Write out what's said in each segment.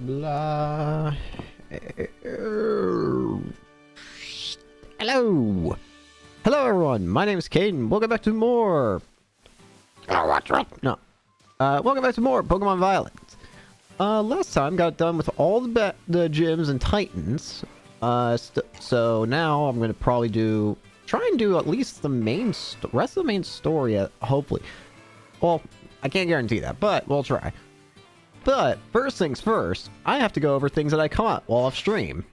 blah. Hello! Hello everyone, my name is Caden. Welcome back to more... Oh, what's right? No. Welcome back to more Pokemon Violet. Last time got done with all the gyms and Titans. So now I'm gonna probably try and do at least the rest of the main story, hopefully. Well, I can't guarantee that, but we'll try. But first things first, I have to go over things that I caught while off stream,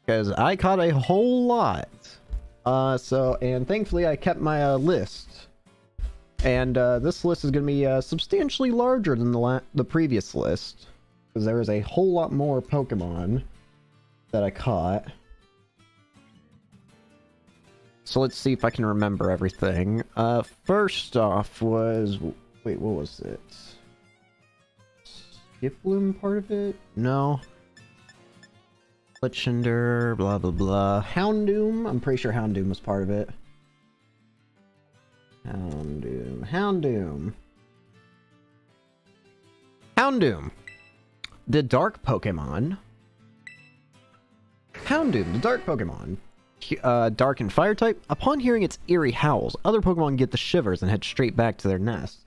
because I caught a whole lot. And thankfully I kept my list, and this list is going to be substantially larger than the previous list, because there is a whole lot more Pokemon that I caught. So let's see if I can remember everything. First off was... Wait, what was it? Skiploom part of it? No. Lichender, blah blah blah. Houndoom? I'm pretty sure Houndoom was part of it. Houndoom. The dark Pokemon. Houndoom, the dark Pokemon. Dark and fire type. Upon hearing its eerie howls, other Pokemon get the shivers and head straight back to their nest.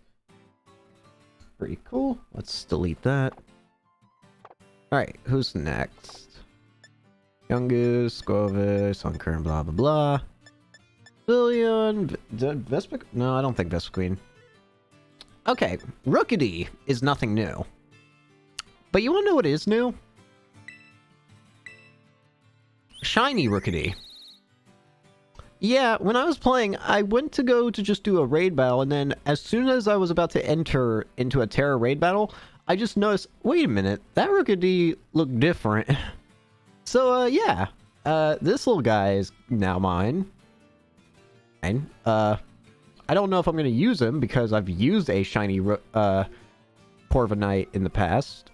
Pretty cool. Let's delete that. Alright, who's next? Yungoos, Squovis, Sunkern, blah blah blah. Billion, Vespiq? No, I don't think Vespiquen. Okay, Rookidee is nothing new. But you wanna know what is new? Shiny Rookidee. Yeah, when I was playing, I went to go to just do a raid battle, and then as soon as I was about to enter into a Terra raid battle, I just noticed, wait a minute, that Rookidee looked different. So, yeah, this little guy is now mine. And, I don't know if I'm going to use him, because I've used a shiny, Corviknight in the past.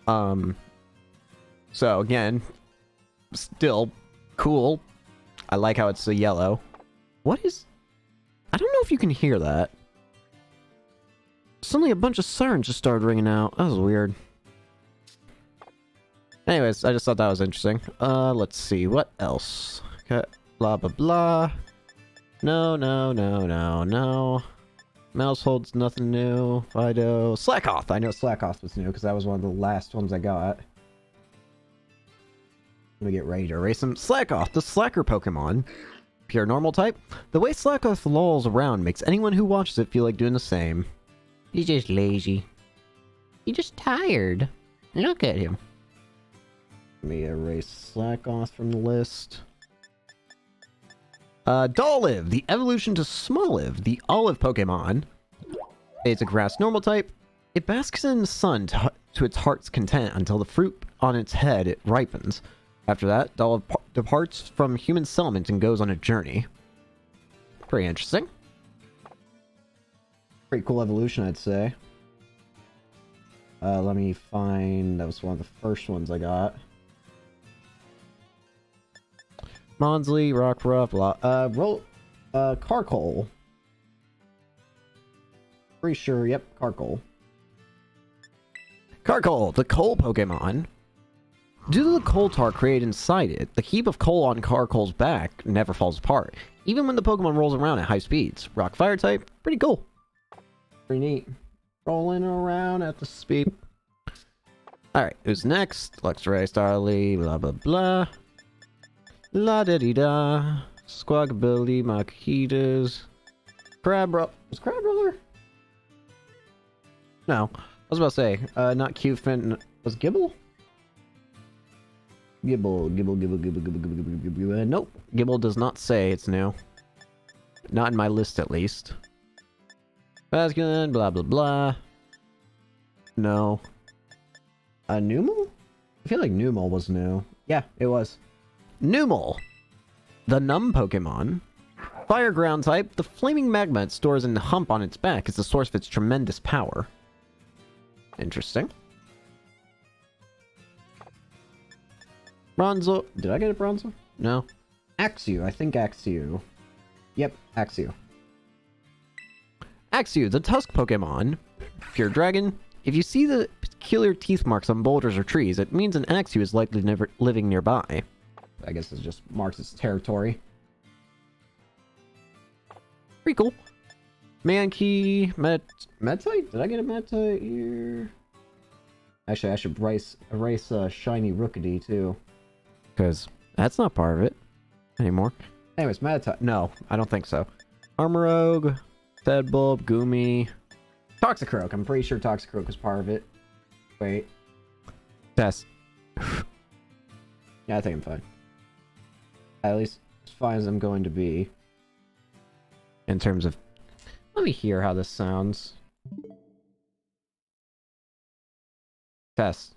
So, again, still cool. I like how it's a yellow. What is... I don't know if you can hear that. Suddenly a bunch of sirens just started ringing out. That was weird. Anyways, I just thought that was interesting. Let's see. What else? Okay. Blah, blah, blah. No. Mouse holds nothing new. Fido. Slackoth! I know Slackoth was new, because that was one of the last ones I got. I'm gonna get ready to erase him. Slackoth, the slacker Pokemon. Pure normal type. The way Slackoth lolls around makes anyone who watches it feel like doing the same. He's just lazy. He's just tired. Look at him. Let me erase Slackoth from the list. Dolliv, the evolution to Smoliv, the olive Pokemon. It's a grass normal type. It basks in the sun to its heart's content until the fruit on its head ripens. After that, Dolliv departs from human settlement and goes on a journey. Pretty interesting. Pretty cool evolution, I'd say. Let me find... That was one of the first ones I got. Monsley, Rockruff, Carkol. Pretty sure, yep, Carkol. Carkol, the coal Pokemon. Due to the coal tar created inside it, the heap of coal on Carkol's back never falls apart, even when the Pokemon rolls around at high speeds. Rock Fire type, pretty cool. Pretty neat. Rolling around at the speed. Alright, who's next? Luxray, Starly, blah blah blah. La da dee da. Squawkabilly, Makitas. Was Crabrawler? No. I was about to say, not Qfin. Was Gibble? Gibble. Nope. Gibble does not say it's new. Not in my list, at least. Basculin, blah, blah, blah. No. Numel? I feel like Numel was new. Yeah, it was. Numel! The numb Pokemon. Fire ground type, the flaming magma it stores in the hump on its back is the source of its tremendous power. Interesting. Bronzo. Did I get a Bronzo? No. Axew. I think Axew. Yep, Axew. Axew, the Tusk Pokemon. Pure Dragon. If you see the peculiar teeth marks on boulders or trees, it means an Axew is likely never living nearby. I guess it just marks its territory. Pretty cool. Mankey, Medtite? Did I get a Medtite here? Actually, I should erase Shiny Rookity too. Because that's not part of it anymore. Anyways, Medtite. No, I don't think so. Armorogue, Deadbulb, Goomy, Toxicroak. I'm pretty sure Toxicroak was part of it. Wait. Test. Yeah, I think I'm fine. At least as fine as I'm going to be. In terms of... Let me hear how this sounds. Test.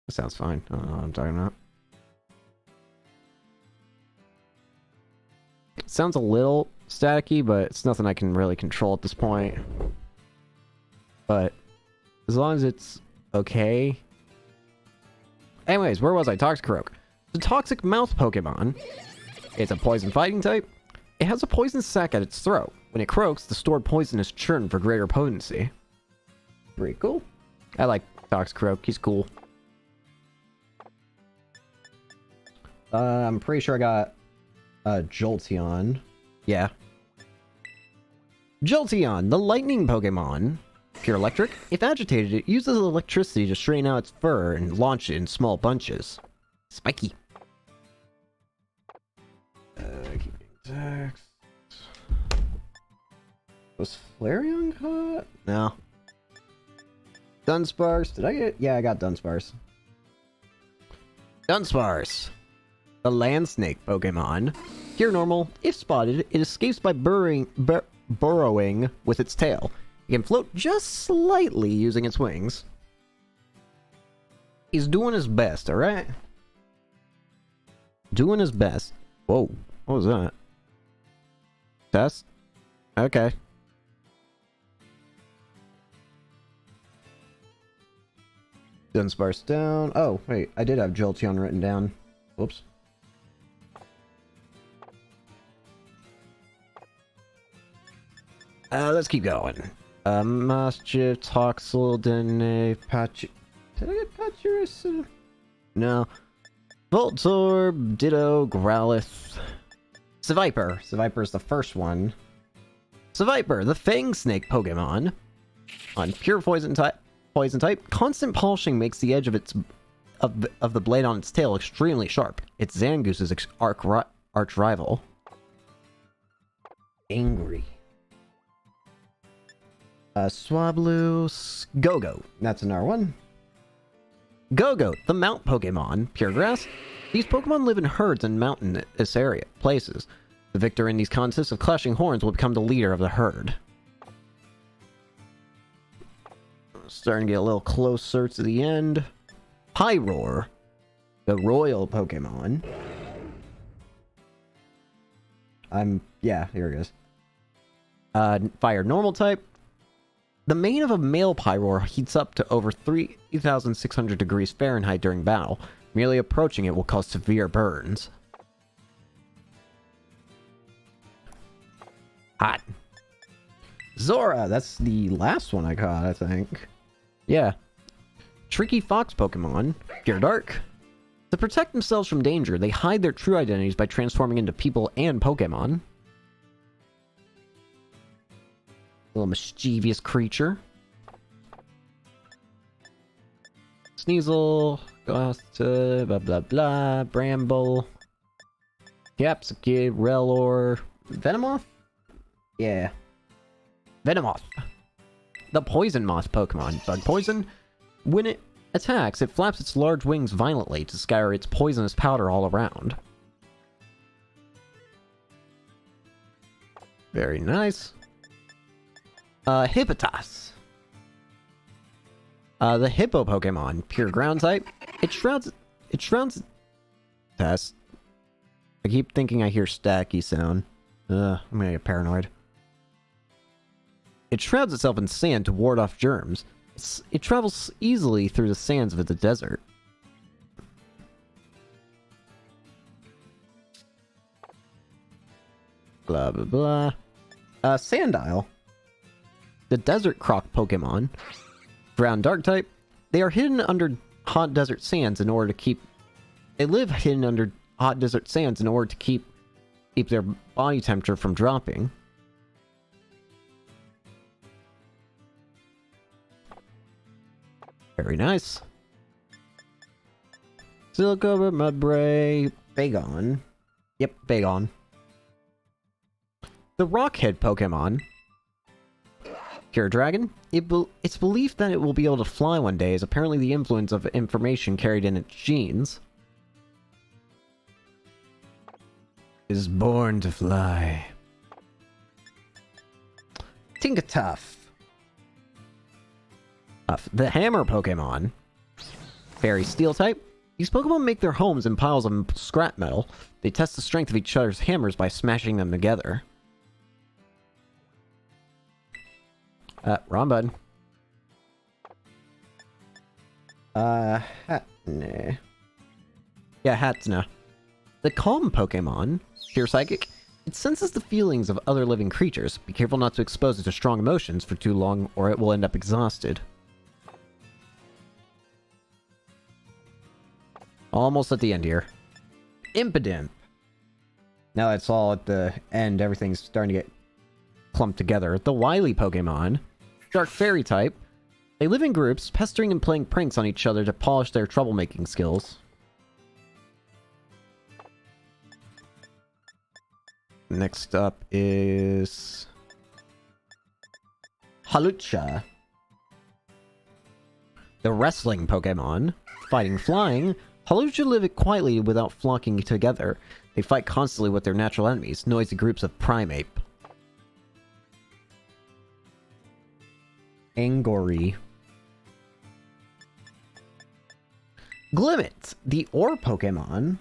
That sounds fine. I don't know what I'm talking about. It sounds a little staticky, but it's nothing I can really control at this point. But as long as it's okay. Anyways, where was I? Toxicroak. The toxic mouth Pokemon. It's a poison fighting type. It has a poison sac at its throat. When it croaks, the stored poison is churned for greater potency. Pretty cool. I like Toxicroak. He's cool. I'm pretty sure I got Jolteon. Yeah. Jolteon, the lightning Pokemon. Pure electric. If agitated, it uses electricity to straighten out its fur and launch it in small bunches. Spiky. Keeping text. Was Flareon caught? No. Dunsparce. Did I get it? Yeah, I got Dunsparce. Dunsparce. The land snake Pokemon. Pure normal. If spotted, it escapes by burrowing with its tail. It can float just slightly using its wings. He's doing his best, alright? Doing his best. Whoa. What was that? Test? Okay. Dunsparce down. Oh, wait. I did have Jolteon written down. Whoops. Let's keep going. Mischief, Toxel, Dene, Patch... Did I get Pachyrus? No. Voltorb, Ditto, Growlithe. Seviper. Seviper's the first one. Seviper, the Fang Snake Pokemon. On pure poison type, constant polishing makes the edge of its of the blade on its tail extremely sharp. It's Zangoose's arch rival. Angry. Swablu, Go-Go. That's another one. Go-Go, the Mount Pokemon. Pure grass. These Pokemon live in herds in mountainous places. The victor in these contests of clashing horns will become the leader of the herd. Starting to get a little closer to the end. Pyroar, the royal Pokemon. Yeah, here it is. Fire normal type. The mane of a male Pyroar heats up to over 3,600 degrees Fahrenheit during battle. Merely approaching it will cause severe burns. Hot. Zora, that's the last one I caught, I think. Yeah. Tricky fox Pokemon. Pure dark. To protect themselves from danger, they hide their true identities by transforming into people and Pokemon. Little mischievous creature. Sneasel, Ghost, blah blah blah, Bramble, Capsicid, Rellor, Venomoth? Yeah. Venomoth. The poison moth Pokemon. Bug poison. When it attacks, it flaps its large wings violently to scatter its poisonous powder all around. Very nice. Hippotas. The Hippo Pokemon. Pure ground type. It shrouds... Test. I keep thinking I hear stacky sound. I'm gonna get paranoid. It shrouds itself in sand to ward off germs. It travels easily through the sands of the desert. Blah, blah, blah. Sandile. The Desert Croc Pokemon. Ground Dark type. They are hidden under hot desert sands in order to keep... They live hidden under hot desert sands in order to keep their body temperature from dropping. Very nice. Silicobra, Mudbray, Bagon. Yep, Bagon. The Rockhead Pokemon. Pure Dragon. It's believed that it will be able to fly one day, is apparently the influence of information carried in its genes. It is born to fly. Tinkatuff. The Hammer Pokemon. Fairy Steel type. These Pokemon make their homes in piles of scrap metal. They test the strength of each other's hammers by smashing them together. Wrong button. Hatna. Yeah, Hatsna. The Calm Pokemon, Pure Psychic. It senses the feelings of other living creatures. Be careful not to expose it to strong emotions for too long, or it will end up exhausted. Almost at the end here. Impidimp. Now that's all at the end. Everything's starting to get clumped together. The Wily Pokemon. Dark Fairy type. They live in groups, pestering and playing pranks on each other to polish their troublemaking skills. Next up is... Hawlucha. The Wrestling Pokemon. Fighting Flying. Hawlucha live quietly without flocking together. They fight constantly with their natural enemies, noisy groups of Primeape. Angori. Glimmet, the Ore Pokemon.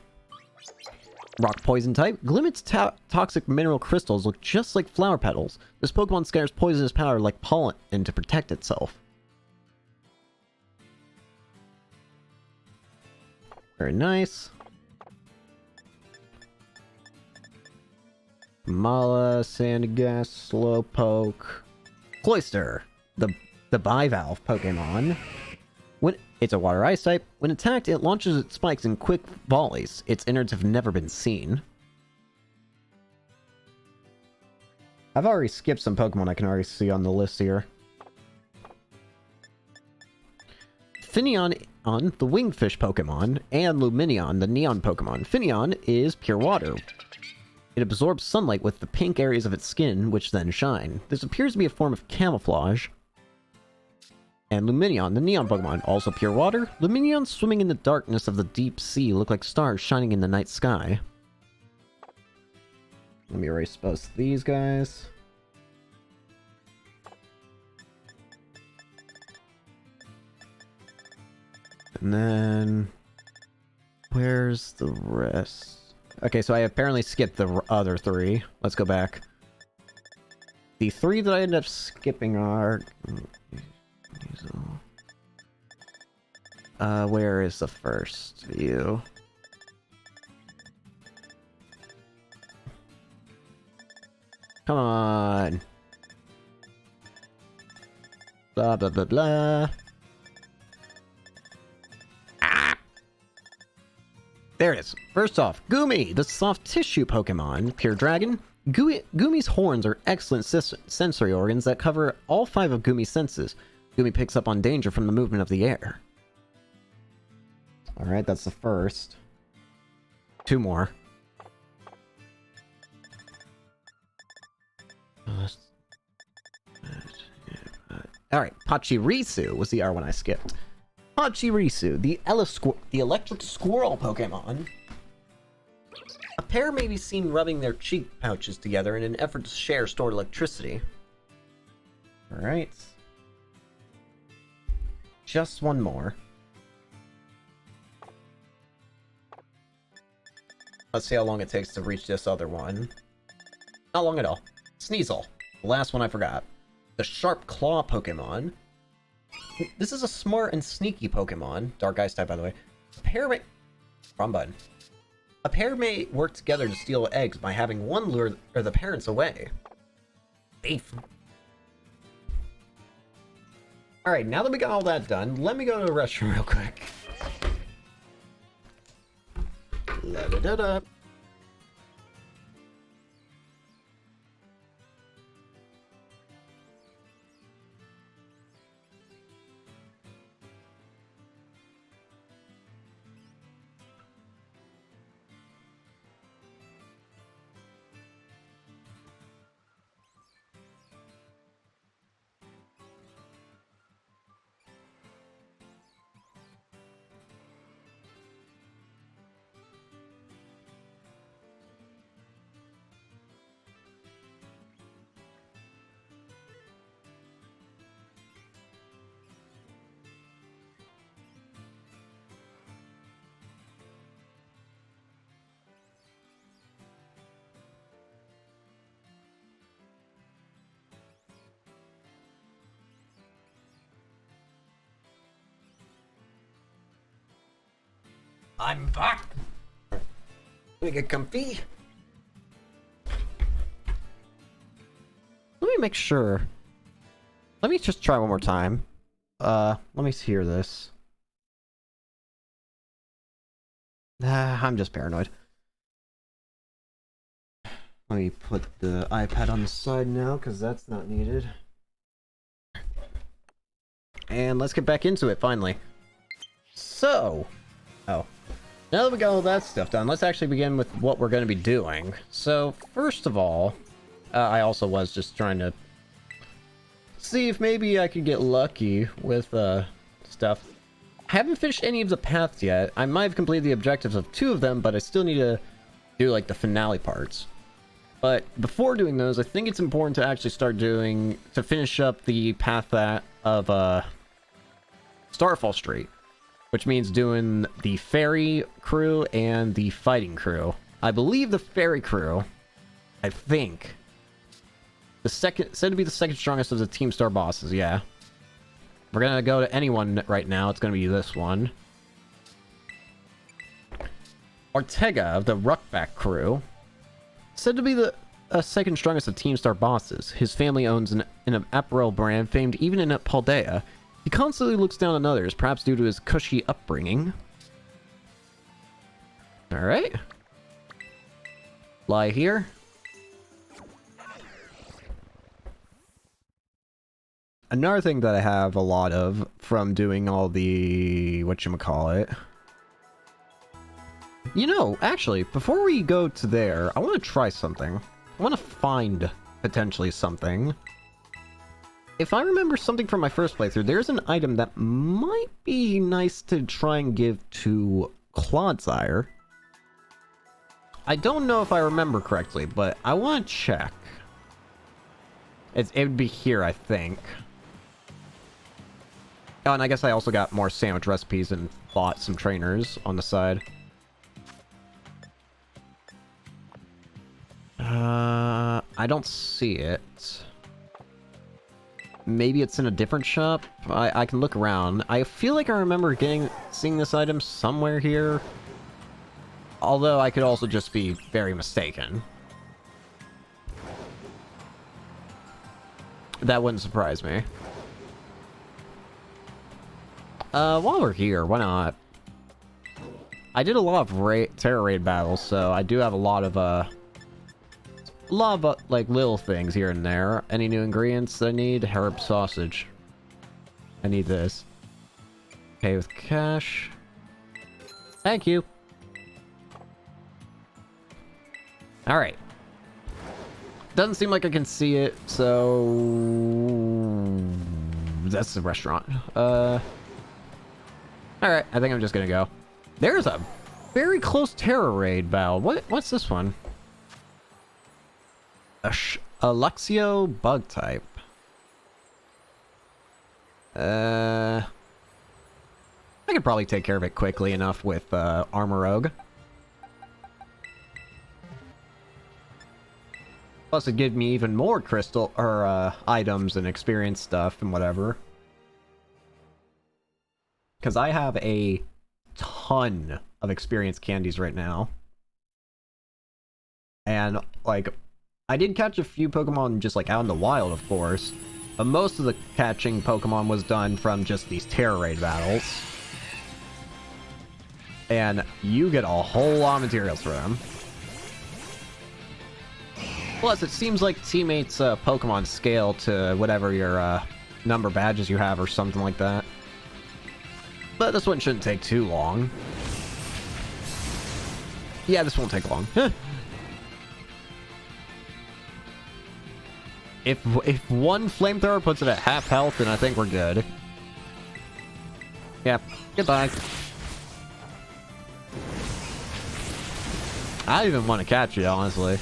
Rock Poison type. Glimmet's toxic mineral crystals look just like flower petals. This Pokemon scatters poisonous powder like pollen to protect itself. Very nice. Mala, Sandygast, Slowpoke. Cloyster, the bivalve Pokemon. It's a water ice type. When attacked, it launches its spikes in quick volleys. Its innards have never been seen. I've already skipped some Pokemon I can already see on the list here. Finneon, the winged fish Pokemon, and Lumineon, the neon Pokemon. Finneon is pure water. It absorbs sunlight with the pink areas of its skin, which then shine. This appears to be a form of camouflage. And Lumineon, the neon Pokemon, also pure water. Lumineon swimming in the darkness of the deep sea look like stars shining in the night sky. Let me erase both these guys. And then... where's the rest? Okay, so I apparently skipped the other three. Let's go back. The three that I ended up skipping are... where is the first view? Come on! Blah, blah, blah, blah. Ah! There it is. First off, Goomy, the soft tissue Pokemon, Pure Dragon. Goomy's horns are excellent sensory organs that cover all 5 of Goomy's senses. Goomy picks up on danger from the movement of the air. Alright, that's the first. 2 more. Alright, Pachirisu was the R one I skipped. Pachirisu, the electric squirrel Pokemon. A pair may be seen rubbing their cheek pouches together in an effort to share stored electricity. Alright. Just one more. Let's see how long it takes to reach this other one. Not long at all. Sneasel. The last one I forgot. The Sharp Claw Pokemon. This is a smart and sneaky Pokemon. Dark Ice type, by the way. Wrong button. A pair may work together to steal eggs by having one lure the parents away. Thief. Alright, now that we got all that done, let me go to the restroom real quick. La-da-da-da. I'm back! Let me get comfy. Let me make sure. Let me just try one more time. Let me hear this. I'm just paranoid. Let me put the iPad on the side now, because that's not needed. And let's get back into it, finally. So... Oh. Now that we got all that stuff done, let's actually begin with what we're going to be doing. So, first of all, I also was just trying to see if maybe I could get lucky with stuff. I haven't finished any of the paths yet. I might have completed the objectives of 2 of them, but I still need to do like the finale parts. But before doing those, I think it's important to actually start to finish up the path of Starfall Street. Which means doing the ferry crew and the fighting crew. I believe the ferry crew, I think, said to be the second strongest of the Team Star bosses, yeah. We're gonna go to anyone right now, it's gonna be this one. Ortega of the Ruckback crew, said to be the second strongest of Team Star bosses. His family owns an apparel brand famed even in Paldea. He constantly looks down on others, perhaps due to his cushy upbringing. Alright. Lie here. Another thing that I have a lot of from doing all the... whatchamacallit. You know, actually, before we go to there, I want to try something. I want to find, potentially, something. If I remember something from my first playthrough, there's an item that might be nice to try and give to Clodsire. I don't know if I remember correctly, but I want to check. It would be here, I think. Oh, and I guess I also got more sandwich recipes and bought some trainers on the side. I don't see it. Maybe it's in a different shop? I can look around. I feel like I remember seeing this item somewhere here. Although I could also just be very mistaken. That wouldn't surprise me. While we're here, why not? I did a lot of Terror Raid battles, so I do have a lot of, like, little things here and there. Any new ingredients I need? Herb sausage. I need this. Pay with cash. Thank you. Alright. Doesn't seem like I can see it, so... that's the restaurant. Alright, I think I'm just gonna go. There's a very close Terror Raid battle. What's this one? A Luxio bug type. I could probably take care of it quickly enough with Armor Rogue. Plus it'd give me even more crystal or items and experience stuff and whatever. Because I have a ton of experience candies right now. And like I did catch a few Pokemon just like out in the wild, of course. But most of the catching Pokemon was done from just these Terror Raid battles. And you get a whole lot of materials for them. Plus, it seems like teammates' Pokemon scale to whatever your number badges you have or something like that. But this one shouldn't take too long. Yeah, this won't take long. If one flamethrower puts it at half health, then I think we're good. Yeah, goodbye. I don't even want to catch you, honestly.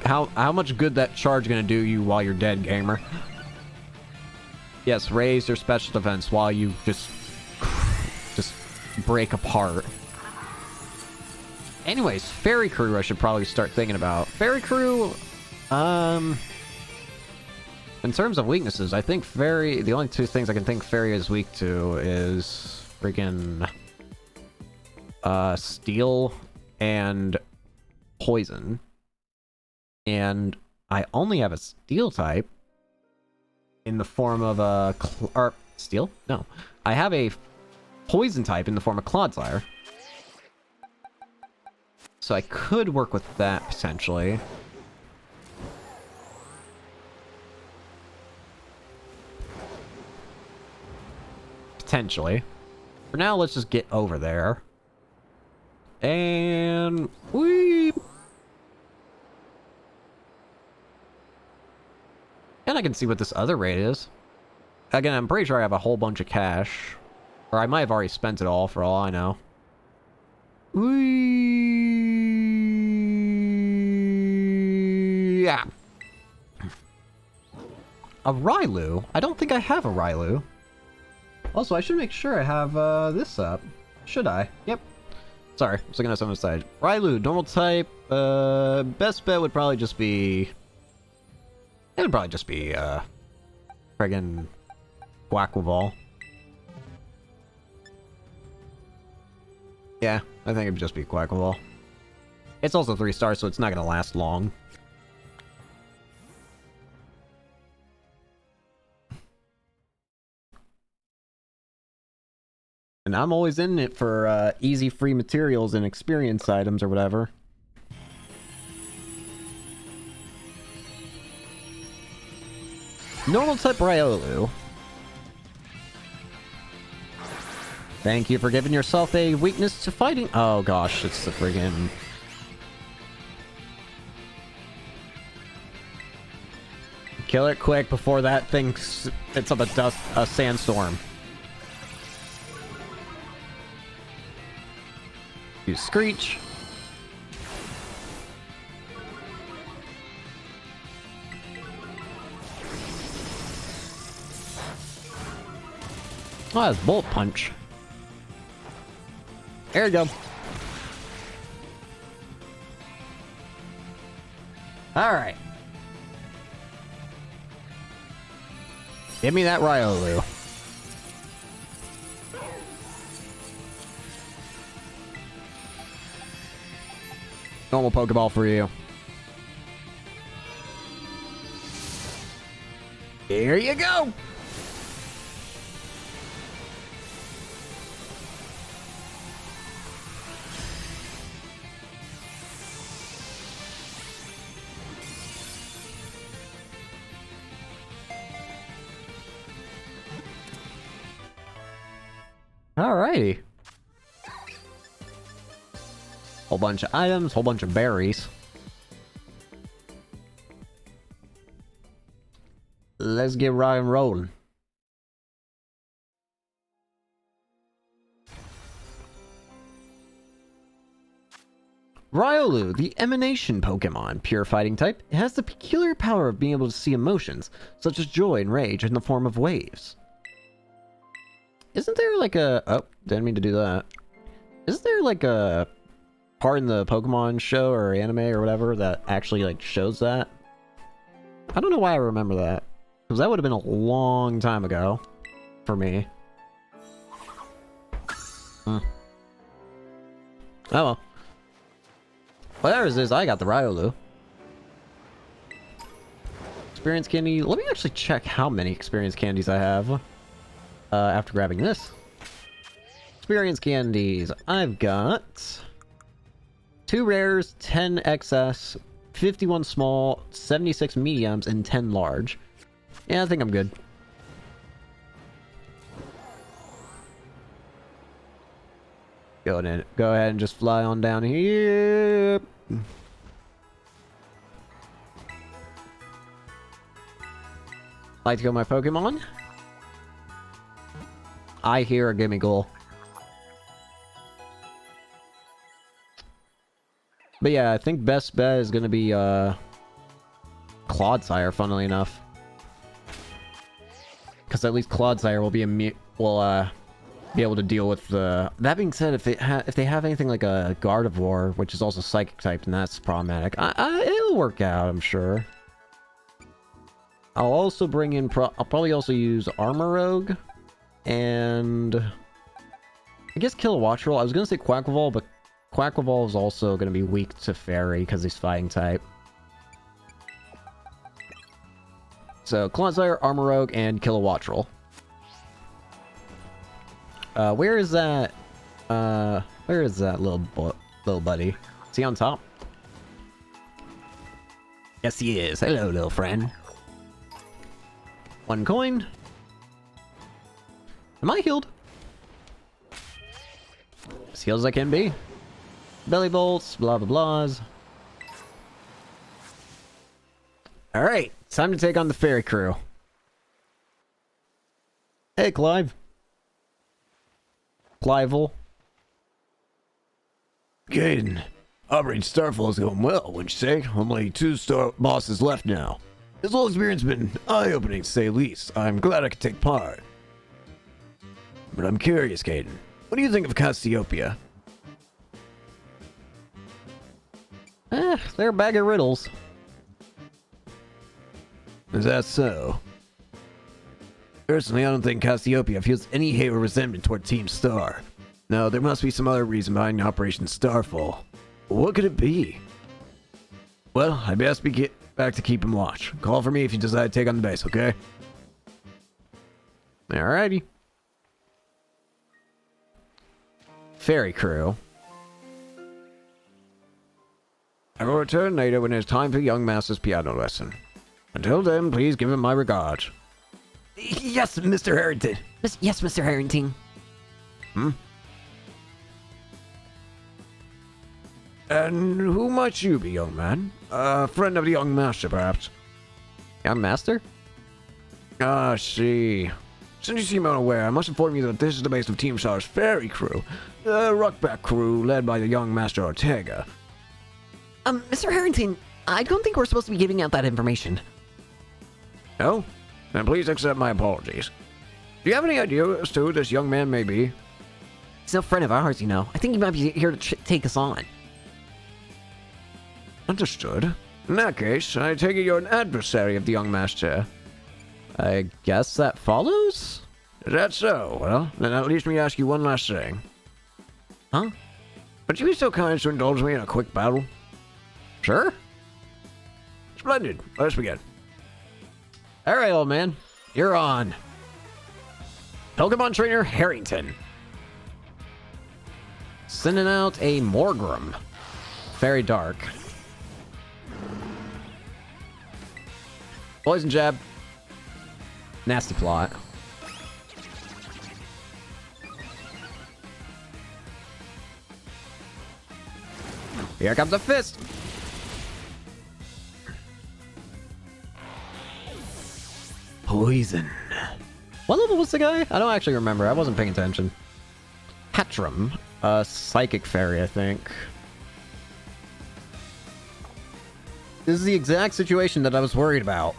How much good that charge gonna do you while you're dead, gamer? Yes, raise your special defense while you just break apart. Anyways, Fairy Crew I should probably start thinking about. Fairy Crew, in terms of weaknesses, I think Fairy, the only two things I can think Fairy is weak to is freaking Steel and Poison. And I only have a Steel type in the form of a Steel? No. I have a Poison type in the form of Clodsire. So I could work with that, potentially. Potentially. For now, let's just get over there. And... whee! And I can see what this other raid is. Again, I'm pretty sure I have a whole bunch of cash. Or I might have already spent it all, for all I know. Yeah. A Railu? I don't think I have a Railu. Also, I should make sure I have this up. Should I? Yep. Sorry, I was looking at someone's side. Railu, normal type. Best bet would probably just be... it would probably just be, friggin' Quackball. Yeah, I think it would just be Quackball. It's also 3 stars, so it's not gonna last long. And I'm always in it for, easy free materials and experience items or whatever. Normal type Riolu. Thank you for giving yourself a weakness to fighting. Oh gosh, it's the friggin... kill it quick before that thing spits up a sandstorm. Use Screech. Oh, that's Bullet Punch. There you go. Alright. Give me that Riolu. Normal Pokeball for you. Here you go! Alrighty. Whole bunch of items, whole bunch of berries. Let's get rock and rolling. Riolu, the Emanation Pokemon, pure fighting type, it has the peculiar power of being able to see emotions, such as joy and rage, in the form of waves. Isn't there like a... oh, didn't mean to do that. Isn't there like a part in the Pokemon show or anime or whatever that actually like shows that? I don't know why I remember that. Because that would have been a long time ago. For me. Oh well. Whatever it is, I got the Riolu. experience candy. Let me actually check how many experience candies I have after grabbing this. Experience candies. I've got 2 rares, 10 XS, 51 small, 76 mediums, and 10 large. Yeah, I think I'm good. Go ahead and just fly on down here. Like to go my Pokemon? I hear a gimme goal. But yeah, I think best bet is gonna be Clodsire, funnily enough. Because at least Clodsire will be be able to deal with the... That being said, if they have anything like a Gardevoir, which is also Psychic type, then that's problematic. It'll work out, I'm sure. I'll also bring in... I'll probably also use Armorogue. And... I guess Kilowattrel. I was going to say Quaquaval, but Quaquaval is also going to be weak to Fairy because he's Fighting type. So, Clodsire, Armorogue, and Kilowattrel. Where is that little buddy? Is he on top? Yes, he is. Hello, little friend. 1 coin. Am I healed? As healed as I can be. Belly bolts, blah blah blahs. Alright, time to take on the Fairy crew. Hey, Clive. Clival. Caden, operating Starfall is going well, wouldn't you say? Only 2 star bosses left now. This whole experience has been eye-opening, to say the least. I'm glad I could take part. But I'm curious, Caden. What do you think of Cassiopeia? They're a bag of riddles. Is that so? Personally, I don't think Cassiopeia feels any hate or resentment toward Team Star. No, there must be some other reason behind Operation Starfall. What could it be? Well, I best get back to keeping watch. Call for me if you decide to take on the base, okay? Alrighty. Fairy crew. I will return later when it's time for young master's piano lesson. Until then, please give him my regards. Yes, Mr. Harrington. Yes, Mr. Harrington. And who might you be, young man? A friend of the young master, perhaps? Young master? Ah, I see. Since you seem unaware, I must inform you that this is the base of Team Star's Fairy crew. The Ruckback crew, led by the young master Ortega. Mr. Harrington, I don't think we're supposed to be giving out that information. No? Then please accept my apologies. Do you have any idea as to who this young man may be? He's no friend of ours, you know. I think he might be here to take us on. Understood. In that case, I take it you're an adversary of the young master. I guess that follows? Is that so? Well, then at least let me ask you one last thing. Huh? Would you be so kind as to indulge me in a quick battle? Sure. Splendid. Let's begin. Alright, old man. You're on. Pokemon Trainer Harrington. Sending out a Morgrem. Very dark. Poison Jab. Nasty plot. Here comes a fist. Poison. What level was the guy? I don't actually remember. I wasn't paying attention. Hatchram. A psychic fairy, I think. This is the exact situation that I was worried about.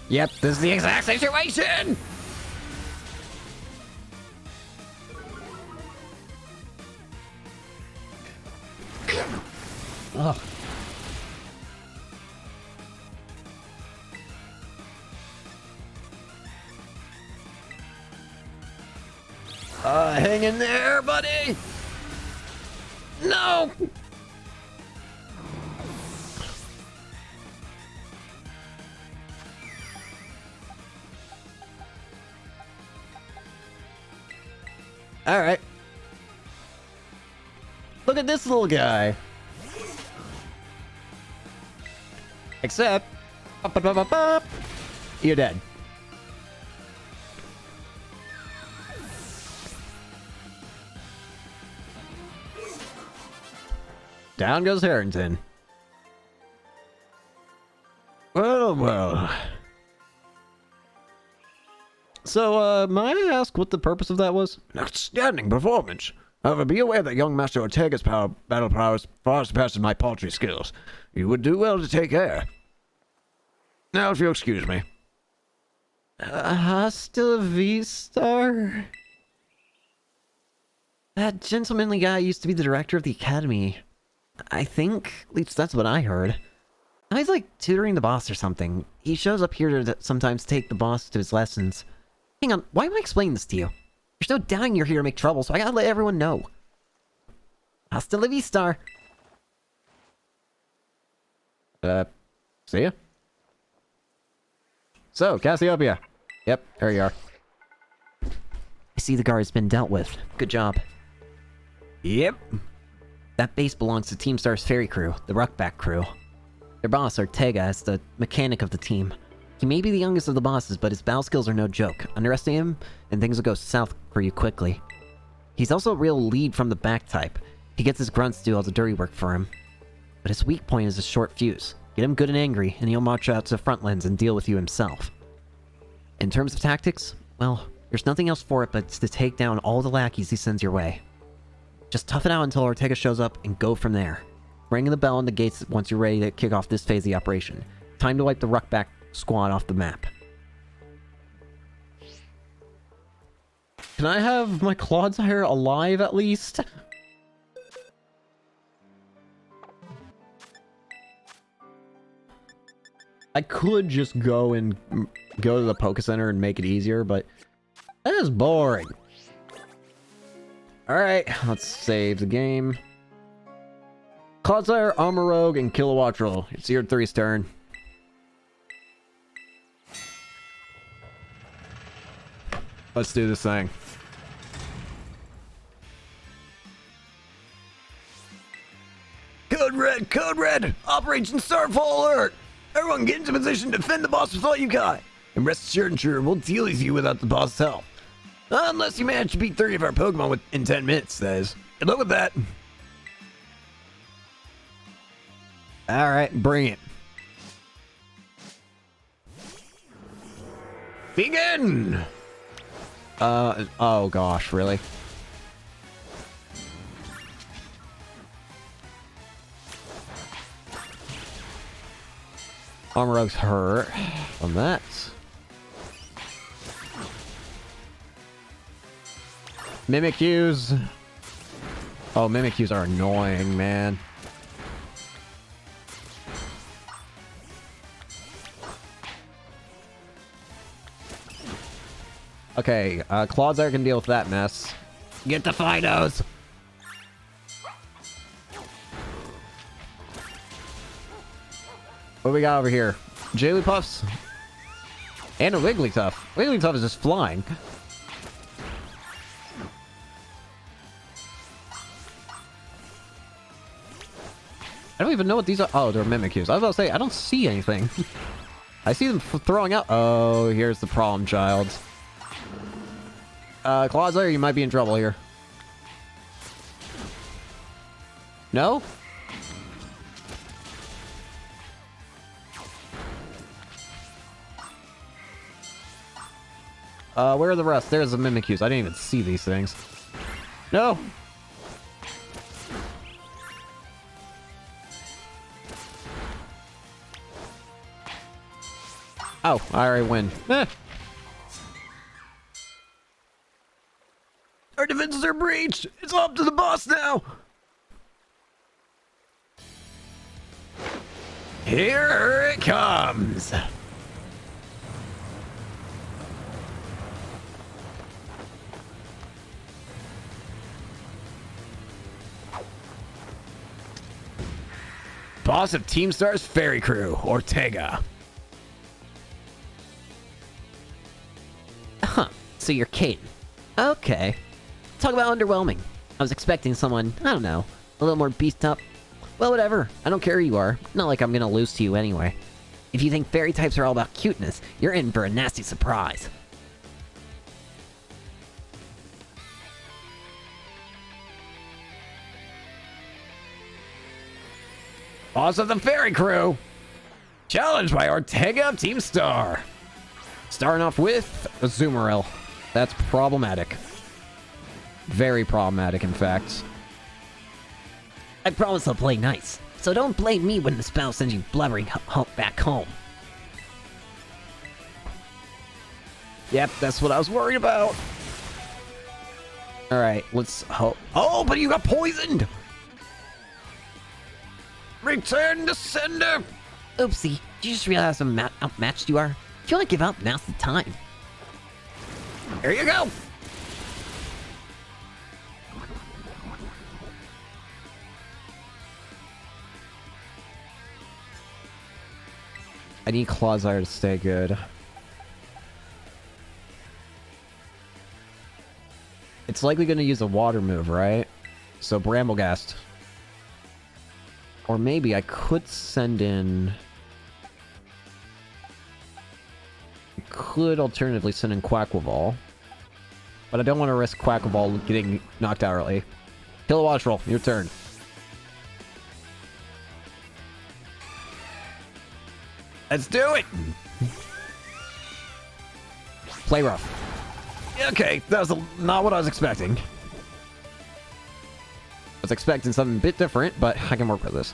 Yep, this is the exact situation! Ugh. Hang in there, buddy! No! Alright. Look at this little guy. Except... You're dead. Down goes Harrington. Well, well. So, may I ask what the purpose of that was? An outstanding performance. However, be aware that young Master Ortega's battle prowess far surpasses my paltry skills. You would do well to take care. Now, if you'll excuse me. Hasta Vistar? That gentlemanly guy used to be the director of the academy. I think, at least that's what I heard. He's like tutoring the boss or something. He shows up here to sometimes take the boss to his lessons. Hang on, why am I explaining this to you? There's no doubting you're here to make trouble, so I gotta let everyone know. Hasta la vista. See ya. So, Cassiopeia. Yep, there you are. I see the guard's been dealt with. Good job. Yep. That base belongs to Team Star's ferry crew, the Ruckback crew. Their boss, Ortega, is the mechanic of the team. He may be the youngest of the bosses, but his battle skills are no joke. Underestimate him, and things will go south for you quickly. He's also a real lead from the back type. He gets his grunts to do all the dirty work for him. But his weak point is his short fuse. Get him good and angry, and he'll march out to the front lines and deal with you himself. In terms of tactics, well, there's nothing else for it but to take down all the lackeys he sends your way. Just tough it out until Ortega shows up and go from there. Ringing the bell on the gates once you're ready to kick off this phase of the operation. Time to wipe the Ruckback squad off the map. Can I have my Clodsire alive at least? I could just go to the Poké Center and make it easier, but that is boring. Alright, let's save the game. Clodsire, Armor Rogue, and Kilowattrel. It's your 3's turn. Let's do this thing. Code Red! Code Red! Operation Starfall Alert! Everyone get into position to defend the boss with all you got! And rest assured, ensure we'll deal with you without the boss's help. Unless you manage to beat 30 of our Pokemon in 10 minutes, that is. Good luck with that. Alright, bring it. Begin! Oh gosh, really? Armor Rogue's hurt on that. Mimikyus. Oh, Mimikyus are annoying, man. Okay, Clodsire can deal with that mess. Get the Fidos! What do we got over here? Jigglypuffs? And a Wigglytuff. Wigglytuff is just flying. I don't even know what these are. Oh, they're Mimikyus. I was about to say, I don't see anything. I see them throwing out. Oh, here's the problem, child. Clodsire, you might be in trouble here. No? Where are the rest? There's the Mimikyus. I didn't even see these things. No! Oh, I already win. Eh. Our defenses are breached! It's up to the boss now! Here it comes! Boss of Team Star's Fairy Crew, Ortega. Huh, so you're Caden. Okay. Talk about underwhelming. I was expecting someone, I don't know, a little more beefed up. Well, whatever. I don't care who you are. Not like I'm gonna lose to you anyway. If you think fairy types are all about cuteness, you're in for a nasty surprise. Boss of the Fairy Crew. Challenged by Ortega of Team Star. Starting off with Azumarill. That's problematic. Very problematic, in fact. I promise I'll play nice, so don't blame me when the spell sends you blubbering back home. Yep, that's what I was worried about. Alright, let's hope. Oh, but you got poisoned. Return to sender. Oopsie, did you just realize how outmatched you are? If you want to give up, now's the time. Here you go. I need Clawsire to stay good. It's likely going to use a water move, right? So Bramblegast. Or maybe I could send in... I could alternatively send in Quackleval. But I don't want to risk Quackleval getting knocked out early. Kilowatt roll, your turn. Let's do it. Play rough. Okay, that was not what I was expecting. I was expecting something a bit different, but I can work with this.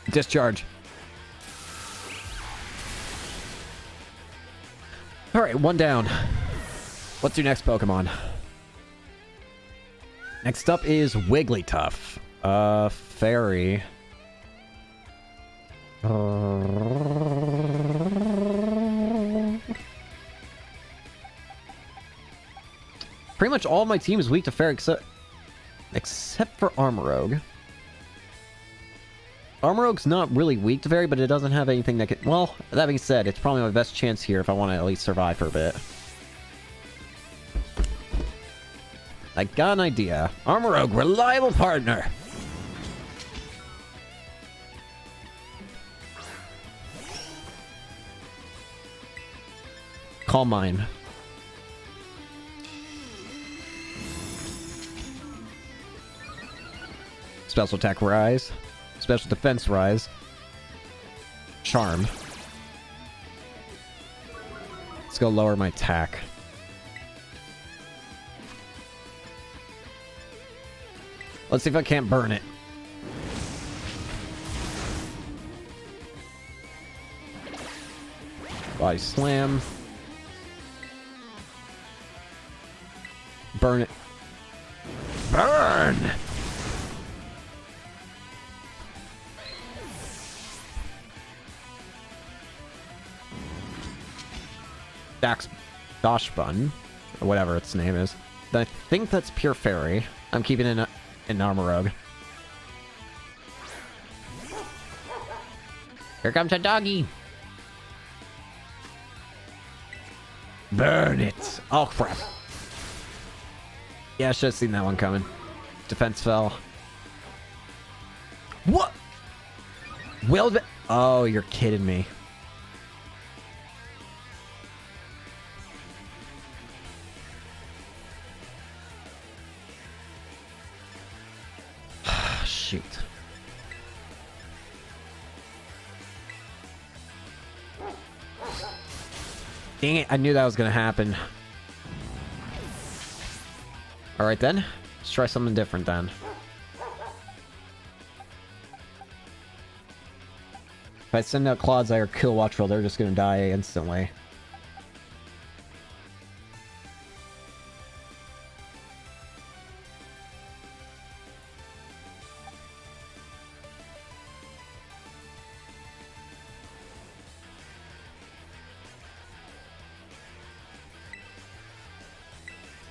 Discharge. Alright, one down. What's your next Pokemon? Next up is Wigglytuff. Fairy. Pretty much all my team is weak to Fairy except for Armorogue. Armorogue's not really weak to Fairy, but it doesn't have anything that can... Well, that being said, it's probably my best chance here if I want to at least survive for a bit. I got an idea. Armorogue, reliable partner. Calm Mind. Special attack rise. Special defense rise. Charm. Let's go lower my attack. Let's see if I can't burn it. Body slam. Burn it. Burn. Dosh Bun, or whatever its name is. I think that's Pure Fairy. I'm keeping it in Armorogue. Here comes a doggy. Burn it. Oh crap. Yeah, I should have seen that one coming. Defense fell. What? Oh, you're kidding me. Shoot. Dang it, I knew that was gonna happen. Alright then, let's try something different then. If I send out Clawsire or Kilowattrel, they're just gonna die instantly.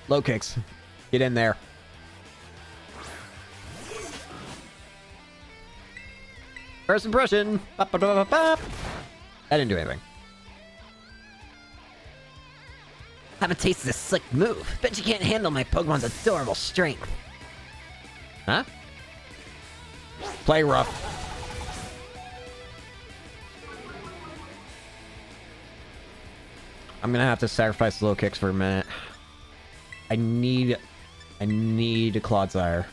Low kicks. Get in there. First impression. Ba-ba-da-ba-ba. I didn't do anything. Have a taste of this slick move. Bet you can't handle my Pokemon's adorable strength. Huh? Play rough. I'm gonna have to sacrifice low kicks for a minute. I need a Clodsire.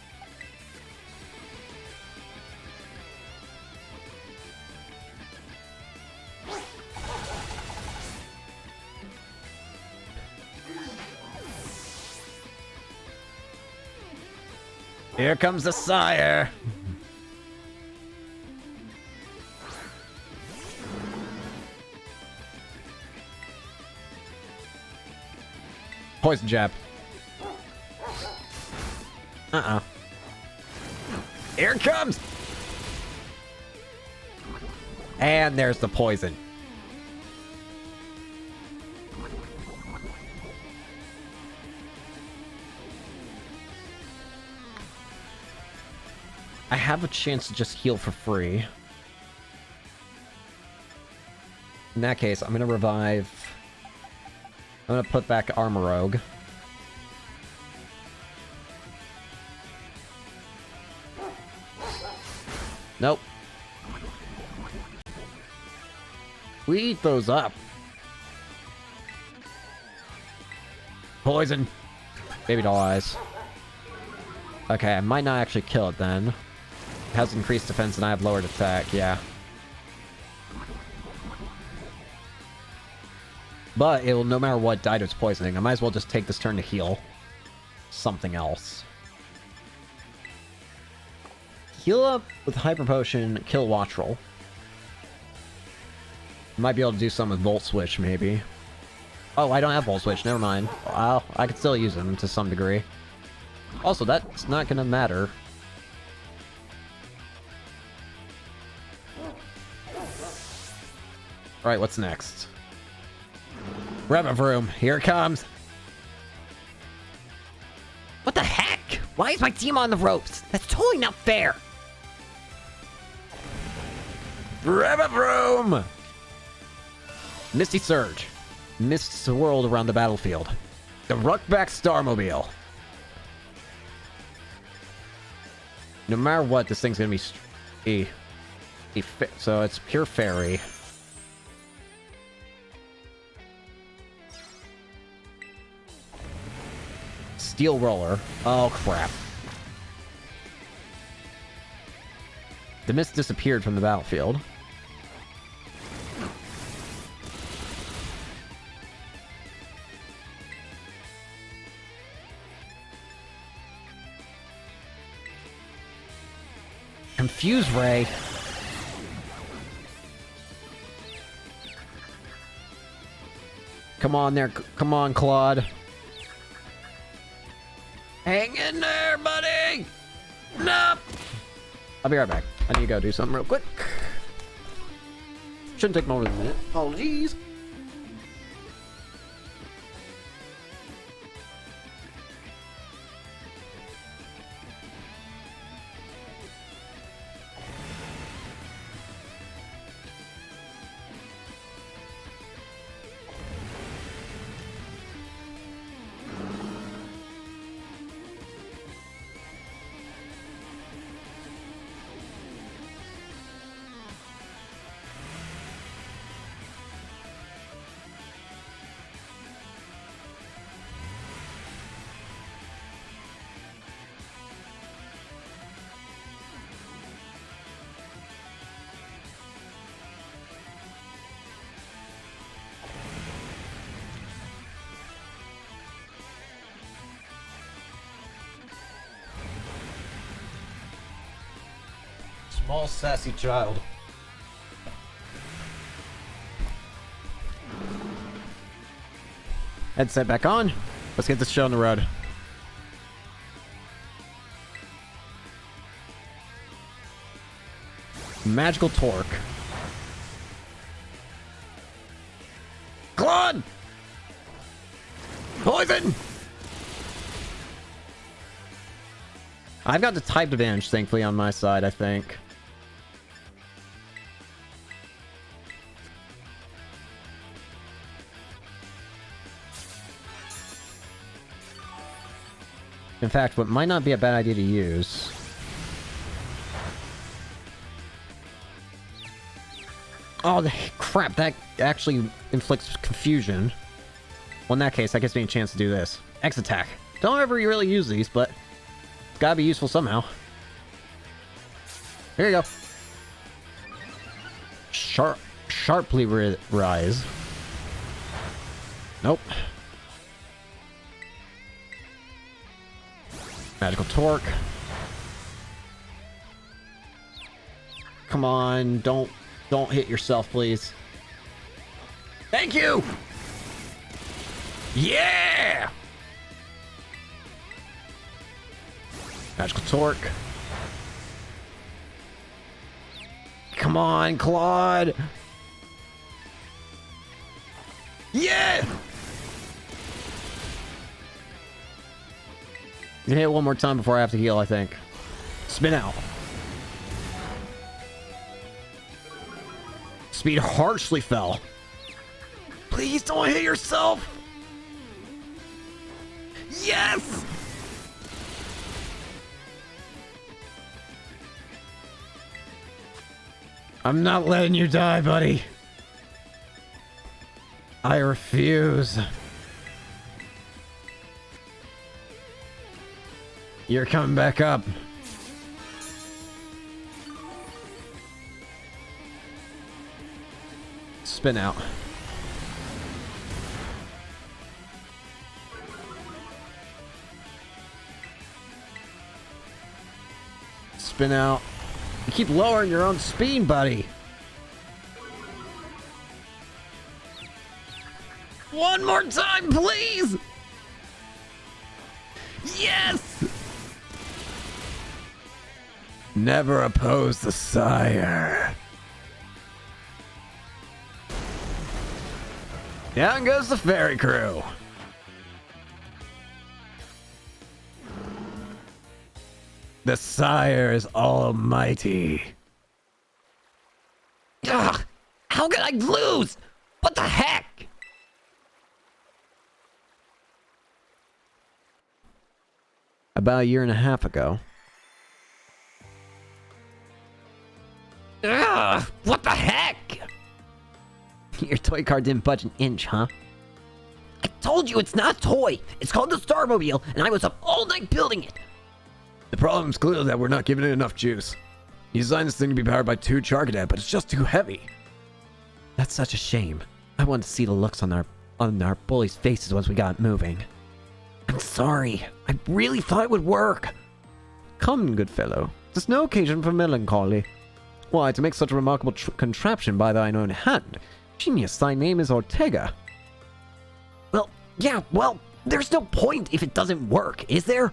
Here comes the sire. Poison jab. Uh-uh. Here it comes! And there's the poison. I have a chance to just heal for free. In that case, I'm gonna revive... I'm gonna put back Armorogue. Nope. We eat those up. Poison. Baby doll eyes. Okay, I might not actually kill it then. It has increased defense and I have lowered attack, yeah. But it will, no matter what, die to its poisoning. I might as well just take this turn to heal something else. Heal up with Hyper Potion, kill Wattrel. Might be able to do some with Volt Switch, maybe. Oh, I don't have Volt Switch, never mind. I could still use them to some degree. Also, that's not gonna matter. Alright, what's next? Revavroom, here it comes! What the heck? Why is my team on the ropes? That's totally not fair! Revavroom! Misty Surge. Mist swirled around the battlefield. The Ruckback Starmobile. No matter what, this thing's gonna be... so it's pure fairy. Steel Roller. Oh, crap. The mist disappeared from the battlefield. Confuse Ray. Come on there. Come on, Claude. Hang in there, buddy! No! I'll be right back. I need to go do something real quick. Shouldn't take more than a minute. Apologies. Small sassy child. Headset back on. Let's get this show on the road. Magical Torque. Claude! Poison! I've got the type advantage, thankfully, on my side, I think. In fact, what might not be a bad idea to use... Oh, crap, that actually inflicts confusion. Well, in that case, that gives me a chance to do this. X attack. Don't ever really use these, but it's gotta be useful somehow. Here you go. Sharply rise. Nope. Magical torque. Come on, don't hit yourself, please. Thank you! Yeah! Magical torque. Come on, Claude! Yeah! You can hit it one more time before I have to heal, I think. Spin out. Speed harshly fell. Please don't hit yourself! Yes! I'm not letting you die, buddy. I refuse. You're coming back up. Spin out. Spin out. You keep lowering your own speed, buddy. One more time, please! Yes! Never oppose the sire. Down goes the ferry crew. The sire is almighty. Ugh! How could I lose? What the heck? About a year and a half ago. Ugh! What the heck? Your toy car didn't budge an inch, huh? I told you it's not a toy. It's called the Starmobile, and I was up all night building it. The problem's clearly that we're not giving it enough juice. You designed this thing to be powered by 2 Charcadet, but it's just too heavy. That's such a shame. I wanted to see the looks on our bullies' faces once we got it moving. I'm sorry. I really thought it would work. Come, good fellow. There's no occasion for melancholy. Why, to make such a remarkable contraption by thine own hand. Genius, thy name is Ortega. Well, there's no point if it doesn't work, is there?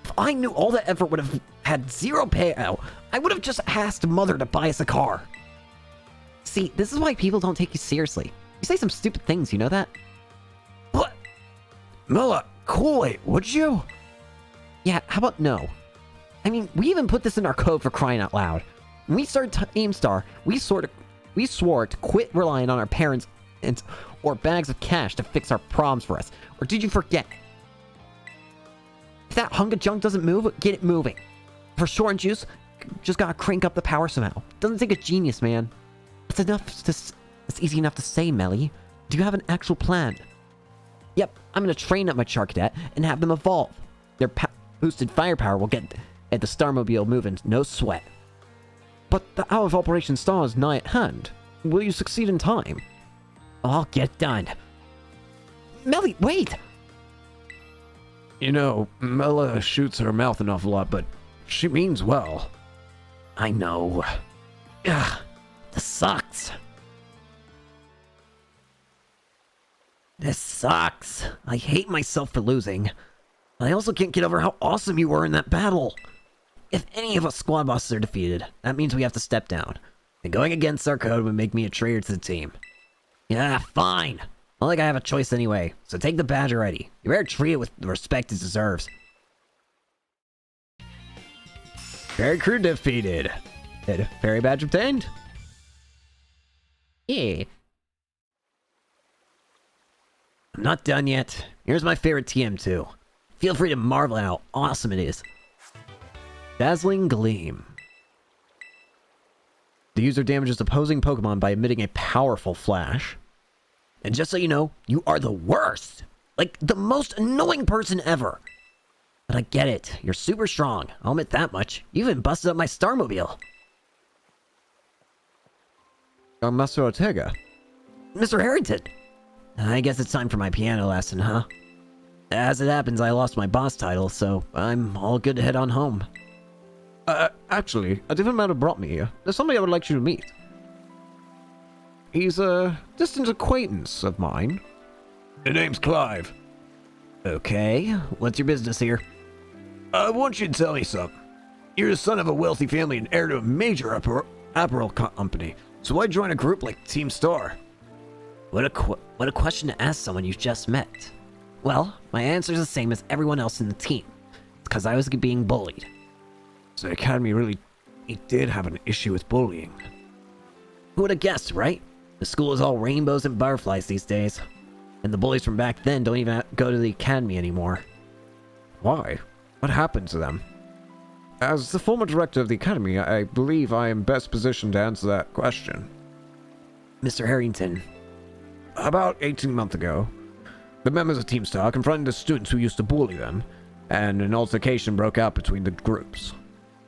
If I knew all that effort would have had zero payout, I would have just asked Mother to buy us a car. See, this is why people don't take you seriously. You say some stupid things, you know that? What? Mela, cool it, would you? Yeah, how about no? I mean, we even put this in our code for crying out loud. When we started AimStar, we swore to quit relying on our parents or bags of cash to fix our problems for us. Or did you forget? If that hunk of junk doesn't move, get it moving. For short and juice, just gotta crank up the power somehow. Doesn't take a genius, man. It's easy enough to say, Melly. Do you have an actual plan? Yep, I'm gonna train up my Charcadet and have them evolve. Their boosted firepower will get the Starmobile moving, no sweat. But the hour of Operation Star is nigh at hand. Will you succeed in time? I'll get done. Melly, wait! You know, Mela shoots her mouth an awful lot, but she means well. I know. Ugh, this sucks. This sucks. I hate myself for losing. But I also can't get over how awesome you were in that battle. If any of us squad bosses are defeated, that means we have to step down. And going against our code would make me a traitor to the team. Yeah, fine. Not like I have a choice anyway, so take the badge already. You better treat it with the respect it deserves. Ferry crew defeated. Ferry badge obtained. Yeah. I'm not done yet. Here's my favorite TM2. Feel free to marvel at how awesome it is. Dazzling Gleam. The user damages opposing Pokemon by emitting a powerful flash. And just so you know, you are the worst! Like, the most annoying person ever! But I get it, you're super strong, I'll admit that much. You even busted up my Starmobile. Young Master Ortega. Mr. Harrington! I guess it's time for my piano lesson, huh? As it happens, I lost my boss title, so I'm all good to head on home. Actually, a different man brought me here. There's somebody I would like you to meet. He's a distant acquaintance of mine. The name's Clive. Okay, what's your business here? I want you to tell me something. You're the son of a wealthy family and heir to a major apparel company. So why join a group like Team Star? What a question to ask someone you just met. Well, my answer's the same as everyone else in the team. It's because I was being bullied. So the Academy really did have an issue with bullying. Who would have guessed, right? The school is all rainbows and butterflies these days. And the bullies from back then don't even go to the Academy anymore. Why? What happened to them? As the former director of the Academy, I believe I am best positioned to answer that question. Mr. Harrington. About 18 months ago, the members of Team Star confronted the students who used to bully them, and an altercation broke out between the groups.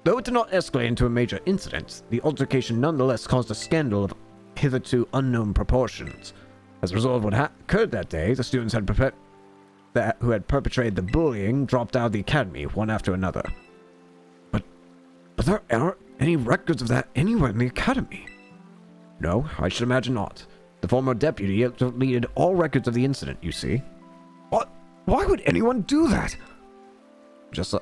Though it did not escalate into a major incident, the altercation nonetheless caused a scandal of hitherto unknown proportions. As a result of what occurred that day, the students who had perpetrated the bullying dropped out of the Academy, one after another. But there aren't any records of that anywhere in the Academy. No, I should imagine not. The former deputy deleted all records of the incident, you see. What? Why would anyone do that? Just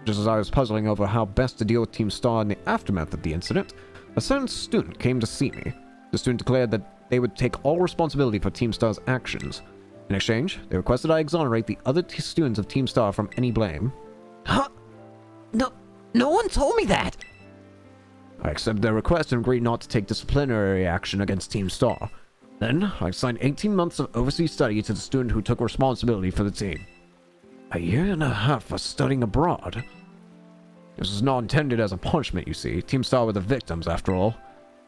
as I was puzzling over how best to deal with Team Star in the aftermath of the incident, a certain student came to see me. The student declared that they would take all responsibility for Team Star's actions. In exchange, they requested I exonerate the other students of Team Star from any blame. Huh? No one told me that! I accepted their request and agreed not to take disciplinary action against Team Star. Then, I assigned 18 months of overseas study to the student who took responsibility for the team. A year and a half for studying abroad? This was not intended as a punishment, you see. Team Star were the victims, after all.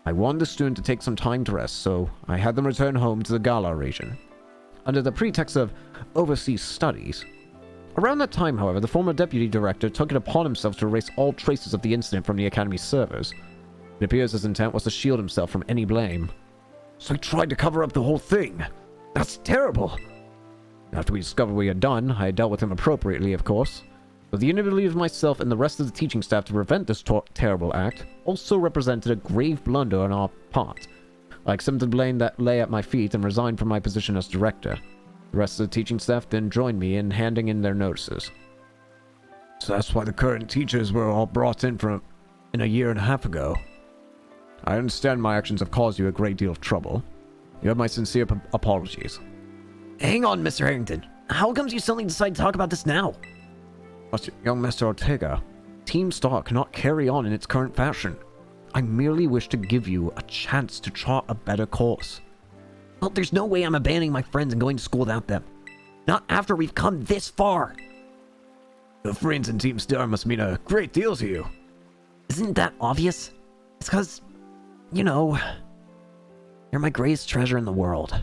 I wanted the student to take some time to rest, so I had them return home to the Galar region, under the pretext of overseas studies. Around that time, however, the former deputy director took it upon himself to erase all traces of the incident from the Academy's servers. It appears his intent was to shield himself from any blame. So he tried to cover up the whole thing. That's terrible. After we discovered what we had done, I dealt with him appropriately, of course. But the inability of myself and the rest of the teaching staff to prevent this terrible act also represented a grave blunder on our part. I accepted the blame that lay at my feet and resigned from my position as director. The rest of the teaching staff then joined me in handing in their notices. So that's why the current teachers were all brought in a year and a half ago. I understand my actions have caused you a great deal of trouble. You have my sincere apologies. Hang on, Mr. Harrington. How comes you suddenly decide to talk about this now? Young Master Ortega, Team Star cannot carry on in its current fashion. I merely wish to give you a chance to chart a better course. Well, there's no way I'm abandoning my friends and going to school without them. Not after we've come this far. Your friends in Team Star must mean a great deal to you. Isn't that obvious? It's because, you know, you're my greatest treasure in the world.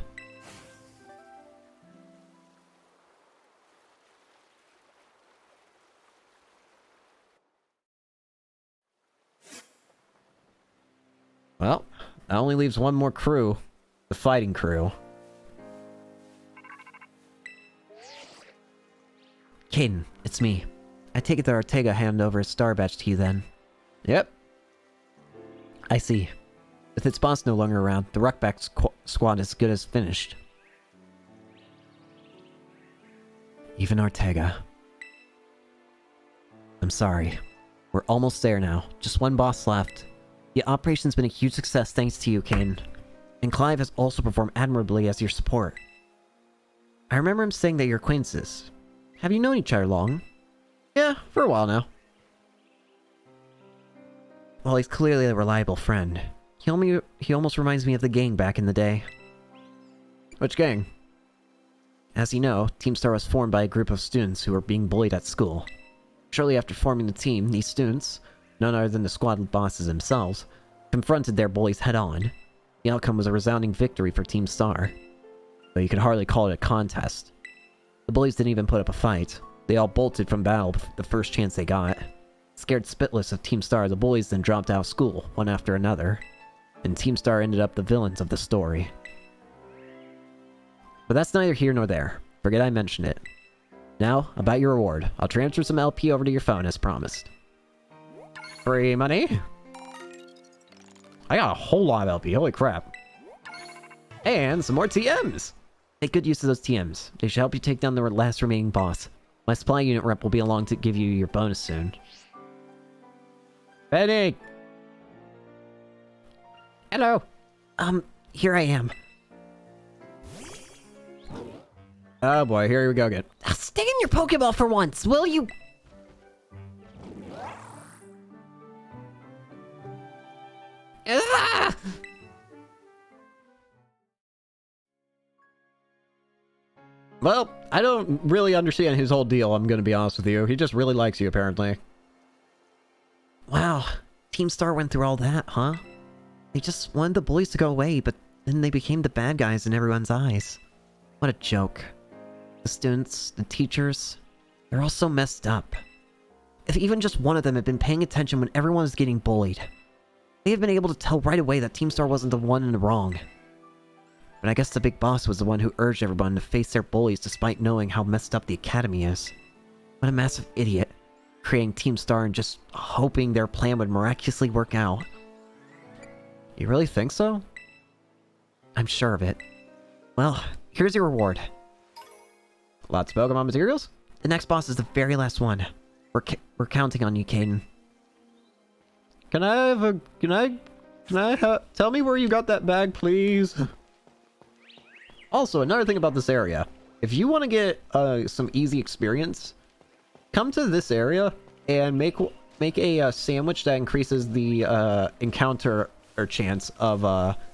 Well, that only leaves one more crew. The fighting crew. Caden, it's me. I take it that Ortega handed over his star badge to you then. Yep. I see. With its boss no longer around, the Ruckback squad is good as finished. Even Ortega. I'm sorry. We're almost there now. Just one boss left. The operation's been a huge success thanks to you, Caden. And Clive has also performed admirably as your support. I remember him saying that you're acquaintances. Have you known each other long? Yeah, for a while now. Well, he's clearly a reliable friend. He almost reminds me of the gang back in the day. Which gang? As you know, Team Star was formed by a group of students who were being bullied at school. Shortly after forming the team, these students, none other than the squad bosses themselves, confronted their bullies head-on. The outcome was a resounding victory for Team Star, though you could hardly call it a contest. The bullies didn't even put up a fight. They all bolted from battle the first chance they got. Scared spitless of Team Star, the bullies then dropped out of school, one after another, and Team Star ended up the villains of the story. But that's neither here nor there. Forget I mentioned it. Now, about your reward. I'll transfer some LP over to your phone as promised. Free money? I got a whole lot of LP, holy crap. And some more TMs! Make good use of those TMs. They should help you take down the last remaining boss. My supply unit rep will be along to give you your bonus soon. Benny! Hello! Here I am. Oh boy, here we go again. Stay in your Pokeball for once, will you? Ah! Well, I don't really understand his whole deal, I'm gonna be honest with you. He just really likes you, apparently. Wow, Team Star went through all that, huh? They just wanted the bullies to go away, but then they became the bad guys in everyone's eyes. What a joke. The students, the teachers, they're all so messed up. If even just one of them had been paying attention when everyone was getting bullied, they had been able to tell right away that Team Star wasn't the one in the wrong. But I guess the big boss was the one who urged everyone to face their bullies despite knowing how messed up the academy is. What a massive idiot, creating Team Star and just hoping their plan would miraculously work out. You really think so? I'm sure of it. Well, here's your reward. Lots of Pokemon materials? The next boss is the very last one. We're counting on you, Caden. Can I have a... tell me where you got that bag, please? Also, another thing about this area. If you want to get some easy experience, come to this area and make a sandwich that increases the encounter or chance of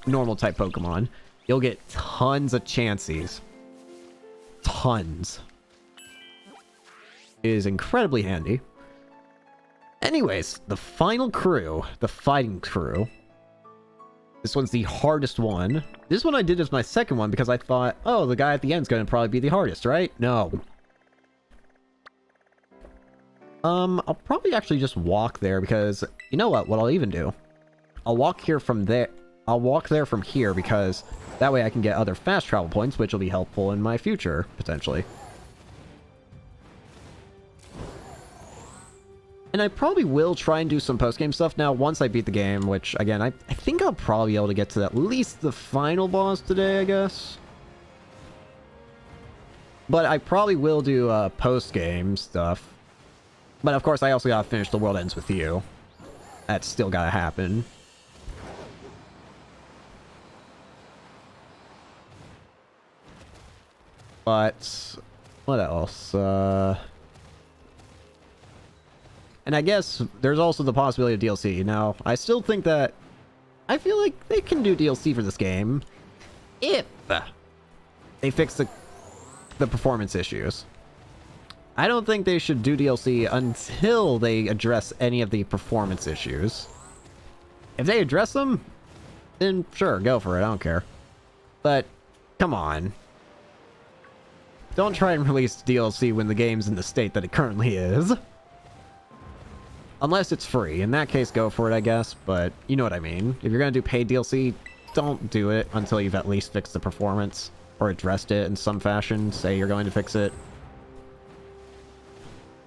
normal type Pokemon. You'll get tons of chances. Tons. It is incredibly handy. Anyways, the final crew, the fighting crew. This one's the hardest one. This one I did as my second one because I thought, oh, the guy at the end is going to probably be the hardest, right? No. I'll probably actually just walk there because, you know what I'll even do? I'll walk here from there. I'll walk there from here because that way I can get other fast travel points, which will be helpful in my future, potentially. And I probably will try and do some post-game stuff now once I beat the game, which, again, I think I'll probably be able to get to at least the final boss today, I guess. But I probably will do post-game stuff. But, of course, I also gotta finish The World Ends With You. That's still gotta happen. But, what else? And I guess there's also the possibility of DLC. Now, I still think that... I feel like they can do DLC for this game if they fix the performance issues. I don't think they should do DLC until they address any of the performance issues. If they address them, then sure, go for it, I don't care. But, come on. Don't try and release DLC when the game's in the state that it currently is. Unless it's free. In that case, go for it, I guess. But you know what I mean. If you're going to do paid DLC, don't do it until you've at least fixed the performance. Or addressed it in some fashion. Say you're going to fix it.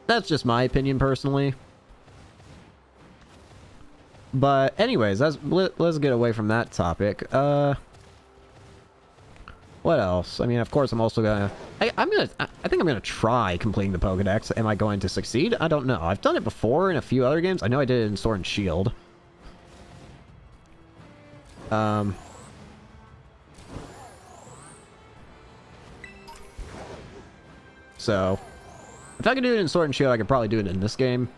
That's just my opinion, personally. But anyways, let's get away from that topic. What else? I mean, of course, I'm also gonna... I think I'm gonna try completing the Pokedex. Am I going to succeed? I don't know. I've done it before in a few other games. I know I did it in Sword and Shield. So, if I could do it in Sword and Shield, I could probably do it in this game.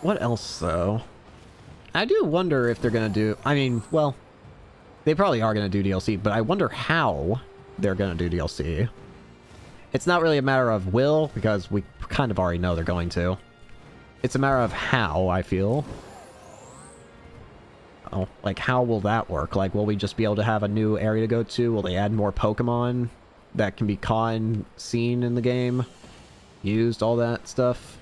What else, though? I do wonder if they're gonna do... I mean, well, they probably are gonna do DLC, but I wonder how they're gonna do DLC. It's not really a matter of will, because we kind of already know they're going to. It's a matter of how, I feel. Oh, like, how will that work? Like, will we just be able to have a new area to go to? Will they add more Pokemon that can be caught and seen in the game? Used, all that stuff?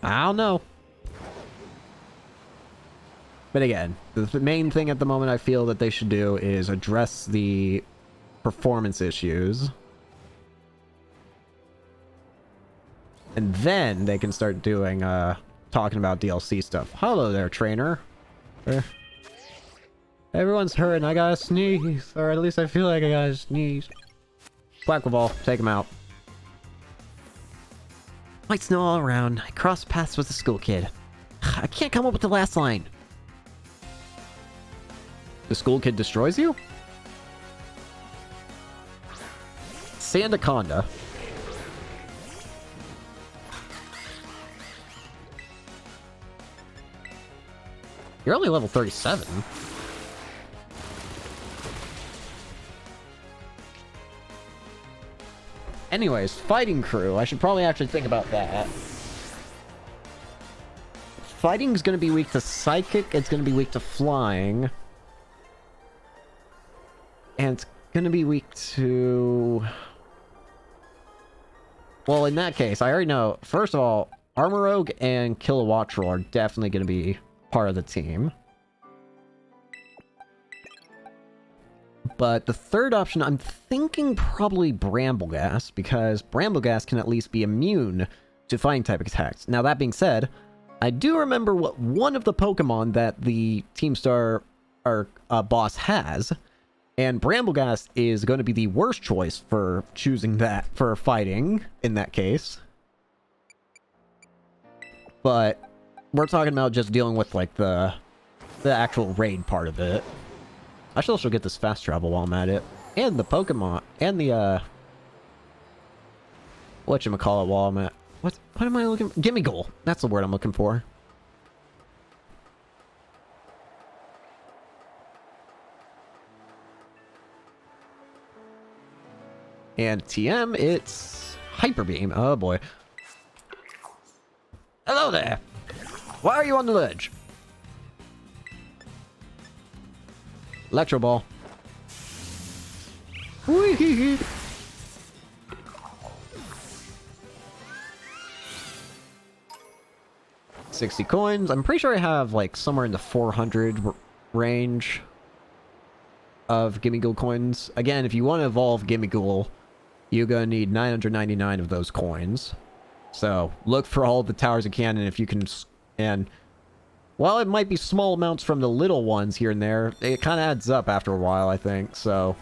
I don't know. But again, the main thing at the moment I feel that they should do is address the performance issues. And then they can start doing, talking about DLC stuff. Hello there, trainer. Everyone's hurting. I gotta sneeze. Or at least I feel like I gotta sneeze. Quackaball, take him out. Might snow all around. I crossed paths with a school kid. I can't come up with the last line. The school kid destroys you? Sandaconda. You're only level 37. Anyways, fighting crew. I should probably actually think about that. Fighting's gonna be weak to psychic. It's gonna be weak to flying. And it's gonna be weak to... Well, in that case, I already know. First of all, Armorogue and Kilowattrel are definitely gonna be part of the team. But the third option, I'm thinking probably Brambleghast, because Brambleghast can at least be immune to fighting type attacks. Now, that being said, I do remember what one of the Pokemon that the Team Star boss has, and Brambleghast is going to be the worst choice for choosing that for fighting in that case. But we're talking about just dealing with like the actual raid part of it. I should also get this fast travel while I'm at it. And the Pokemon. And the, whatchamacallit while I'm at... What am I looking for? Gimme Goal. That's the word I'm looking for. And TM, it's Hyper Beam. Oh boy. Hello there. Why are you on the ledge? Electro Ball. Whee! 60 coins. I'm pretty sure I have like somewhere in the 400 range of Gimme Ghoul coins. Again, if you want to evolve Gimme Ghoul, you're gonna need 999 of those coins. So look for all the towers you can, and if you can, and while it might be small amounts from the little ones here and there, it kind of adds up after a while, I think. So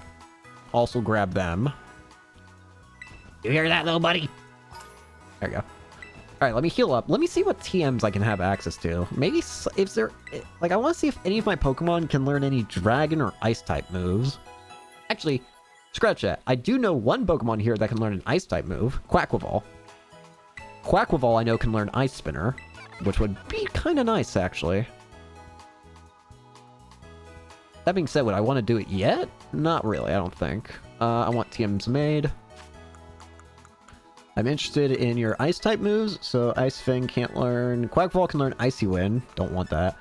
also grab them. You hear that, little buddy? There you go. All right, let me heal up. Let me see what TMs I can have access to. Maybe if there, like, I want to see if any of my Pokemon can learn any Dragon or Ice-type moves. Actually, scratch that. I do know one Pokemon here that can learn an Ice-type move, Quackleval. Quackleval I know can learn Ice Spinner, which would be kind of nice, actually. That being said, would I want to do it yet? Not really, I don't think. I want TMs made. I'm interested in your Ice-type moves, so Ice Fang can't learn... Quackleval can learn Icy Wind. Don't want that.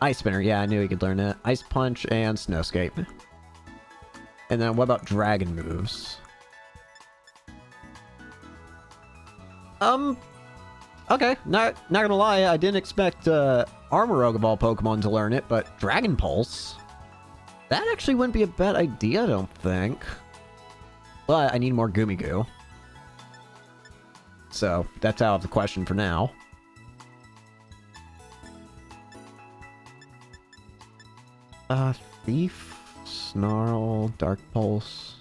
Ice Spinner, yeah, I knew he could learn that. Ice Punch and Snowscape. And then what about Dragon moves? Okay, not gonna lie, I didn't expect Armorogue of all Pokemon to learn it, but Dragon Pulse? That actually wouldn't be a bad idea, I don't think. But I need more Goo. So, that's out of the question for now. Thief, Snarl, Dark Pulse.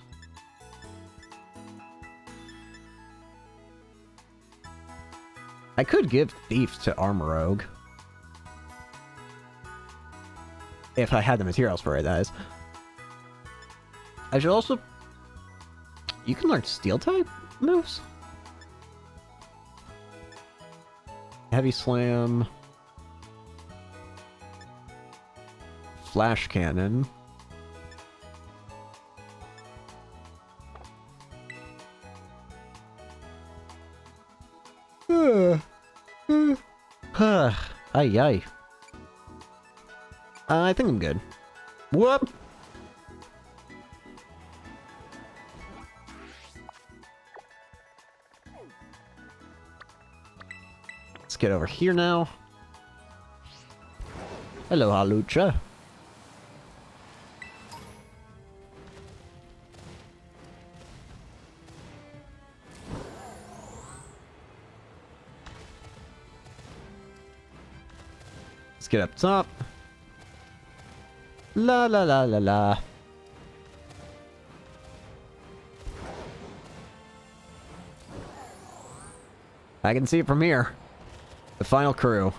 I could give Thief to Armorogue. If I had the materials for it, that is. I should also... You can learn Steel-type moves? Heavy Slam. Flash Cannon. Ay, ay. I think I'm good. Whoop! Let's get over here now. Hello, Halucha. Let's get up top. La la la la la. I can see it from here. The final crew.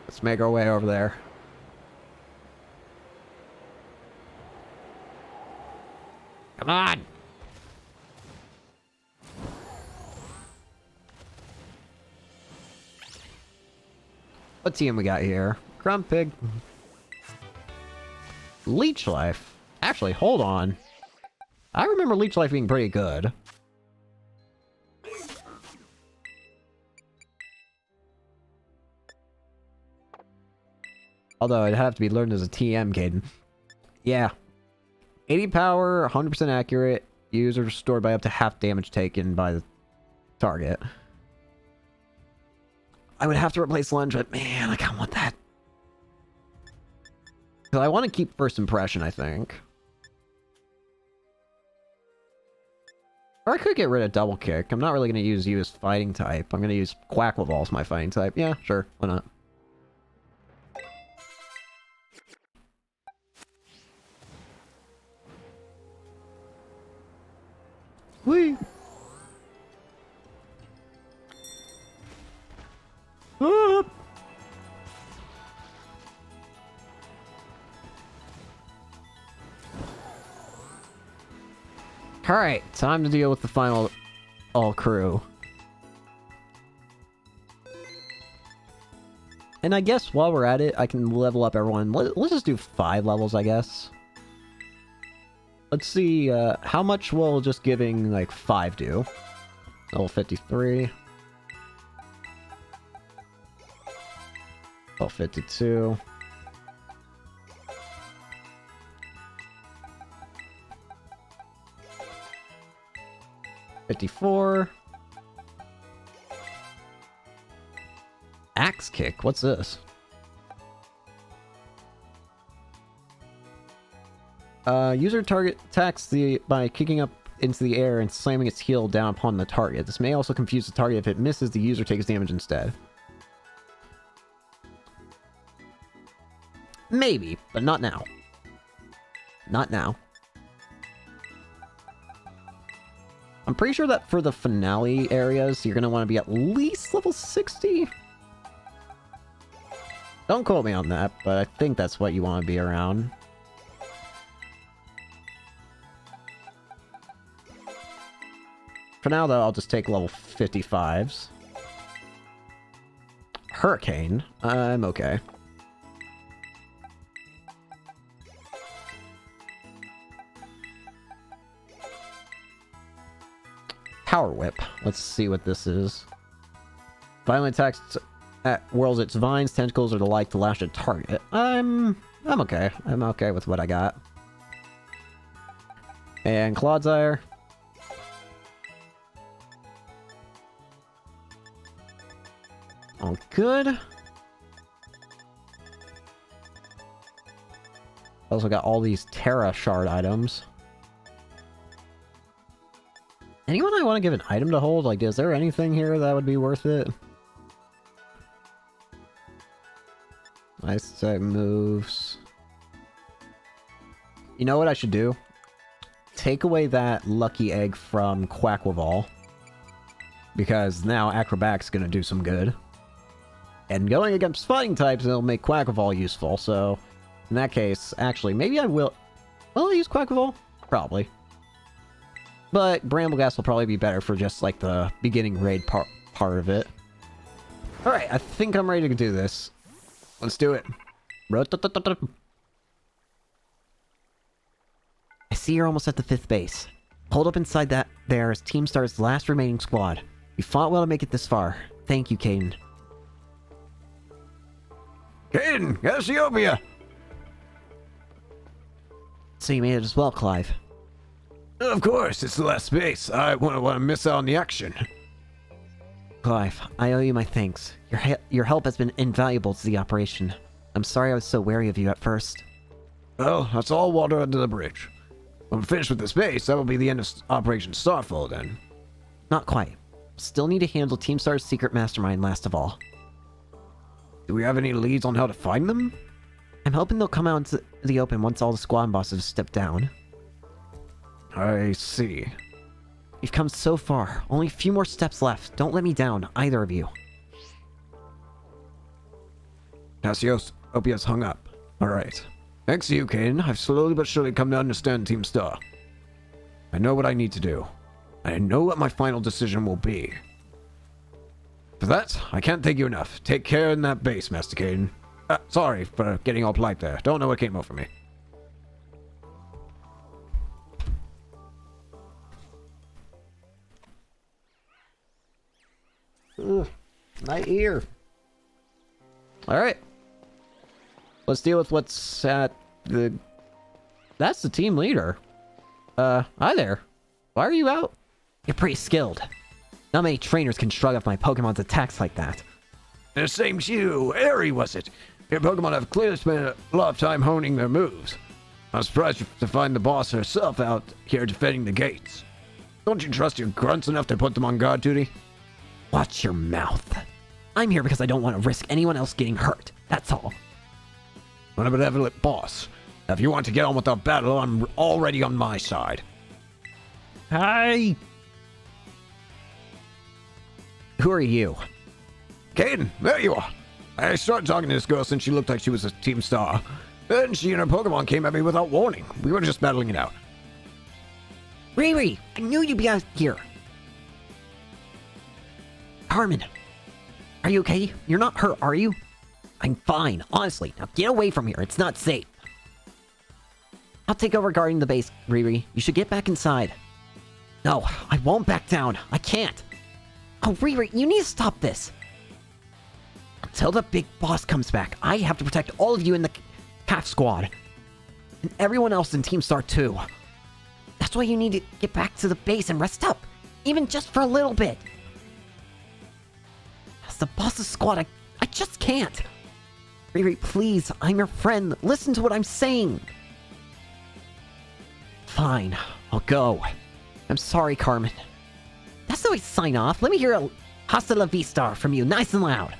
Let's make our way over there. Come on! What team we got here? Grumpig. Leech Life. Actually, hold on. I remember Leech Life being pretty good. Although it'd have to be learned as a TM, Caden. Yeah. 80 power, 100% accurate. User restored by up to half damage taken by the target. I would have to replace Lunge, but man, I kind of want that. Because I want to keep First Impression, I think. Or I could get rid of Double Kick. I'm not really going to use you as fighting type. I'm going to use Quackleval as my fighting type. Yeah, sure. Why not? Whee! Ah! Alright, time to deal with the final all crew. And I guess while we're at it, I can level up everyone. Let's just do 5 levels, I guess. Let's see, how much will just giving, like, 5 do? Level 53. Level 52. $54. Axe Kick, what's this? User target attacks by kicking up into the air and slamming its heel down upon the target. This may also confuse the target. If it misses, the user takes damage instead. Maybe, but not now. Not now. I'm pretty sure that for the finale areas, you're going to want to be at least level 60. Don't quote me on that, but I think that's what you want to be around. For now, though, I'll just take level 55s. Hurricane. I'm okay. Power Whip. Let's see what this is. Violent attacks whirls its vines, tentacles, or the like to lash a target. I'm okay. I'm okay with what I got. And Clodsire. All good. Also got all these Terra Shard items. Anyone I want to give an item to hold? Like, is there anything here that would be worth it? Nice type moves. You know what I should do? Take away that lucky egg from Quackleval. Because now Acrobat's gonna do some good. And going against fighting types, it'll make Quackleval useful, so... In that case, actually, maybe I will... Will I use Quackball? Probably. But Brambleghast will probably be better for just, like, the beginning raid part of it. Alright, I think I'm ready to do this. Let's do it. I see you're almost at the 5th base. Hold up inside that there is Team Star's last remaining squad. You fought well to make it this far. Thank you, Caden. Caden, Cassiopeia! So you made it as well, Clive. Of course, it's the last space. I wouldn't want to miss out on the action. Clive, I owe you my thanks. Your help has been invaluable to the operation. I'm sorry I was so wary of you at first. Well, that's all water under the bridge. When we're finished with the space, that will be the end of Operation Starfall then. Not quite. Still need to handle Team Star's secret mastermind last of all. Do we have any leads on how to find them? I'm hoping they'll come out into the open once all the squad bosses step down. I see. You've come so far. Only a few more steps left. Don't let me down, either of you. Cassiopeia's hung up. Alright. Thanks to you, Caden, I've slowly but surely come to understand Team Star. I know what I need to do. I know what my final decision will be. For that, I can't thank you enough. Take care in that base, Master Caden. Sorry for getting all polite there. Don't know what came over me. Ugh, my ear. Alright. Let's deal with what's at the... That's the team leader. Hi there. Why are you out? You're pretty skilled. Not many trainers can shrug off my Pokemon's attacks like that. The same to you. Airy, was it? Your Pokemon have clearly spent a lot of time honing their moves. I'm surprised to find the boss herself out here defending the gates. Don't you trust your grunts enough to put them on guard duty? Watch your mouth. I'm here because I don't want to risk anyone else getting hurt. That's all. I'm a benevolent boss. Now, if you want to get on with our battle, I'm already on my side. Hi. Who are you? Caden, there you are. I started talking to this girl since she looked like she was a Team Star. Then she and her Pokemon came at me without warning. We were just battling it out. Riri, I knew you'd be out here. Carmen, are you okay? You're not hurt, are you? I'm fine, honestly. Now get away from here. It's not safe. I'll take over guarding the base, Riri. You should get back inside. No, I won't back down. I can't. Oh, Riri, you need to stop this. Until the big boss comes back, I have to protect all of you in the CAF squad. And everyone else in Team Star too. That's why you need to get back to the base and rest up. Even just for a little bit. As the boss's squad, I just can't. Riri, please, I'm your friend. Listen to what I'm saying. Fine, I'll go. I'm sorry, Carmen. That's the way to sign off. Let me hear a Hasta la Vista from you, nice and loud.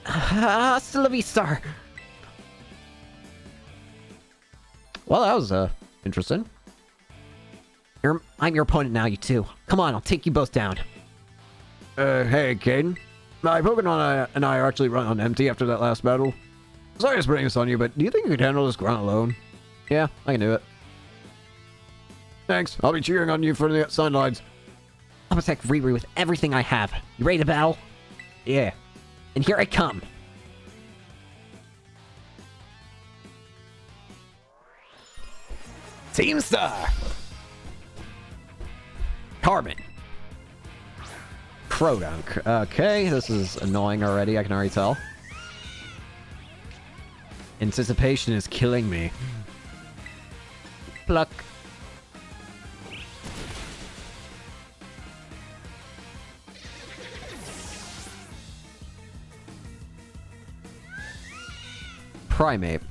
Hasta la Vista. Well, that was, interesting. I'm your opponent now, you two. Come on, I'll take you both down. Hey, Caden. My Pokemon and I are actually run on empty after that last battle. Sorry to spring this on you, but do you think you could handle this ground alone? Yeah, I can do it. Thanks. I'll be cheering on you for the sidelines. I'll protect Riri with everything I have. You ready to battle? Yeah. And here I come. Team Star! Carmen. Crodunk. Okay, this is annoying already, I can already tell. Anticipation is killing me. Pluck. Primeape.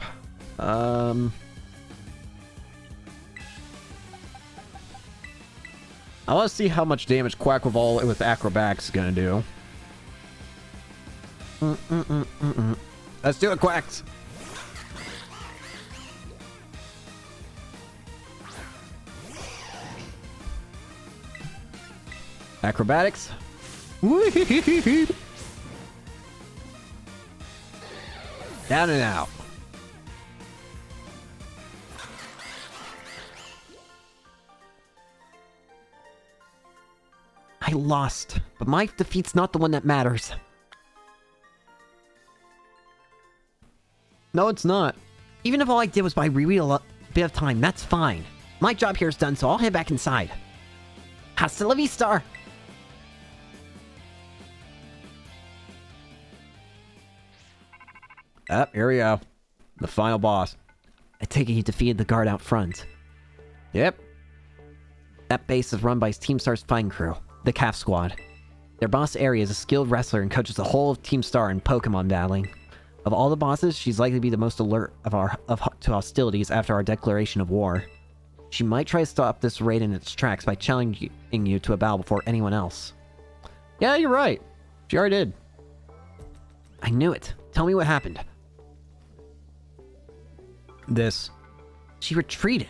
I want to see how much damage Quackball with Acrobatics is gonna do. Let's do it, Quacks! Acrobatics. Down and out. lost, but my defeat's not the one that matters. No, it's not. Even if all I did was buy Riri a bit of time, that's fine. My job here is done, so I'll head back inside. Hasta la vista! Here we go. The final boss. I take it he defeated the guard out front. Yep. That base is run by Team Star's fighting crew, the Calf Squad. Their boss Eri is a skilled wrestler and coaches the whole of Team Star in Pokémon battling. Of all the bosses, she's likely to be the most alert to hostilities after our declaration of war. She might try to stop this raid in its tracks by challenging you to a battle before anyone else. Yeah, you're right. She already did. I knew it. Tell me what happened. This. She retreated.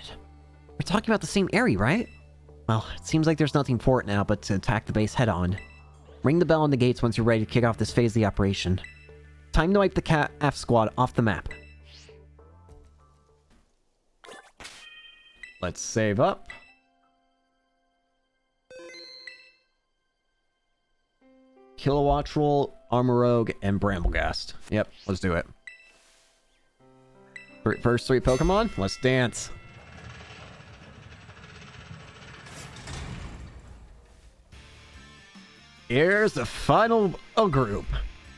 We're talking about the same Eri, right? Well, it seems like there's nothing for it now but to attack the base head-on. Ring the bell on the gates once you're ready to kick off this phase of the operation. Time to wipe the Calf Squad off the map. Let's save up. Kilowattrel, Armor Rogue, and Bramblegast. Yep, let's do it. First 3 Pokemon, let's dance. Here's the final group.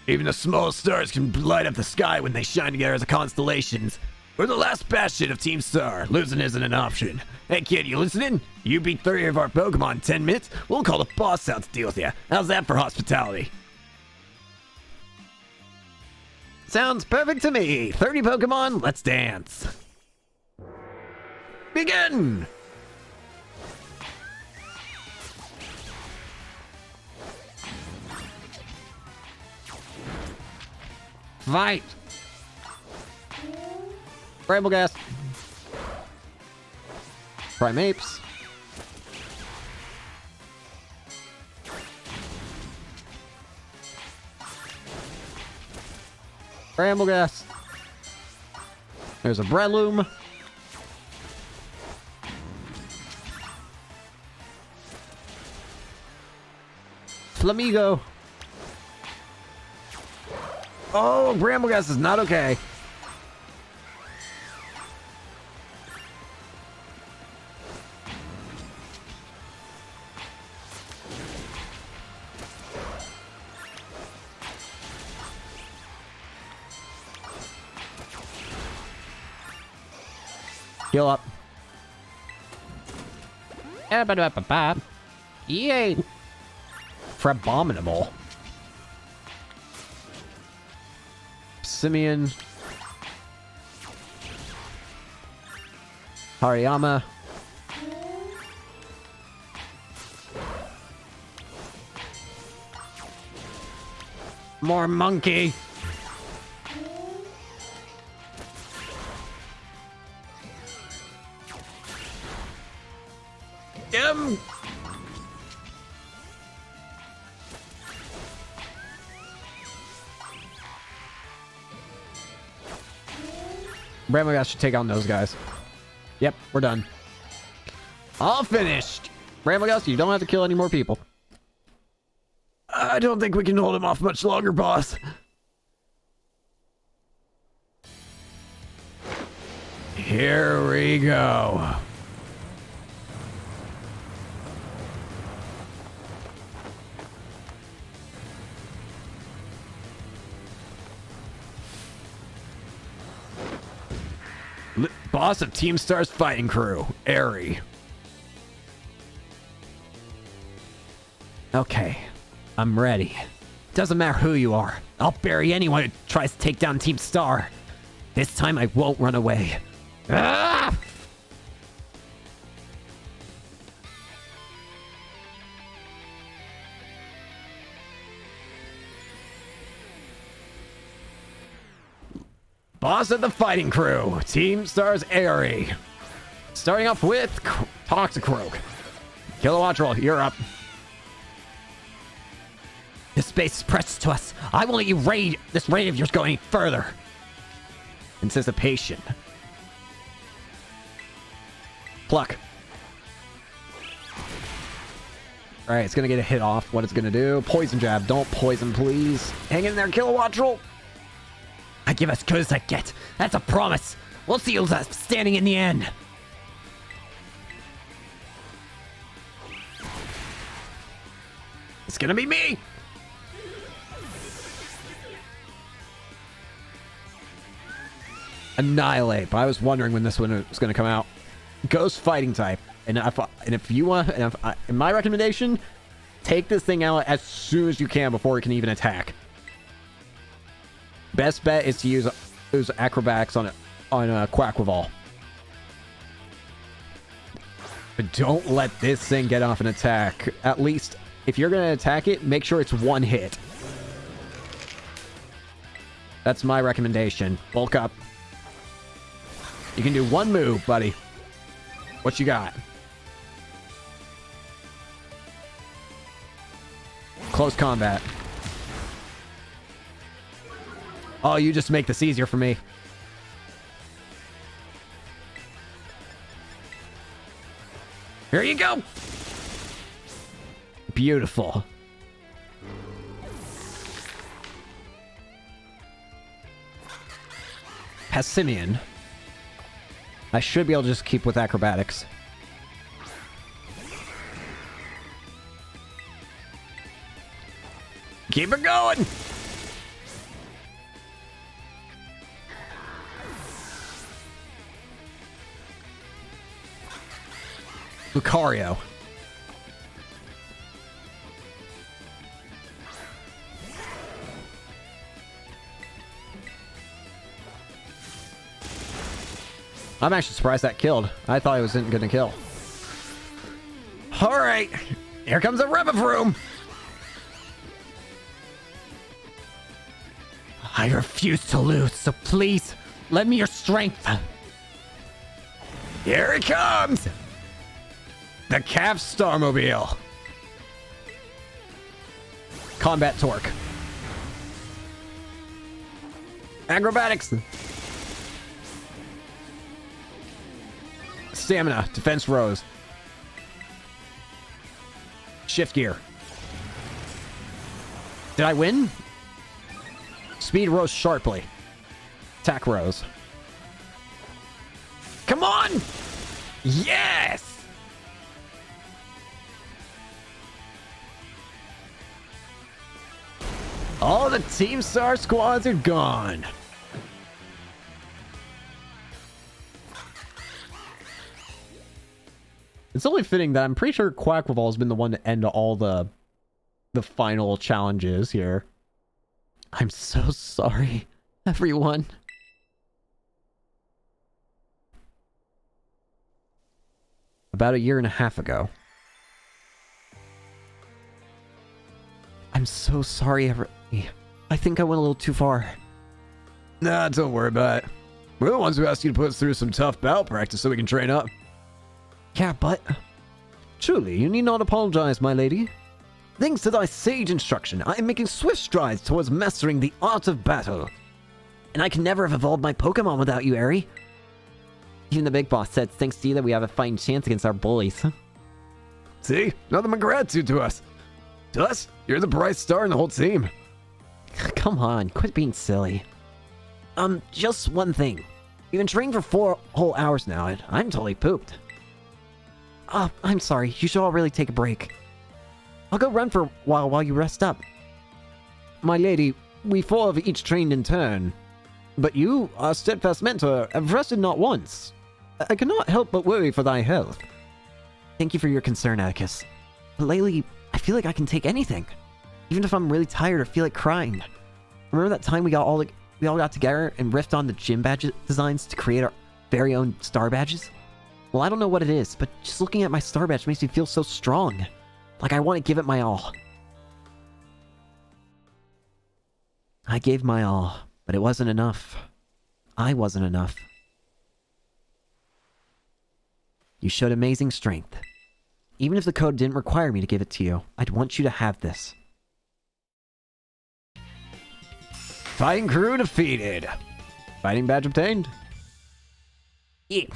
Even the smallest stars can light up the sky when they shine together as constellations. We're the last bastion of Team Star. Losing isn't an option. Hey kid, you listening? You beat 30 of our Pokemon in 10 minutes, we'll call the boss out to deal with you. How's that for hospitality? Sounds perfect to me. 30 Pokemon, let's dance. Begin! Fight! Bramblegast. Primapes. Bramblegast. There's a Breloom. Flamigo. Oh, Bramblegast is not okay. Heal up. Yay! Frabominable. Simeon. Hariyama. More monkey. Bramblegast should take on those guys. Yep, we're done. All finished. Bramblegast, you don't have to kill any more people. I don't think we can hold him off much longer, boss. Here we go. Boss of Team Star's fighting crew, Eri. Okay, I'm ready. Doesn't matter who you are. I'll bury anyone who tries to take down Team Star. This time I won't run away. Ah! Boss of the fighting crew, Team Star's Eri. Starting off with Toxicroak. Kilowattrel, you're up. This space is precious to us. I won't let you raid this raid of yours go any further. Anticipation. Pluck. Alright, it's gonna get a hit off. What it's gonna do? Poison jab. Don't poison, please. Hang in there, Kilowattrel. I give as good as I get. That's a promise. We'll see who's standing in the end. It's gonna be me. Annihilate. But I was wondering when this one was gonna come out. Ghost fighting type. And if you want, in my recommendation, take this thing out as soon as you can before it can even attack. Best bet is to use acrobatics on Quackleval. But don't let this thing get off an attack. At least, if you're gonna attack it, make sure it's one hit. That's my recommendation. Bulk up. You can do one move, buddy. What you got? Close combat. Oh, you just make this easier for me. Here you go. Beautiful. Passimian. I should be able to just keep with acrobatics. Keep it going! Lucario. I'm actually surprised that killed. I thought it wasn't gonna kill. Alright, here comes a Revivroom! I refuse to lose, so please, lend me your strength. Here it comes! The Calf Starmobile. Combat Torque. Acrobatics. Stamina. Defense Rose. Shift Gear. Did I win? Speed rose sharply. Attack rose. Come on! Yes! All the Team Star squads are gone. It's only fitting that I'm pretty sure Quackleval has been the one to end all the final challenges here. I'm so sorry, everyone. About a year and a half ago. I'm so sorry, I think I went a little too far. Nah, don't worry about it. We're the ones who asked you to put us through some tough battle practice so we can train up. Yeah, but... Truly, you need not apologize, my lady. Thanks to thy sage instruction, I am making swift strides towards mastering the art of battle. And I can never have evolved my Pokemon without you, Eri. Even the big boss said thanks to you that we have a fighting chance against our bullies. See? Nothing but gratitude to us. To us, you're the bright star in the whole team. Come on, quit being silly. Just one thing. We've been training for 4 whole hours now, and I'm totally pooped. Oh, I'm sorry. You should all really take a break. I'll go run for a while you rest up. My lady, we 4 have each trained in turn. But you, our steadfast mentor, have rested not once. I cannot help but worry for thy health. Thank you for your concern, Atticus. But lately, I feel like I can take anything. Even if I'm really tired or feel like crying. Remember that time we all got together and riffed on the gym badge designs to create our very own star badges? Well, I don't know what it is, but just looking at my star badge makes me feel so strong. Like I want to give it my all. I gave my all, but it wasn't enough. I wasn't enough. You showed amazing strength. Even if the code didn't require me to give it to you, I'd want you to have this. Fighting crew defeated. Fighting badge obtained. Yeah.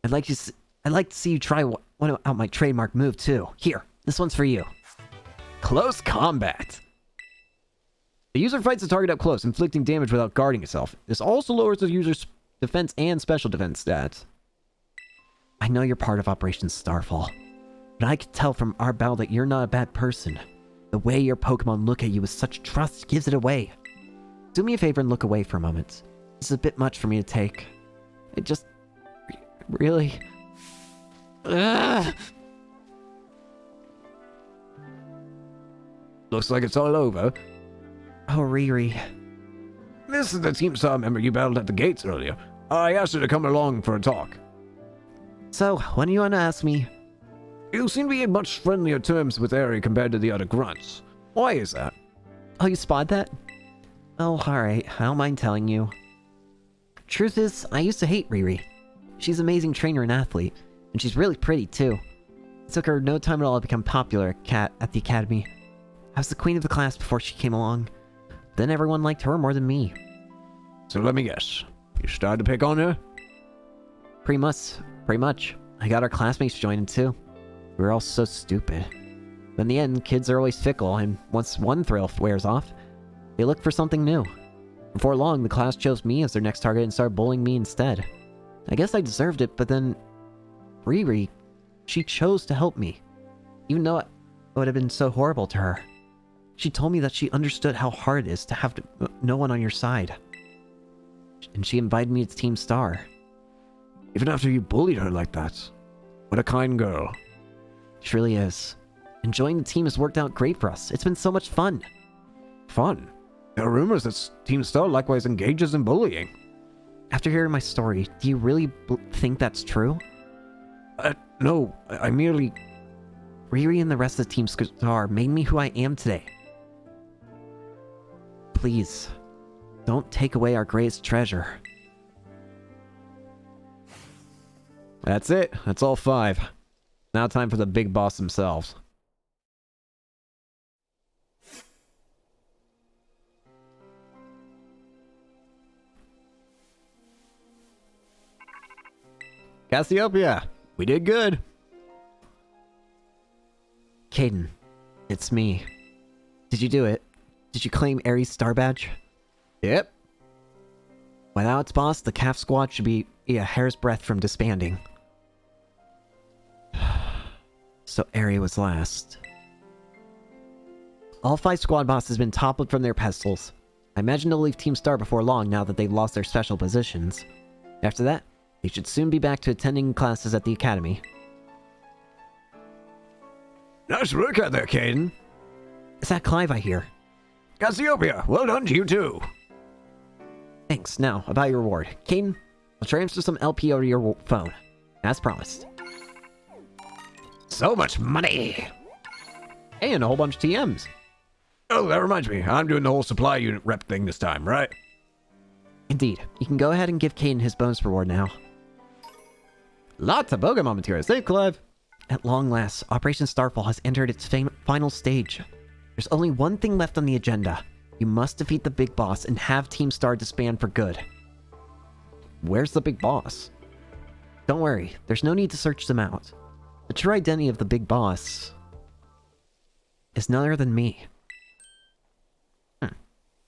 I'd like to see you try one out my trademark move, too. Here, this one's for you. Close combat. The user fights the target up close, inflicting damage without guarding itself. This also lowers the user's defense and special defense stats. I know you're part of Operation Starfall, but I can tell from our battle that you're not a bad person. The way your Pokemon look at you with such trust gives it away. Do me a favor and look away for a moment. This is a bit much for me to take. It just... really... Ugh. Looks like it's all over. Oh, Riri. This is the Team Star member you battled at the gates earlier. I asked her to come along for a talk. So, when do you want to ask me? You seem to be in much friendlier terms with Eri compared to the other grunts. Why is that? Oh, you spot that? Oh, alright. I don't mind telling you. Truth is, I used to hate Riri. She's an amazing trainer and athlete, and she's really pretty, too. It took her no time at all to become popular at the academy. I was the queen of the class before she came along. Then everyone liked her more than me. So let me guess. You started to pick on her? Pretty much. I got our classmates joining, too. We were all so stupid. But in the end, kids are always fickle, and once one thrill wears off, they look for something new. Before long, the class chose me as their next target and started bullying me instead. I guess I deserved it, but then... Riri, she chose to help me. Even though it would have been so horrible to her. She told me that she understood how hard it is to have no one on your side. And she invited me to Team Star. Even after you bullied her like that. What a kind girl. She really is. And joining the team has worked out great for us. It's been so much fun. Fun? There are rumors that Team Star likewise engages in bullying. After hearing my story, do you really think that's true? No, I merely... Riri and the rest of Team Star made me who I am today. Please, don't take away our greatest treasure. That's it. That's all 5. Now time for the big boss themselves. Cassiopeia, we did good. Caden, it's me. Did you do it? Did you claim Ares' star badge? Yep. Without its boss, the calf squad should be a hair's breadth from disbanding. So Ares was last. All 5 squad bosses have been toppled from their pedestals. I imagine they'll leave Team Star before long now that they've lost their special positions. After that, they should soon be back to attending classes at the academy. Nice work out there, Caden. Is that Clive I hear? Cassiopeia, well done to you too. Thanks. Now, about your reward. Caden, I'll transfer some LP over to your phone. As promised. So much money. And a whole bunch of TMs. Oh, that reminds me. I'm doing the whole supply unit rep thing this time, right? Indeed. You can go ahead and give Caden his bonus reward now. Lots of Pokemon materials. Save Clive. At long last, Operation Starfall has entered its final stage. There's only one thing left on the agenda. You must defeat the big boss and have Team Star disband for good. Where's the big boss? Don't worry, there's no need to search them out. The true identity of the big boss is none other than me.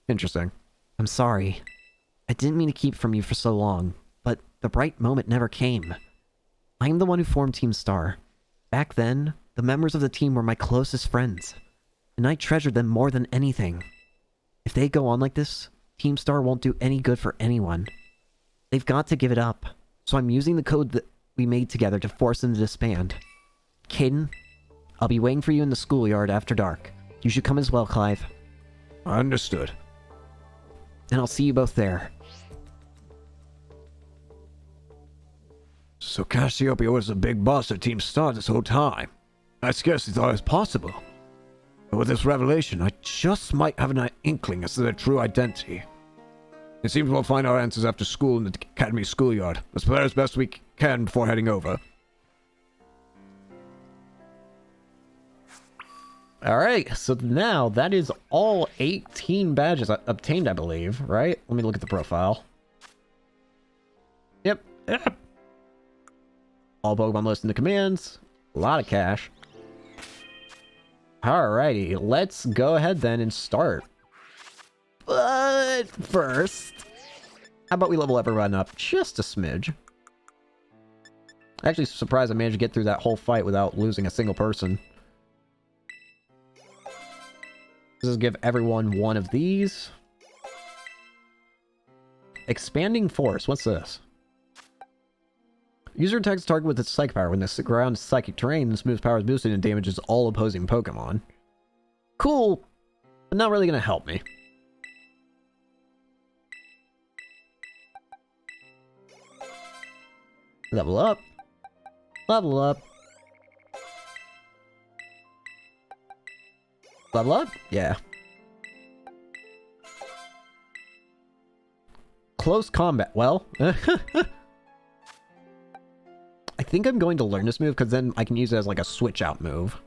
Interesting. I'm sorry. I didn't mean to keep from you for so long, but the right moment never came. I am the one who formed Team Star. Back then, the members of the team were my closest friends, and I treasured them more than anything. If they go on like this, Team Star won't do any good for anyone. They've got to give it up, so I'm using the code that we made together to force them to disband. Caden, I'll be waiting for you in the schoolyard after dark. You should come as well, Clive. Understood. And I'll see you both there. So Cassiopeia was the big boss of Team Star this whole time. I scarcely thought it was possible. But with this revelation, I just might have an inkling as to their true identity. It seems we'll find our answers after school in the Academy schoolyard. Let's prepare as best we can before heading over. Alright, so now that is all 18 badges obtained, I believe, right? Let me look at the profile. Yep. All Pokemon listed in the commands. A lot of cash. Alrighty, let's go ahead then and start. But first, how about we level everyone up just a smidge? Actually, surprised I managed to get through that whole fight without losing a single person. This is give everyone one of these. Expanding Force, what's this? User attacks target with its psychic power. When the ground is psychic terrain, this move's power is boosted and damages all opposing Pokemon. Cool, but not really gonna help me. Level up. Level up. Level up? Yeah. Close combat. Well, I think I'm going to learn this move because then I can use it as like a switch out move.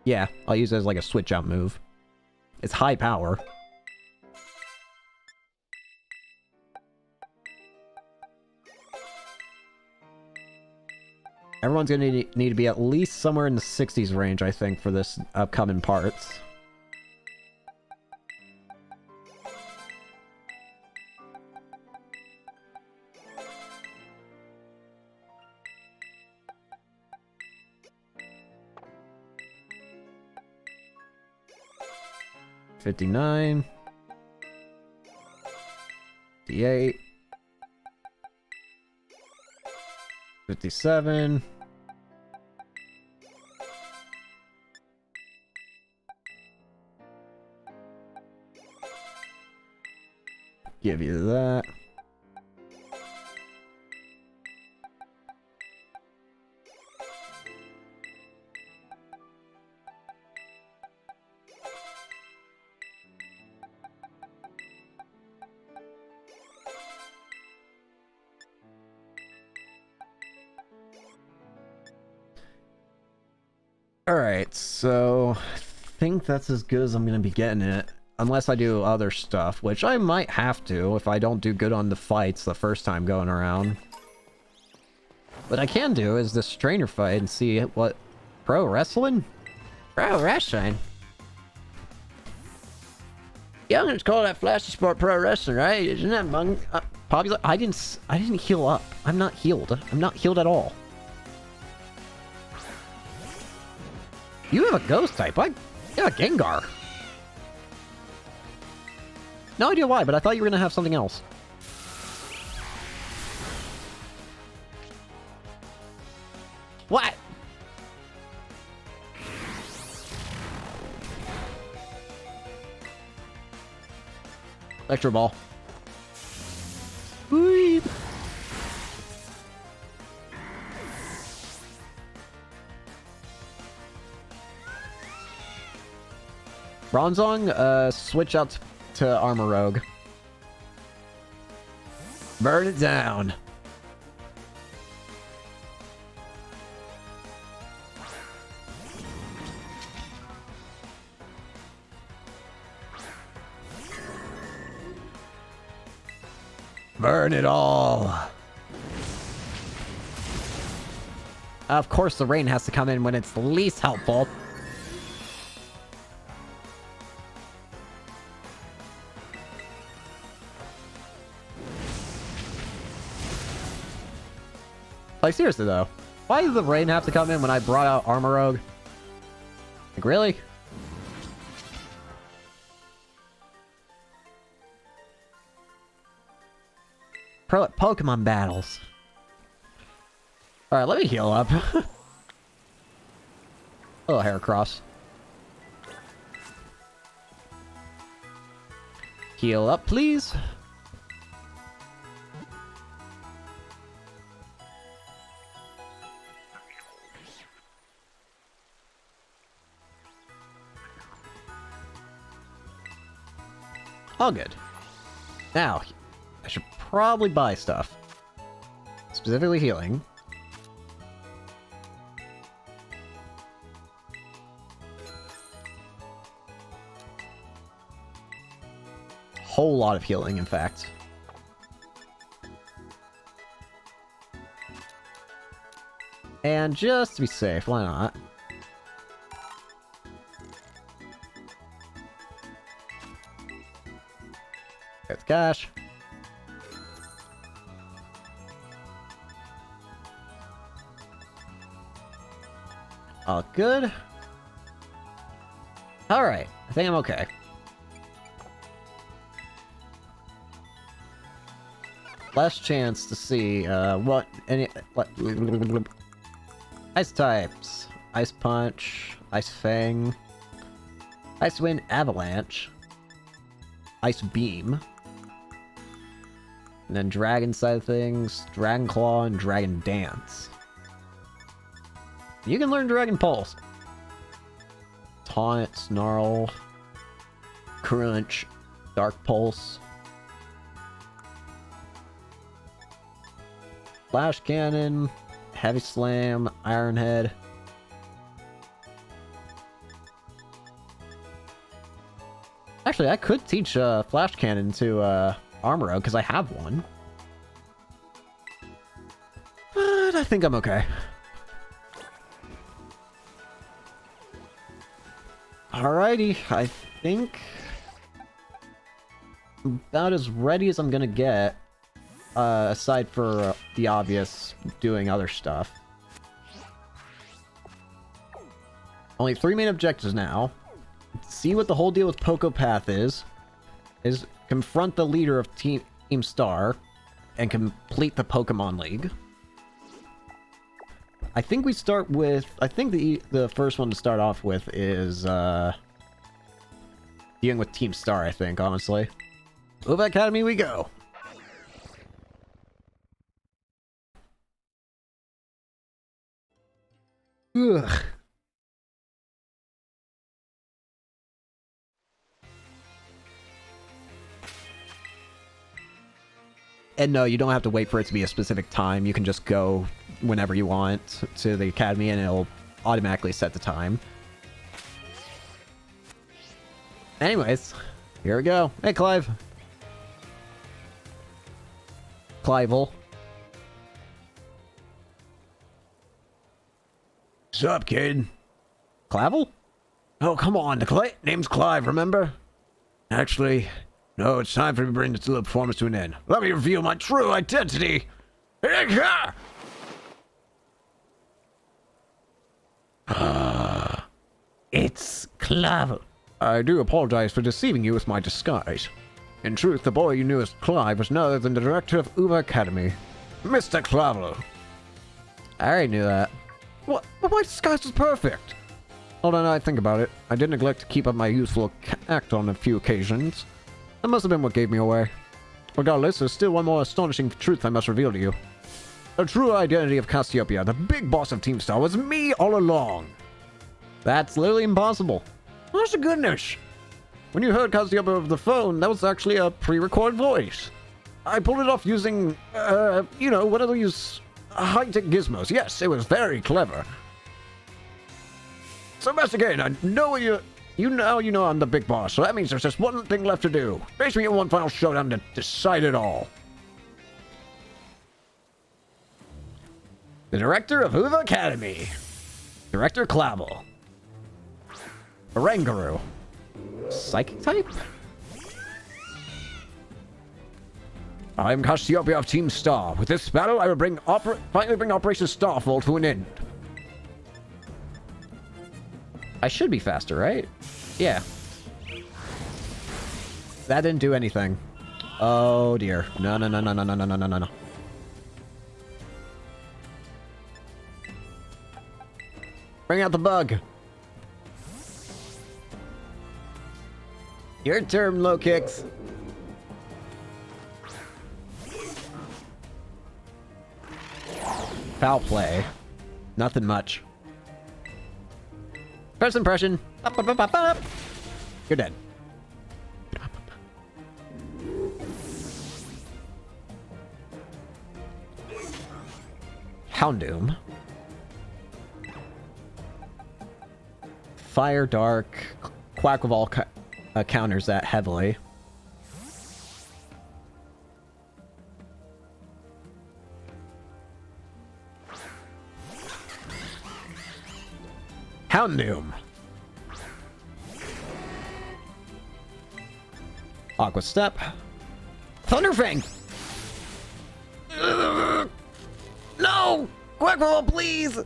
Yeah, I'll use it as like a switch out move. It's high power. Everyone's gonna need to be at least somewhere in the 60s range, I think, for this upcoming parts. $59. $58. $57. Give you that. Alright, so I think that's as good as I'm gonna be getting it. Unless I do other stuff, which I might have to if I don't do good on the fights the first time going around. What I can do is this trainer fight and see what... Pro wrestling? Pro wrestling? Youngins call that flashy sport pro wrestling, right? Isn't that Popular? I didn't heal up. I'm not healed. I'm not healed at all. You have a ghost type. You have a Gengar. No idea why, but I thought you were gonna have something else. What? Electro Ball. Whee! Bronzong, switch out to Armor Rogue. Burn it down. Burn it all. Of course, the rain has to come in when it's least helpful. Like, seriously, though. Why does the rain have to come in when I brought out Armor Rogue? Like, really? Pro at Pokemon battles. Alright, let me heal up. Oh, Heracross. Heal up, please. All good. Now, I should probably buy stuff. Specifically healing. Whole lot of healing, in fact. And just to be safe, why not? Get the cash. All good. Alright, I think I'm okay. Last chance to see what ice types. Ice Punch, Ice Fang, Ice Wind Avalanche, Ice Beam, and then Dragon side of things, Dragon Claw and Dragon Dance. You can learn Dragon Pulse. Taunt, Snarl, Crunch, Dark Pulse, Flash Cannon, Heavy Slam, Iron Head. Actually, I could teach Flash Cannon to Armoro because I have one. But I think I'm okay. Alrighty, I think about as ready as I'm gonna get, aside for the obvious doing other stuff. Only 3 main objectives now. See what the whole deal with Pokepath is confront the leader of Team Star and complete the Pokemon League. I think we start with... I think the first one to start off with is, dealing with Team Star, I think, honestly. Uva Academy we go! Ugh. And no, you don't have to wait for it to be a specific time. You can just go whenever you want to the academy and it'll automatically set the time. Anyways, here we go. Hey, Clive. Clivel. What's up, kid? Clavel? Oh, come on. The name's Clive, remember? Actually, no, it's time for me to bring this little performance to an end. Let me reveal my true identity. It's Clavel. I do apologize for deceiving you with my disguise. In truth, the boy you knew as Clive was none other than the director of Uva Academy, Mr. Clavel. I already knew that. What? But my disguise was perfect. Hold on, I think about it. I did neglect to keep up my youthful act on a few occasions. That must have been what gave me away. Regardless, there's still one more astonishing truth I must reveal to you. The true identity of Cassiopeia, the big boss of Team Star, was me all along. That's literally impossible. Honest to goodness. When you heard Cassiopeia over the phone, that was actually a pre-recorded voice. I pulled it off using, you know, one of those high-tech gizmos. Yes, it was very clever. So, Master Kane, I know you know I'm the big boss, so that means there's just one thing left to do. Face me in one final showdown to decide it all. The director of Uva Academy. Director Clavel. Oranguru. Psychic type? I am Cassiopeia of Team Star. With this battle, I will finally bring Operation Starfall to an end. I should be faster, right? Yeah. That didn't do anything. Oh dear. No, no, no, no, no, no, no, no, no, no. Bring out the bug. Your turn, low kicks. Foul play. Nothing much. First impression. Up, up, up, up, up. You're dead. Houndoom. Fire Dark. Quackleval counters that heavily. Houndoom. Aqua Step. Thunderfang! No! Quackroll, please!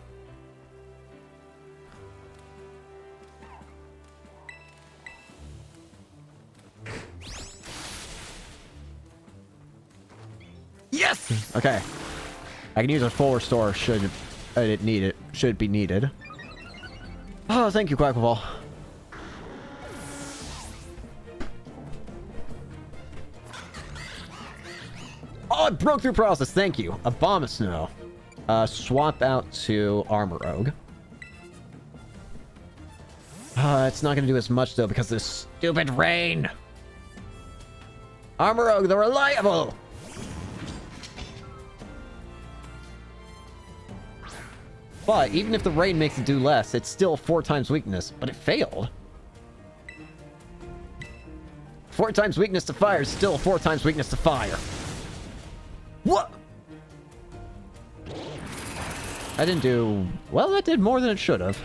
Yes! Okay. I can use a full restore should it need it. Should be needed. Oh, thank you, Quackball. Oh, it broke through process. Thank you. Abomasnow. Swap out to Armor Rogue. It's not going to do as much, though, because of this stupid rain. Armor Rogue, the reliable! But even if the rain makes it do less, it's still 4 times weakness, but it failed. 4 times weakness to fire is still 4 times weakness to fire. What? I didn't do... Well, that did more than it should have.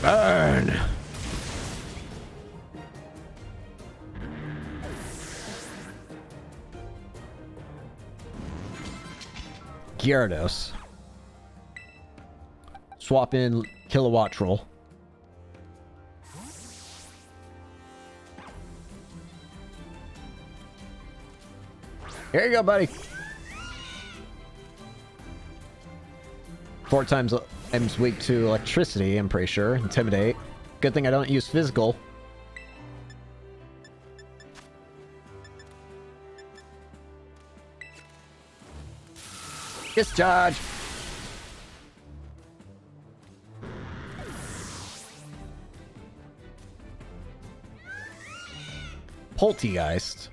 Burn! Gyarados. Swap in Kilowatt Troll. Here you go, buddy. 4 times M's weak to electricity, I'm pretty sure. Intimidate. Good thing I don't use physical. Discharge! Poltegeist.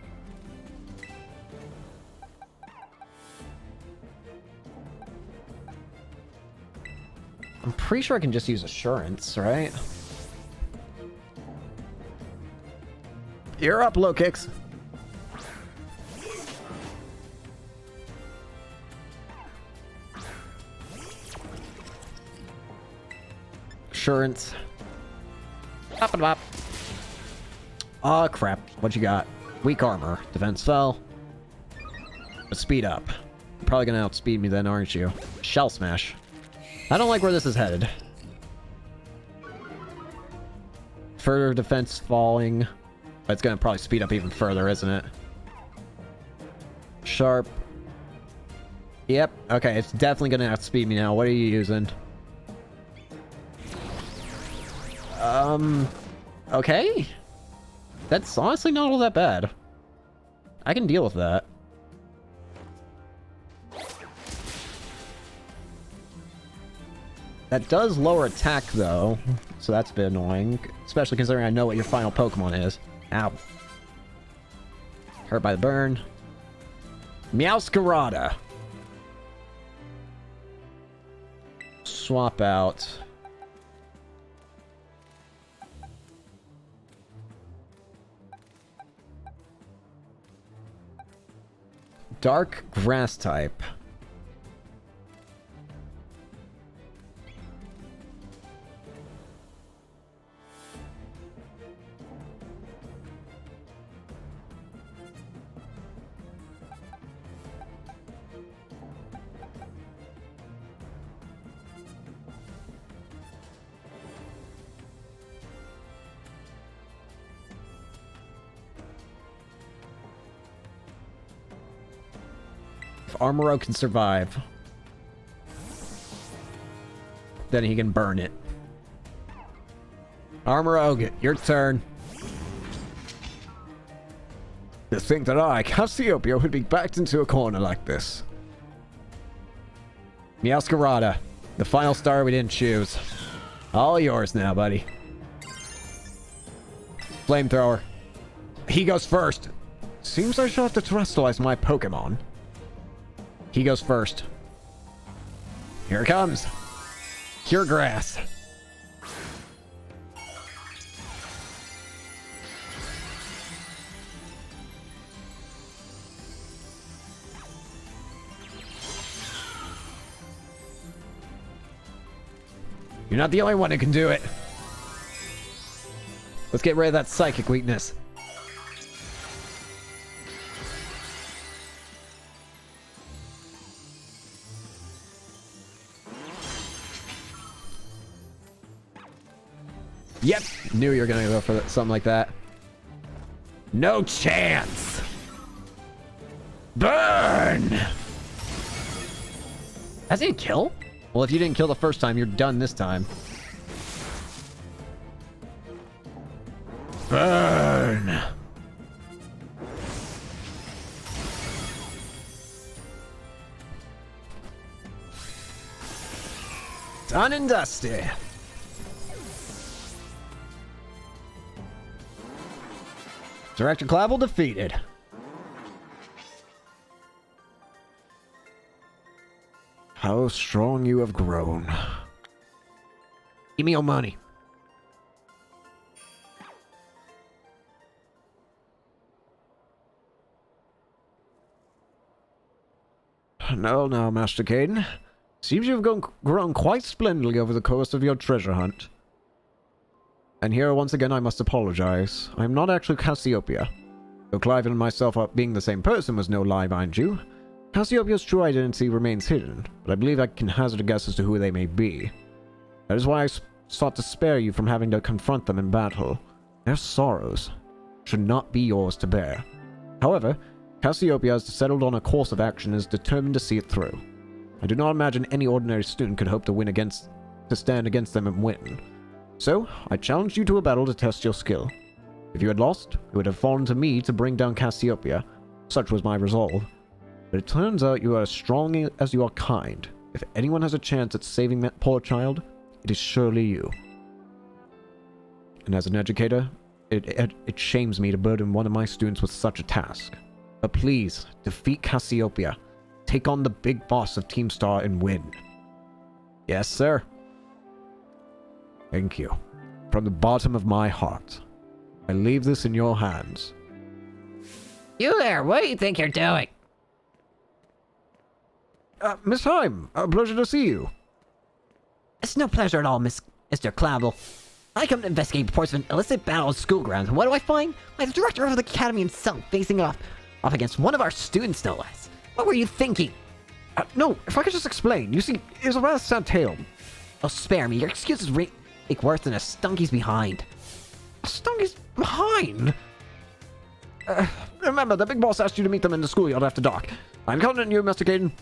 I'm pretty sure I can just use Assurance, right? You're up, low kicks. Assurance. Up and up. Oh, crap. What you got? Weak armor. Defense fell. But speed up. You're probably gonna outspeed me then, aren't you? Shell Smash. I don't like where this is headed. Further defense falling. But it's gonna probably speed up even further, isn't it? Sharp. Yep. Okay, it's definitely gonna outspeed me now. What are you using? Okay. That's honestly not all that bad. I can deal with that. That does lower attack, though. So that's a bit annoying. Especially considering I know what your final Pokemon is. Ow. Hurt by the burn. Meowscarada. Swap out. Dark Grass type. If Armoro can survive, then he can burn it. Armorogue, your turn. To think that I, Cassiopeia, would be backed into a corner like this. Meowscarada, the final star we didn't choose. All yours now, buddy. Flamethrower. He goes first. Seems I should have to terrestrialize my Pokemon. He goes first. Here it comes. Cure Grass. You're not the only one who can do it. Let's get rid of that psychic weakness. Yep, knew you were gonna go for something like that. No chance! Burn! That's a kill? Well, if you didn't kill the first time, you're done this time. Burn! Done and dusty. Director Clavel defeated. How strong you have grown. Give me your money. No, now, Master Caden. Seems you've grown quite splendidly over the course of your treasure hunt. And here, once again, I must apologize. I am not actually Cassiopeia. Though Clive and myself being the same person was no lie, mind you. Cassiopeia's true identity remains hidden, but I believe I can hazard a guess as to who they may be. That is why I sought to spare you from having to confront them in battle. Their sorrows should not be yours to bear. However, Cassiopeia has settled on a course of action and is determined to see it through. I do not imagine any ordinary student could hope to stand against them and win. So, I challenged you to a battle to test your skill. If you had lost, it would have fallen to me to bring down Cassiopeia. Such was my resolve. But it turns out you are as strong as you are kind. If anyone has a chance at saving that poor child, it is surely you. And as an educator, it shames me to burden one of my students with such a task. But please, defeat Cassiopeia. Take on the big boss of Team Star and win. Yes, sir. Thank you. From the bottom of my heart. I leave this in your hands. You there, what do you think you're doing? Miss Heim, a pleasure to see you. It's no pleasure at all, Mr. Clavel. I come to investigate reports of an illicit battle on school grounds, and what do I find? Why, the director of the academy himself facing off against one of our students, no less. What were you thinking? No, if I could just explain. You see, it was a rather sad tale. Oh, spare me. Your excuses make worse than a stunky's behind. A stunky's behind? Remember, the big boss asked you to meet them in the schoolyard after dark. I'm counting on you, Mr. Caden.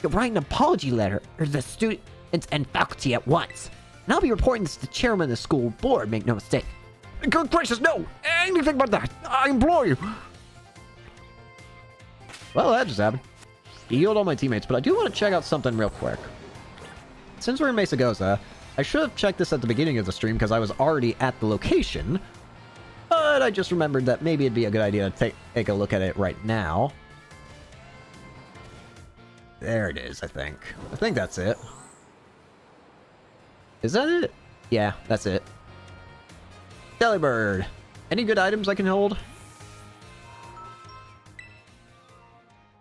You'll write an apology letter to the students and faculty at once. And I'll be reporting this to the chairman of the school board, make no mistake. Good gracious, no! Anything but that! I implore you! Well, that just happened. He healed all my teammates, but I do want to check out something real quick. Since we're in Mesa Goza, I should have checked this at the beginning of the stream because I was already at the location. But I just remembered that maybe it'd be a good idea to take a look at it right now. There it is, I think. I think that's it. Is that it? Yeah, that's it. Delibird. Any good items I can hold?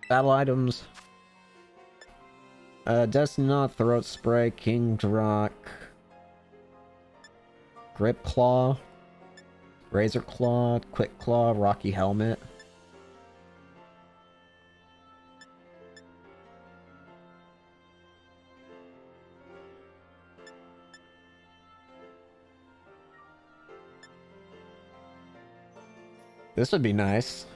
Battle items. Destiny Knot, Throat Spray, King's Rock. Grip Claw. Razor Claw, Quick Claw, Rocky Helmet. This would be nice.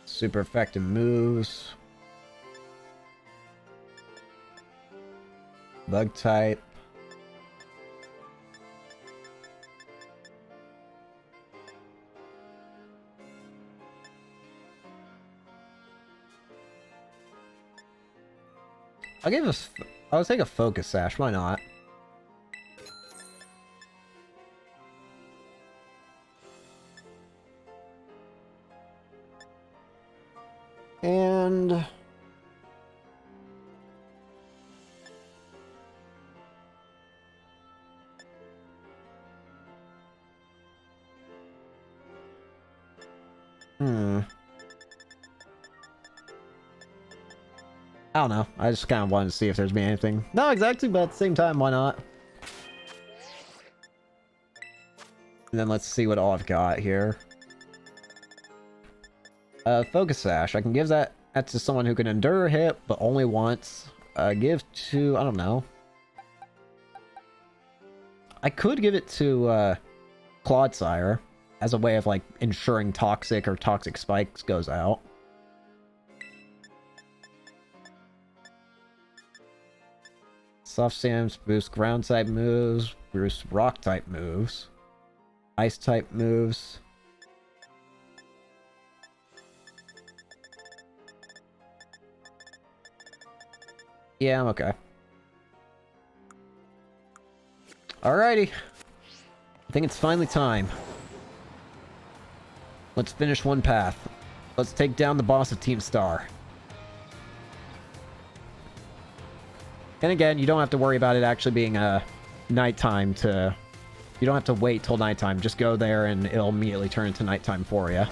Super effective moves. Bug type. I'll take a focus sash, why not? And I don't know. I just kind of wanted to see if there's been anything. Not exactly, but at the same time, why not? And then let's see what all I've got here. Focus Sash. I can give that to someone who can endure a hit, but only once. Give to... I don't know. I could give it to, Clodsire as a way of, like, ensuring Toxic or Toxic Spikes goes out. Soft Sams boost ground type moves, boost rock type moves, ice type moves. Yeah, I'm okay. Alrighty. I think it's finally time. Let's finish one path. Let's take down the boss of Team Star. And again, you don't have to worry about it actually being nighttime to... You don't have to wait till nighttime. Just go there and it'll immediately turn into nighttime for you.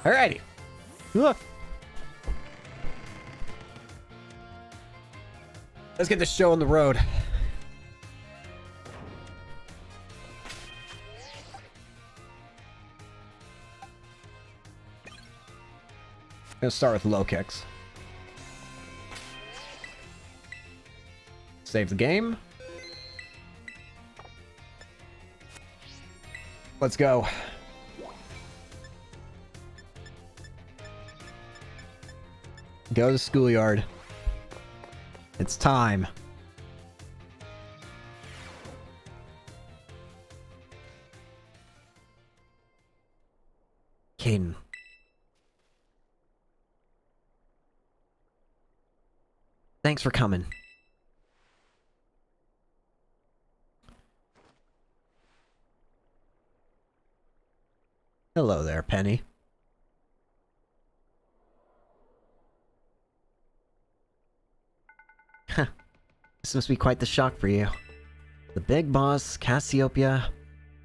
Alrighty. Look. Let's get this show on the road. Gonna start with low kicks. Save the game. Let's go. Go to schoolyard. It's time. Caden. Thanks for coming. Hello there, Penny. Huh. This must be quite the shock for you. The big boss, Cassiopeia,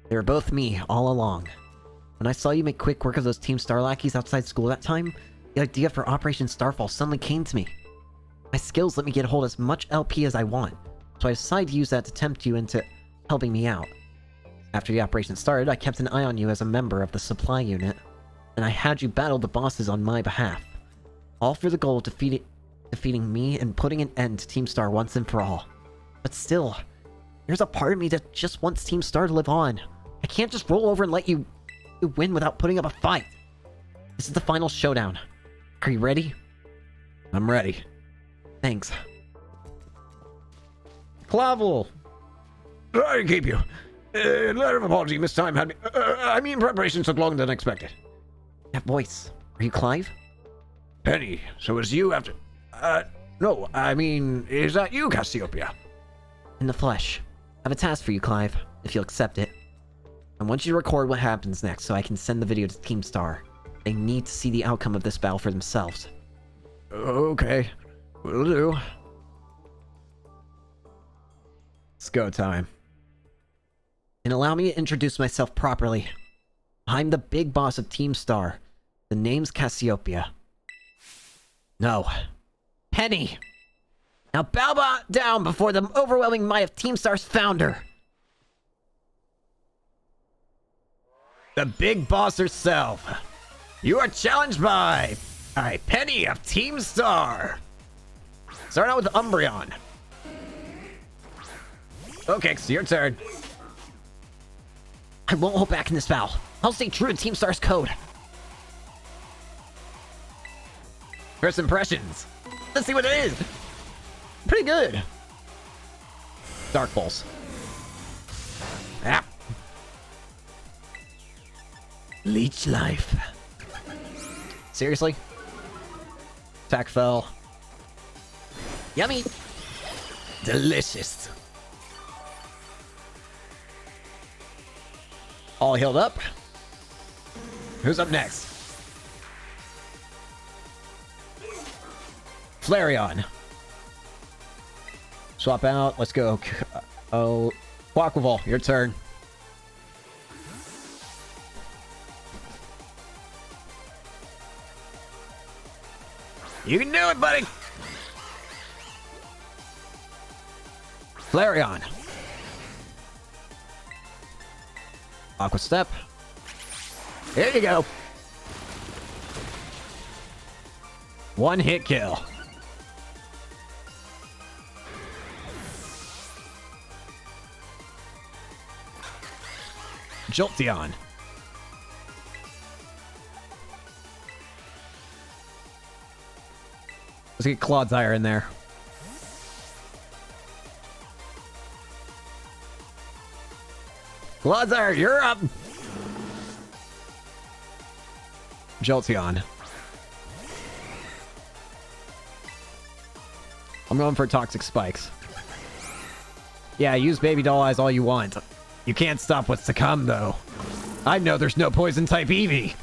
they were both me all along. When I saw you make quick work of those Team Star lackeys outside school that time, the idea for Operation Starfall suddenly came to me. My skills let me get hold of as much LP as I want, so I decided to use that to tempt you into helping me out. After the operation started, I kept an eye on you as a member of the supply unit, and I had you battle the bosses on my behalf. All for the goal of defeating me and putting an end to Team Star once and for all. But still, there's a part of me that just wants Team Star to live on. I can't just roll over and let you win without putting up a fight. This is the final showdown. Are you ready? I'm ready. Thanks. Clavel! I keep you. Letter of apology, Miss Time had me. I mean, preparation took longer than expected. That voice. Are you Clive? Penny, so it's you after. No, I mean, is that you, Cassiopeia? In the flesh. I have a task for you, Clive, if you'll accept it. I want you to record what happens next so I can send the video to Team Star. They need to see the outcome of this battle for themselves. Okay, will do. It's go time. And allow me to introduce myself properly. I'm the big boss of Team Star. The name's Cassiopeia. No. Penny! Now bow down before the overwhelming might of Team Star's founder. The big boss herself. You are challenged by Penny of Team Star. Starting out with Umbreon. Okay, it's your turn. I won't hold back in this battle. I'll stay true to Team Star's code. First impressions. Let's see what it is. Pretty good. Dark Pulse. Ah. Leech Life. Seriously? Attack fell. Yummy. Delicious. All healed up. Who's up next? Flareon. Swap out. Let's go. Oh, Quaquaval, your turn. You can do it, buddy. Flareon. Aqua Step. Here you go. One hit kill. Jolteon. Let's get Clodsire in there. Clodsire, you're up! Jolteon. I'm going for Toxic Spikes. Yeah, use Baby Doll Eyes all you want. You can't stop what's to come, though. I know there's no Poison-type Eevee!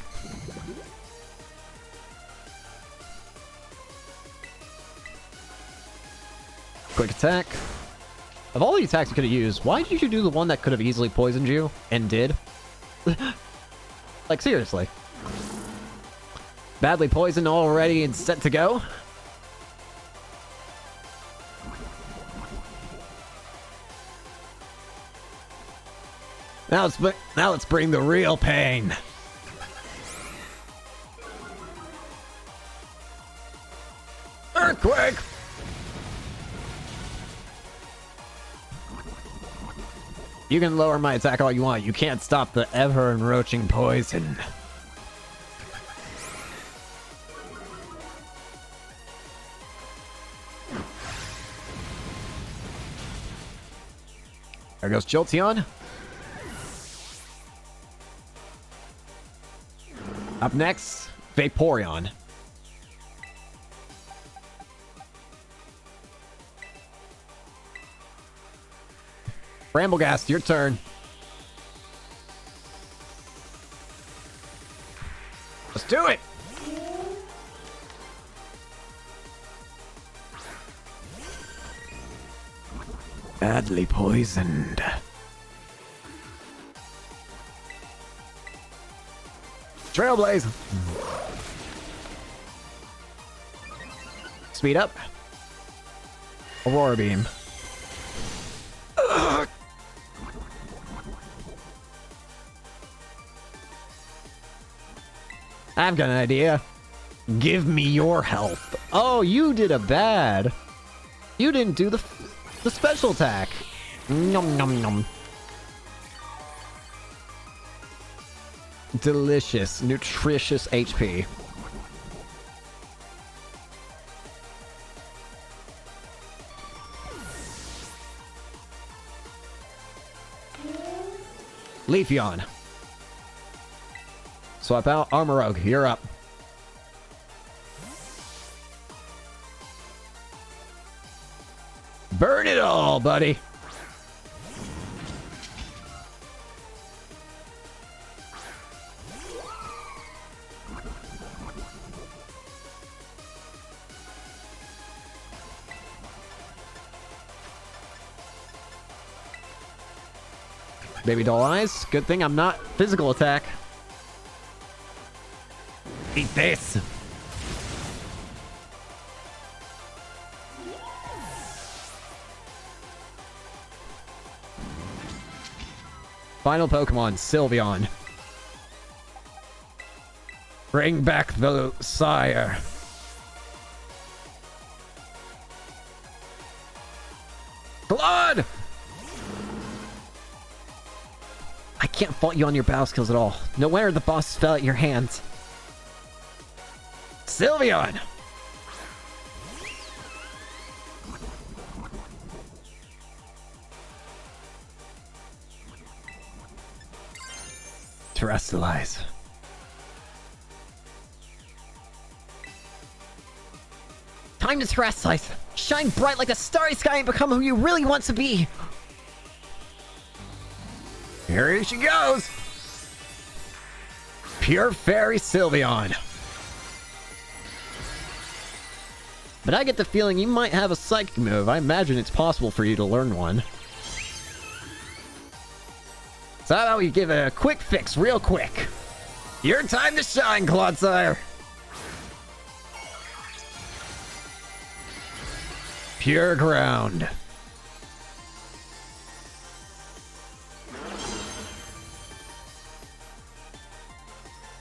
Quick attack. Of all the attacks you could have used, why did you do the one that could have easily poisoned you, and did? Like, seriously. Badly poisoned already and set to go? Now let's bring the real pain. Earthquake! You can lower my attack all you want. You can't stop the ever-encroaching poison. There goes Jolteon. Up next, Vaporeon. Bramblegast, your turn. Let's do it! Badly poisoned. Trailblaze! Speed up. Aurora Beam. I've got an idea. Give me your health. Oh, you did a bad. You didn't do the special attack. Nom nom nom. Delicious, nutritious HP. Leafeon. Swap out Armorogue, you're up. Burn it all, buddy. Baby Doll Eyes. Good thing I'm not physical attack. Eat this. Final Pokemon, Sylveon. Bring back the sire. Blood! I can't fault you on your battle skills at all. No wonder the boss fell at your hands. Sylveon! Terrestrialize. Time to terrestrialize. Shine bright like the starry sky and become who you really want to be. Here she goes. Pure Fairy Sylveon. but I get the feeling you might have a psychic move. I imagine it's possible for you to learn one. So how about we give it a quick fix real quick? Your time to shine, Clodsire! Pure ground.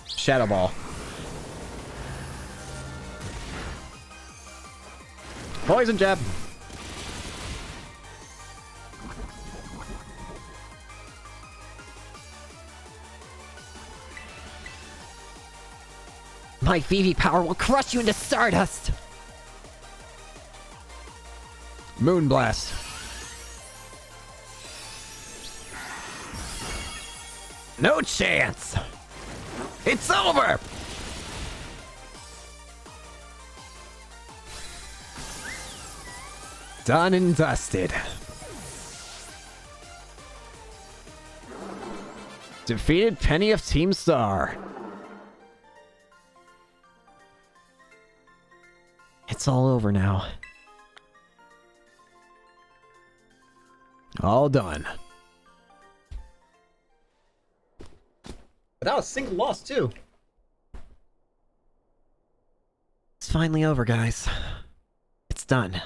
Shadow Ball. Poison Jab. My Vivi power will crush you into stardust! Moonblast. No chance! It's over! Done and dusted. Defeated Penny of Team Star. It's all over now. All done. Without a single loss, too. It's finally over, guys. It's done.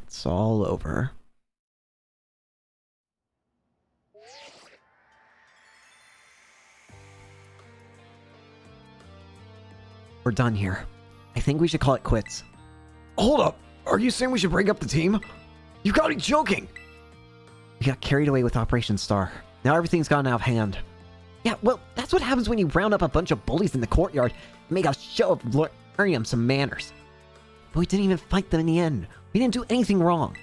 It's all over. We're done here. I think we should call it quits. Hold up! Are you saying we should break up the team? You gotta be joking! We got carried away with Operation Star. Now everything's gotten out of hand. Yeah, well, that's what happens when you round up a bunch of bullies in the courtyard and make a show of learning them some manners. But we didn't even fight them in the end. We didn't do anything wrong.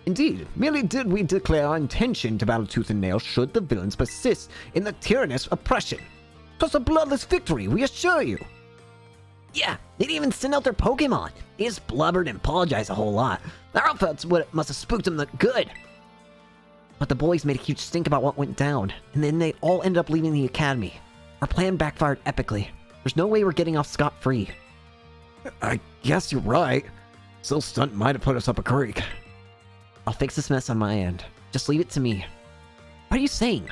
Indeed, merely did we declare our intention to battle tooth and nail should the villains persist in the tyrannous oppression. 'Twas a bloodless victory, we assure you. Yeah, they didn't even send out their Pokémon. They just blubbered and apologized a whole lot. Our outfits must have spooked them good. But the boys made a huge stink about what went down, and then they all ended up leaving the academy. Our plan backfired epically. There's no way we're getting off scot-free. I guess you're right. Still stunt might have put us up a creek. I'll fix this mess on my end. Just leave it to me. What are you saying?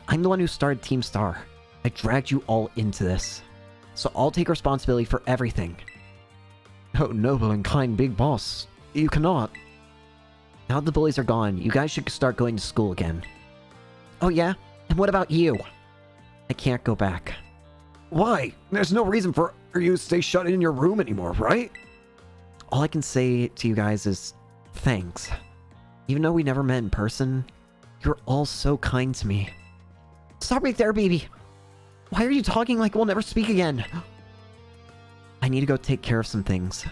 I'm the one who started Team Star. I dragged you all into this. So I'll take responsibility for everything. Oh, noble and kind big boss. You cannot. Now that the bullies are gone, you guys should start going to school again. Oh yeah? And what about you? I can't go back. Why? There's no reason for you to stay shut in your room anymore, right? All I can say to you guys is thanks. Even though we never met in person, you're all so kind to me. Stop right there, baby. Why are you talking like we'll never speak again? I need to go take care of some things.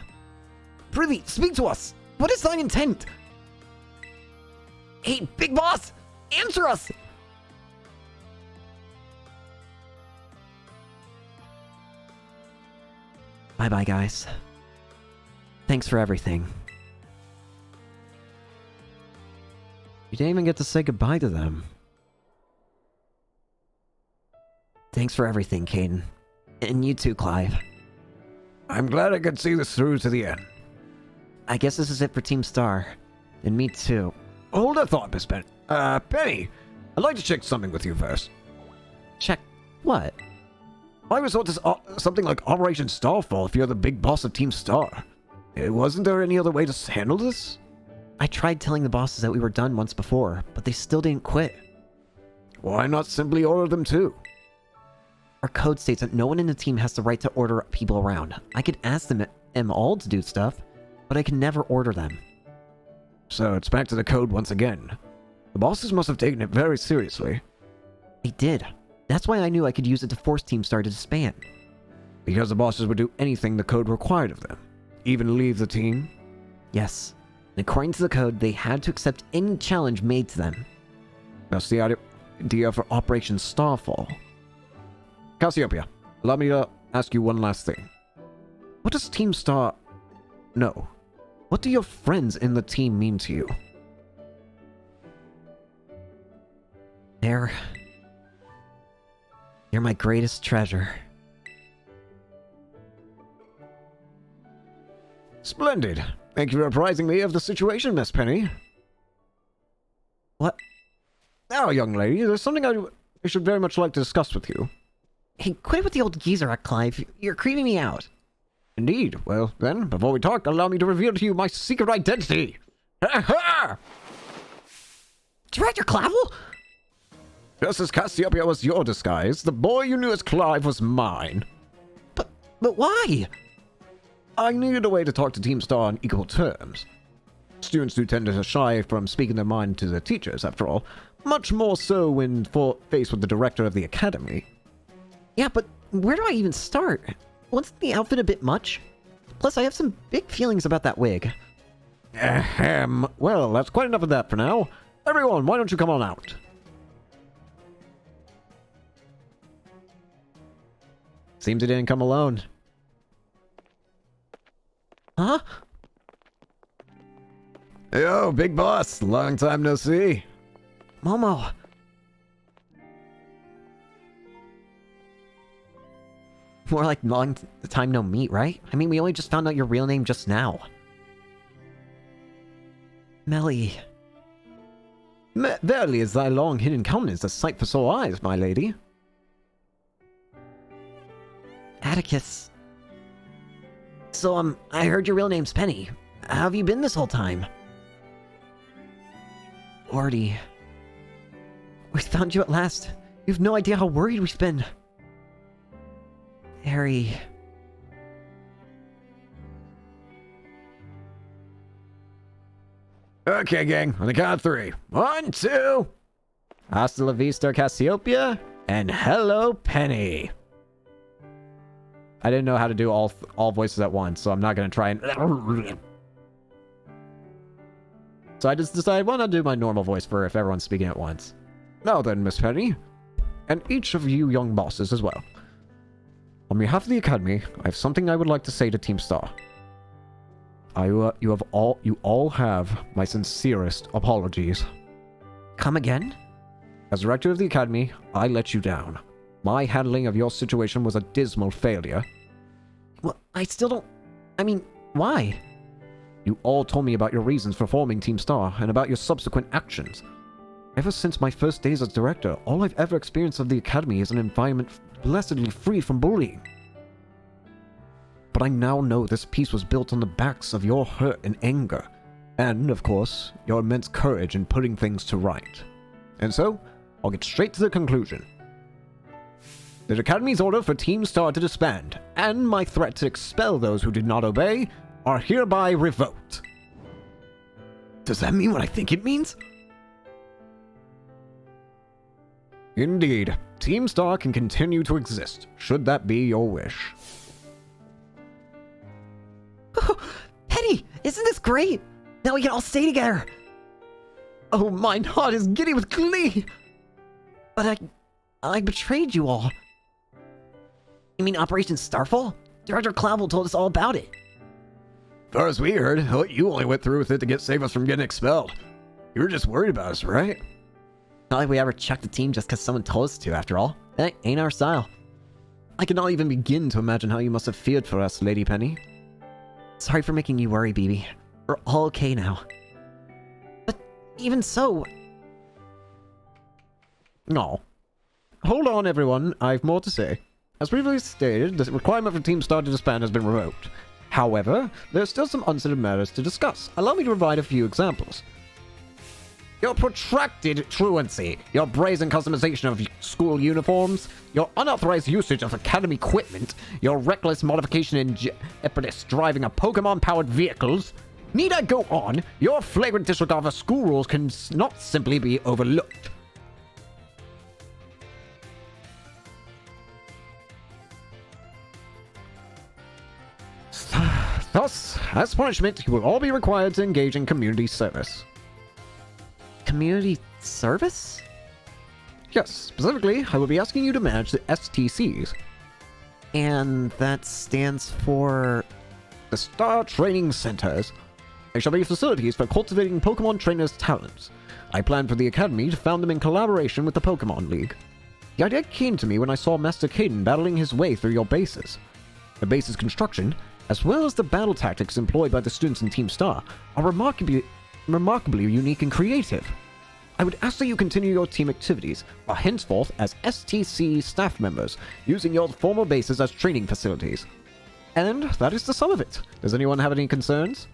Prithee, speak to us! What is thine intent? Hey, big boss! Answer us! Bye-bye, guys. Thanks for everything. You didn't even get to say goodbye to them. Thanks for everything, Caden. And you too, Clive. I'm glad I could see this through to the end. I guess this is it for Team Star. And me too. Hold a thought, Miss Penny. Penny, I'd like to check something with you first. Check what? I was thought this something like Operation Starfall if you're the big boss of Team Star. Wasn't there any other way to handle this? I tried telling the bosses that we were done once before, but they still didn't quit. Why not simply order them too? Our code states that no one in the team has the right to order people around. I could ask them all to do stuff, but I can never order them. So it's back to the code once again. The bosses must have taken it very seriously. They did. That's why I knew I could use it to force Team Star to disband. Because the bosses would do anything the code required of them. Even leave the team? Yes. And according to the code, they had to accept any challenge made to them. That's the idea for Operation Starfall. Cassiopeia, allow me to ask you one last thing. What does Team Star... No. What do your friends in the team mean to you? They're my greatest treasure. Splendid. Thank you for apprising me of the situation, Miss Penny. What? Now, young lady, there's something I should very much like to discuss with you. Hey, quit with the old geezer act, Clive. You're creeping me out. Indeed. Well, then, before we talk, allow me to reveal to you my secret identity. Ha-ha! Director Clavel? Just as Cassiopeia was your disguise, the boy you knew as Clive was mine. But why? I needed a way to talk to Team Star on equal terms. Students do tend to shy from speaking their mind to their teachers, after all. Much more so when faced with the director of the academy. Yeah, but where do I even start? Wasn't the outfit a bit much? Plus, I have some big feelings about that wig. Ahem. Well, that's quite enough of that for now. Everyone, why don't you come on out? Seems he didn't come alone. Huh? Yo, big boss. Long time no see. Momo. More like long time no meet, right? I mean, we only just found out your real name just now. Melly. Verily is thy long hidden countenance a sight for sore eyes, my lady. Atticus. So, I heard your real name's Penny. How have you been this whole time? Lordy. We found you at last. You've no idea how worried we've been. Harry. Okay, gang. On the count of 3. 1, 2. Hasta la vista, Cassiopeia, and hello, Penny. I didn't know how to do all voices at once, so I'm not going to try and... So I just decided, why not do my normal voice for if everyone's speaking at once. Now then, Miss Penny, and each of you young bosses as well. On behalf of the Academy, I have something I would like to say to Team Star. You all have my sincerest apologies. Come again? As director of the Academy, I let you down. My handling of your situation was a dismal failure. Well, I still don't... I mean, why? You all told me about your reasons for forming Team Star and about your subsequent actions. Ever since my first days as director, all I've ever experienced of the Academy is an environment blessedly free from bullying. But I now know this peace was built on the backs of your hurt and anger, and, of course, your immense courage in putting things to right. And so, I'll get straight to the conclusion. The Academy's order for Team Star to disband, and my threat to expel those who did not obey, are hereby revoked. Does that mean what I think it means? Indeed, Team Star can continue to exist, should that be your wish. Penny, isn't this great? Now we can all stay together. Oh, mine heart is giddy with glee. But I betrayed you all. You mean Operation Starfall? Director Clavel told us all about it. As far as we heard, you only went through with it to save us from getting expelled. You were just worried about us, right? Not like we ever checked the team just because someone told us to, after all. That ain't our style. I cannot even begin to imagine how you must have feared for us, Lady Penny. Sorry for making you worry, BB. We're all okay now. But even so... No. Hold on, everyone. I have more to say. As previously stated, the requirement for Team Star to disband has been revoked. However, there are still some unsettled matters to discuss. Allow me to provide a few examples. Your protracted truancy, your brazen customization of school uniforms, your unauthorized usage of Academy equipment, your reckless modification in jeopardous driving of Pokémon-powered vehicles. Need I go on? Your flagrant disregard of school rules can not simply be overlooked. Thus, as punishment, you will all be required to engage in community service. Community service? Yes, specifically, I will be asking you to manage the STCs. And that stands for... The Star Training Centers. They shall be facilities for cultivating Pokemon trainers' talents. I plan for the Academy to found them in collaboration with the Pokemon League. The idea came to me when I saw Master Caden battling his way through your bases. The base's construction, as well as the battle tactics employed by the students in Team Star, are remarkably unique and creative. I would ask that you continue your team activities, while henceforth as STC staff members, using your former bases as training facilities. And that is the sum of it. Does anyone have any concerns?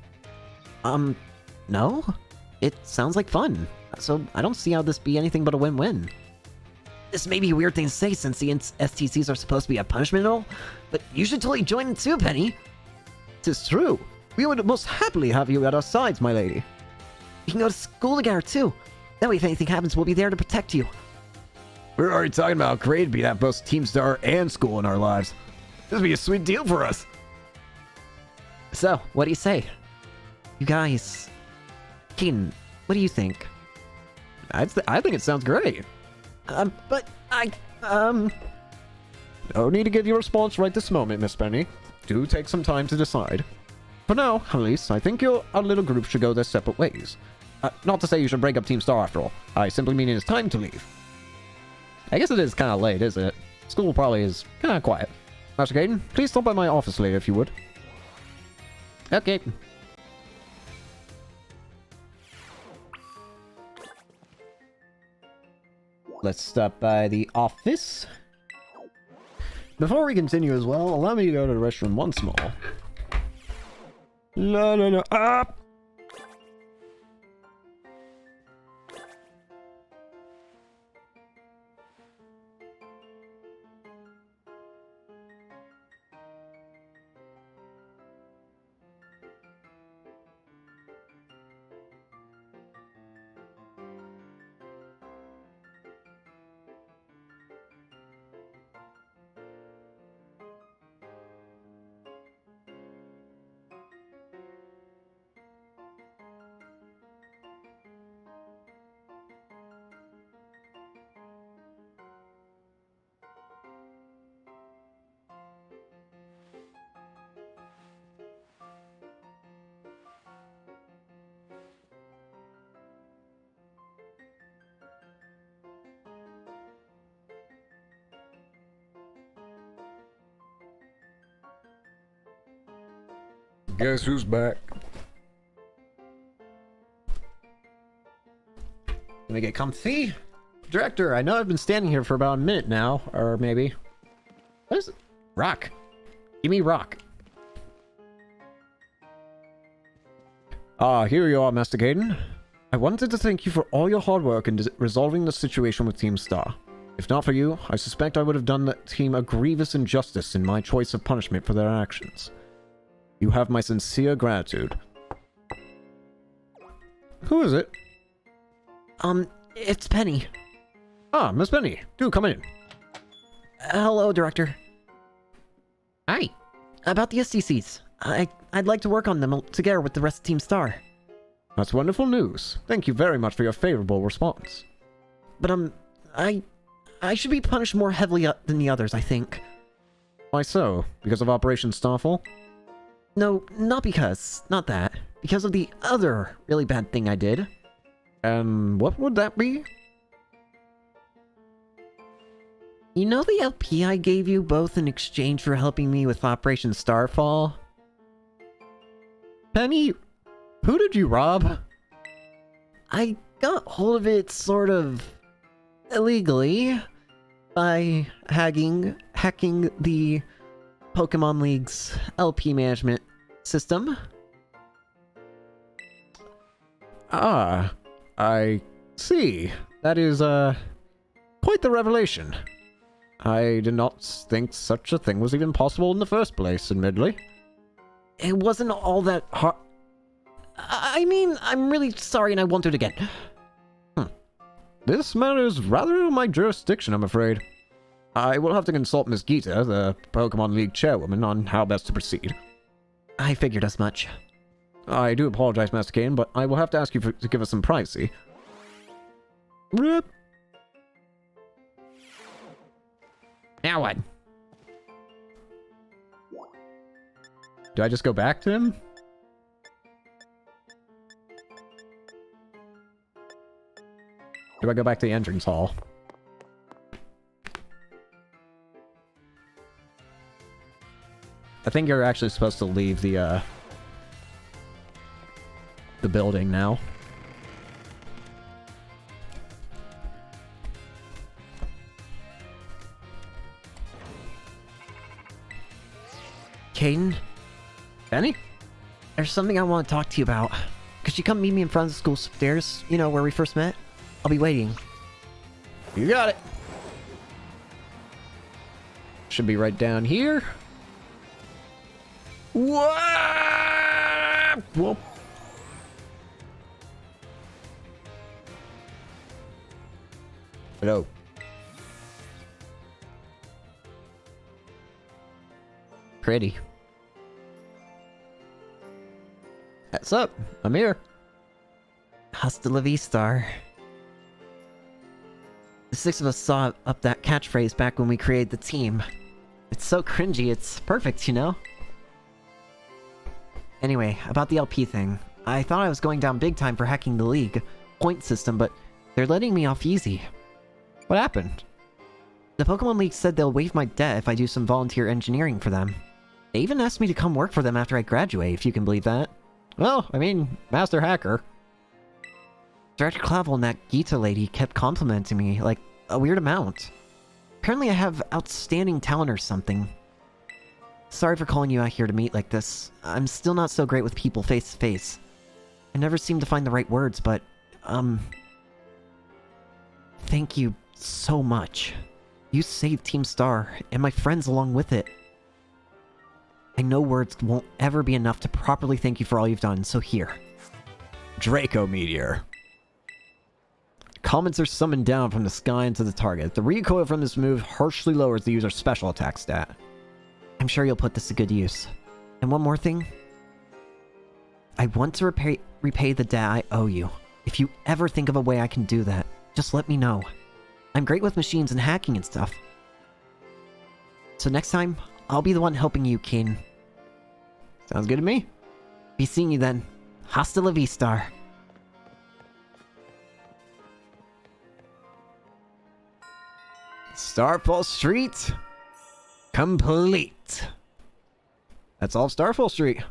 No? It sounds like fun, so I don't see how this be anything but a win-win. This may be a weird thing to say since the STCs are supposed to be a punishment and all, but you should totally join too, Penny. 'Tis true. We would most happily have you at our sides, my lady. You can go to school together too. That way if anything happens, we'll be there to protect you. We're already talking about how great it'd be to have both Team Star and school in our lives. This would be a sweet deal for us. So, what do you say? You guys... Keaton, what do you think? I think it sounds great. But I... No need to give your response right this moment, Miss Penny. Do take some time to decide. For now, at least, I think our little group should go their separate ways. Not to say you should break up Team Star after all. I simply mean it is time to leave. I guess it is kind of late, isn't it? School probably is kind of quiet. Master Caden, please stop by my office later if you would. Okay. Let's stop by the office. Before we continue as well, allow me to go to the restroom once more. La la la. Ah! Guess who's back? Let me get comfy. Director, I know I've been standing here for about a minute now, or maybe. What is it? Rock. Give me rock. Here you are, Master Caden. I wanted to thank you for all your hard work in resolving the situation with Team Star. If not for you, I suspect I would have done that team a grievous injustice in my choice of punishment for their actions. You have my sincere gratitude. Who is it? It's Penny. Ah, Miss Penny. Do come in. Hello, Director. Hi. About the STCs. I'd like to work on them together with the rest of Team Star. That's wonderful news. Thank you very much for your favorable response. But, I should be punished more heavily than the others, I think. Why so? Because of Operation Starfall? No, not because. Not that. Because of the other really bad thing I did. And what would that be? You know the LP I gave you both in exchange for helping me with Operation Starfall? Penny, who did you rob? I got hold of it sort of illegally by hacking the Pokemon League's LP management system. Ah, I see. That is, quite the revelation. I did not think such a thing was even possible in the first place, admittedly. It wasn't all that hard. I mean, I'm really sorry and I won't do it again. This matter is rather out of my jurisdiction, I'm afraid. I will have to consult Miss Gita, the Pokemon League chairwoman, on how best to proceed. I figured as much. I do apologize, Master Kane, but I will have to ask you to give us some privacy. Rip. Now what? Do I just go back to him? Do I go back to the entrance hall? I think you're actually supposed to leave the building now. Caden, Benny? there's something I want to talk to you about. Could you come meet me in front of the school stairs? You know, where we first met? I'll be waiting. You got it. Should be right down here. Whoa! Whoop. Hello. Pretty. What's up? I'm here. Hasta la vista. The six of us saw up that catchphrase back when we created the team. It's so cringy, it's perfect, you know? Anyway, about the LP thing. I thought I was going down big time for hacking the league point system, but they're letting me off easy. What happened? The Pokemon League said they'll waive my debt if I do some volunteer engineering for them. They even asked me to come work for them after I graduate, if you can believe that. Well, I mean, Master Hacker. Director Clavel and that Gita lady kept complimenting me, like, a weird amount. Apparently I have outstanding talent or something. Sorry for calling you out here to meet like this. I'm still not so great with people face to face. I never seem to find the right words, but, thank you so much. You saved Team Star, and my friends along with it. I know words won't ever be enough to properly thank you for all you've done, so here. Draco Meteor. Comments are summoned down from the sky into the target. The recoil from this move harshly lowers the user's special attack stat. I'm sure you'll put this to good use. And one more thing. I want to repay the debt I owe you. If you ever think of a way I can do that, just let me know. I'm great with machines and hacking and stuff. So next time, I'll be the one helping you, King. Sounds good to me. Be seeing you then. Hasta la vista. Starfall Street complete. That's all of Starfall Street.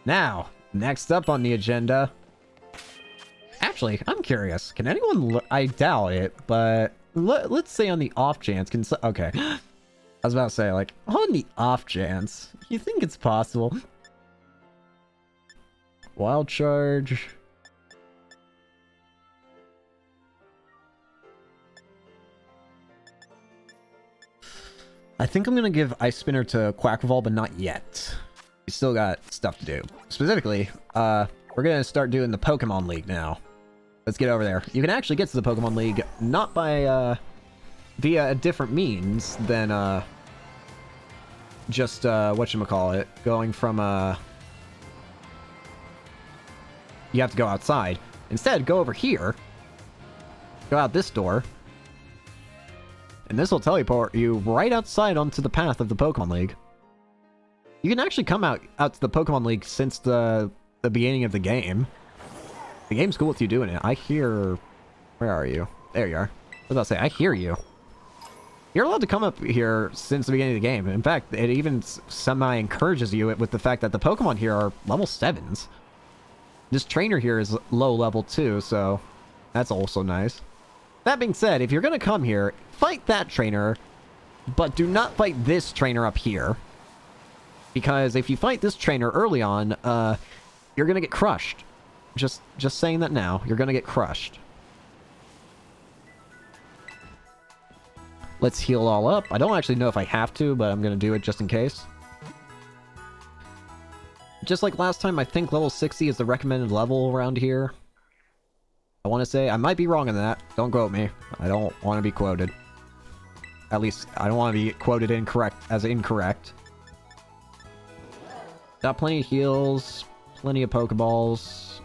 Now, next up on the agenda. Actually, I'm curious. Can anyone I doubt it, but let's say on the off chance okay. I was about to say, like, on the off chance, you think it's possible? Wild Charge. I think I'm gonna give Ice Spinner to Quackball, but not yet. We still got stuff to do. Specifically, we're gonna start doing the Pokemon League now. Let's get over there. You can actually get to the Pokemon League not by via a different means than just whatchamacallit, going from you have to go outside. Instead, go over here. Go out this door. And this will teleport you right outside onto the path of the Pokemon League. You can actually come out to the Pokemon League since the beginning of the game. The game's cool with you doing it. I hear... Where are you? There you are. I was about to say, I hear you. You're allowed to come up here since the beginning of the game. In fact, it even semi-encourages you with the fact that the Pokemon here are level 7s. This trainer here is low level too, so that's also nice. That being said, if you're going to come here, fight that trainer, but do not fight this trainer up here. Because if you fight this trainer early on, you're going to get crushed. Just saying that now. You're going to get crushed. Let's heal all up. I don't actually know if I have to, but I'm going to do it just in case. Just like last time, I think level 60 is the recommended level around here. I want to say, I might be wrong on that. Don't quote me. I don't want to be quoted. At least, I don't want to be quoted incorrect. Got plenty of heals, plenty of Pokeballs.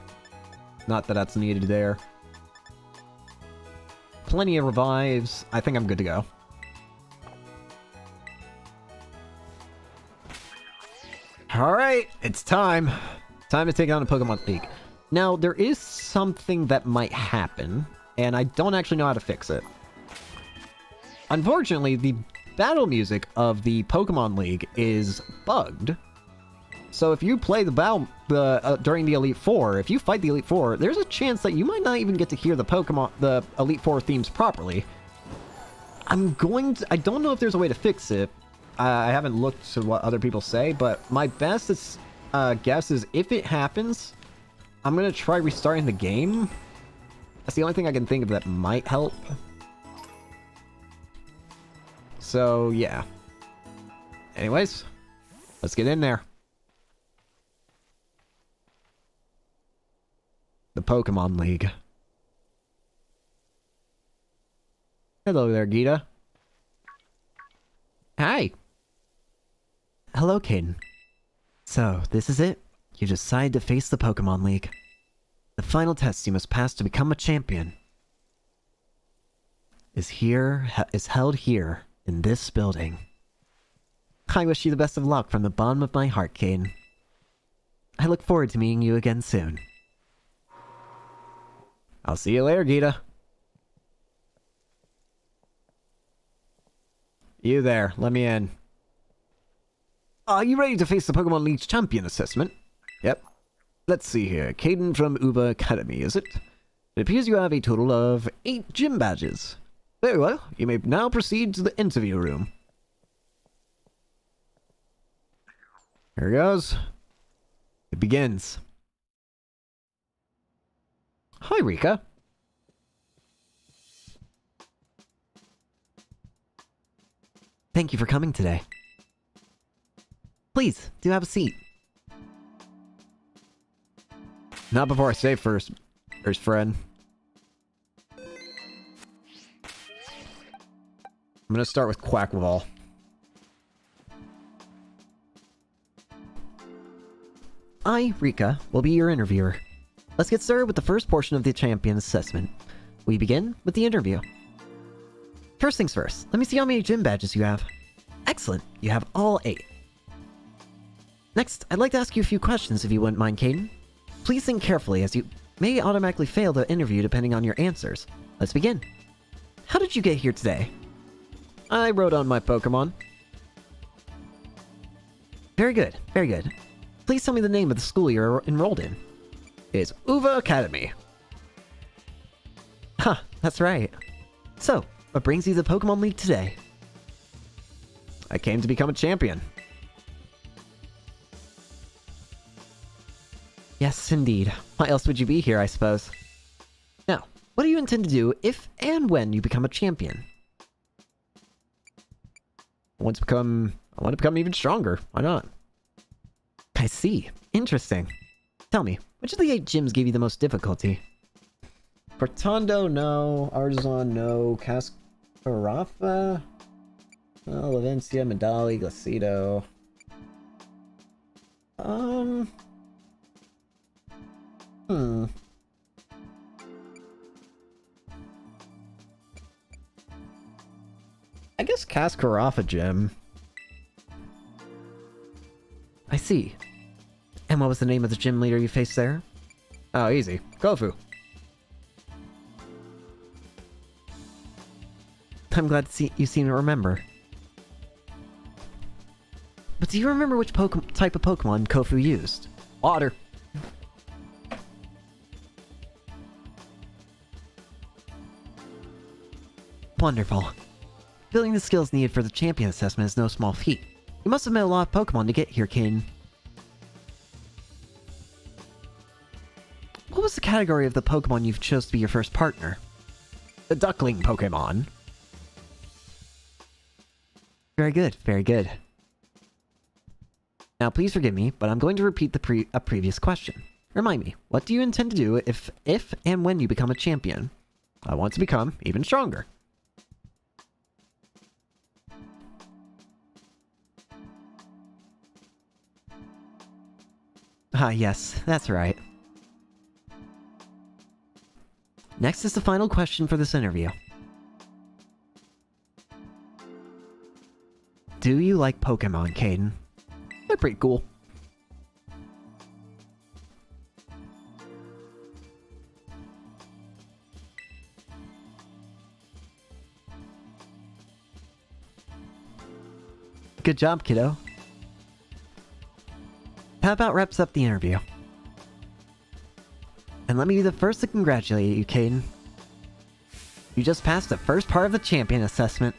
Not that that's needed there. Plenty of revives. I think I'm good to go. Alright, it's time. Time to take on a Pokemon League. Now, there is something that might happen, and I don't actually know how to fix it. unfortunately, the battle music of the Pokemon League is bugged. So if you play the battle during the Elite Four, if you fight the Elite Four, there's a chance that you might not even get to hear the Elite Four themes properly. I don't know if there's a way to fix it. I haven't looked to what other people say, but my best guess is if it happens, I'm gonna try restarting the game. That's the only thing I can think of that might help. So yeah. Anyways, let's get in there. The Pokemon League. Hello there, Gita. Hi. Hello, Caden. So, this is it? You decide to face the Pokemon League. The final test you must pass to become a champion is held here in this building. I wish you the best of luck from the bottom of my heart, Caden. I look forward to meeting you again soon. I'll see you later, Gita. You there, let me in. Are you ready to face the Pokemon League's champion assessment? Yep. Let's see here. Caden from Uva Academy, is it? It appears you have a total of 8 gym badges. Very well. You may now proceed to the interview room. Here goes. It begins. Hi, Rika. Thank you for coming today. Please, do have a seat. Not before I say first friend. I'm gonna start with Quackball. I, Rika, will be your interviewer. Let's get started with the first portion of the champion assessment. We begin with the interview. First things first, let me see how many gym badges you have. Excellent, you have all 8. Next, I'd like to ask you a few questions if you wouldn't mind, Caden. Please think carefully as you may automatically fail the interview depending on your answers. Let's begin. How did you get here today? I rode on my Pokemon. Very good, very good. Please tell me the name of the school you're enrolled in. It's Uva Academy. Huh, that's right. So, what brings you to the Pokemon League today? I came to become a champion. Yes, indeed. Why else would you be here, I suppose? Now, what do you intend to do if and when you become a champion? I want to become even stronger. Why not? I see. Interesting. Tell me, which of the 8 gyms gave you the most difficulty? Portondo, no. Artisan, no. Cascarafa? Lavencia, Medali, Glacido. I guess Cascarafa gym. I see. And what was the name of the gym leader you faced there? Oh, easy. Kofu. I'm glad to see you seem to remember. But do you remember which type of Pokemon Kofu used? Water. Wonderful. Building the skills needed for the champion assessment is no small feat. You must have met a lot of Pokemon to get here, Caden. What was the category of the Pokemon you've chose to be your first partner? The duckling Pokemon. Very good, very good. Now please forgive me, but I'm going to repeat a previous question. Remind me, what do you intend to do if and when you become a champion? I want to become even stronger. Ah, yes, that's right. Next is the final question for this interview. Do you like Pokémon, Caden? They're pretty cool. Good job, kiddo. How about wraps up the interview? And let me be the first to congratulate you, Caden. You just passed the first part of the champion assessment.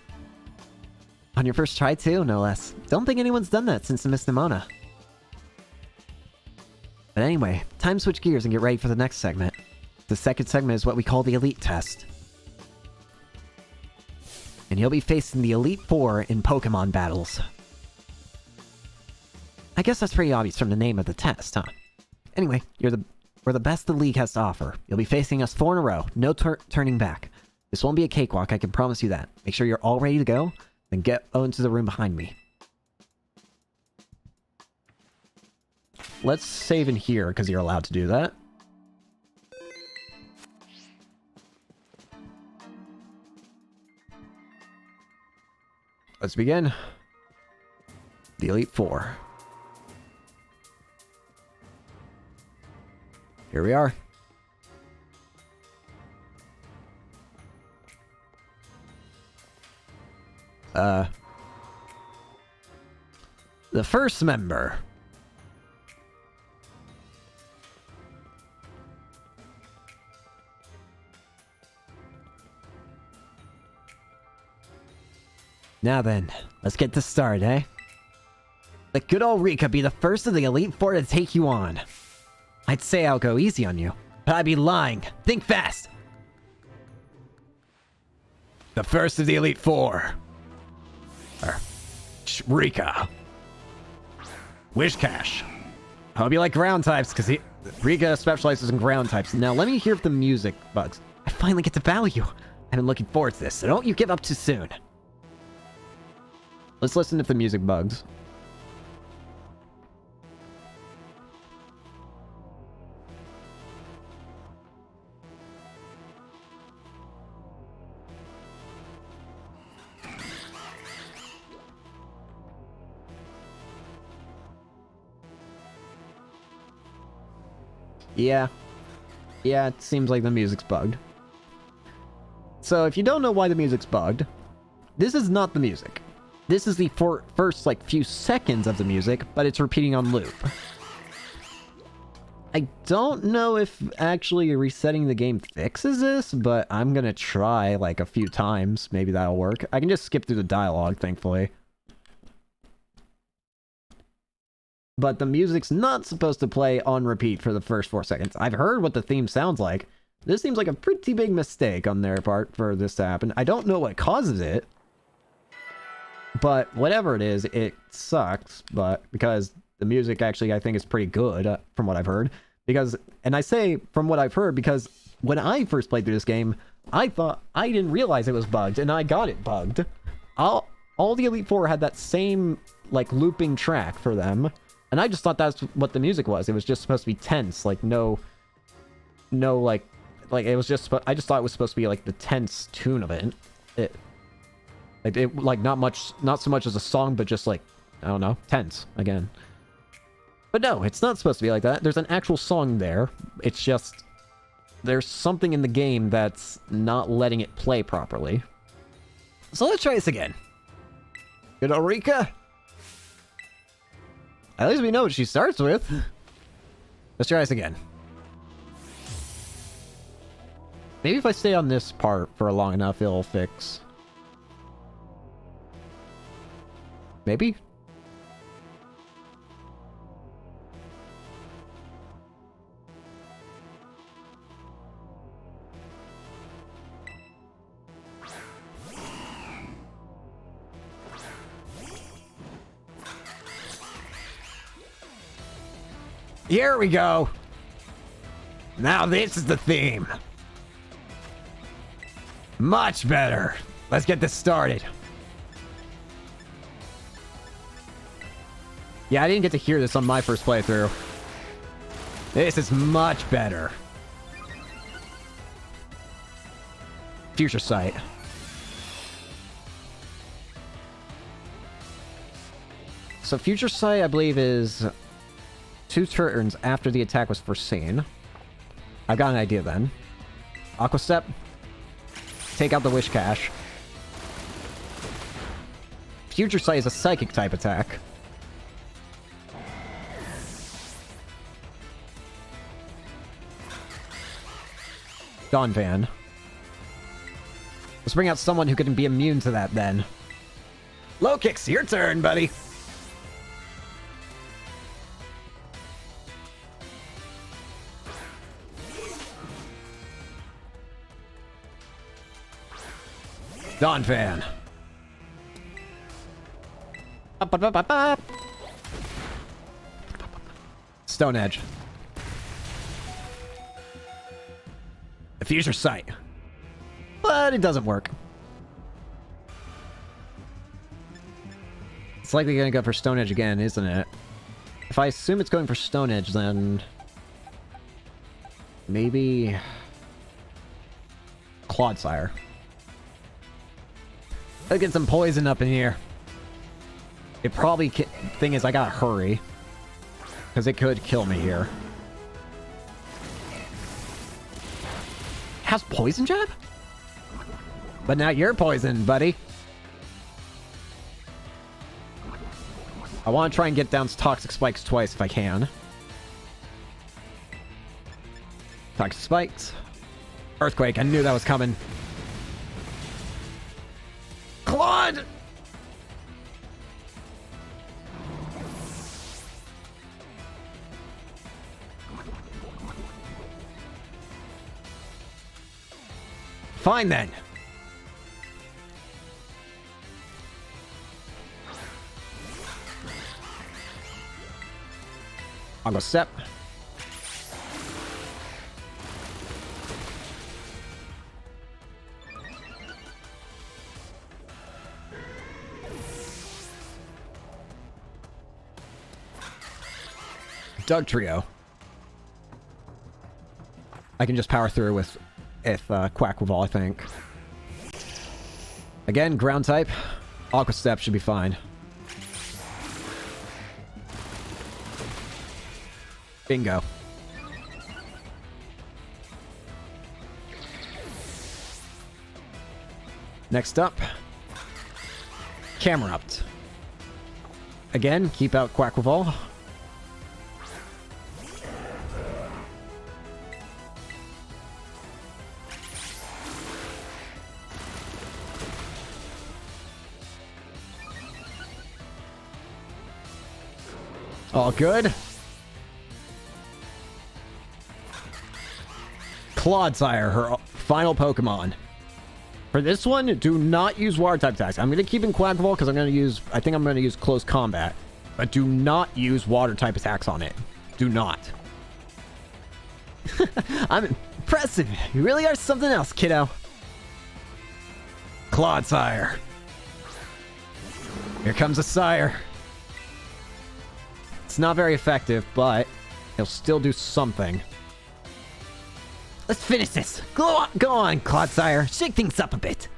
On your first try too, no less. Don't think anyone's done that since the Miss Nimona. But anyway, time to switch gears and get ready for the next segment. The second segment is what we call the Elite Test. And you'll be facing the Elite Four in Pokémon battles. I guess that's pretty obvious from the name of the test, huh? Anyway, we're the best the league has to offer. You'll be facing us 4 in a row, no turning back. This won't be a cakewalk, I can promise you that. Make sure you're all ready to go, then get into the room behind me. Let's save in here, because you're allowed to do that. Let's begin. The Elite Four. Here we are. The first member. Now then, let's get this started, eh? Let good old Rika be the first of the Elite Four to take you on. I'd say I'll go easy on you, but I'd be lying. Think fast! The first of the Elite Four. Rika. Wishcash. I hope you like ground types, because Rika specializes in ground types. Now, let me hear if the music bugs. I finally get to battle you. I've been looking forward to this, so don't you give up too soon. Let's listen if the music bugs. Yeah. Yeah, it seems like the music's bugged. So, if you don't know why the music's bugged, this is not the music. This is the first, like, few seconds of the music, but it's repeating on loop. I don't know if actually resetting the game fixes this, but I'm gonna try, like, a few times. Maybe that'll work. I can just skip through the dialogue, thankfully. But the music's not supposed to play on repeat for the first 4 seconds. I've heard what the theme sounds like. This seems like a pretty big mistake on their part for this to happen. I don't know what causes it. But whatever it is, it sucks. But because the music actually, I think, is pretty good from what I've heard. And I say from what I've heard because when I first played through this game, I didn't realize it was bugged, and I got it bugged. All the Elite Four had that same, like, looping track for them. And I just thought that's what the music was. It was just supposed to be tense, like no, like it was just. I just thought it was supposed to be like the tense tune of it. Not so much as a song, but just like, I don't know, tense again. But no, it's not supposed to be like that. There's an actual song there. It's just there's something in the game that's not letting it play properly. So let's try this again. Good old Rika. At least we know what she starts with. Let's try this again. Maybe if I stay on this part for long enough, it'll fix. Maybe? Here we go. Now this is the theme. Much better. Let's get this started. Yeah, I didn't get to hear this on my first playthrough. This is much better. Future Sight. So Future Sight, I believe, is 2 turns after the attack was first seen. I've got an idea then. Aqua Step. Take out the Wish Cache. Future Sight is a psychic type attack. Dawn Van. Let's bring out someone who can be immune to that then. Low kicks, your turn, buddy. Dawn Fan. Up, up, up, up, up. Stone Edge. The Future Sight. But it doesn't work. It's likely gonna go for Stone Edge again, isn't it? If I assume it's going for Stone Edge, then... maybe... Clodsire. Let's get some poison up in here. It probably... thing is, I gotta hurry. Because it could kill me here. Has Poison Jab? But now you're poisoned, buddy. I want to try and get down Toxic Spikes twice if I can. Toxic Spikes. Earthquake, I knew that was coming. Claude! Fine then. I'll go step. Doug Trio. I can just power through with Quackleval, I think. Again, ground type. Aqua Step should be fine. Bingo. Next up, Camerupt. Again, keep out Quackleval. All good. Clodsire, her final Pokemon. For this one, do not use water type attacks. I'm going to keep in Quackleval because I think I'm going to use close combat. But do not use water type attacks on it. Do not. I'm impressive. You really are something else, kiddo. Clodsire. Here comes a Sire. It's not very effective, but he'll still do something. Let's finish this. Go on, Clodsire. Shake things up a bit.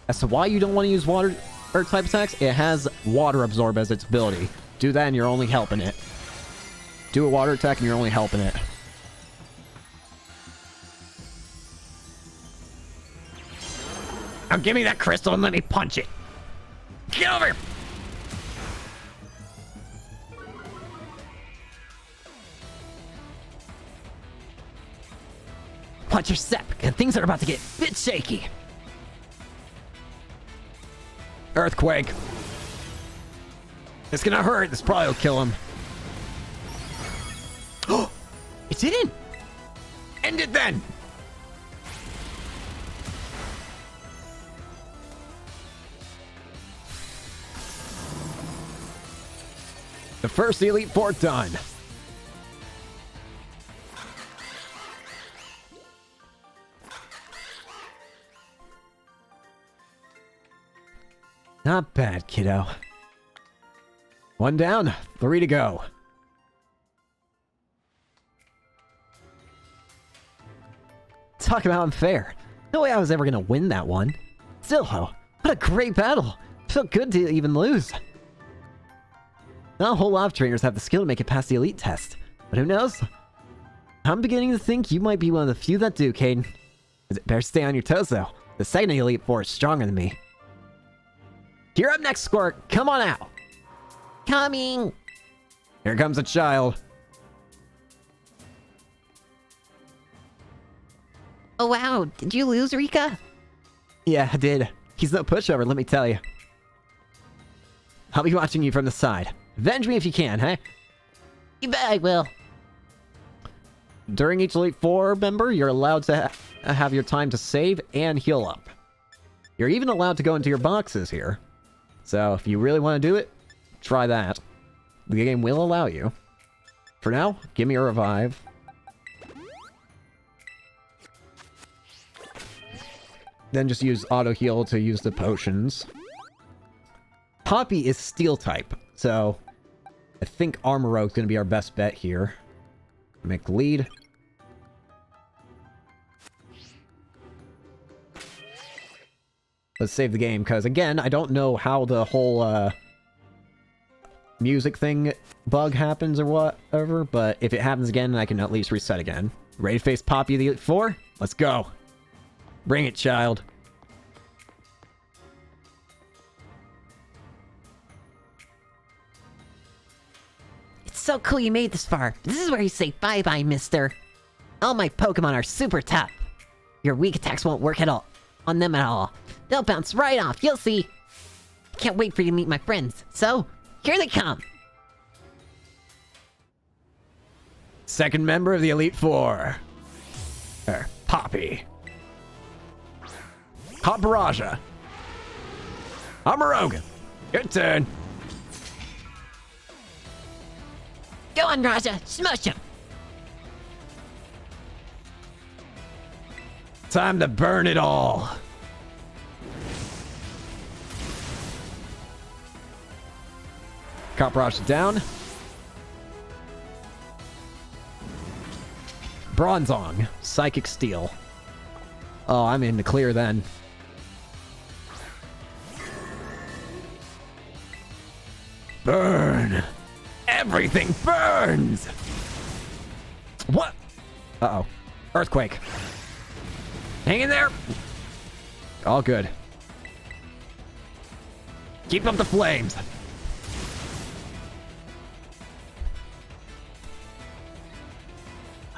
As to why you don't want to use water Earth type attacks, it has Water Absorb as its ability. Do that and you're only helping it. Do a water attack and you're only helping it. Now give me that crystal and let me punch it. Get over here. Watch your step, because things are about to get a bit shaky. Earthquake. It's gonna hurt. This probably will kill him. Oh! It didn't! End it then! The first Elite Four done. Not bad, kiddo. One down, 3 to go. Talk about unfair. No way I was ever gonna win that one. Still, though, what a great battle. It felt good to even lose. Not a whole lot of trainers have the skill to make it past the elite test. But who knows? I'm beginning to think you might be one of the few that do, Caden. Better stay on your toes, though. The second Elite Four is stronger than me. You're up next, Squirt. Come on out. Coming! Here comes a child. Oh wow, did you lose, Rika? Yeah, I did. He's no pushover, let me tell you. I'll be watching you from the side. Avenge me if you can, huh? You bet I will. During each Elite Four member, you're allowed to have your time to save and heal up. You're even allowed to go into your boxes here. So if you really want to do it, try that. The game will allow you. For now, give me a revive. Then just use auto heal to use the potions. Poppy is steel type, so I think Armor Oak's gonna be our best bet here. Make the lead. Let's save the game, because again, I don't know how the whole music thing bug happens or whatever, but if it happens again, I can at least reset again. Ready to face Poppy the Elite Four? Let's go. Bring it, child. It's so cool you made this far. This is where you say bye-bye, mister. All my Pokemon are super tough. Your weak attacks won't work at all on them at all. They'll bounce right off, you'll see. Can't wait for you to meet my friends. So, here they come. Second member of the Elite Four. Poppy. Hot Baraja. Amarogan. Your turn. Go on, Raja. Smush him. Time to burn it all. Coprosh down. Bronzong. Psychic Steel. Oh, I'm in the clear then. Burn. Everything burns. What? Uh-oh. Earthquake. Hang in there. All good. Keep up the flames.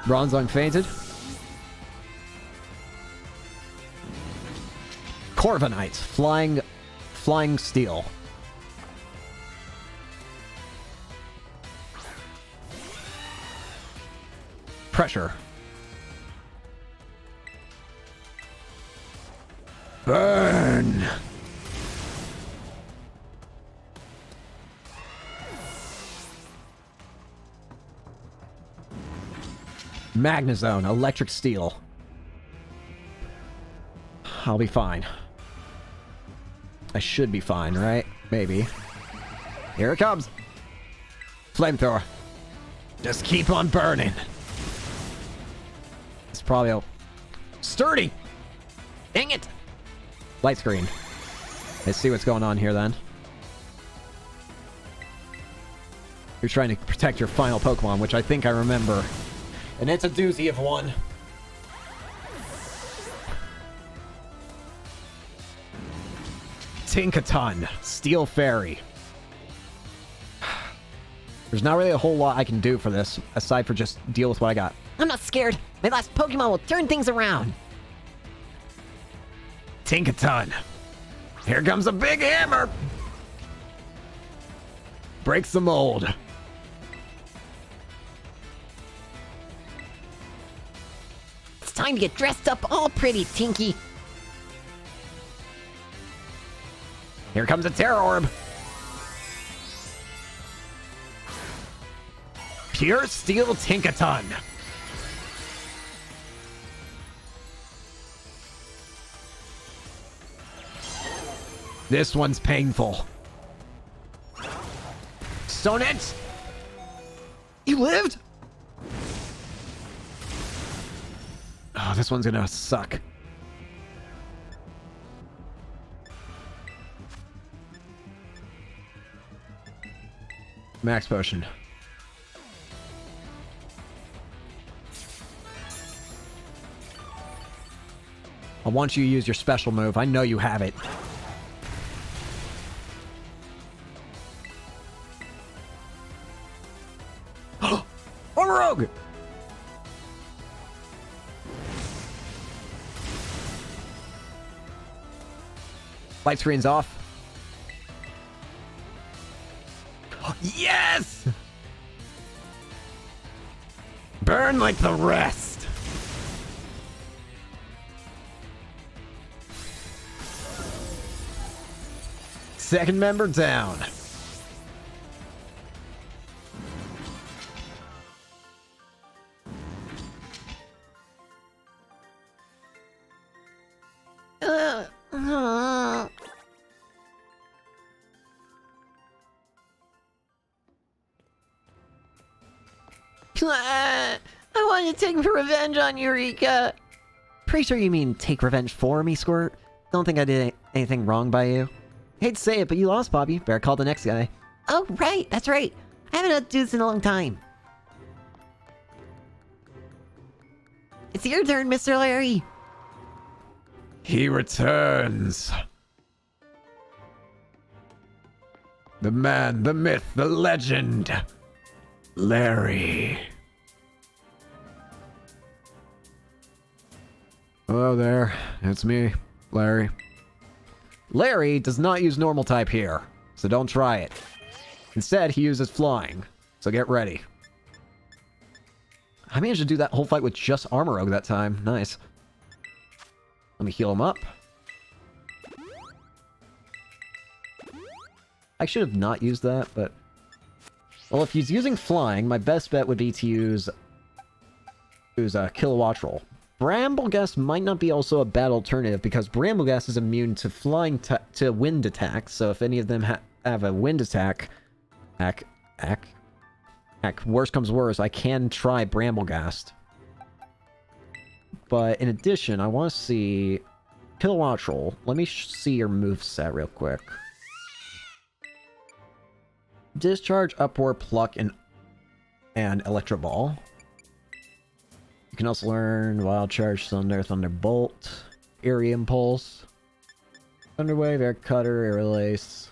Bronzong fainted. Corviknight. Flying Steel. Pressure. Burn. Magnezone. Electric Steel. I'll be fine. I should be fine, right? Maybe. Here it comes. Flamethrower. Just keep on burning. It's probably a... Sturdy! Dang it. Light screen. Let's see what's going on here then. You're trying to protect your final Pokemon, which I think I remember. And it's a doozy of one. Tinkaton. Steel Fairy. There's not really a whole lot I can do for this, aside for just deal with what I got. I'm not scared. My last Pokemon will turn things around. Tinkaton. Here comes a big hammer. Breaks the mold. It's time to get dressed up all pretty, Tinky. Here comes a Terror Orb. Pure Steel Tinkaton. This one's painful. Stone Edge! You lived? Oh, this one's gonna suck. Max Potion. I want you to use your special move. I know you have it. Light screen's off. Yes! Burn like the rest! Second member down. I want to take revenge on Eureka. Pretty sure you mean take revenge for me, Squirt. Don't think I did anything wrong by you. Hate to say it, but you lost, Poppy. Better call the next guy. Oh, right. That's right. I haven't had to do this in a long time. It's your turn, Mr. Larry. He returns. The man, the myth, the legend. Larry. Hello there. It's me, Larry. Larry does not use normal type here, so don't try it. Instead, he uses flying, so get ready. I managed to do that whole fight with just Armor Rogue that time. Nice. Let me heal him up. I should have not used that, but... Well, if he's using flying, my best bet would be to use Kilowattrel. Brambleghast might not be also a bad alternative, because Brambleghast is immune to flying to wind attacks, so if any of them have a wind attack... worst comes worse, I can try Brambleghast. But in addition, I want to see Kilowattrel. Let me see your moveset real quick. Discharge, Upward, Pluck, and Electro Ball. You can also learn Wild Charge, Thunder, Thunderbolt, Eerie Impulse, Thunderwave, Air Cutter, Air Release.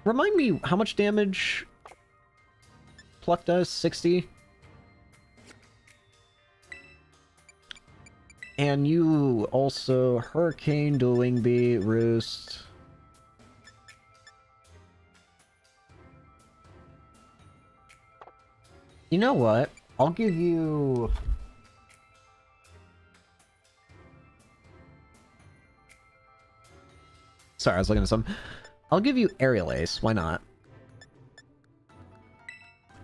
Remind me how much damage Pluck does? 60? And you also Hurricane, Dual Wing Beat, Roost. You know what? I'll give you... Sorry, I was looking at some. I'll give you Aerial Ace. Why not?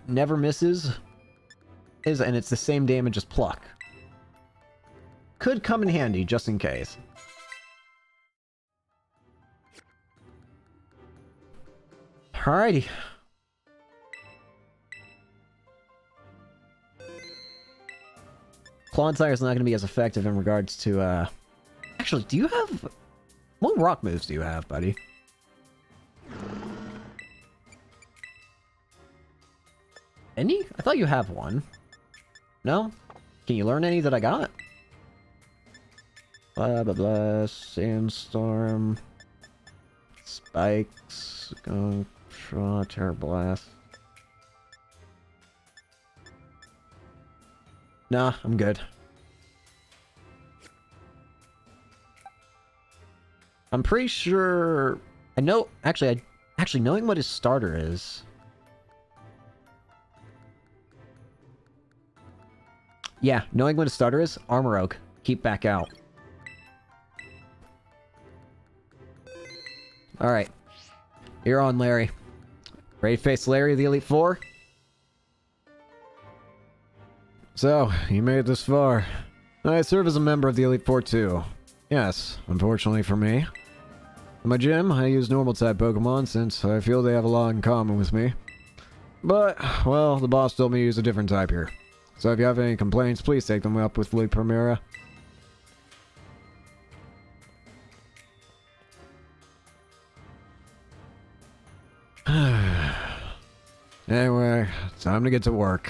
Never misses. And it's the same damage as Pluck. Could come in handy, just in case. Alrighty. Clodsire is not going to be as effective in regards to, Actually, do you have... What rock moves do you have, buddy? Any? I thought you have one. No? Can you learn any that I got? Blah, blah, blah. Sandstorm. Spikes. Gunk. Terror Blast. Nah, I'm good. I'm pretty sure... I know... Actually, knowing what his starter is... Yeah, knowing what his starter is, Armor Oak. Keep back out. Alright. You're on, Larry. Ready to face Larry of the Elite Four? So, you made it this far. I serve as a member of the Elite Four too. Yes, unfortunately for me. In my gym, I use normal type Pokemon since I feel they have a lot in common with me. But, well, the boss told me to use a different type here. So if you have any complaints, please take them up with Lee Primera. Anyway, time to get to work.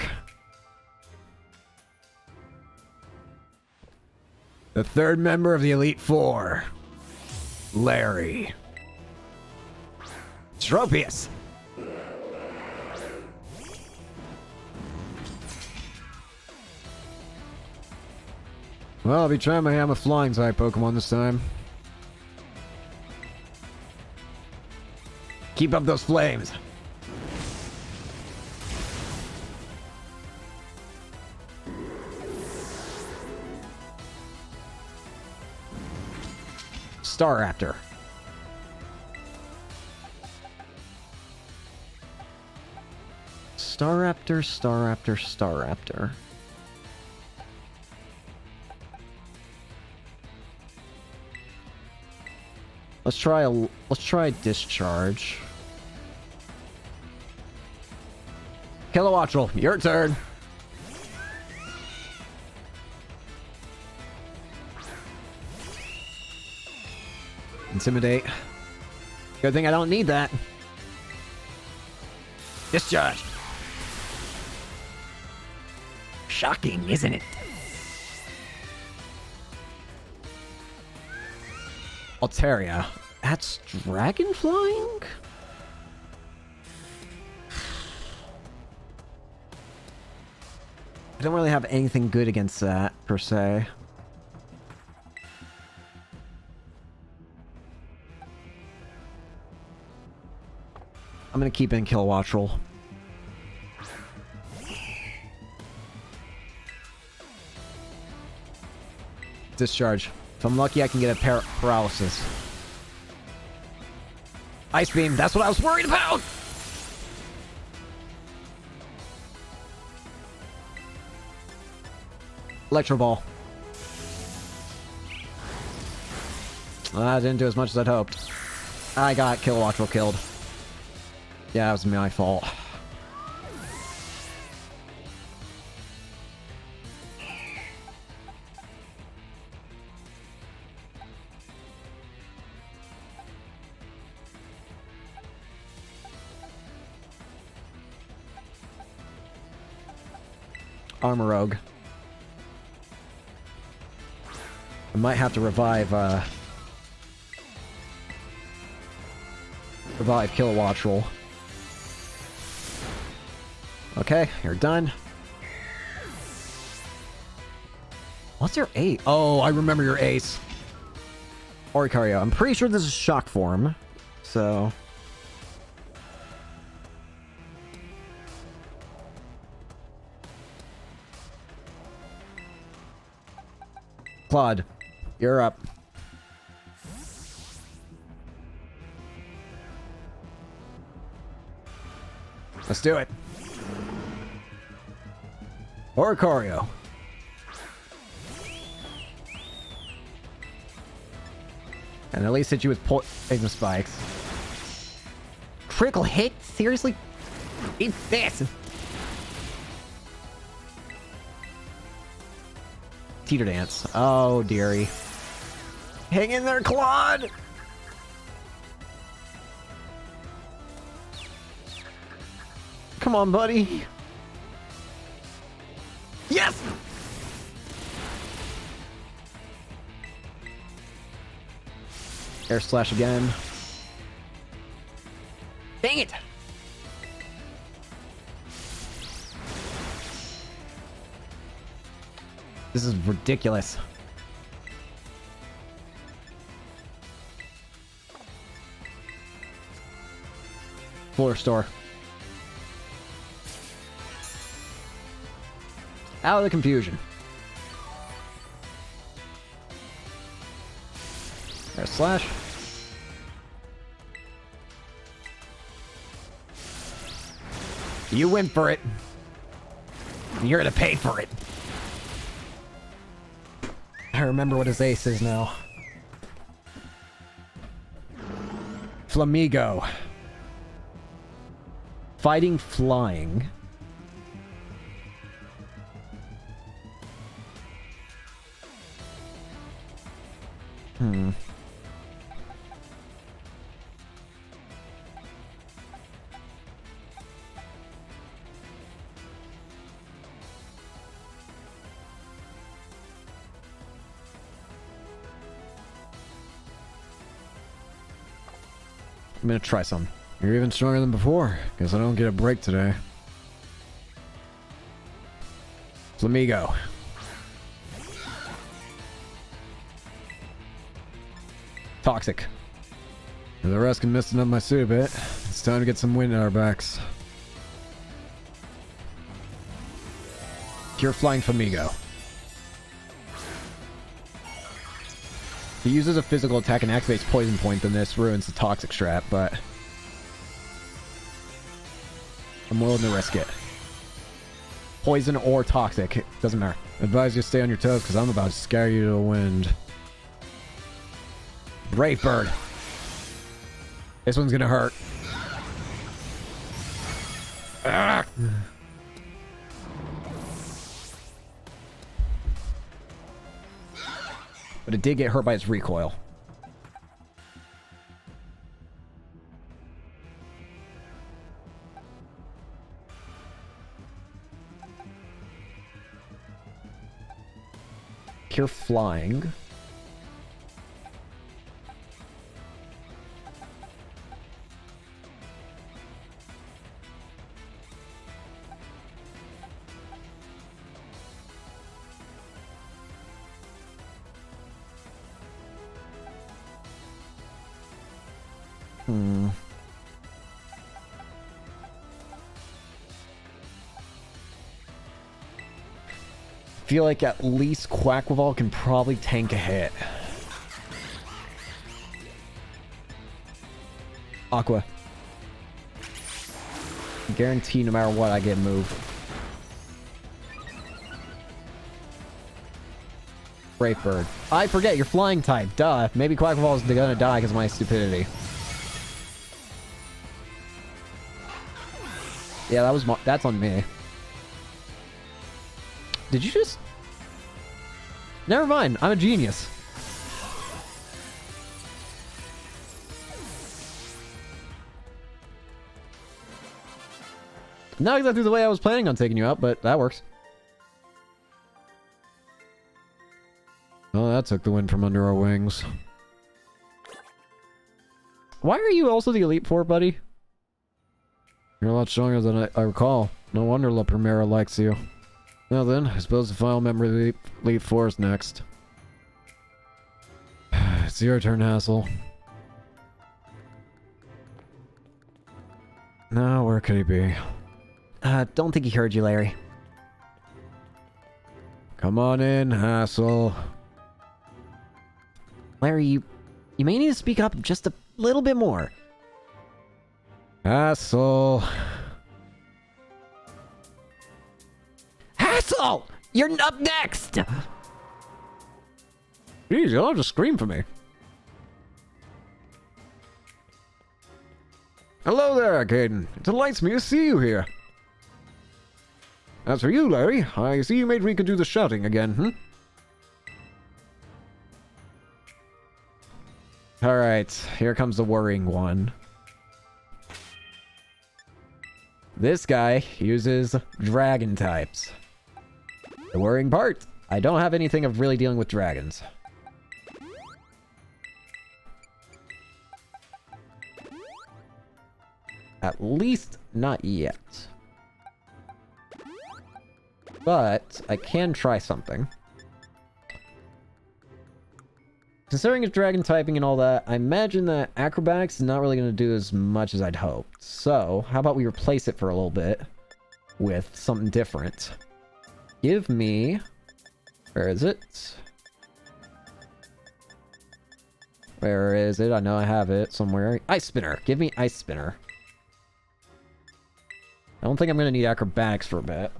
The third member of the Elite Four, Larry. Tropius! Well, I'll be trying my hand with flying type Pokemon this time. Keep up those flames. Staraptor. Staraptor, Staraptor, Staraptor. Let's try discharge. Kilowattrel, your turn. Intimidate. Good thing I don't need that. Discharge. Shocking, isn't it? Altaria. That's dragon flying? I don't really have anything good against that, per se. I'm gonna keep in Kilowattrel. Discharge. If I'm lucky, I can get a paralysis. Ice Beam, that's what I was worried about! Electro Ball. That didn't do as much as I'd hoped. I got Kilowattrel killed. Yeah, that was my fault. Armorogue. I might have to revive Kilowattrel. Okay, you're done. What's your ace? Oh, I remember your ace. Oricario. I'm pretty sure this is shock form. So... Claude, you're up. Let's do it. Oricario. And at least hit you with poison spikes. Critical hit? Seriously? Eat this! Teeter dance. Oh, dearie. Hang in there, Claude! Come on, buddy. Yes! Air slash again. Dang it! This is ridiculous. Floor store. Out of the confusion. Air slash. You went for it. You're gonna pay for it. I remember what his ace is now. Flamigo. Fighting flying. I'm gonna try some. You're even stronger than before. Guess I don't get a break today. Flamigo. Toxic. The rest can misten up my suit a bit. Let's It's time to get some wind at our backs. Cure Flying Flamingo. He uses a physical attack and activates Poison Point, then this ruins the Toxic Strat, but I'm willing to risk it. Poison or Toxic, it doesn't matter. Advise you to stay on your toes, because I'm about to scare you to the wind. Brave Bird. This one's gonna hurt. Ah! But it did get hurt by its recoil. Cure Flying. Feel like at least Quackleval can probably tank a hit. Aqua. Guarantee no matter what I get moved. Brave Bird. I forget, you're flying type. Duh. Maybe Quackleval's gonna die because of my stupidity. Yeah, that's on me. Did you just... Never mind, I'm a genius. Not exactly the way I was planning on taking you out, but that works. Oh, that took the wind from under our wings. Why are you also the Elite Four, buddy? You're a lot stronger than I recall. No wonder La Primera likes you. Now then, I suppose the final member of the Elite Four is next. It's your turn, Hassel. Now, where could he be? Don't think he heard you, Larry. Come on in, Hassel. Larry, you may need to speak up just a little bit more. Hassel. Hassel! You're up next! Jeez, you don't have to scream for me. Hello there, Caden. It delights me to see you here. As for you, Larry, I see you made Rika do the shouting again, Alright, here comes the worrying one. This guy uses dragon types. The worrying part, I don't have anything of really dealing with dragons. At least not yet. But I can try something. Considering it's dragon typing and all that, I imagine that acrobatics is not really going to do as much as I'd hoped. So, how about we replace it for a little bit with something different? Give me... Where is it? Where is it? I know I have it somewhere. Ice Spinner! Give me Ice Spinner. I don't think I'm going to need acrobatics for a bit.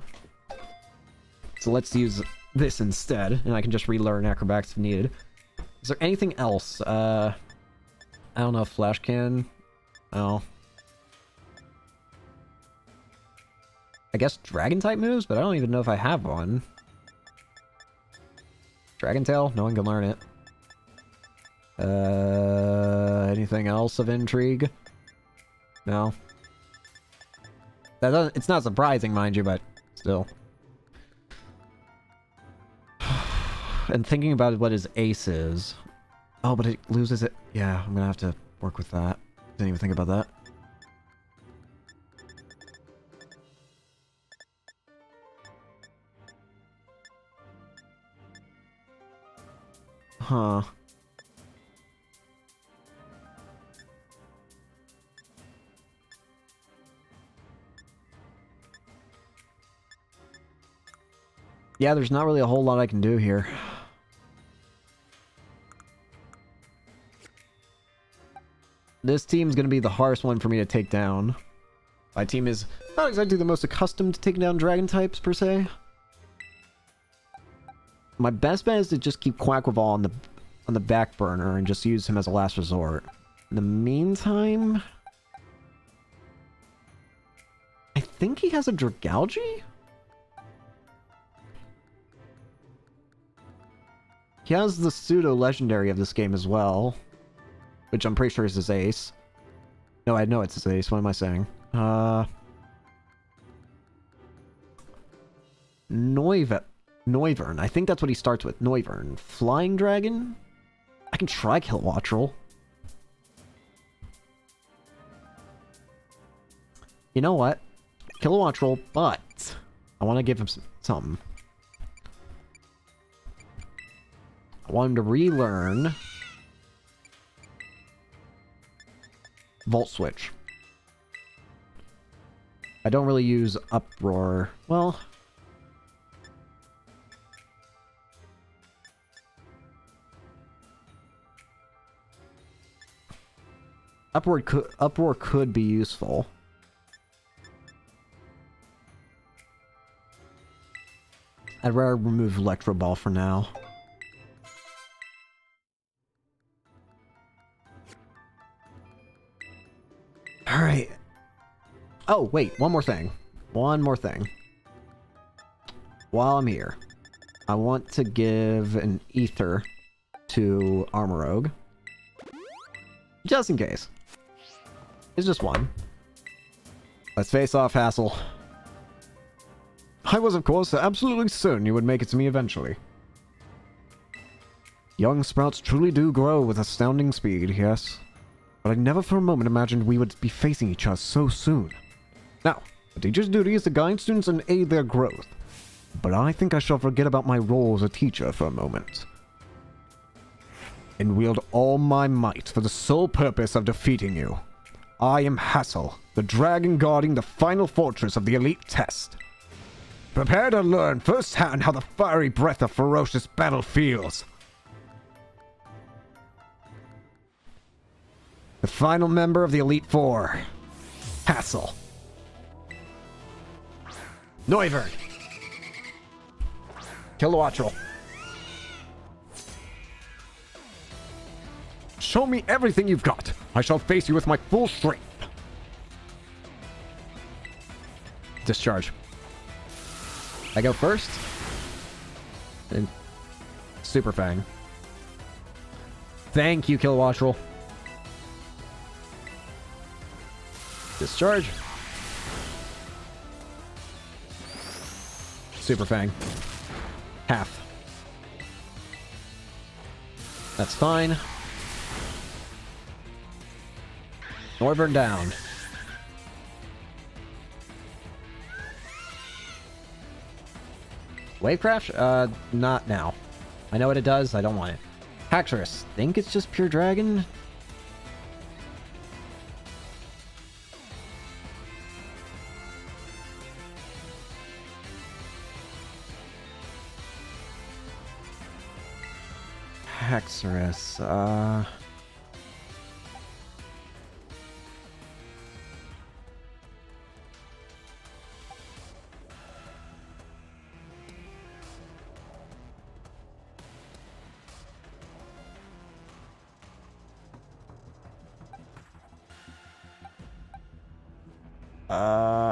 So let's use this instead, and I can just relearn acrobatics if needed. Is there anything else? I don't know if Flash can. Oh. I guess Dragon type moves, but I don't even know if I have one. Dragon Tail? No one can learn it. Anything else of intrigue? No. That doesn't, it's not surprising, mind you, but still. And thinking about what his ace is. Oh, but it loses it. Yeah, I'm gonna have to work with that. Didn't even think about that. Huh. Yeah, there's not really a whole lot I can do here. This team's going to be the hardest one for me to take down. My team is not exactly the most accustomed to taking down dragon types, per se. My best bet is to just keep Quackleval on the back burner and just use him as a last resort. In the meantime... I think he has a Dragalge? He has the pseudo-legendary of this game as well. Which I'm pretty sure is his ace. No, I know it's his ace. What am I saying? Noivern. I think that's what he starts with. Noivern. Flying Dragon? I can try Kilowattrel. You know what? Kilowattrel, but I want to give him something. I want him to relearn Volt Switch. I don't really use Uproar. Well... Uproar could be useful. I'd rather remove Electro Ball for now. Alright. Oh, wait, one more thing. One more thing. While I'm here, I want to give an Ether to Armorogue. Just in case. It's just one. Let's face off, Hassel. I was, of course, absolutely certain you would make it to me eventually. Young sprouts truly do grow with astounding speed, yes. But I never for a moment imagined we would be facing each other so soon. Now, a teacher's duty is to guide students and aid their growth. But I think I shall forget about my role as a teacher for a moment. And wield all my might for the sole purpose of defeating you. I am Hassel, the dragon guarding the final fortress of the elite test. Prepare to learn firsthand how the fiery breath of ferocious battle feels. The final member of the Elite Four, Hassel. Noivern. Kilowattrel. Show me everything you've got. I shall face you with my full strength. Discharge. I go first. And Super Fang. Thank you, Kilowattrel. Discharge. Super Fang. Half. That's fine. Noivern down. Wavecraft? Not now. I know what it does, I don't want it. Haxorus. Think it's just pure dragon? Haxorus,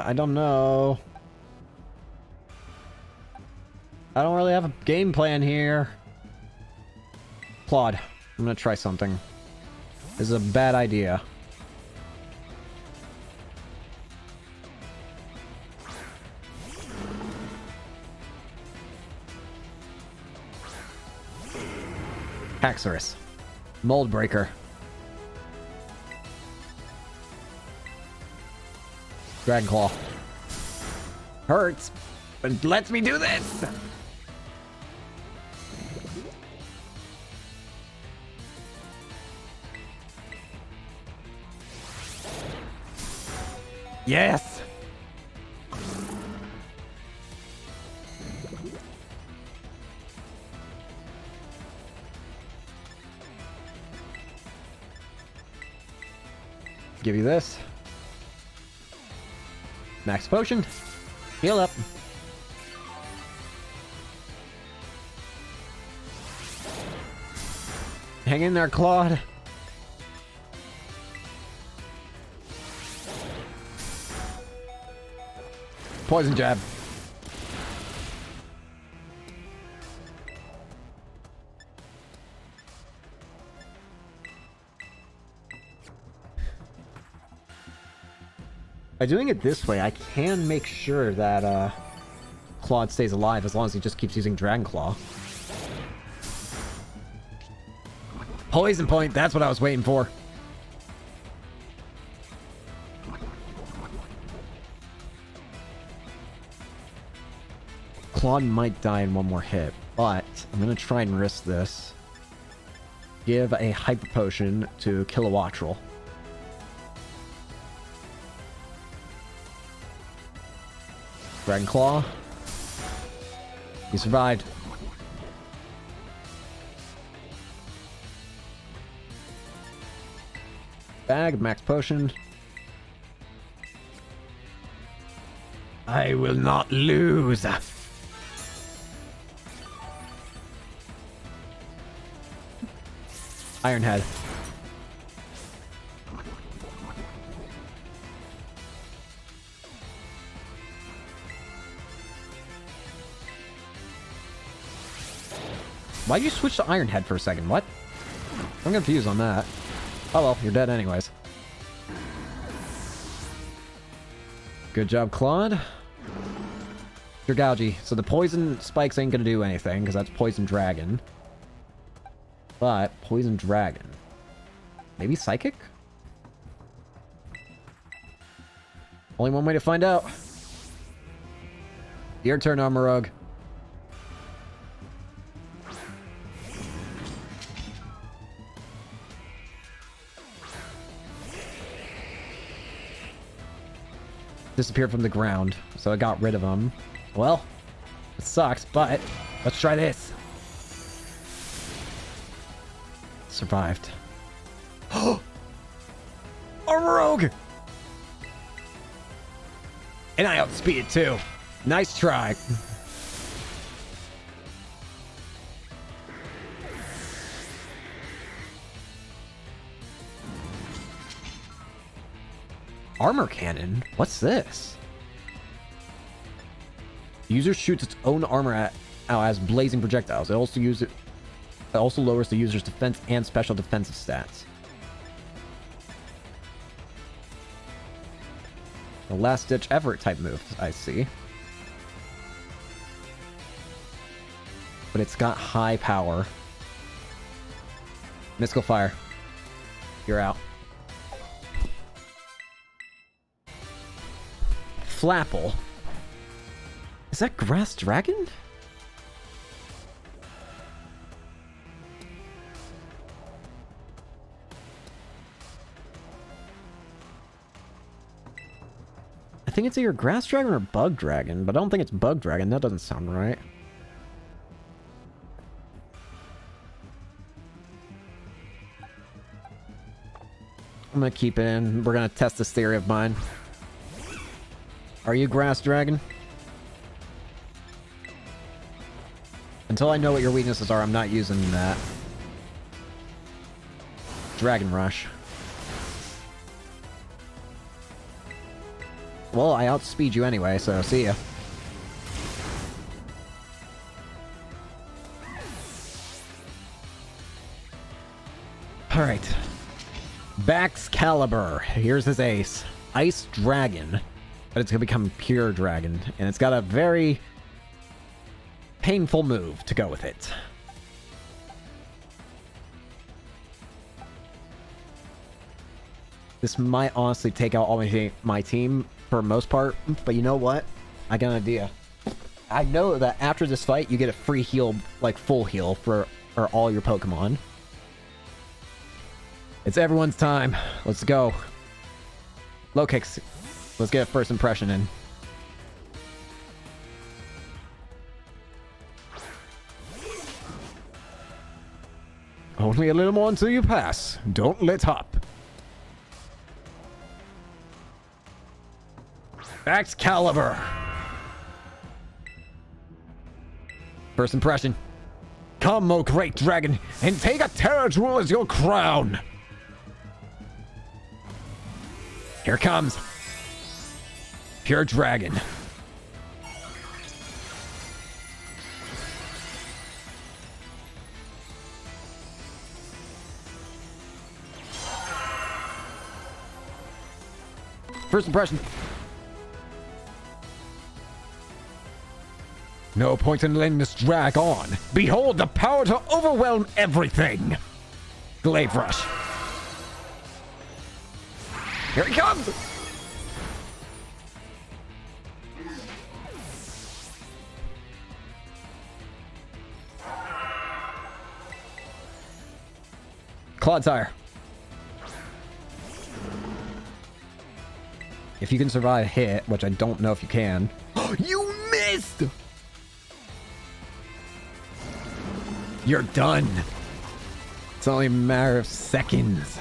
I don't know. I don't really have a game plan here. Claude, I'm gonna try something. This is a bad idea. Haxorus. Mold Breaker. Dragon Claw. Hurts, but lets me do this! Yes! Give you this. Max potion. Heal up. Hang in there, Claude. Poison jab. By doing it this way, I can make sure that Claude stays alive as long as he just keeps using Dragon Claw. Poison point, that's what I was waiting for. Claude might die in one more hit, but I'm going to try and risk this. Give a Hyper Potion to Kilowattrel. Dragon Claw. He survived. Bag, Max Potion. I will not lose. Iron Head. Why'd you switch to Iron Head for a second? What? I'm confused on that. Oh well, you're dead anyways. Good job, Claude. Dragalge. So the poison spikes ain't gonna do anything, because that's Poison Dragon. But, Poison Dragon. Maybe Psychic? Only one way to find out. Your turn, Armorug. Disappeared from the ground, so I got rid of him. Well, it sucks, but let's try this. Survived. Armorug! And I outspeed it too. Nice try. Armor cannon? What's this? User shoots its own armor out as blazing projectiles. It also lowers the user's defense and special defensive stats. A last-ditch effort type move, I see. But it's got high power. Mystical Fire. You're out. Flapple. Is that Grass Dragon? I think it's either Grass Dragon or Bug Dragon, but I don't think it's Bug Dragon. That doesn't sound right. I'm gonna keep it in. We're gonna test this theory of mine. Are you Grass Dragon? Until I know what your weaknesses are, I'm not using that. Dragon Rush. Well, I outspeed you anyway, so see ya. Alright. Baxcalibur. Here's his ace. Ice Dragon. But it's gonna become Pure Dragon. And it's got a very painful move to go with it. This might honestly take out all my team for the most part, but you know what? I got an idea. I know that after this fight, you get a free heal, like full heal for all your Pokemon. It's everyone's time. Let's go. Low kicks. Let's get a first impression in. Only a little more until you pass. Don't let up. Excalibur! First impression. Come, O great dragon, and take a Terra Jewel as your crown! Here comes Pure Dragon. First impression. No point in letting this drag on. Behold the power to overwhelm everything! Glaive Rush. Here he comes! Clodsire. If you can survive a hit, which I don't know if you can. You missed! You're done. It's only a matter of seconds.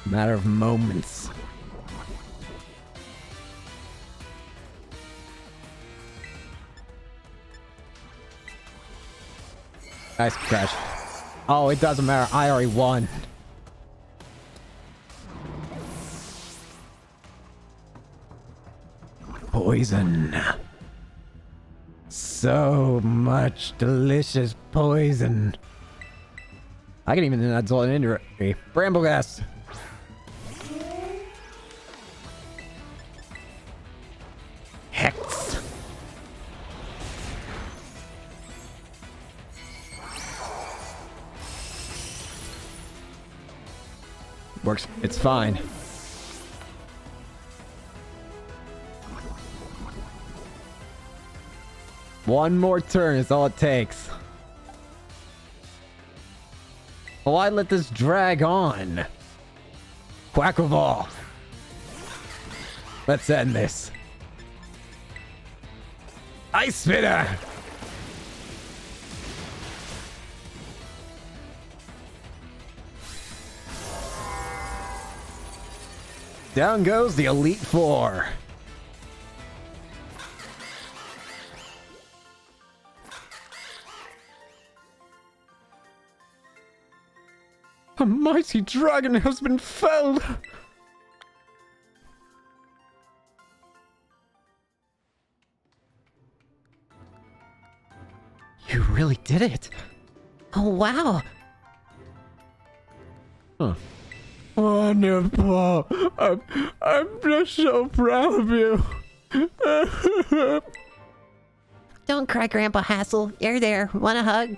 A matter of moments. Nice crash. Oh, it doesn't matter. I already won. Poison. So much delicious poison. I can even absorb an injury. Brambleghast. Hex. Works. It's fine. One more turn is all it takes. Why let this drag on? Quackleval. Let's end this. Ice Spitter. Down goes the Elite Four. A mighty dragon has been felled. You really did it. Oh, wow. Huh. Wonderful. I'm just so proud of you. Don't cry, Grandpa Hassel. You're there. Want a hug?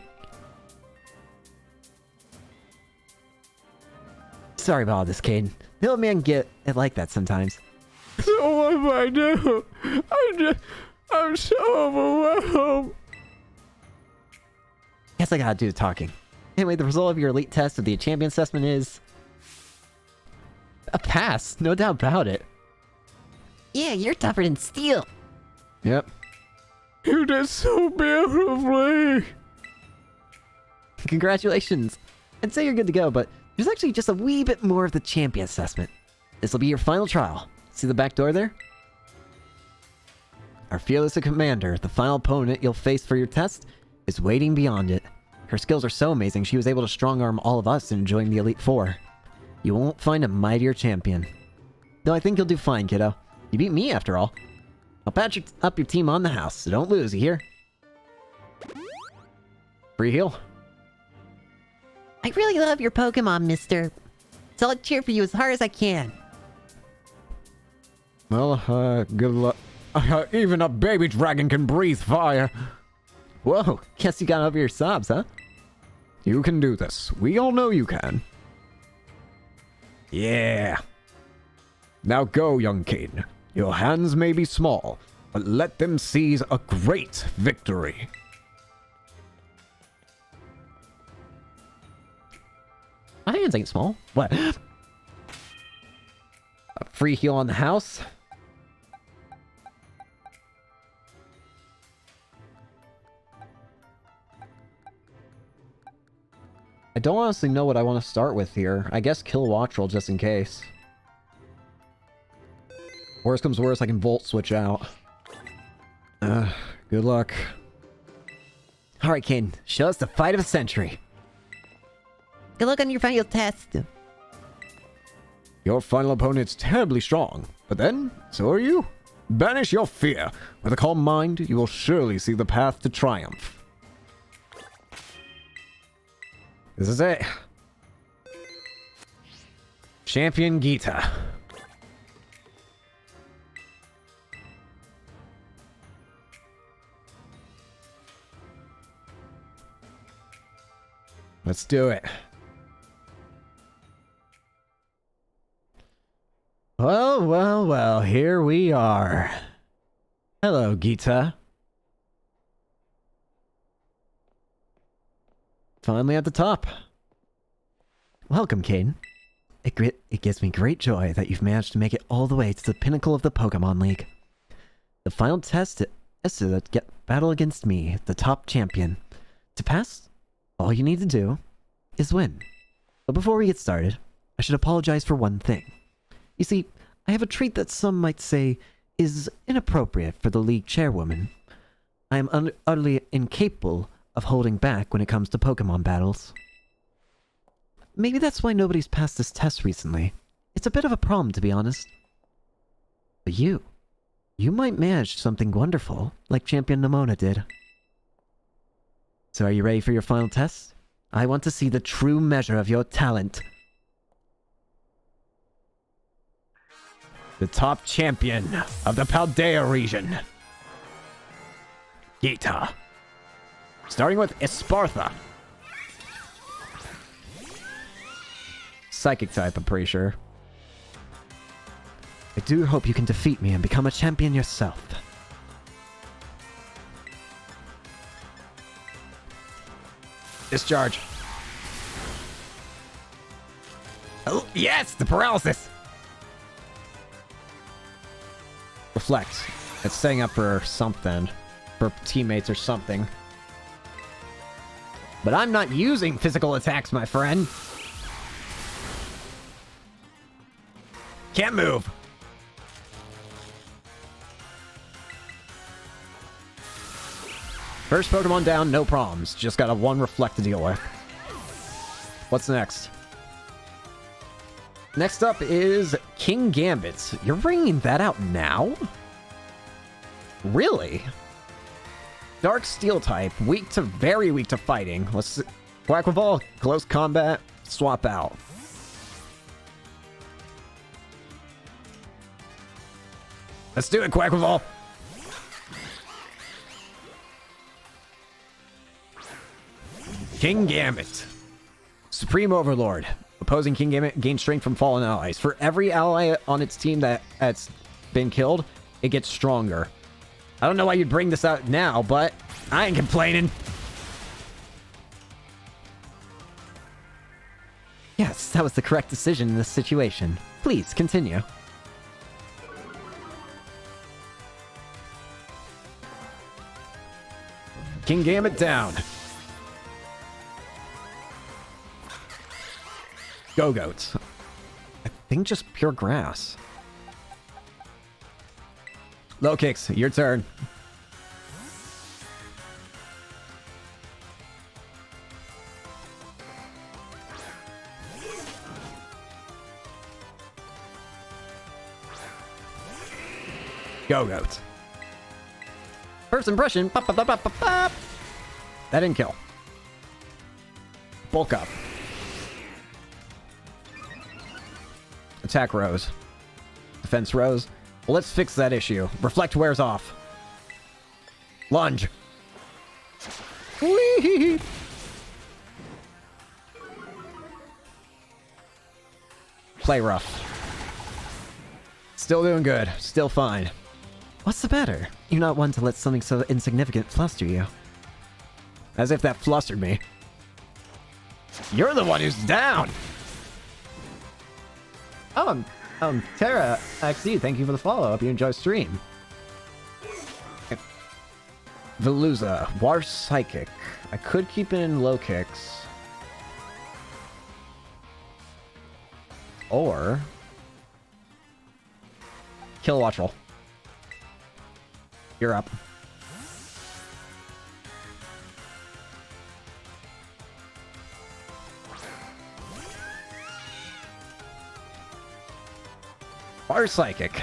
Sorry about all this, Caden. The old man get it like that sometimes. So what if I do? I'm so overwhelmed. Guess I gotta do the talking. Anyway, the result of your elite test of the champion assessment is a pass, no doubt about it. Yeah, you're tougher than steel. Yep. You did so beautifully. Congratulations. I'd say you're good to go, but there's actually just a wee bit more of the champion assessment. This will be your final trial. See the back door there? Our fearless commander, the final opponent you'll face for your test, is waiting beyond it. Her skills are so amazing she was able to strong-arm all of us in joining the Elite Four. You won't find a mightier champion. Though I think you'll do fine, kiddo. You beat me, after all. I'll patch up your team on the house, so don't lose, you hear? Free heal. I really love your Pokemon, mister. So I'll cheer for you as hard as I can. Well, good luck. Even a baby dragon can breathe fire. Whoa, guess you got over your sobs, huh? You can do this. We all know you can. Yeah. Now go, young Caden. Your hands may be small, but let them seize a great victory. My hands ain't small. What? A free heal on the house. I don't honestly know what I want to start with here. I guess kill Watchroll just in case. Worst comes worst, I can Volt Switch out. Good luck. Alright, Caden. Show us the fight of a century. Good luck on your final test. Your final opponent's terribly strong, but then, so are you. Banish your fear. With a calm mind, you will surely see the path to triumph. This is it. Champion Gita. Let's do it. Well, well, well, here we are. Hello, Gita. Finally at the top. Welcome, Caden. It gives me great joy that you've managed to make it all the way to the pinnacle of the Pokemon League. The final test is to get battle against me, the top champion. To pass, all you need to do is win. But before we get started, I should apologize for one thing. You see, I have a trait that some might say is inappropriate for the league chairwoman. I am utterly incapable of holding back when it comes to Pokemon battles. Maybe that's why nobody's passed this test recently. It's a bit of a problem, to be honest. But you might manage something wonderful, like Champion Nimona did. So are you ready for your final test? I want to see the true measure of your talent. The top champion of the Paldea region. Gita. Starting with Esparta. Psychic type, I'm pretty sure. I do hope you can defeat me and become a champion yourself. Discharge. Oh, yes! The paralysis! Reflect. It's setting up for something. For teammates or something. But I'm not using physical attacks, my friend. Can't move. First Pokemon down, no problems. Just got a one Reflect to deal with. What's next? Next up is King Gambit. You're bringing that out now? Really? Dark Steel type, very weak to fighting. Let's see. Quackball, close combat, swap out. Let's do it, Quackball. King Gambit. Supreme Overlord. Opposing King Gambit gains strength from fallen allies. For every ally on its team that's been killed, it gets stronger. I don't know why you'd bring this out now, but I ain't complaining. Yes, that was the correct decision in this situation. Please, continue. King Gambit down. Go-Goats. I think just pure grass. Low kicks, your turn. Go-Goats. First impression. Pop, pop, pop, pop, pop, pop. That didn't kill. Bulk up. Attack rose. Defense rose. Well, let's fix that issue. Reflect wears off. Lunge. Whee! Play rough. Still doing good. Still fine. What's the matter? You're not one to let something so insignificant fluster you. As if that flustered me. You're the one who's down! Oh, Terra XD, thank you for the follow. Hope you enjoy stream. Veluza, Water Psychic. I could keep it in low kicks. Or... Kill Watch Roll. You're up. Fire Psychic.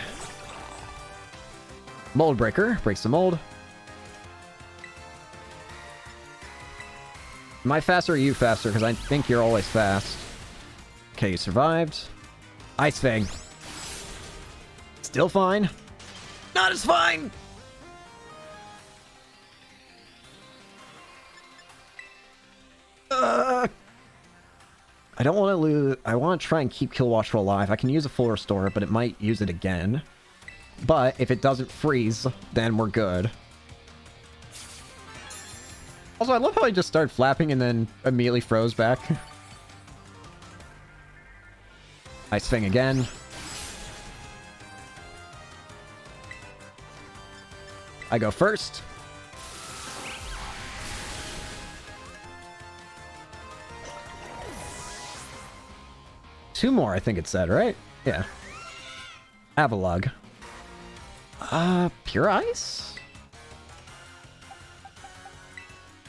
Mold Breaker. Breaks the mold. Am I faster or are you faster? Because I think you're always fast. Okay, you survived. Ice Fang. Still fine. Not as fine! I don't want to lose. I want to try and keep Kill Watch Roll alive. I can use a full restore, but it might use it again. But if it doesn't freeze, then we're good. Also, I love how I just started flapping and then immediately froze back. Ice Fang again. I go first. Two more, I think it said, right? Yeah. Avalug. Pure Ice?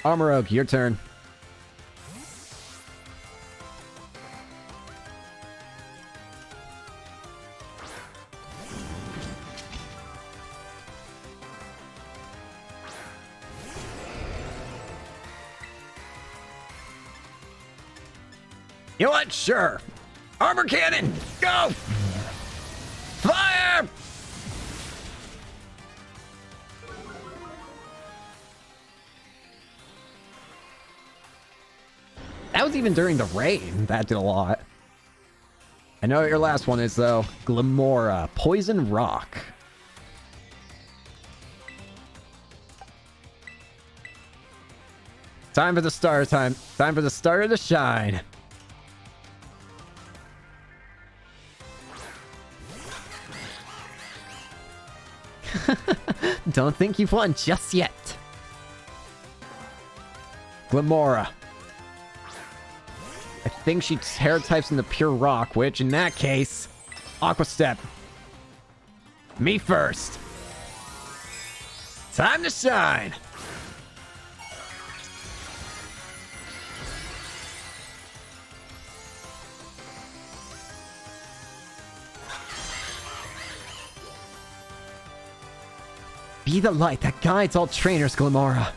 Armor Oak, your turn. You know what? Sure. Armor Cannon! Go! Fire! That was even during the rain. That did a lot. I know what your last one is, though. Glamora. Poison Rock. Time for the star time. Time for the star to shine. Don't think you've won just yet. Glamora. I think she terror types into pure rock, which in that case, Aqua Step. Me first. Time to shine. Be the light that guides all trainers, Glamora.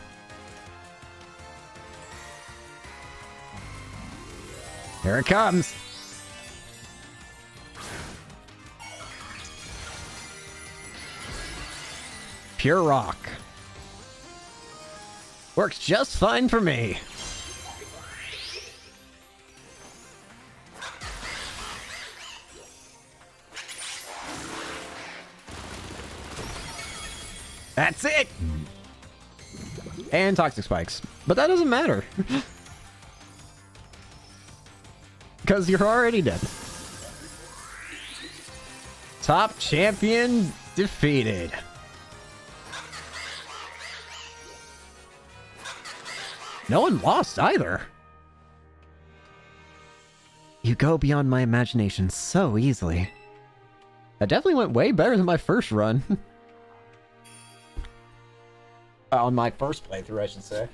Here it comes. Pure rock. Works just fine for me. That's it! And Toxic Spikes. But that doesn't matter. Because you're already dead. Top champion defeated. No one lost either. You go beyond my imagination so easily. That definitely went way better than my first run. On my first playthrough, I should say.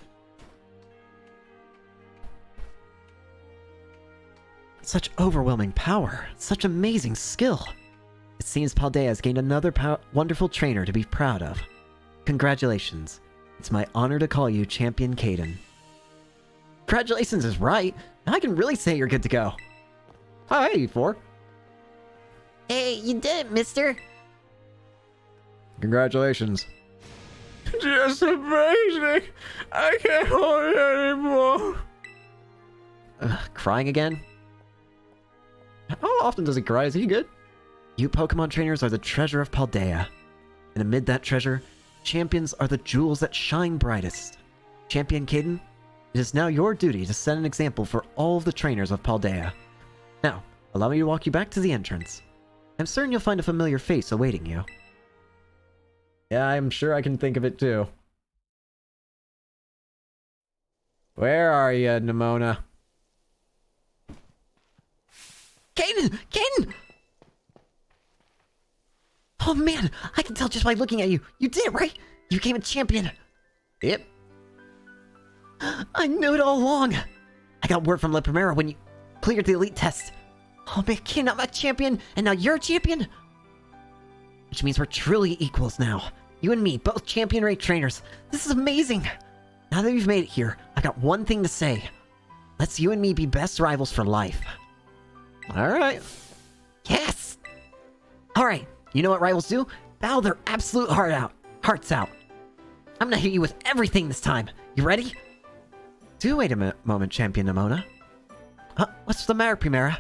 Such overwhelming power. Such amazing skill. It seems Paldea has gained another wonderful trainer to be proud of. Congratulations. It's my honor to call you Champion Caden. Congratulations is right. Now I can really say you're good to go. Oh, hey, you four. Hey, you did it, mister. Congratulations. Just amazing. I can't hold it anymore. Crying again? How often does he cry? Is he good? You Pokemon trainers are the treasure of Paldea. And amid that treasure, champions are the jewels that shine brightest. Champion Caden, it is now your duty to set an example for all of the trainers of Paldea. Now, allow me to walk you back to the entrance. I'm certain you'll find a familiar face awaiting you. Yeah, I'm sure I can think of it too. Where are you, Nimona? Caden! Caden! Oh man, I can tell just by looking at you. You did it, right? You became a champion. Yep. I knew it all along. I got word from La Primera when you cleared the elite test. Oh man, Ken, I'm a champion, and now you're a champion? Which means we're truly equals now. You and me, both champion rate trainers. This is amazing. Now that we've made it here, I've got one thing to say. Let's you and me be best rivals for life. Alright. Yes! Alright, you know what rivals do? Battle their absolute hearts out. I'm gonna hit you with everything this time. You ready? Do wait a moment, Champion Nimona. What's the matter, Primera?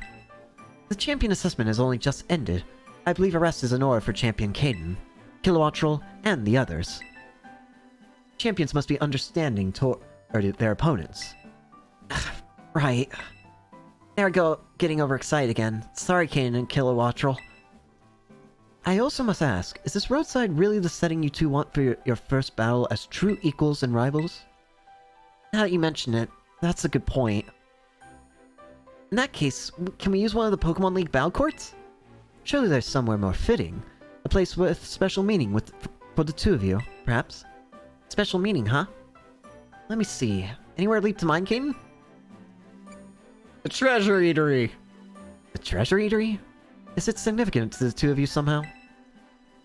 The champion assessment has only just ended. I believe a rest is in order for Champion Caden, Kilowattrel, and the others. Champions must be understanding toward their opponents. Right. There I go, getting overexcited again. Sorry, Caden and Kilowattrel. I also must ask, is this roadside really the setting you two want for your first battle as true equals and rivals? Now that you mention it, that's a good point. In that case, can we use one of the Pokemon League battle courts? Surely there's somewhere more fitting. A place with special meaning for the two of you, perhaps? Special meaning, huh? Let me see. Anywhere leap to mind, Caden? The Treasure Eatery! The Treasure Eatery? Is it significant to the two of you somehow?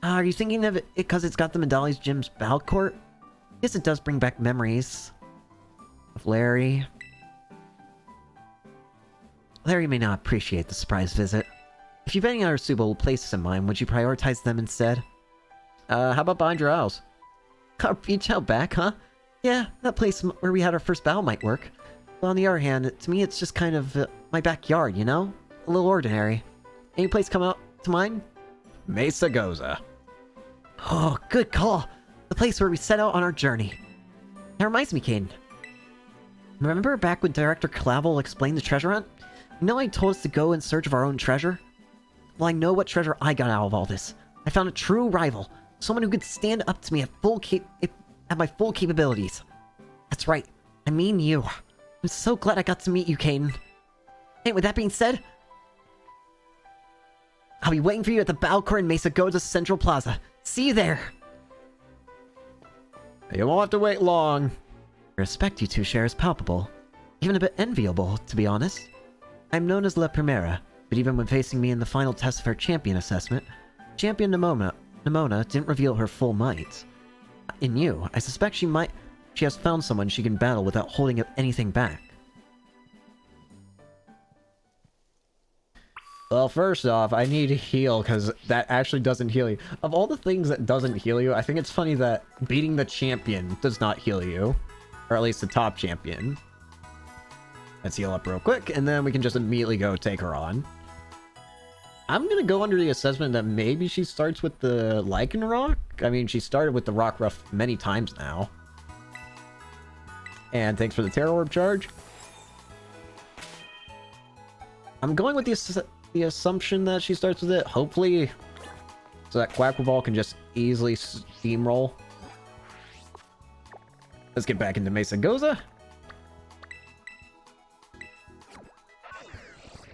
Are you thinking of it because it's got the Medalli's Gym's battle court? Yes, it does bring back memories of Larry. Larry may not appreciate the surprise visit. If you've any other suitable places in mind, would you prioritize them instead? How about behind your house? Our beach out back, huh? Yeah, that place where we had our first battle might work. But on the other hand, to me it's just kind of my backyard, you know? A little ordinary. Any place come out to mind? Mesa Goza. Oh, good call. The place where we set out on our journey. That reminds me, Caden. Remember back when Director Clavel explained the treasure hunt? You know how he told us to go in search of our own treasure? Well, I know what treasure I got out of all this. I found a true rival. Someone who could stand up to me at my full capabilities. That's right. I mean you. I'm so glad I got to meet you, Caden. Hey, with that being said, I'll be waiting for you at the battle court in Mesa Goza Central Plaza. See you there. You won't have to wait long. The respect you two share is palpable. Even a bit enviable, to be honest. I'm known as La Primera, but even when facing me in the final test of her champion assessment, Champion Nimona didn't reveal her full might. In you, I suspect she has found someone she can battle without holding anything back. Well, first off, I need to heal, because that actually doesn't heal you. Of all the things that doesn't heal you, I think it's funny that beating the champion does not heal you. Or at least the top champion. Let's heal up real quick, and then we can just immediately go take her on. I'm gonna go under the assessment that maybe she starts with the Lycanroc. I mean, she started with the Rockruff many times now. And thanks for the Terror Orb charge. I'm going with the assumption that she starts with it, hopefully, so that Quackball can just easily steamroll. Let's get back into Mesa Goza.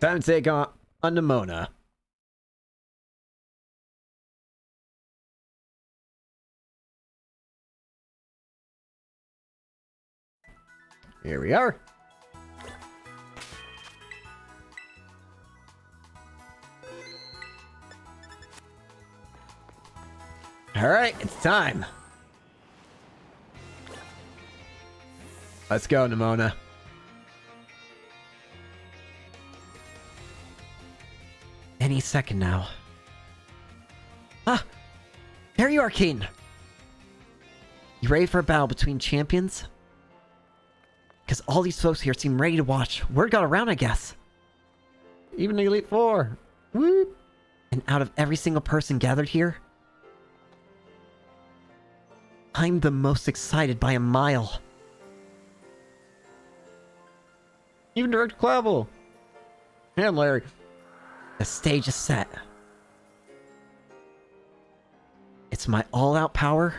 Time to take on Nimona. Here we are. Alright, it's time. Let's go, Nimona. Any second now. Ah! There you are, Caden! You ready for a battle between champions? Because all these folks here seem ready to watch. Word got around, I guess. Even the Elite Four. Whoop! And out of every single person gathered here, I'm the most excited by a mile. Even Director Clavel. And Larry. The stage is set. It's my all-out power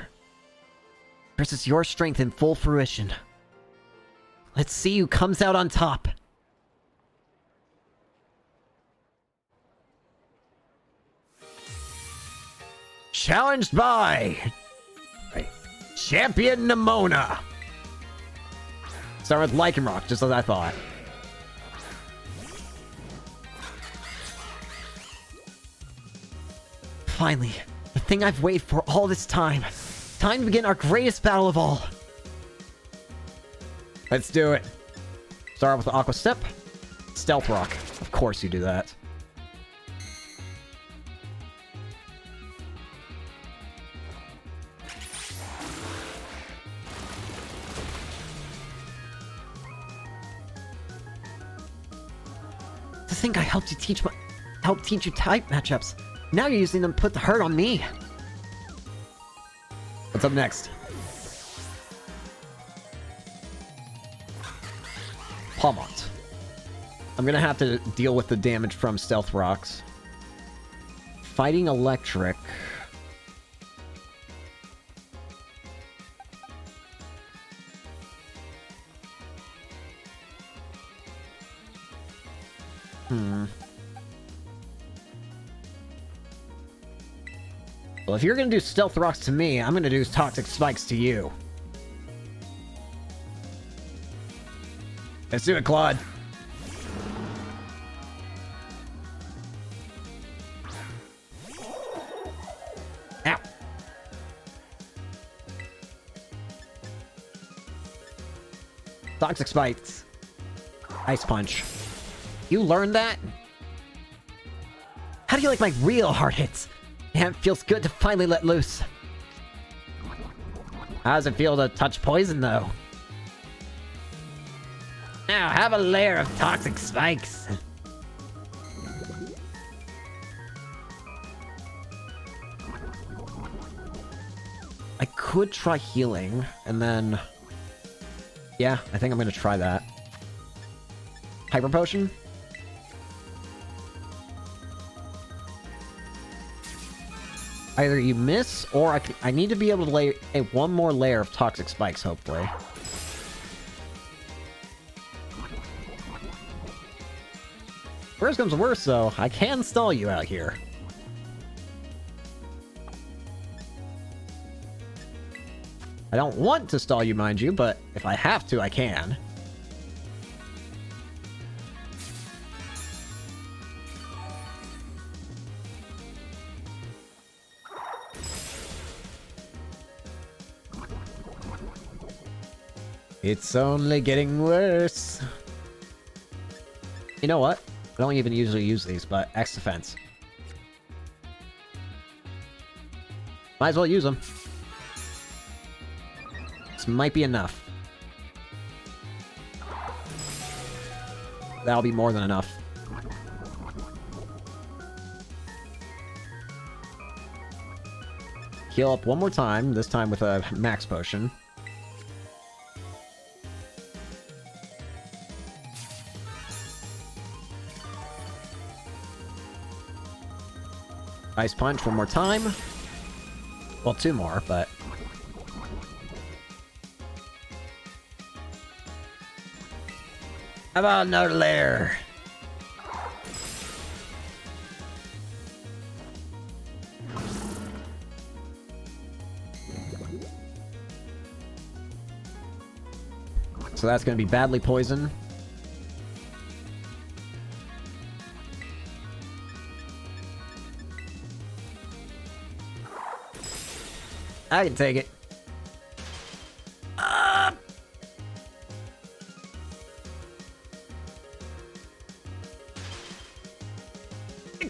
versus your strength in full fruition. Let's see who comes out on top. Challenged by Champion Nimona. Start with Lycanroc, just as I thought. Finally, the thing I've waited for all this time. Time to begin our greatest battle of all. Let's do it. Start with the Aqua Step. Stealth Rock. Of course you do that. To think I helped teach you type matchups. Now you're using them to put the hurt on me. What's up next? Palmont. I'm gonna have to deal with the damage from Stealth Rocks. Fighting Electric. Well, if you're gonna do Stealth Rocks to me, I'm gonna do Toxic Spikes to you. Let's do it, Claude. Ow. Toxic Spikes. Ice Punch. You learned that? How do you like my real hard hits? Damn, it feels good to finally let loose. How does it feel to touch poison, though? Now, have a layer of toxic spikes. I could try healing, and then... Yeah, I think I'm gonna try that. Hyper Potion? Either you miss, or I need to be able to lay one more layer of Toxic Spikes, hopefully. Worst comes to worst, though, I can stall you out here. I don't want to stall you, mind you, but if I have to, I can. It's only getting worse. You know what? I don't even usually use these, but X defense. Might as well use them. This might be enough. That'll be more than enough. Heal up one more time, this time with a max potion. Ice Punch one more time. Well, two more, but... How about another layer? So that's going to be badly poisoned. I can take it.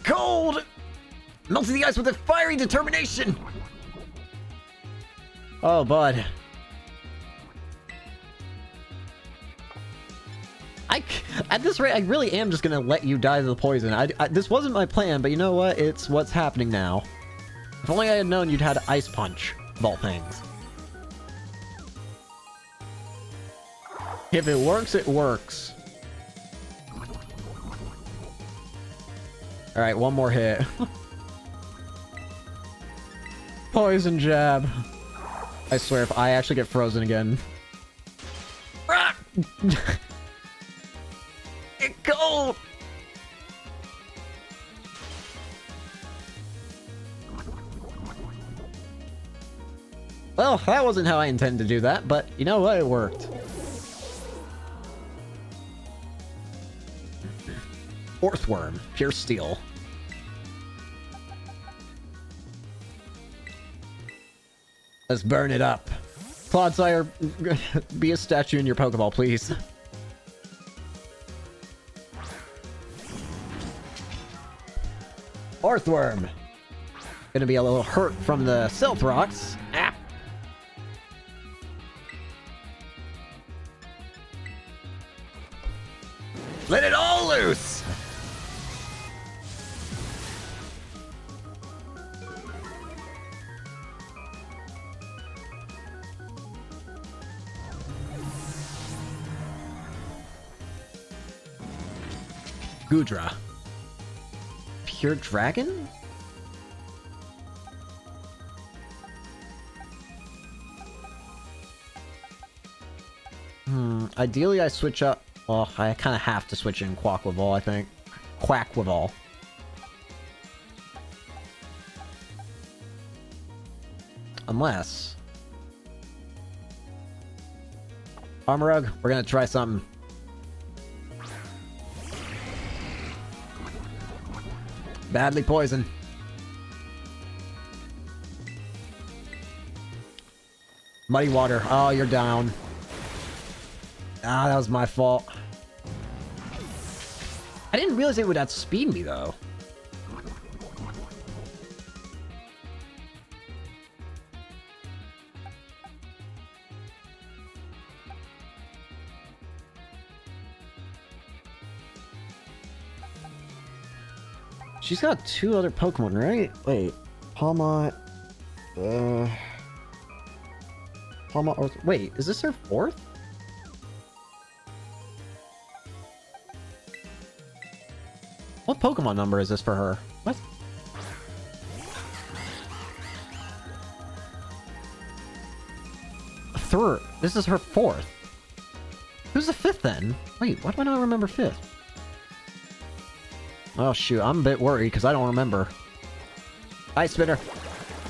Cold! Melting the ice with a fiery determination! Oh, bud. At this rate, I really am just gonna let you die to the poison. This wasn't my plan, but you know what? It's what's happening now. If only I had known you'd had Ice Punch, of all things. If it works, it works. Alright, one more hit. Poison jab. I swear, if I actually get frozen again... It's cold! Well, that wasn't how I intended to do that, but you know what? It worked. Earthworm, pure steel. Let's burn it up. Clodsire, be a statue in your Pokeball, please. Earthworm. Gonna be a little hurt from the Stealth Rocks. Ah. Let it all loose! Gudra. Pure Dragon? Ideally I switch up... Well, I kind of have to switch in Quaquaval, I think. Quaquaval. Unless... Armorug, we're gonna try something. Badly poisoned. Muddy Water. Oh, you're down. Ah, that was my fault. I didn't realize it would outspeed me, though. She's got 2 other Pokemon, right? Wait. Palmot. Palmot. Wait, is this her 4th? What Pokemon number is this for her? What? Third. This is her 4th. Who's the 5th then? Wait, why do I not remember 5th? Oh shoot, I'm a bit worried because I don't remember. Ice Spinner.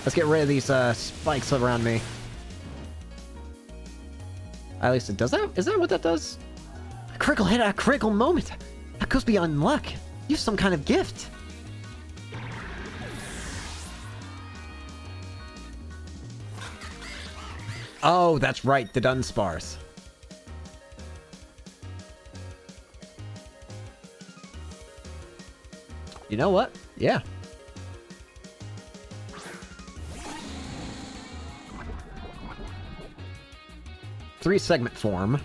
Let's get rid of these spikes around me. At least it does that? Is that what that does? A critical hit at a critical moment. That goes beyond luck. You have some kind of gift. Oh, that's right, the Dunsparce. You know what? Yeah. Three segment form.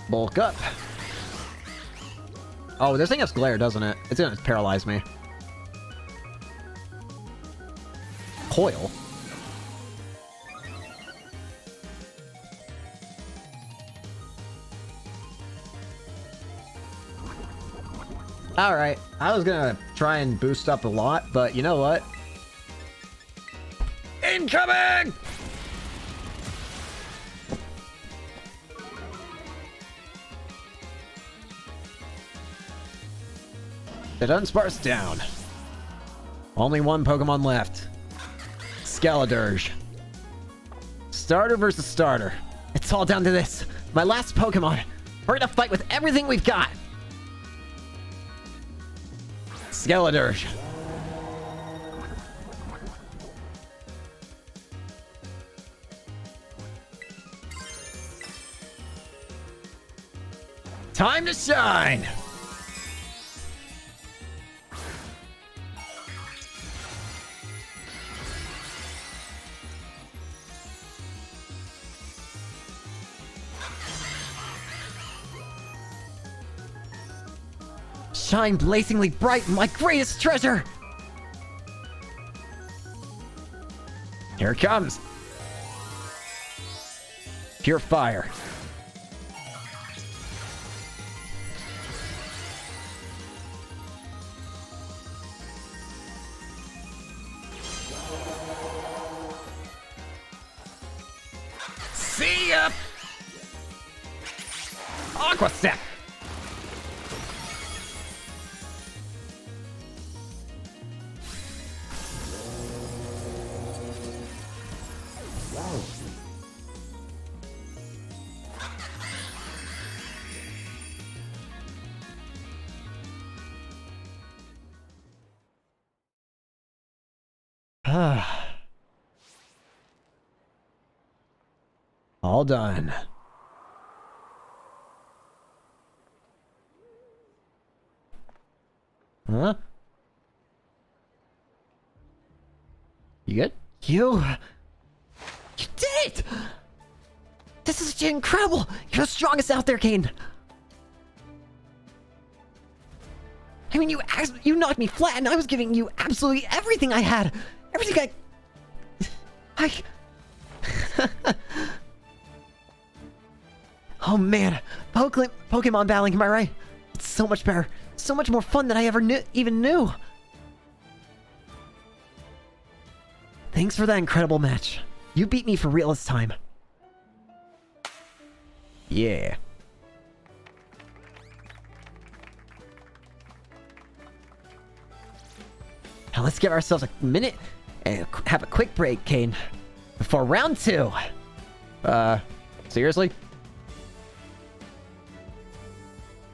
Bulk up. Oh, this thing has glare, doesn't it? It's gonna paralyze me. Coil. Alright, I was gonna try and boost up a lot, but you know what? Incoming! The Dunsparce down. Only one Pokemon left. Skeledirge. Starter versus starter. It's all down to this. My last Pokemon. We're gonna fight with everything we've got. Skeledirge. Time to shine! Shine blazingly bright, my greatest treasure! Here it comes! Pure fire. See ya! Aqua Step! All done. Huh? You good? You did it! This is incredible! You're the strongest out there, Kane! I mean, you knocked me flat, and I was giving you absolutely everything I had! Everything I... Oh man, Pokemon battling, am I right? It's so much better. So much more fun than I ever even knew. Thanks for that incredible match. You beat me for real this time. Yeah. Now let's give ourselves a minute and have a quick break, Kane. Before round 2. Seriously?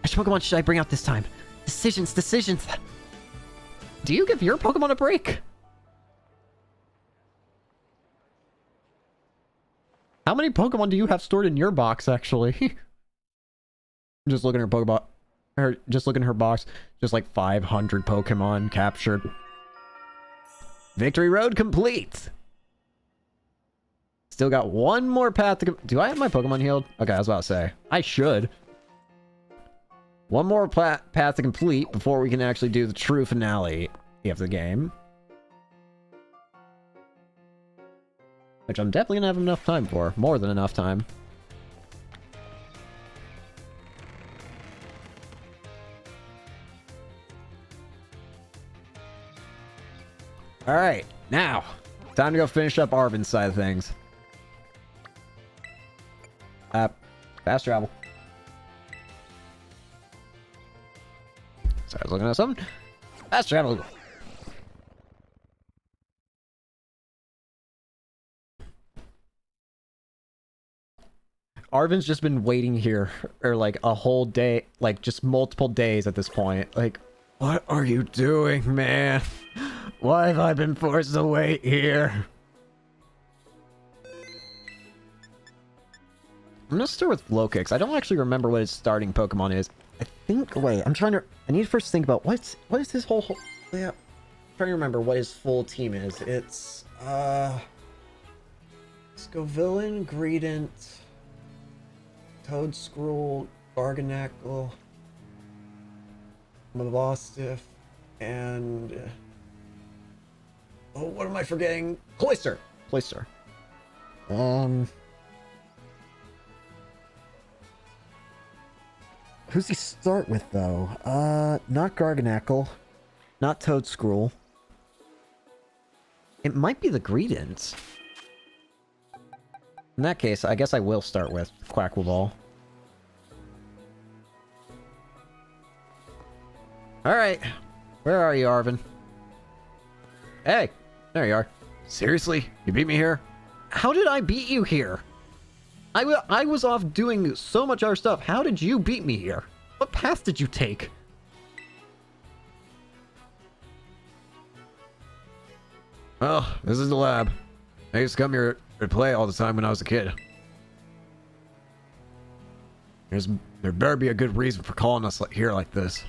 Which Pokemon should I bring out this time? Decisions. Do you give your Pokemon a break? How many Pokemon do you have stored in your box, actually? Just looking at her Pokemon. Just looking at her box. Just like 500 Pokemon captured. Victory Road complete! Still got one more path to... Do I have my Pokemon healed? Okay, I was about to say. I should. One more path to complete before we can actually do the true finale of the game. Which I'm definitely gonna have enough time for. More than enough time. Alright, now, time to go finish up Arvin's side of things. Fast travel. Sorry, I was looking at something. Fast travel. Arvin's just been waiting here, or like a whole day, like just multiple days at this point. Like, What are you doing, man? Why have I been forced to wait here? I'm gonna start with Lokix. I don't actually remember what his starting Pokemon is. I think. Wait, I'm trying to. I need to first think about what is his whole. Yeah, I'm trying to remember what his full team is. It's Scovillain, Greedent, Toedscruel, Garganacl, Mabosstiff, and oh, what am I forgetting? Cloyster. Who's he start with, though? Not Garganacl. Not Toedscruel. It might be the Greedents. In that case, I guess I will start with Quaquaval. Alright. Where are you, Arvin? Hey! There you are. Seriously? You beat me here? How did I beat you here? I was off doing so much other stuff. How did you beat me here? What path did you take? Well, this is the lab. I used to come here to play all the time when I was a kid. There better be a good reason for calling us here like this.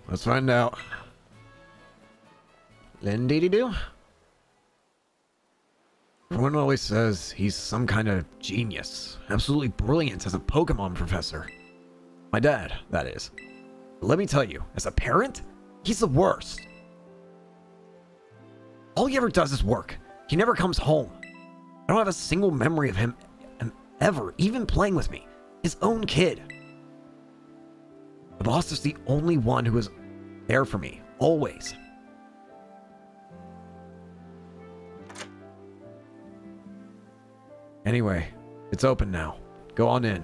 Let's find out. Lindy-dee-doo? Everyone always says he's some kind of genius. Absolutely brilliant as a Pokemon professor. My dad, that is. But let me tell you, as a parent, he's the worst. All he ever does is work. He never comes home. I don't have a single memory of him ever, even playing with me. His own kid. The boss is the only one who is there for me, always. Anyway, it's open now. Go on in.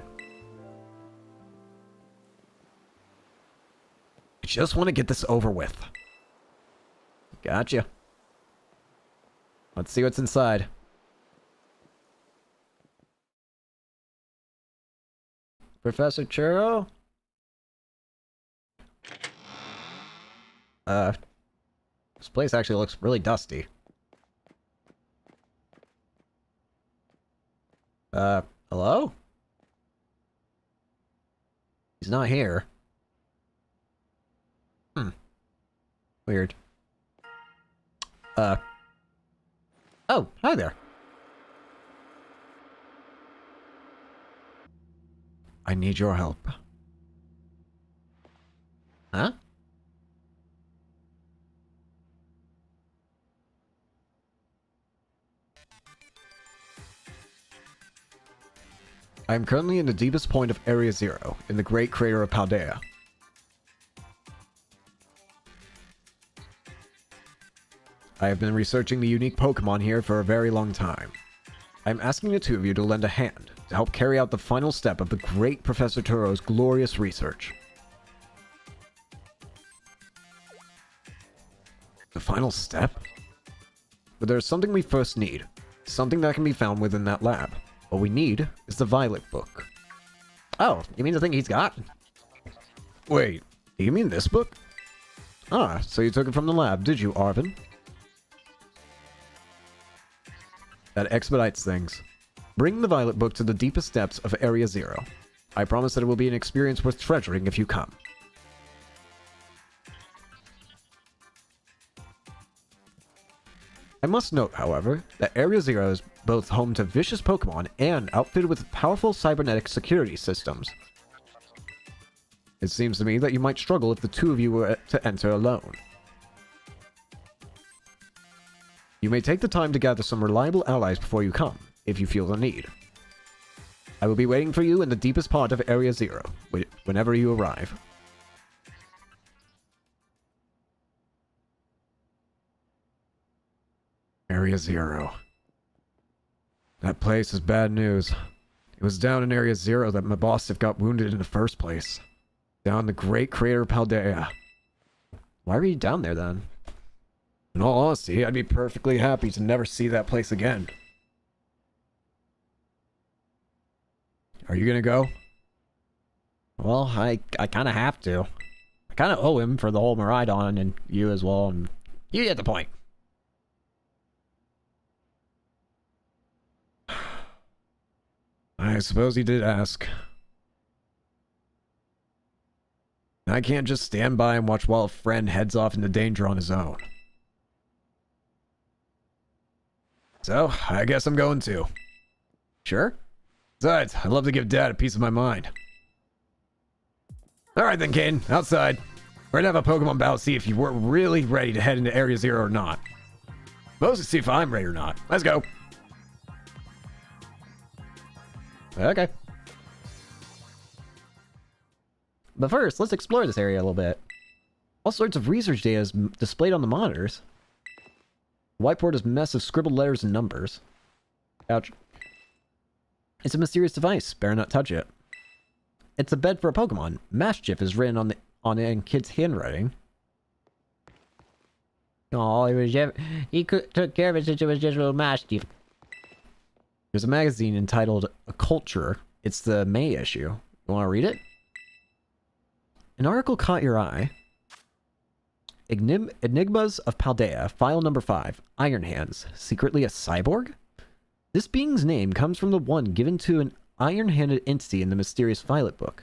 I just want to get this over with. Gotcha. Let's see what's inside. Professor Churro? This place actually looks really dusty. Hello? He's not here. Weird. Oh, hi there. I need your help. Huh? I am currently in the deepest point of Area Zero, in the Great Crater of Paldea. I have been researching the unique Pokémon here for a very long time. I am asking the two of you to lend a hand to help carry out the final step of the great Professor Turo's glorious research. The final step? But there's something we first need. Something that can be found within that lab. What we need is the Violet Book. Oh, you mean the thing he's got? Wait, do you mean this book? Ah, so you took it from the lab, did you, Arvin? That expedites things. Bring the Violet Book to the deepest depths of Area Zero. I promise that it will be an experience worth treasuring if you come. I must note, however, that Area Zero is both home to vicious Pokémon and outfitted with powerful cybernetic security systems. It seems to me that you might struggle if the two of you were to enter alone. You may take the time to gather some reliable allies before you come, if you feel the need. I will be waiting for you in the deepest part of Area Zero, whenever you arrive. Area Zero. That place is bad news. It was down in Area Zero that Mabosstiff got wounded in the first place. Down the Great Crater of Paldea. Why were you down there then? In all honesty, I'd be perfectly happy to never see that place again. Are you gonna go? Well, I kind of have to. I kind of owe him for the whole Miraidon and you as well, and you get the point. I suppose he did ask. I can't just stand by and watch while a friend heads off into danger on his own. So, I guess I'm going too. Sure? Besides, I'd love to give Dad a piece of my mind. Alright then, Caden, outside. We're gonna have a Pokemon battle to see if you were really ready to head into Area Zero or not. Mostly see if I'm ready or not. Let's go. Okay. But first, let's explore this area a little bit. All sorts of research data is displayed on the monitors. The whiteboard is a mess of scribbled letters and numbers. Ouch. It's a mysterious device. Better not touch it. It's a bed for a Pokemon. Mischief is written on it in kid's handwriting. Oh, took care of it since it was just a little Mischief. There's a magazine entitled A Culture. It's the May issue. You want to read it? An article caught your eye. Enigmas of Paldea, file number 5. Iron Hands, secretly a cyborg? This being's name comes from the one given to an iron-handed entity in the mysterious Violet Book.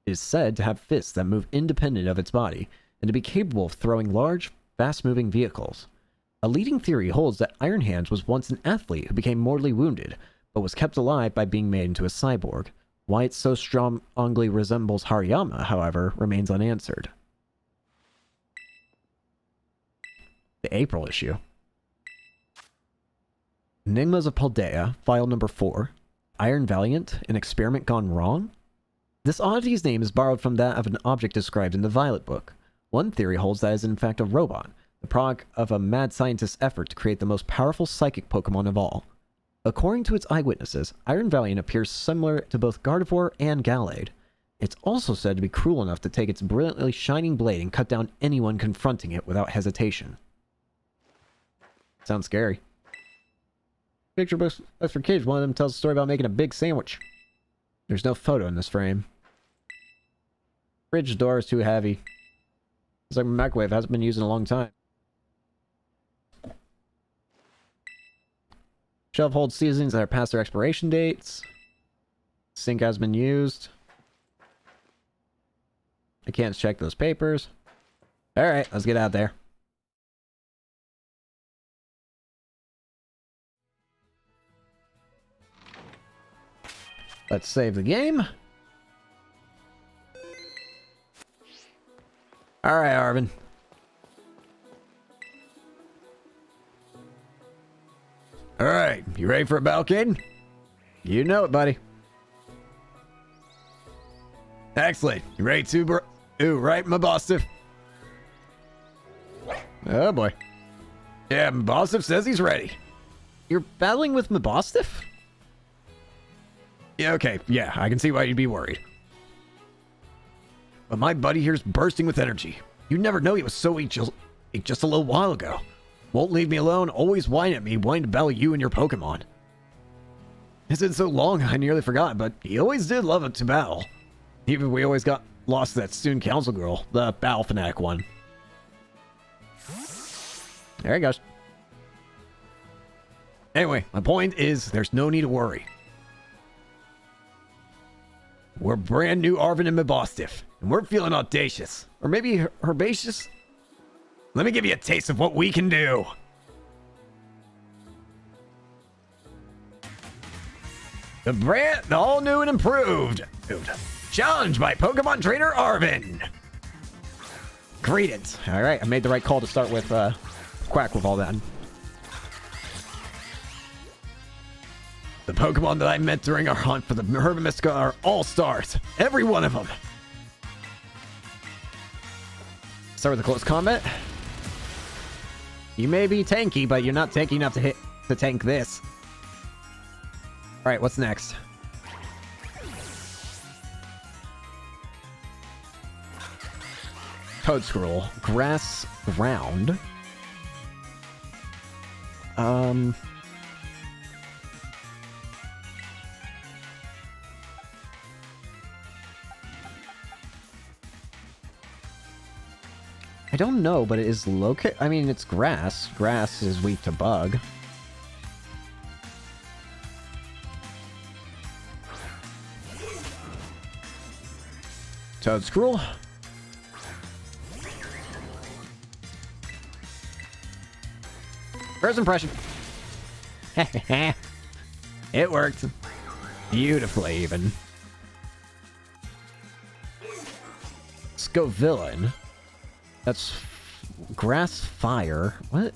It is said to have fists that move independent of its body, and to be capable of throwing large, fast-moving vehicles. A leading theory holds that Iron Hands was once an athlete who became mortally wounded, but was kept alive by being made into a cyborg. Why it so strongly resembles Hariyama, however, remains unanswered. The April issue. Enigmas of Paldea, file number 4. Iron Valiant, an experiment gone wrong? This oddity's name is borrowed from that of an object described in the Violet Book. One theory holds that it is in fact a robot, the product of a mad scientist's effort to create the most powerful psychic Pokemon of all. According to its eyewitnesses, Iron Valiant appears similar to both Gardevoir and Gallade. It's also said to be cruel enough to take its brilliantly shining blade and cut down anyone confronting it without hesitation. Sounds scary. Picture books for kids. One of them tells a story about making a big sandwich. There's no photo in this frame. Fridge door is too heavy. It's like a microwave. Hasn't been used in a long time. Shelf holds seasonings that are past their expiration dates. Sink has been used. I can't check those papers. Alright, let's get out there. Let's save the game. Alright, Arvin. Alright, you ready for a battle, Caden? You know it, buddy. Excellent. You ready to, bro? Ooh, right, Mabostiff? Oh boy. Yeah, Mabostiff says he's ready. You're battling with Mabostiff? Yeah, okay. Yeah, I can see why you'd be worried. But my buddy here's bursting with energy. You never know he was so weak just a little while ago. Won't leave me alone, always whine at me, wanting to battle you and your Pokemon. It's been so long, I nearly forgot, but he always did love it to battle. Even we always got lost to that student council girl, the battle fanatic one. There he goes. Anyway, my point is, there's no need to worry. We're brand new Arvin and Mabostiff, and we're feeling audacious. Or maybe herbaceous? Let me give you a taste of what we can do. The all new and improved. Challenge by Pokemon Trainer Arvin. Greetings. Alright, I made the right call to start with Quack with all that. The Pokemon that I met during our hunt for the Herba are all stars. Every one of them. Start with the close combat. You may be tanky, but you're not tanky enough to tank this. Alright, what's next? Toadscroll. Grass round. I don't know, but it is locate. I mean, it's grass. Grass is weak to bug. Toadscroll. First impression. It worked. Beautifully, even. Scovillain. That's grass fire. What?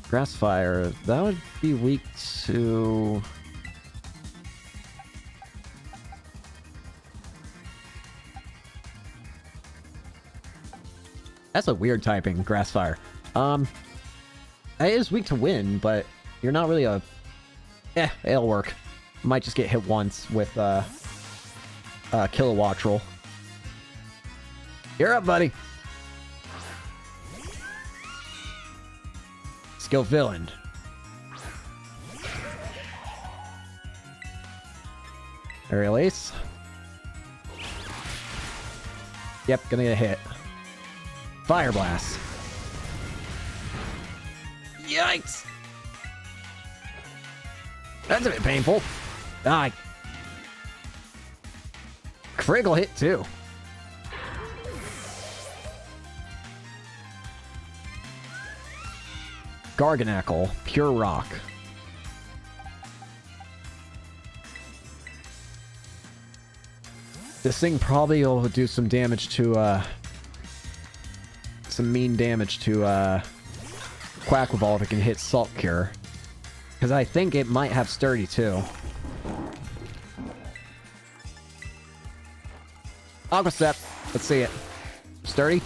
Grass fire. That would be weak to... That's a weird typing, grass fire. It is weak to wind, but you're not really a... it'll work. Might just get hit once with, Kilowattrel. You're up, buddy. Skill villain. Aerial Ace. Yep, gonna get a hit. Fire Blast. Yikes! That's a bit painful. Ah, critical hit too. Garganackle, Pure Rock. This thing probably will do some damage to, some mean damage to, Quackball if it can hit Salt Cure. Because I think it might have Sturdy, too. Aqua Step. Let's see it. Sturdy?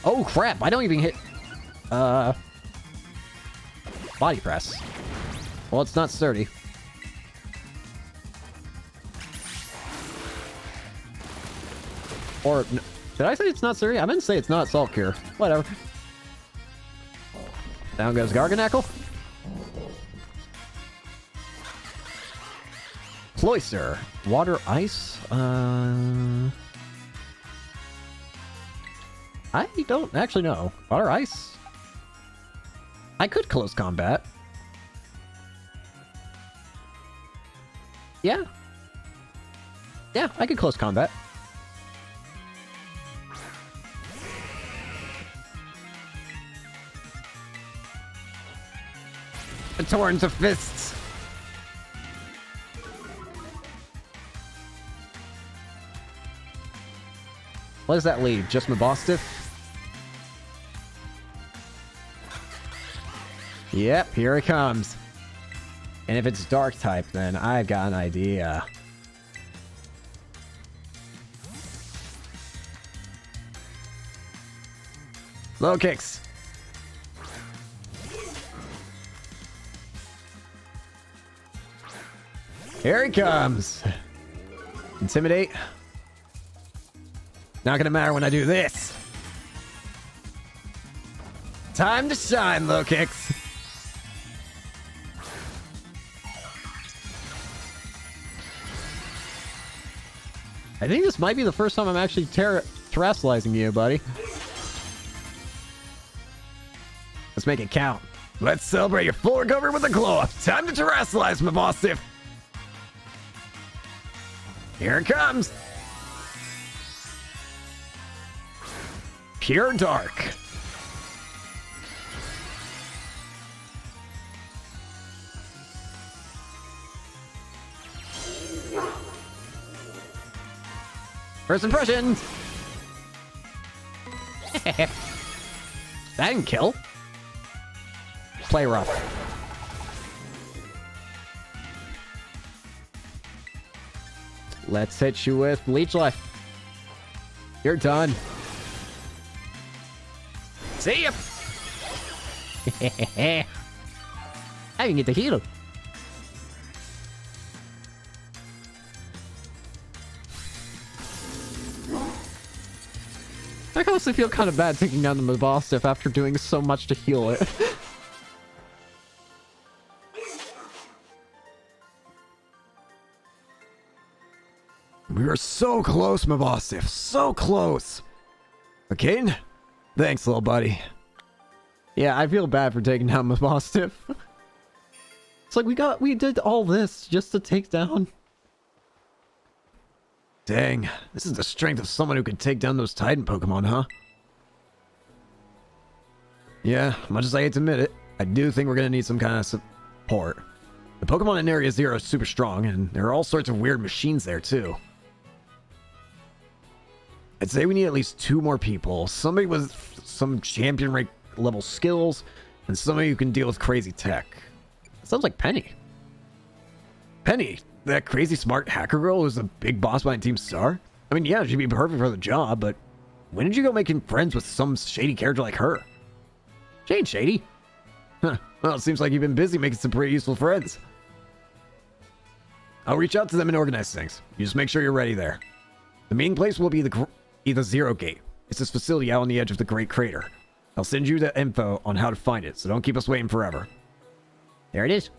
Oh, crap. I don't even hit... Body Press. Well, it's not Sturdy. Or... Did I say it's not Sturdy? I meant to say it's not Salt Cure. Whatever. Down goes Garganackle. Cloyster. Water Ice? I don't actually know. Water Ice? I could close combat. Yeah. Yeah, I could close combat. A torrent of fists. What does that leave? Just Mabostiff? Yep, here it comes. And if it's dark type, then I've got an idea. Low kicks. Here he comes. Intimidate. Not gonna matter when I do this. Time to shine, low kicks. I think this might be the first time I'm actually terrestrializing you, buddy. Let's make it count. Let's celebrate your full recovery with a glow-up. Time to terrestrialize, Mabostiff. Here it comes. Pure dark. First impressions. That didn't kill. Play rough. Let's hit you with Leech Life. You're done. See ya! I can get the heal. I honestly feel kind of bad taking down the Mabostiff after doing so much to heal it. We were so close, Mabostiff. So close. Okay? Thanks, little buddy. Yeah, I feel bad for taking down Mabostiff. It's like we did all this just to take down. Dang, this is the strength of someone who could take down those Titan Pokemon, huh? Yeah, much as I hate to admit it, I do think we're gonna need some kind of support. The Pokemon in Area Zero is super strong, and there are all sorts of weird machines there, too. I'd say we need at least 2 more people. Somebody with some champion rank level skills, and somebody who can deal with crazy tech. Sounds like Penny. Penny, that crazy smart hacker girl who's a big boss behind Team Star? I mean, yeah, she'd be perfect for the job, but when did you go making friends with some shady character like her? She ain't shady. Huh. Well, it seems like you've been busy making some pretty useful friends. I'll reach out to them and organize things. You just make sure you're ready there. The meeting place will be the Zero Gate. It's this facility out on the edge of the Great Crater. I'll send you the info on how to find it, so don't keep us waiting forever. There it is.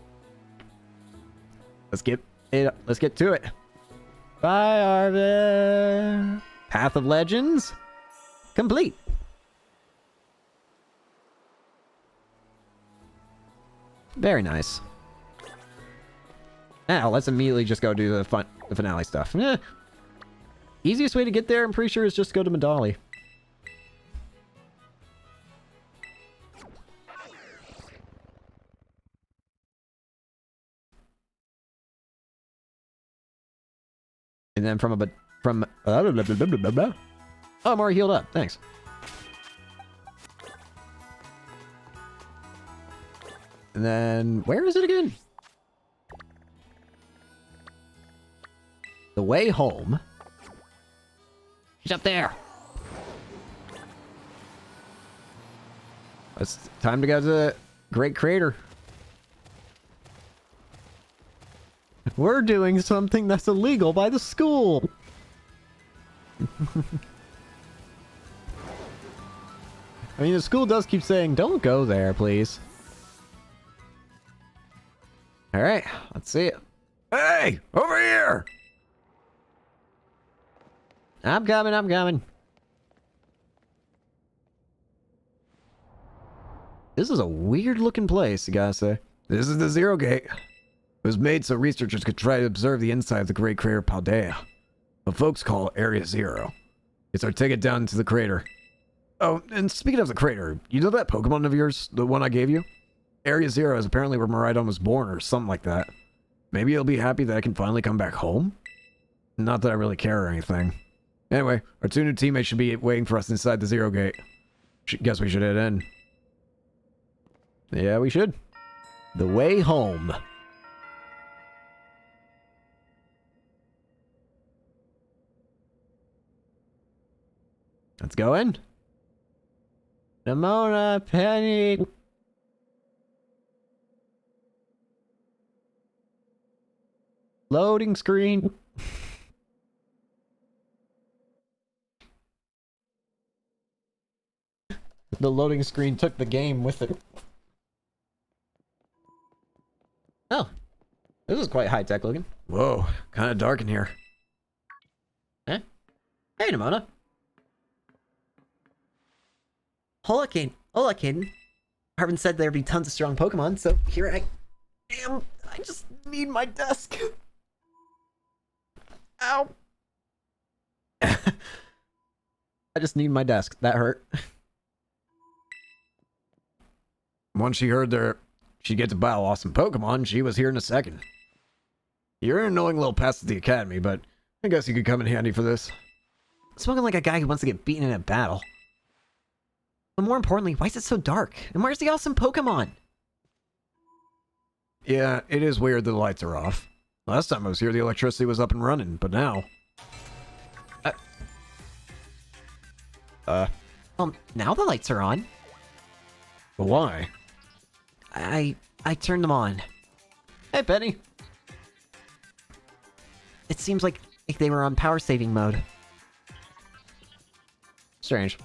Let's get to it. Bye, Arvin. Path of Legends complete. Very nice. Now let's immediately just go do the finale stuff. Easiest way to get there, I'm pretty sure, is just go to Medali. And then from oh, I'm already healed up. Thanks. And then where is it again? The way home. He's up there. It's time to go to the Great Crater. We're doing something that's illegal by the school. I mean, the school does keep saying, don't go there, please. All right, let's see it. Hey, over here! I'm coming, I'm coming. This is a weird looking place, you gotta say. This is the Zero Gate. It was made so researchers could try to observe the inside of the great crater Paldea. What folks call Area Zero. It's our ticket down to the crater. Oh, and speaking of the crater, you know that Pokemon of yours? The one I gave you? Area Zero is apparently where Miraidon was born or something like that. Maybe he'll be happy that I can finally come back home? Not that I really care or anything. Anyway, our 2 new teammates should be waiting for us inside the Zero Gate. Guess we should head in. Yeah, we should. The way home. Let's go in. Nimona, Penny. Loading screen. The loading screen took the game with it. Oh. This is quite high-tech looking. Whoa, kind of dark in here. Eh? Hey, Nimona. Hola, Caden. Harvin said there'd be tons of strong Pokemon, so here I am. I just need my desk. Ow. I just need my desk. That hurt. Once she heard she'd get to battle awesome Pokemon, she was here in a second. You're an annoying little pest at the academy, but I guess you could come in handy for this. Spoken like a guy who wants to get beaten in a battle. But more importantly, why is it so dark? And where's the awesome Pokemon? Yeah, it is weird that the lights are off. Last time I was here, the electricity was up and running, but now... Well, now the lights are on. But why? I turned them on. Hey, Penny. It seems like they were on power saving mode. Strange.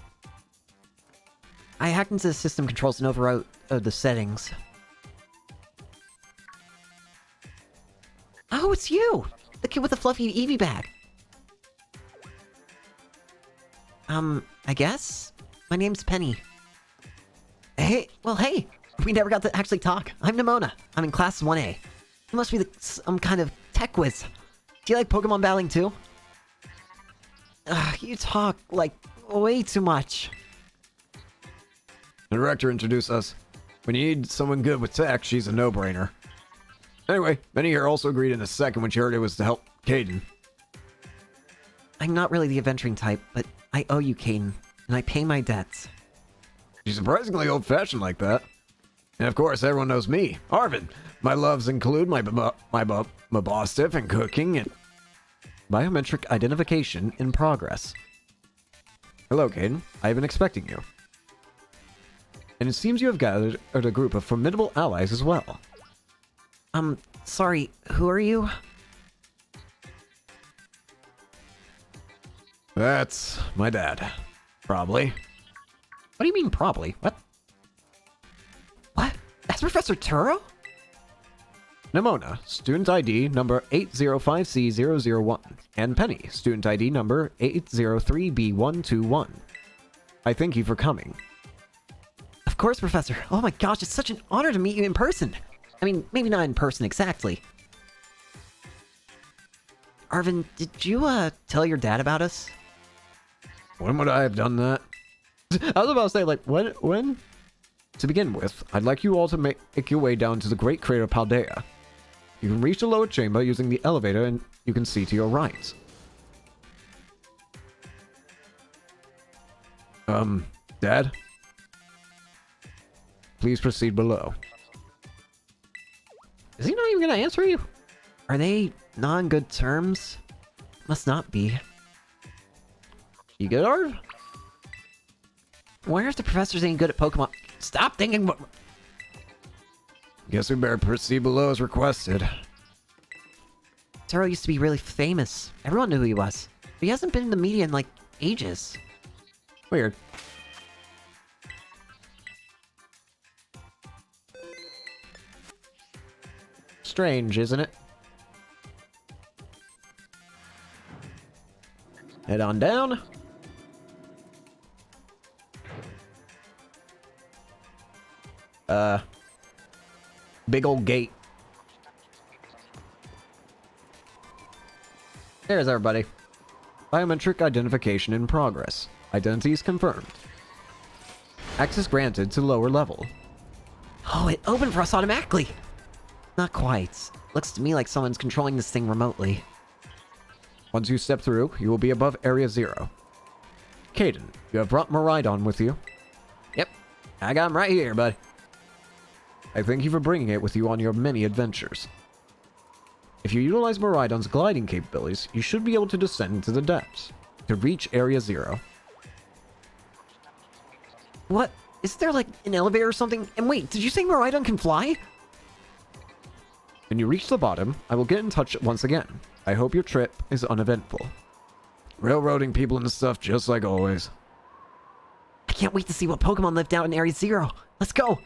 I hacked into the system controls and overwrote the settings. Oh, it's you! The kid with the fluffy Eevee bag. I guess? My name's Penny. Hey, we never got to actually talk. I'm Nimona. I'm in class 1A. It must be some kind of tech whiz. Do you like Pokemon battling too? You talk, like, way too much. The director introduced us. When you need someone good with tech, she's a no-brainer. Anyway, Benny here also agreed in a second when she heard it was to help Caden. I'm not really the adventuring type, but I owe you, Caden, and I pay my debts. She's surprisingly old-fashioned like that. And of course, everyone knows me, Arvin. My loves include my boss stiff and cooking and... Biometric identification in progress. Hello, Caden. I've been expecting you. And it seems you have gathered a group of formidable allies as well. Sorry, who are you? That's my dad. Probably. What do you mean, probably? What? What? That's Professor Turo? Nimona, student ID number 805C001, and Penny, student ID number 803B121. I thank you for coming. Of course, Professor. Oh my gosh, it's such an honor to meet you in person. I mean, maybe not in person exactly. Arvin, did you, tell your dad about us? When would I have done that? I was about to say, like, when? To begin with, I'd like you all to make your way down to the Great Crater Paldea. You can reach the lower chamber using the elevator, and you can see to your right. Dad? Please proceed below. Is he not even gonna answer you? Are they not on good terms? Must not be. You good, Arv? Why aren't the professors any good at Pokemon? Stop thinking what... Guess we better proceed below as requested. Taro used to be really famous. Everyone knew who he was. But he hasn't been in the media in, like, ages. Weird. Strange, isn't it? Head on down. big old gate. There's everybody. Biometric identification in progress. Identities confirmed. Access granted to lower level. Oh, it opened for us automatically. Not quite. Looks to me like someone's controlling this thing remotely. Once you step through, you will be above Area 0. Caden, you have brought Maridon with you. Yep. I got him right here, bud. I thank you for bringing it with you on your many adventures. If you utilize Maridon's gliding capabilities, you should be able to descend into the depths to reach Area 0. What? Is there like an elevator or something? And wait, did you say Maridon can fly? When you reach the bottom, I will get in touch once again. I hope your trip is uneventful. Railroading people and stuff just like always. I can't wait to see what Pokemon lived out in Area 0. Let's go!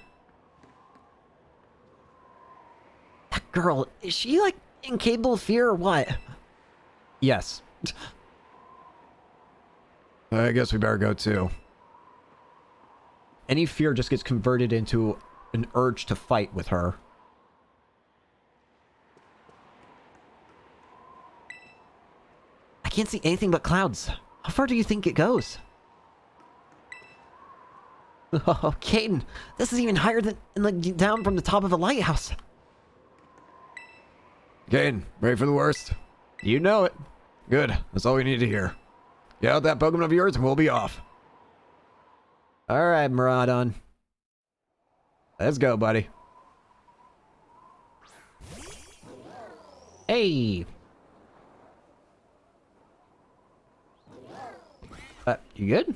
That girl, is she like incapable of fear or what? Yes. I guess we better go too. Any fear just gets converted into an urge to fight with her. I can't see anything but clouds. How far do you think it goes? Oh, Caden, this is even higher than like down from the top of a lighthouse. Caden, ready for the worst? You know it. Good. That's all we need to hear. Get out that Pokemon of yours and we'll be off. Alright, Maridon. Let's go, buddy. Hey! You good?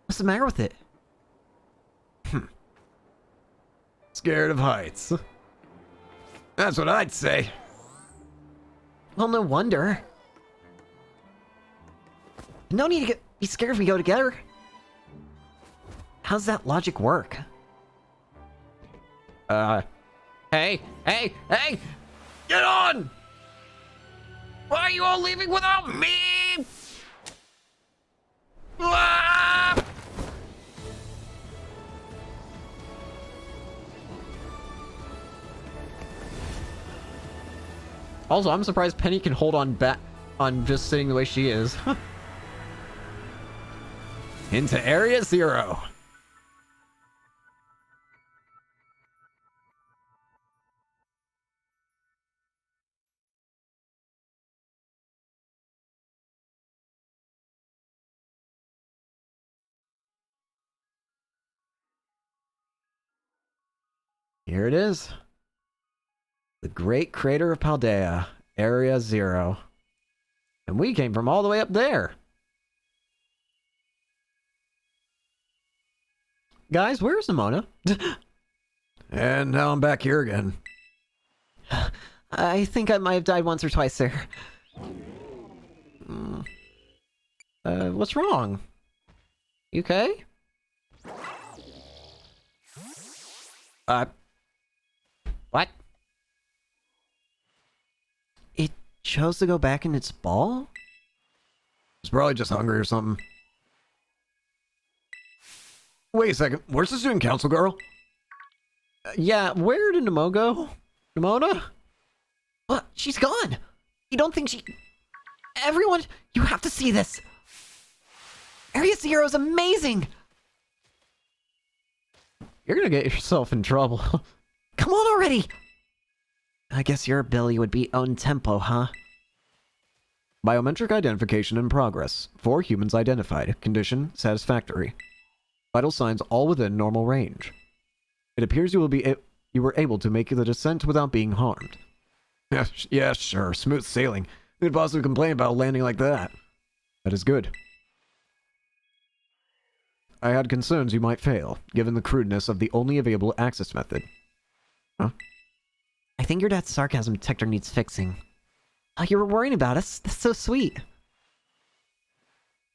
What's the matter with it? Scared of heights. That's what I'd say. Well, no wonder. No need to be scared if we go together. How's that logic work? Hey! Hey! Hey! Get on! Why are you all leaving without me? Ah! Also, I'm surprised Penny can hold on just sitting the way she is. Into Area 0. Here it is. The Great Crater of Paldea, Area 0. And we came from all the way up there. Guys, where's Nimona? And now I'm back here again. I think I might have died once or twice there. What's wrong? You okay? What? It chose to go back in its ball? It's probably just hungry or something. Wait a second. Where's the student council girl? Yeah, where did Nemo go? Nimona? What? She's gone! You don't think she... Everyone, you have to see this! Area 0 is amazing! You're gonna get yourself in trouble. Come on already! I guess your ability would be own tempo, huh? Biometric identification in progress. 4 humans identified. Condition satisfactory. Vital signs all within normal range. It appears you were able to make the descent without being harmed. Yeah, sure. Smooth sailing. Who'd possibly complain about landing like that? That is good. I had concerns you might fail, given the crudeness of the only available access method. Huh? I think your dad's sarcasm detector needs fixing. Oh, you were worrying about us? That's so sweet.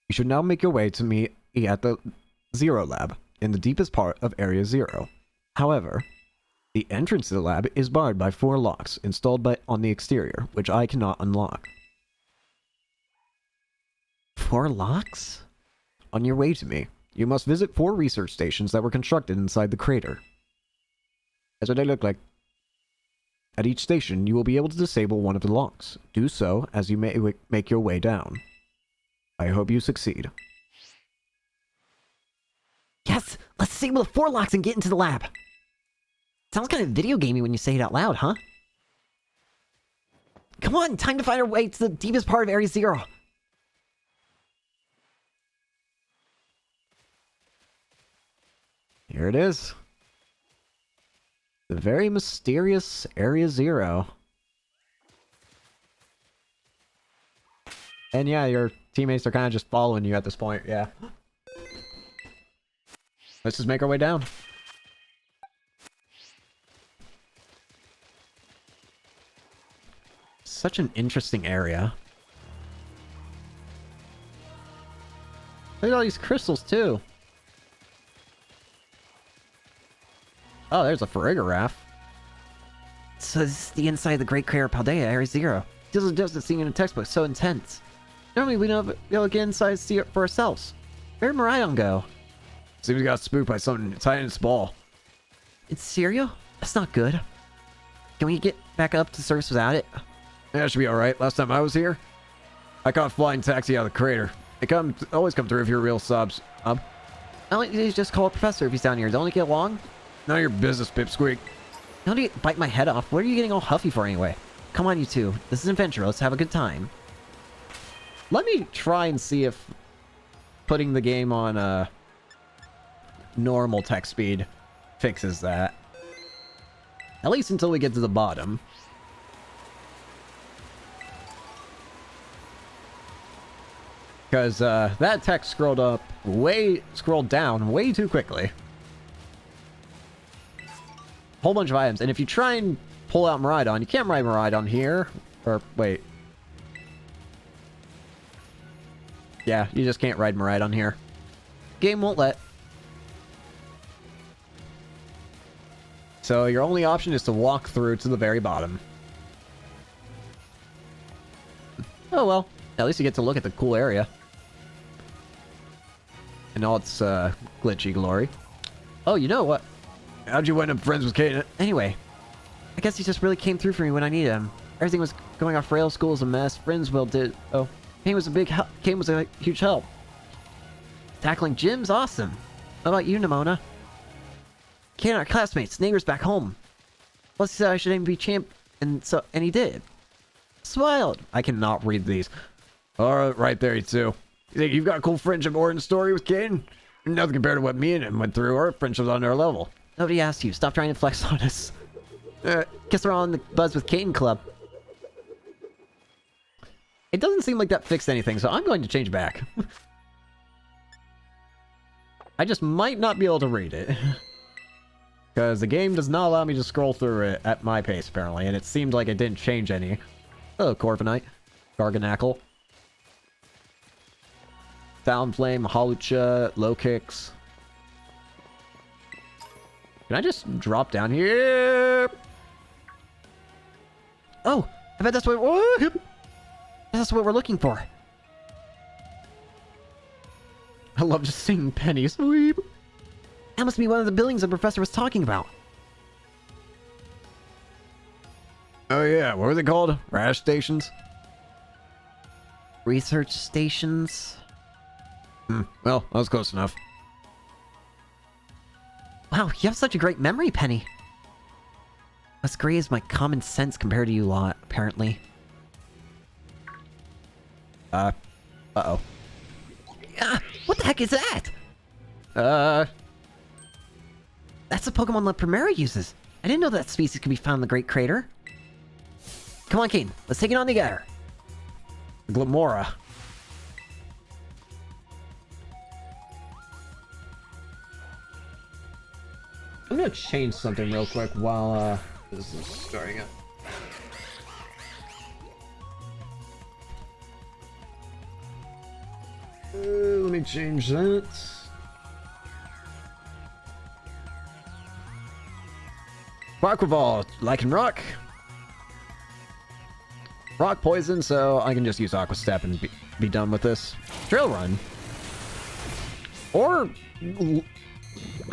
You should now make your way to me at the Zero Lab, in the deepest part of Area 0. However, the entrance to the lab is barred by 4 locks installed on the exterior, which I cannot unlock. 4 locks? On your way to me, you must visit 4 research stations that were constructed inside the crater. That's what they look like. At each station, you will be able to disable one of the locks. Do so as you make your way down. I hope you succeed. Yes! Let's disable the 4 locks and get into the lab! Sounds kind of video gamey when you say it out loud, huh? Come on, time to find our way to the deepest part of Area Zero. Here it is. The very mysterious Area Zero. And yeah, your teammates are kind of just following you at this point, yeah. Let's just make our way down. Such an interesting area. Look at all these crystals, too. Oh, there's a Farigiraf. So this is the inside of the Great Crater of Paldea, Area Zero. It doesn't seem in a textbook so intense. Normally we don't be able to get inside and see it for ourselves. Where'd Miraidon go? Seems we got spooked by something tied in its ball. It's cereal? That's not good. Can we get back up to surface without it? Yeah, that should be alright. Last time I was here, I caught a flying taxi out of the crater. They always come through if you're real subs. Why don't you just call a professor if he's down here? Don't he get along? None of your business, Pipsqueak. Don't you bite my head off? What are you getting all huffy for anyway? Come on, you two. This is an adventure. Let's have a good time. Let me try and see if putting the game on normal text speed fixes that. At least until we get to the bottom. Because that text scrolled down way too quickly. Whole bunch of items, and if you try and pull out Miraidon, you can't ride Miraidon here. Or wait. Yeah, you just can't ride Miraidon here. Game won't let. So your only option is to walk through to the very bottom. Oh well, at least you get to look at the cool area. And all its glitchy glory. Oh, you know what? How'd you wind up friends with Kate? Anyway, I guess he just really came through for me when I needed him. Everything was going off rails, school was a mess, Friendsville did... Oh, Kane was a huge help. Tackling gym's awesome. How about you, Nimona? Kane and our classmates, neighbors back home. Plus he said I should aim to be champ, and he did. Smiled. I cannot read these. Alright, right there, you two. You think you've got a cool friendship origin story with Caden? Nothing compared to what me and him went through. Our friendship's on their level. Nobody asked you. Stop trying to flex on us. Guess we're all in the Buzz with Caden club. It doesn't seem like that fixed anything, so I'm going to change back. I just might not be able to read it. Because the game does not allow me to scroll through it at my pace, apparently, and it seemed like it didn't change any. Oh, Corviknight. Garganackle. Talonflame, Hawlucha, Low Kicks. Can I just drop down here? Oh, I bet that's what we're looking for. I love just seeing Penny sweep. That must be one of the buildings the professor was talking about. Oh yeah, what were they called? Rash stations? Research stations. Well, that was close enough. Wow, you have such a great memory, Penny. What's great is my common sense compared to you lot, apparently. Uh-oh. Ah, what the heck is that? That's a Pokemon that Primera uses. I didn't know that species could be found in the Great Crater. Come on, Kane. Let's take it on together. Glamora. I'm gonna change something real quick while this is starting up. Let me change that. Aquaval, Lycan Rock. Rock Poison, so I can just use Aqua Step and be done with this. Drill Run. Or...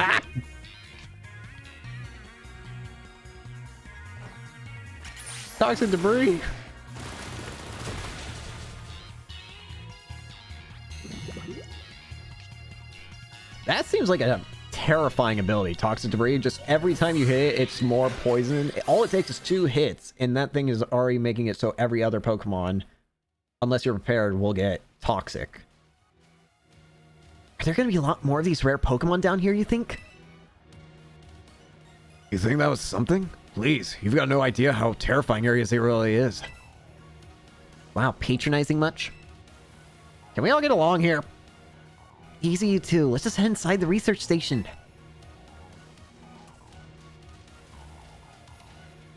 Ah! Toxic debris. That seems like a terrifying ability, toxic debris. Just every time you hit it, it's more poison. All it takes is 2 hits, and that thing is already making it so every other Pokemon, unless you're prepared, will get toxic. Are there going to be a lot more of these rare Pokemon down here, you think? You think that was something? Please, you've got no idea how terrifying Area Zero really is. Wow, patronizing much? Can we all get along here? Easy, you two. Let's just head inside the research station.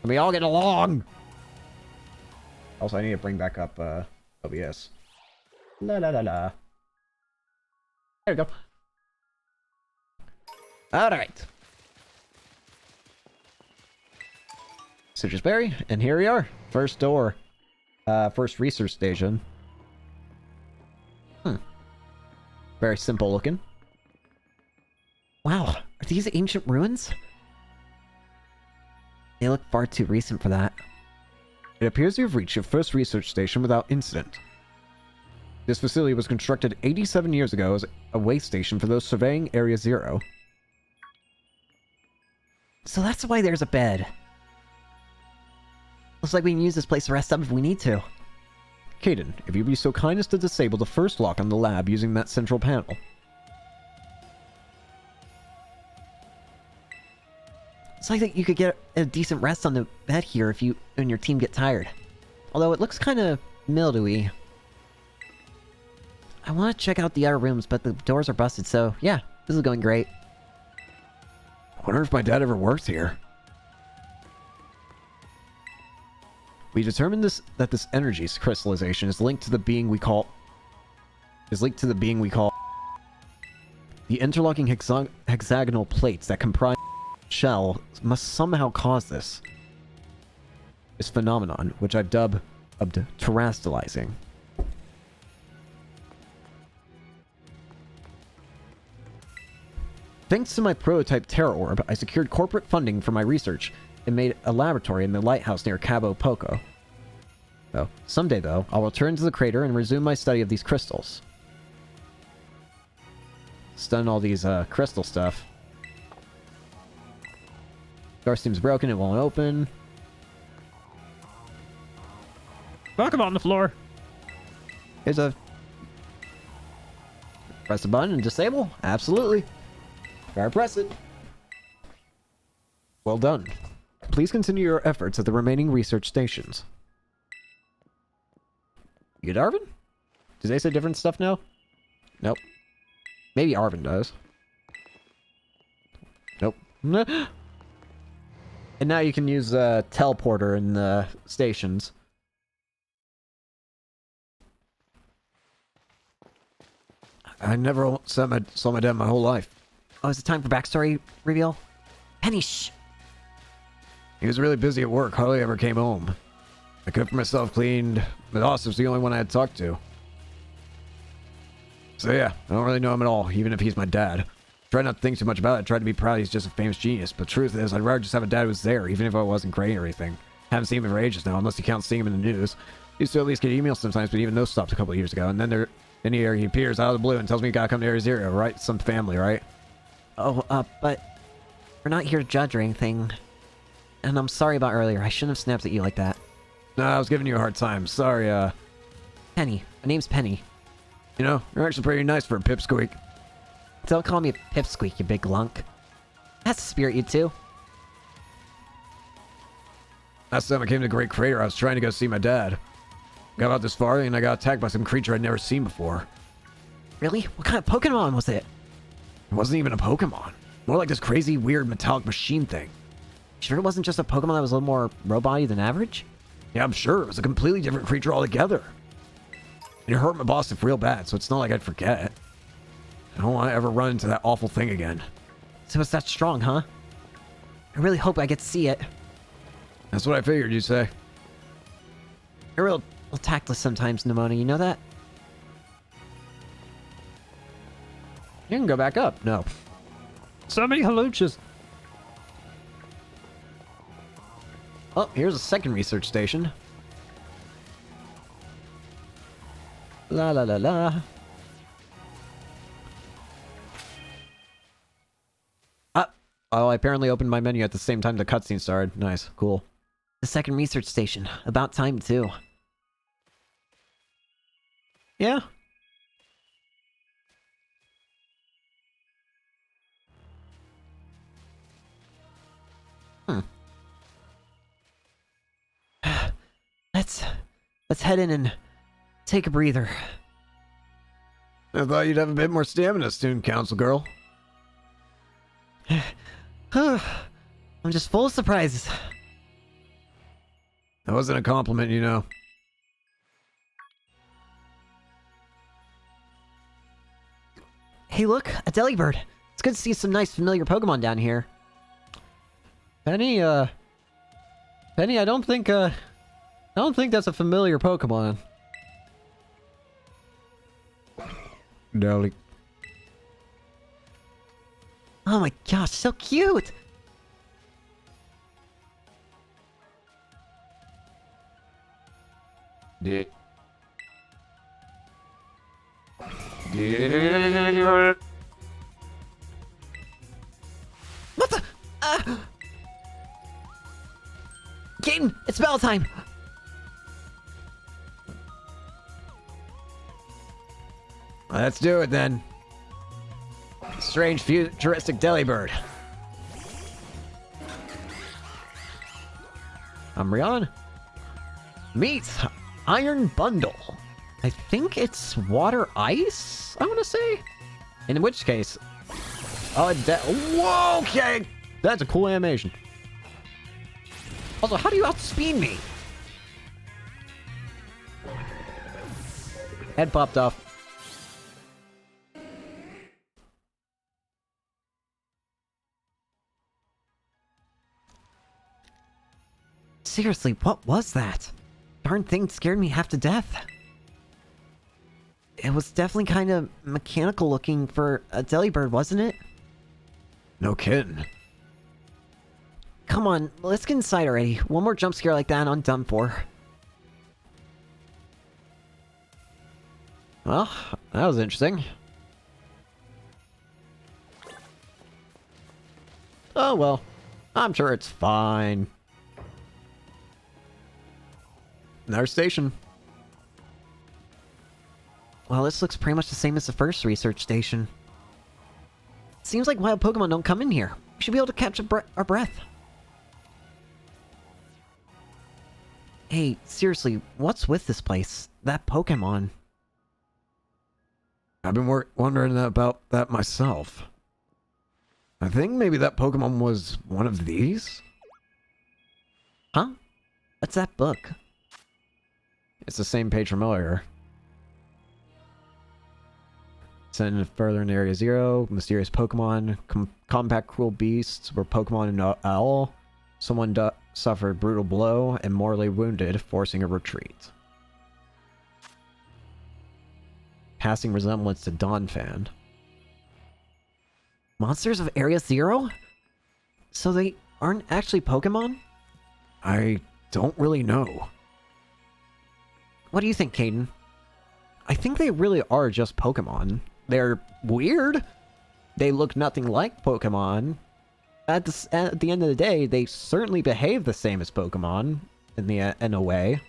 Can we all get along? Also, I need to bring back up OBS. La la la la. There we go. Alright. Citrus Berry, and here we are. First door. First research station. Very simple looking. Wow, are these ancient ruins? They look far too recent for that. It appears you have reached your first research station without incident. This facility was constructed 87 years ago as a way station for those surveying Area Zero. So that's why there's a bed. Looks like we can use this place to rest up if we need to. Caden, if you'd be so kind as to disable the first lock on the lab using that central panel. It's like that you could get a decent rest on the bed here if you and your team get tired. Although it looks kind of mildewy. I want to check out the other rooms, but the doors are busted, so yeah, this is going great. I wonder if my dad ever worked here. We determined that this energy crystallization is linked to the being we call the interlocking hexagonal plates that comprise the shell must somehow cause this phenomenon, which I've dubbed terastallizing. Thanks to my prototype Terra Orb, I secured corporate funding for my research and made a laboratory in the lighthouse near Cabo Poco. Someday, though, I'll return to the crater and resume my study of these crystals. Stun all these crystal stuff. Door seems broken, it won't open. Pokemon on the floor. Here's a... Press the button and disable? Absolutely. Gotta press it. Well done. Please continue your efforts at the remaining research stations. You get Arvin? Do they say different stuff now? Nope. Maybe Arvin does. Nope. And now you can use teleporter in the stations. I never saw my dad my whole life. Oh, is it time for backstory reveal? Penny, shh! He was really busy at work, hardly ever came home. I cooked for myself, cleaned, but Austin was the only one I had talked to. So yeah, I don't really know him at all, even if he's my dad. Try not to think too much about it, try to be proud he's just a famous genius, but truth is, I'd rather just have a dad who was there, even if I wasn't great or anything. Haven't seen him for ages now, unless you count seeing him in the news. Used to at least get emails sometimes, but even those stopped a couple of years ago, and then he appears out of the blue and tells me you gotta come to Area Zero, right? Some family, right? Oh, but we're not here to judge or anything. And I'm sorry about earlier. I shouldn't have snapped at you like that. No, I was giving you a hard time. Sorry, Penny. My name's Penny. You know, you're actually pretty nice for a pipsqueak. Don't call me a pipsqueak, you big lunk. That's the spirit, you two. Last time I came to Great Crater, I was trying to go see my dad. Got about this far, and I got attacked by some creature I'd never seen before. Really? What kind of Pokemon was it? It wasn't even a Pokemon. More like this crazy, weird, metallic machine thing. Sure it wasn't just a Pokemon that was a little more robot-y than average? Yeah, I'm sure. It was a completely different creature altogether. And it hurt my boss real bad, so it's not like I'd forget. I don't want to ever run into that awful thing again. So it's that strong, huh? I really hope I get to see it. That's what I figured you'd say. You're real tactless sometimes, Nimona, you know that? You can go back up. No. So many halluches. Oh, here's a second research station. La la la la. Oh, I apparently opened my menu at the same time the cutscene started. Nice, cool. The second research station. About time, too. Yeah. Let's head in and take a breather. I thought you'd have a bit more stamina, student council girl. I'm just full of surprises. That wasn't a compliment, you know. Hey, look, a Delibird. It's good to see some nice familiar Pokemon down here. Penny, Penny, I don't think that's a familiar Pokemon. Dolly. Oh my gosh, so cute! Yeah. What the? Gaten, it's battle time! Let's do it then. Strange futuristic Delibird. Umbreon. Meet Iron Bundle. I think it's water ice, I want to say. In which case... Oh, whoa, okay! That's a cool animation. Also, how do you outspeed me? Head popped off. Seriously, what was that? Darn thing scared me half to death. It was definitely kind of mechanical looking for a Delibird, wasn't it? No kidding. Come on, let's get inside already. One more jump scare like that and I'm done for. Well, that was interesting. Oh well, I'm sure it's fine. Another station. Well, this looks pretty much the same as the first research station. Seems like wild Pokemon don't come in here. We should be able to catch our breath. Hey, seriously, what's with this place? That Pokemon. I've been wondering about that myself. I think maybe that Pokemon was one of these? Huh? What's that book? It's the same page from earlier. Send further in Area Zero. Mysterious Pokemon. Compact cruel beasts were Pokemon in Owl. Someone suffered brutal blow and mortally wounded, forcing a retreat. Passing resemblance to Donphan. Monsters of Area Zero? So they aren't actually Pokemon? I don't really know. What do you think, Caden? I think they really are just Pokemon. They're weird. They look nothing like Pokemon. At the end of the day, they certainly behave the same as Pokemon in a way.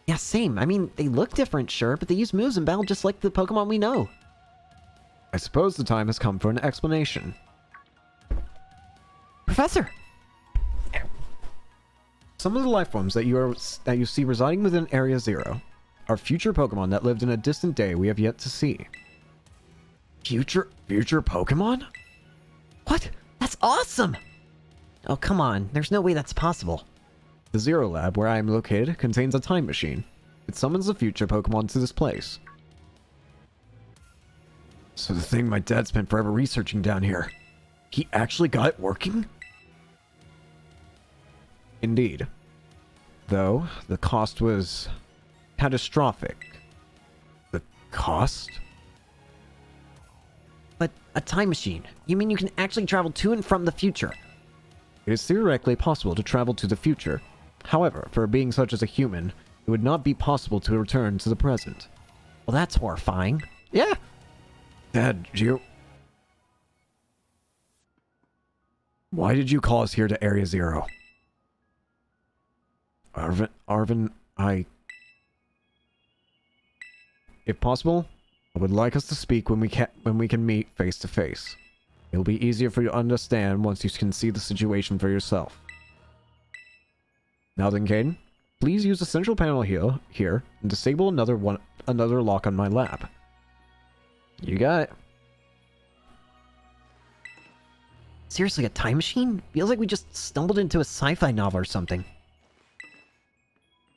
Yeah, same. I mean, they look different, sure, but they use moves and battle just like the Pokemon we know. I suppose the time has come for an explanation. Professor! Some of the life forms that you see residing within Area Zero are future Pokemon that lived in a distant day we have yet to see. Future Pokemon? What? That's awesome! Oh, come on. There's no way that's possible. The Zero Lab, where I am located, contains a time machine. It summons the future Pokemon to this place. So the thing my dad spent forever researching down here, he actually got it working? Indeed. Though, the cost was catastrophic. The cost? But a time machine. You mean you can actually travel to and from the future? It is theoretically possible to travel to the future. However, for a being such as a human, it would not be possible to return to the present. Well, that's horrifying. Yeah. Dad, why did you call us here to Area Zero? Arvin, If possible, I would like us to speak when we can meet face to face. It'll be easier for you to understand once you can see the situation for yourself. Now then, Caden, please use the central panel here and disable another lock on my lab. You got it. Seriously, a time machine? Feels like we just stumbled into a sci-fi novel or something.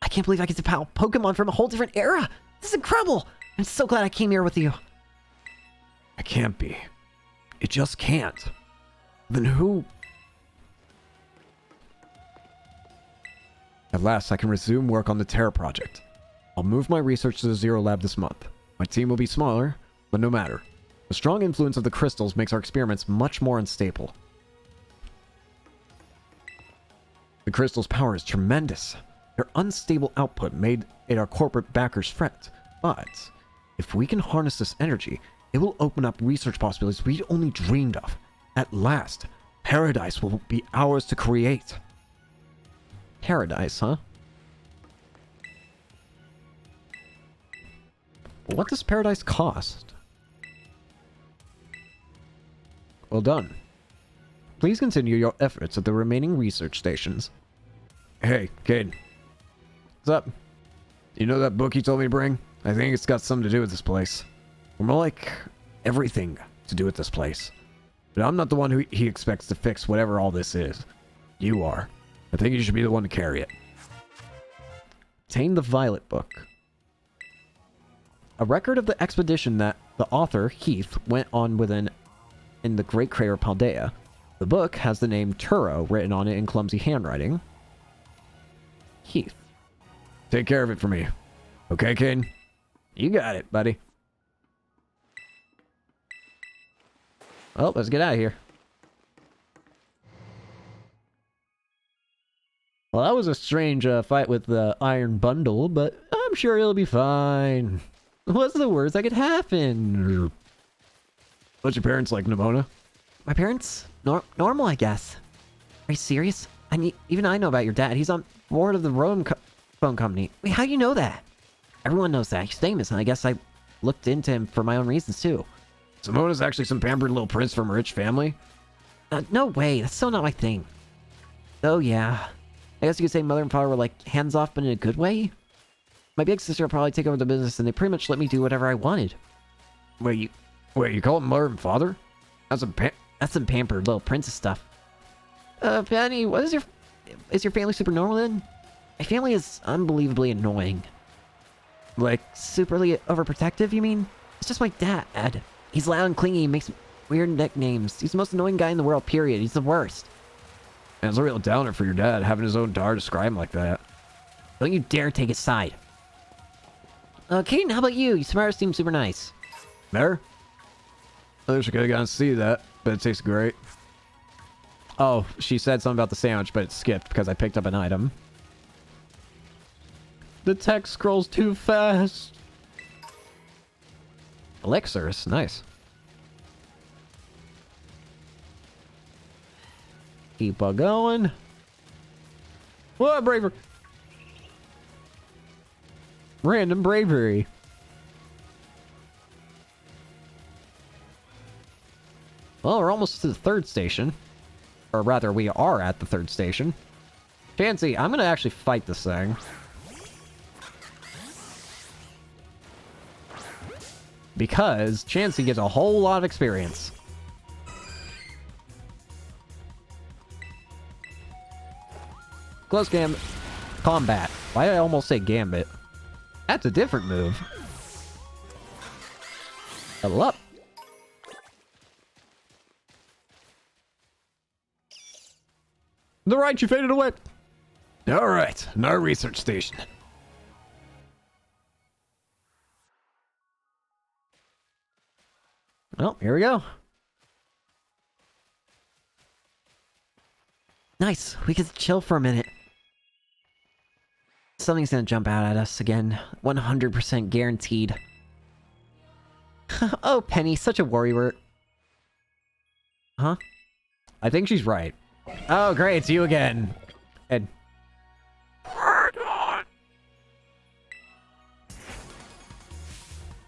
I can't believe I get to battle Pokemon from a whole different era! This is incredible! I'm so glad I came here with you. It can't be. It just can't. Then who? At last, I can resume work on the Terra project. I'll move my research to the Zero Lab this month. My team will be smaller, but no matter. The strong influence of the crystals makes our experiments much more unstable. The crystal's power is tremendous. Their unstable output made it our corporate backers fret. But if we can harness this energy, it will open up research possibilities we'd only dreamed of. At last, paradise will be ours to create. Paradise, huh? What does paradise cost? Well done. Please continue your efforts at the remaining research stations. Hey, Cade. What's up? You know that book you told me to bring? I think it's got something to do with this place. Or more like everything to do with this place. But I'm not the one who he expects to fix whatever all this is. You are. I think you should be the one to carry it. Obtain the Violet Book. A record of the expedition that the author, Heath, went on in the Great Crater of Paldea. The book has the name Turo written on it in clumsy handwriting. Heath. Take care of it for me. Okay, Cade? You got it, buddy. Well, let's get out of here. Well, that was a strange fight with the Iron Bundle, but I'm sure it'll be fine. What's the worst that could happen? What's your parents like, Nimona? My parents? Normal, I guess. Are you serious? Even I know about your dad. He's on board of the phone company. Wait, how do you know that? Everyone knows that. He's famous, and I guess I looked into him for my own reasons, too. Simona's actually some pampered little prince from a rich family? No way. That's so not my thing. Oh, yeah. I guess you could say mother and father were like hands-off, but in a good way? My big sister would probably take over the business, and they pretty much let me do whatever I wanted. Wait, you call them mother and father? That's some pampered little princess stuff. Penny, is your family super normal then? My family is unbelievably annoying. Like, superly overprotective, you mean? It's just my dad. He's loud and clingy, makes weird nicknames. He's the most annoying guy in the world, period. He's the worst. And it's a real downer for your dad, having his own daughter describe him like that. Don't you dare take his side. Kaden, how about you? You smart seem super nice. There? I wish I could have gotten to see that, but it tastes great. Oh, she said something about the sandwich, but it skipped because I picked up an item. The text scrolls too fast. Elixirs, nice. Keep on going. What bravery? Random bravery. Well, we're almost to the third station. Or rather, we are at the third station. Chansey, I'm gonna actually fight this thing. Because Chansey gets a whole lot of experience. Close gambit. Combat. Why did I almost say gambit? That's a different move. Level up. The right, you faded away. Alright, another research station. Well, here we go. Nice. We could chill for a minute. Something's gonna jump out at us again. 100% guaranteed. Oh, Penny, such a worrywart. Huh? I think she's right. Oh, great, it's you again. Ed.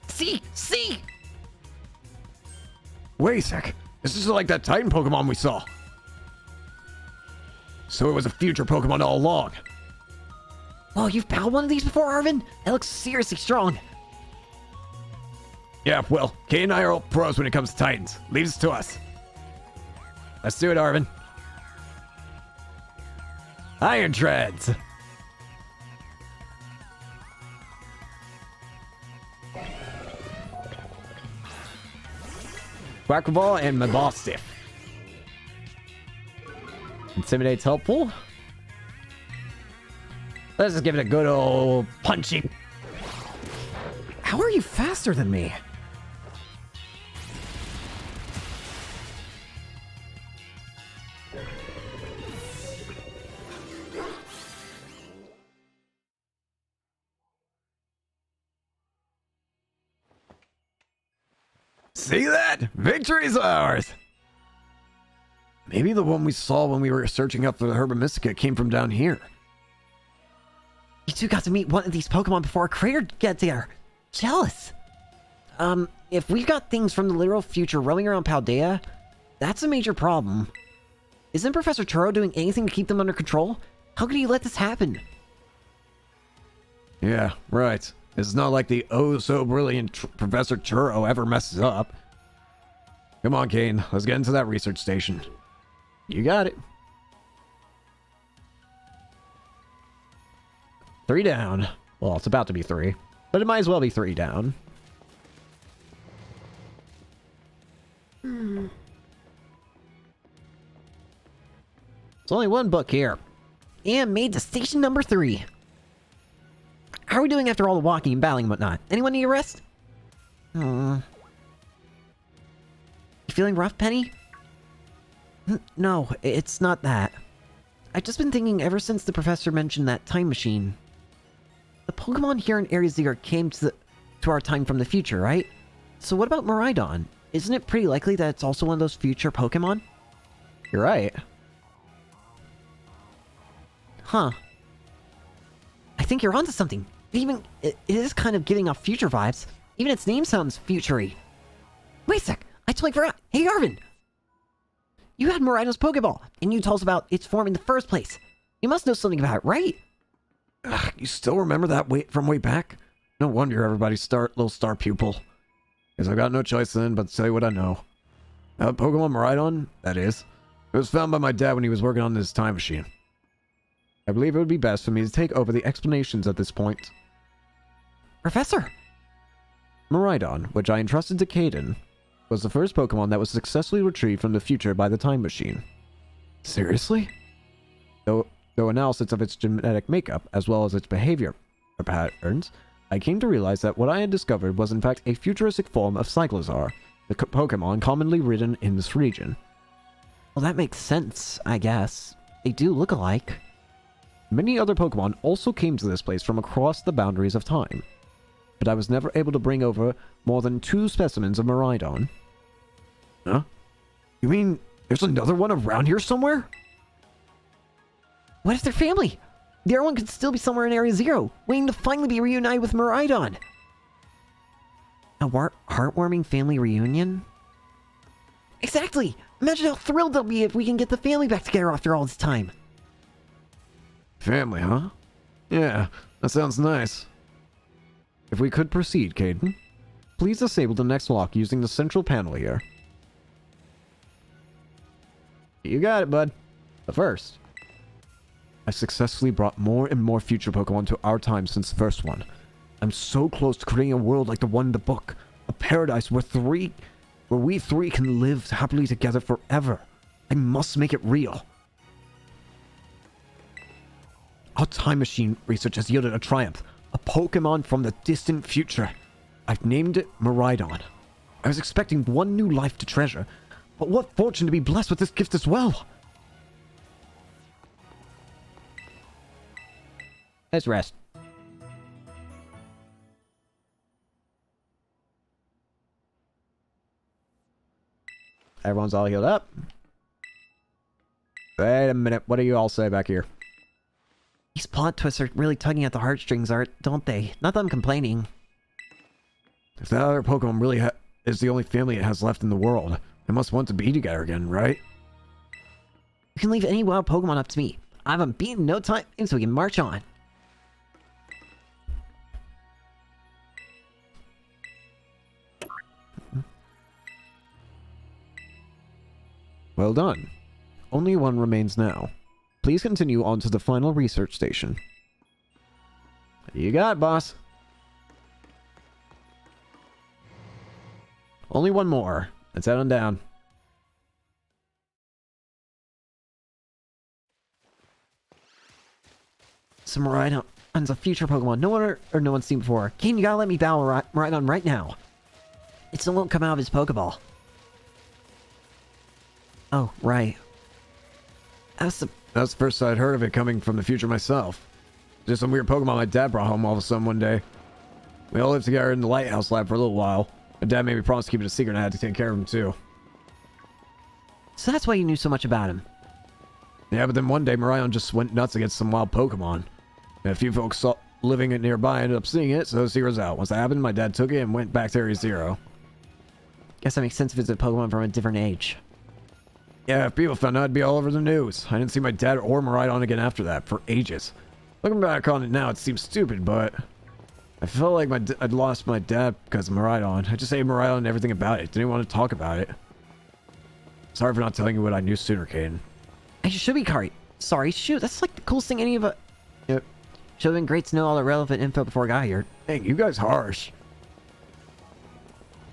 See! See! Wait a sec. This is like that Titan Pokemon we saw. So it was a future Pokemon all along. Whoa, you've battled one of these before, Arvin? That looks seriously strong. Yeah, well, Kay and I are all pros when it comes to Titans. Leaves it to us. Let's do it, Arvin. Iron Treads. Quackle Ball and Mabostiff. Intimidate's helpful. Let's just give it a good old punching. How are you faster than me? See that? Victory's ours! Maybe the one we saw when we were searching up for the Herba Mystica came from down here. You two got to meet one of these Pokemon before a crater gets there. Jealous. If we've got things from the literal future roaming around Paldea, that's a major problem. Isn't Professor Churro doing anything to keep them under control? How could he let this happen? Yeah, right. It's not like the oh-so-brilliant Professor Churro ever messes up. Come on, Kane. Let's get into that research station. You got it. 3 down. Well, it's about to be 3. But it might as well be 3 down. There's only one book here. And made to station number 3. How are we doing after all the walking and battling and whatnot? Anyone need a rest? You feeling rough, Penny? No, it's not that. I've just been thinking ever since the professor mentioned that time machine. The Pokemon here in Area 0 came to our time from the future, right? So what about Miraidon? Isn't it pretty likely that it's also one of those future Pokemon? You're right. Huh. I think you're onto something. It is kind of giving off future vibes. Even its name sounds futury. Wait a sec, I totally forgot. Hey, Arvin! You had Miraidon's Pokeball, and you told us about its form in the first place. You must know something about it, right? Ugh, you still remember that from way back? No wonder you're everybody's little star pupil. Guess I've got no choice then but to tell you what I know. Pokemon Miraidon, that is. It was found by my dad when he was working on this time machine. I believe it would be best for me to take over the explanations at this point. Professor! Miraidon, which I entrusted to Caden, was the first Pokemon that was successfully retrieved from the future by the time machine. Seriously? Though analysis of its genetic makeup, as well as its behavior patterns, I came to realize that what I had discovered was in fact a futuristic form of Cyclozar, the Pokemon commonly ridden in this region. Well, that makes sense, I guess. They do look alike. Many other Pokemon also came to this place from across the boundaries of time, but I was never able to bring over more than 2 specimens of Miraidon. Huh? You mean there's another one around here somewhere? What if they're family? The other one could still be somewhere in Area 0, waiting to finally be reunited with Miraidon. A heartwarming family reunion? Exactly! Imagine how thrilled they'll be if we can get the family back together after all this time. Family, huh? Yeah, that sounds nice. If we could proceed, Caden, please disable the next lock using the central panel here. You got it, bud. But first, I successfully brought more and more future Pokemon to our time since the first one. I'm so close to creating a world like the one in the book. A paradise where we three can live happily together forever. I must make it real. Our time machine research has yielded a triumph. A Pokemon from the distant future. I've named it Miraidon. I was expecting one new life to treasure, but what fortune to be blessed with this gift as well. Let's rest. Everyone's all healed up. Wait a minute. What do you all say back here? These plot twists are really tugging at the heartstrings, don't they? Not that I'm complaining. If that other Pokemon really is the only family it has left in the world, they must want to be together again, right? You can leave any wild Pokemon up to me. I haven't beaten no time, so we can march on. Well done. Only one remains now. Please continue on to the final research station. You got it, boss. Only one more. Let's head on down. Some Miraidon's a future Pokemon no one's seen before. Kane, you gotta let me battle Miraidon right now. It still won't come out of his Pokeball. Oh, right. That's the first I'd heard of it coming from the future myself. Just some weird Pokemon my dad brought home all of a sudden one day. We all lived together in the Lighthouse Lab for a little while. My dad made me promise to keep it a secret and I had to take care of him too. So that's why you knew so much about him. Yeah, but then one day Miraidon just went nuts against some wild Pokemon. And a few folks living it nearby ended up seeing it, so the secret was out. Once that happened, my dad took it and went back to Area 0. Guess that makes sense if it's a Pokemon from a different age. Yeah, if people found out, it'd be all over the news. I didn't see my dad or Miraidon again after that, for ages. Looking back on it now, it seems stupid, but... I felt like I'd lost my dad because of Miraidon. I just hated Miraidon and everything about it. Didn't want to talk about it. Sorry for not telling you what I knew sooner, Caden. I should be sorry, shoot, that's like the coolest thing any of us... Yep. Should've been great to know all the relevant info before I got here. Dang, you guys harsh.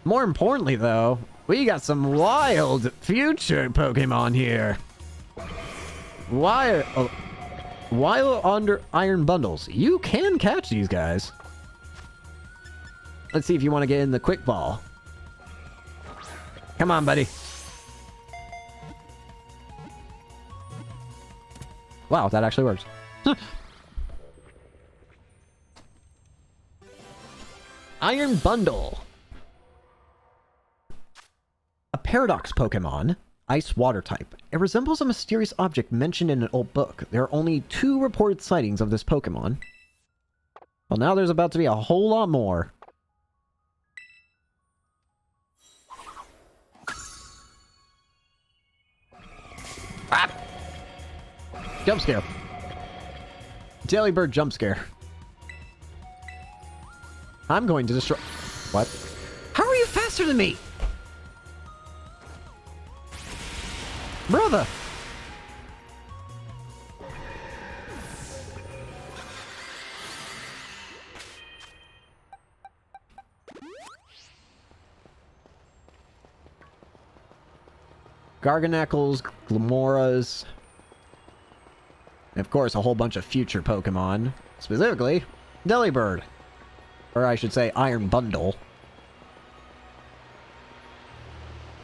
More importantly, though, we got some wild future Pokemon here. Wild under iron bundles. You can catch these guys. Let's see if you want to get in the quick ball. Come on, buddy. Wow, that actually works. Iron Bundle. A paradox Pokemon, Ice Water type. It resembles a mysterious object mentioned in an old book. There are only 2 reported sightings of this Pokemon. Well, now there's about to be a whole lot more. Ah! Jump scare. Delibird jump scare. I'm going to destroy... What? How are you faster than me? Brother! Garganacles, Glamoras, and of course a whole bunch of future Pokemon. Specifically, Delibird. Or I should say Iron Bundle.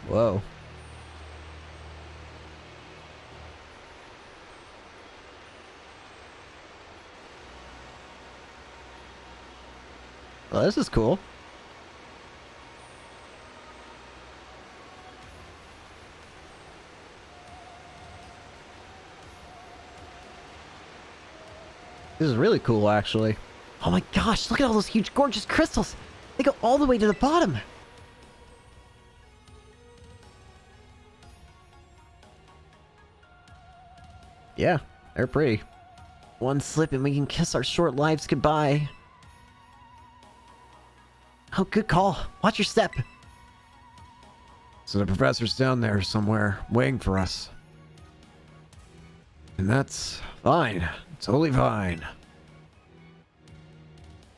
Whoa. Well, this is cool. This is really cool, actually. Oh my gosh, look at all those huge, gorgeous crystals! They go all the way to the bottom! Yeah, they're pretty. One slip and we can kiss our short lives goodbye. Oh, good call. Watch your step. So the professor's down there somewhere, waiting for us. And that's fine. Totally fine.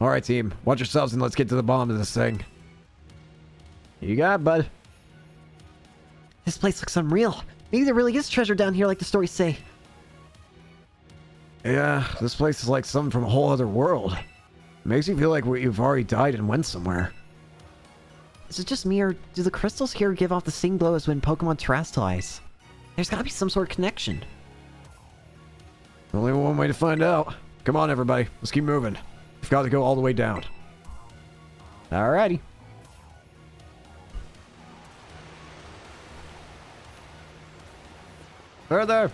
Alright, team. Watch yourselves and let's get to the bottom of this thing. You got it, bud. This place looks unreal. Maybe there really is treasure down here like the stories say. Yeah, this place is like something from a whole other world. It makes you feel like you've already died and went somewhere. Is it just me, or do the crystals here give off the same glow as when Pokemon terrestrialize? There's gotta be some sort of connection. Only one way to find out. Come on, everybody. Let's keep moving. We've got to go all the way down. Alrighty. Further.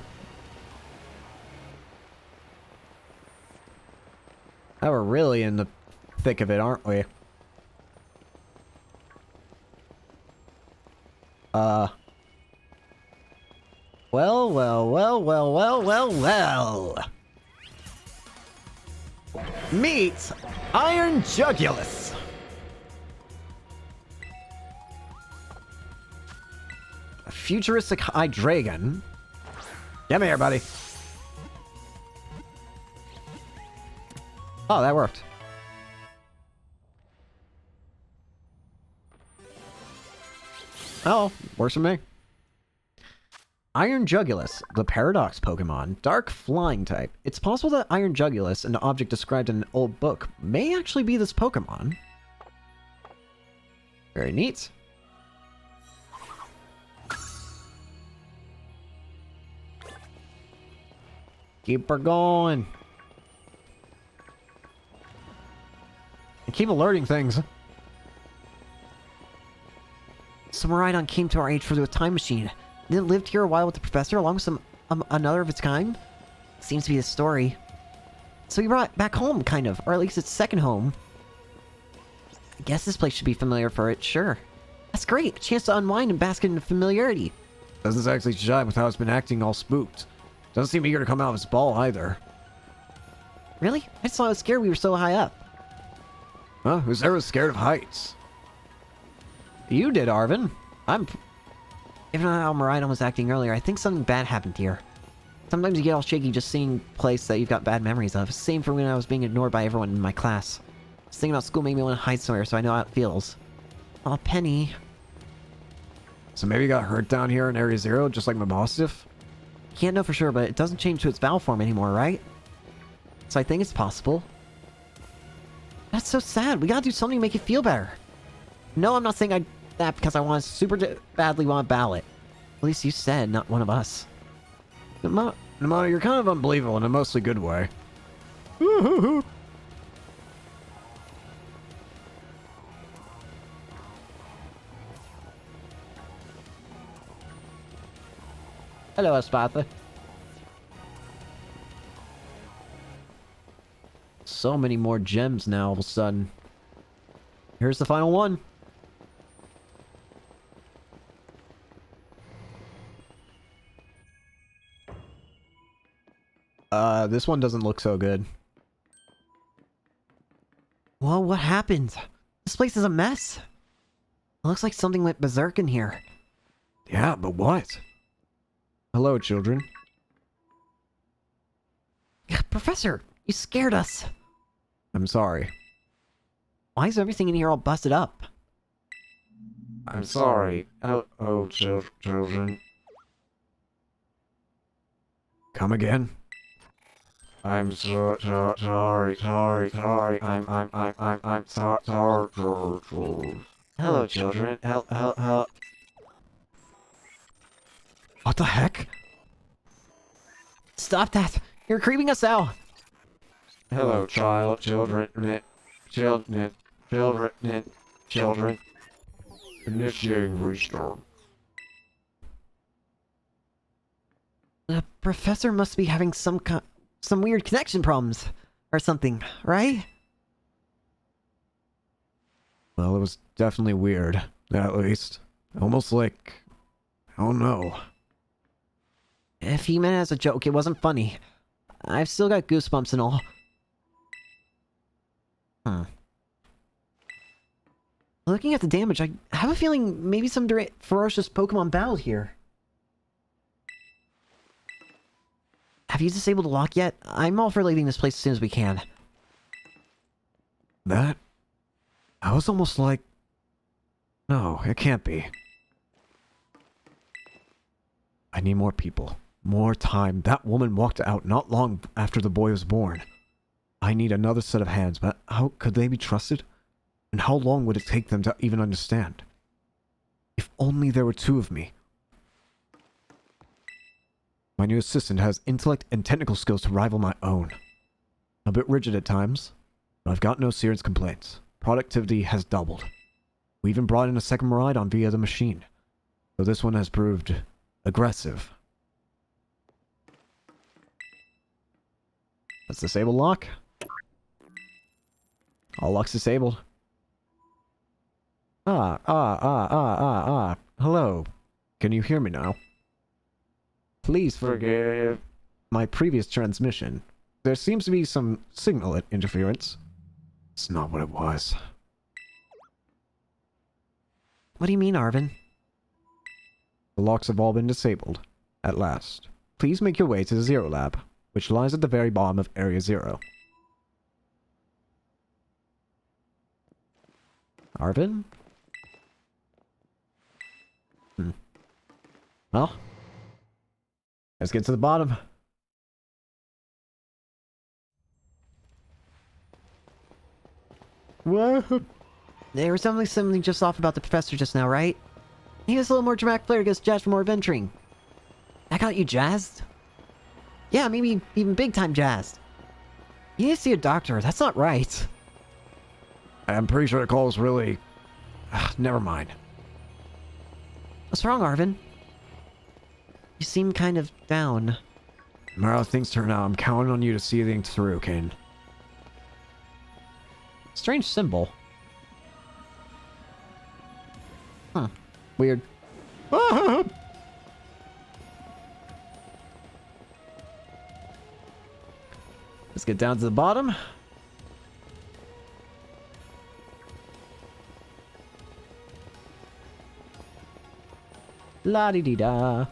Now we're really in the thick of it, aren't we? Well. Meet Iron Jugulus. A futuristic high dragon. Come here, buddy. Oh, that worked. Oh, works for me. Iron Jugulus, the Paradox Pokemon, dark flying type. It's possible that Iron Jugulus, an object described in an old book, may actually be this Pokemon. Very neat. Keep her going. And keep alerting things. Some Rhydon came to our age for the time machine. Then lived here a while with the professor along with some another of its kind. Seems to be the story. So he brought it back home, kind of, or at least its second home. I guess this place should be familiar for it, sure. That's great, a chance to unwind and bask in familiarity. Doesn't actually jive with how it's been acting all spooked. Doesn't seem eager to come out of its ball either. Really? I just thought I was scared we were so high up. Huh? Who's ever scared of heights? You did, Arvin. Even how Rhydon was acting earlier, I think something bad happened here. Sometimes you get all shaky just seeing a place that you've got bad memories of. Same for when I was being ignored by everyone in my class. Just thinking about school made me want to hide somewhere so I know how it feels. Aw, Penny. So maybe you got hurt down here in Area Zero, just like Mabostiff? Can't know for sure, but it doesn't change to its battle form anymore, right? So I think it's possible. That's so sad. We gotta do something to make it feel better. No, I'm not saying that because I want to super badly want to battle it. At least you said, not one of us. Namana, you're kind of unbelievable in a mostly good way. Hello, Espatha. So many more gems now all of a sudden. Here's the final one. This one doesn't look so good. Whoa, what happened? This place is a mess. It looks like something went berserk in here. Yeah, but what? Hello, children. Professor, you scared us. I'm sorry. Why is everything in here all busted up? I'm sorry. Oh, children. Come again? I'm sorry. I'm sorry. Hello, children. Help. What the heck? Stop that! You're creeping us out! Hello, children. Initiating restart. The professor must be having some weird connection problems. Or something, right? Well, it was definitely weird, at least. Almost like... oh no. If he meant it as a joke, it wasn't funny. I've still got goosebumps and all. Looking at the damage, I have a feeling maybe some ferocious Pokemon battled here. Have you disabled the lock yet? I'm all for leaving this place as soon as we can. That? I was almost like... no, it can't be. I need more people. More time. That woman walked out not long after the boy was born. I need another set of hands, but how could they be trusted? And how long would it take them to even understand? If only there were two of me. My new assistant has intellect and technical skills to rival my own. A bit rigid at times, but I've got no serious complaints. Productivity has doubled. We even brought in a second Miraidon via the machine, so this one has proved aggressive. Let's disable lock. All locks disabled. Hello. Can you hear me now? Please Forgive. my previous transmission. There seems to be some signal interference. It's not what it was. What do you mean, Arvin? The locks have all been disabled, at last. Please make your way to the Zero Lab, which lies at the very bottom of Area 0. Arvin? Well, let's get to the bottom. What? There was definitely something just off about the professor just now, right? He was a little more dramatic player, gets jazzed for more adventuring. That got you jazzed? Yeah, maybe even big time jazzed. You need to see a doctor, that's not right. I'm pretty sure the call was really... never mind. What's wrong, Arvin? You seem kind of down. No matter how things turn out, I'm counting on you to see things through, Kane. Strange symbol. Huh. Weird. Let's get down to the bottom. La-di-di-da.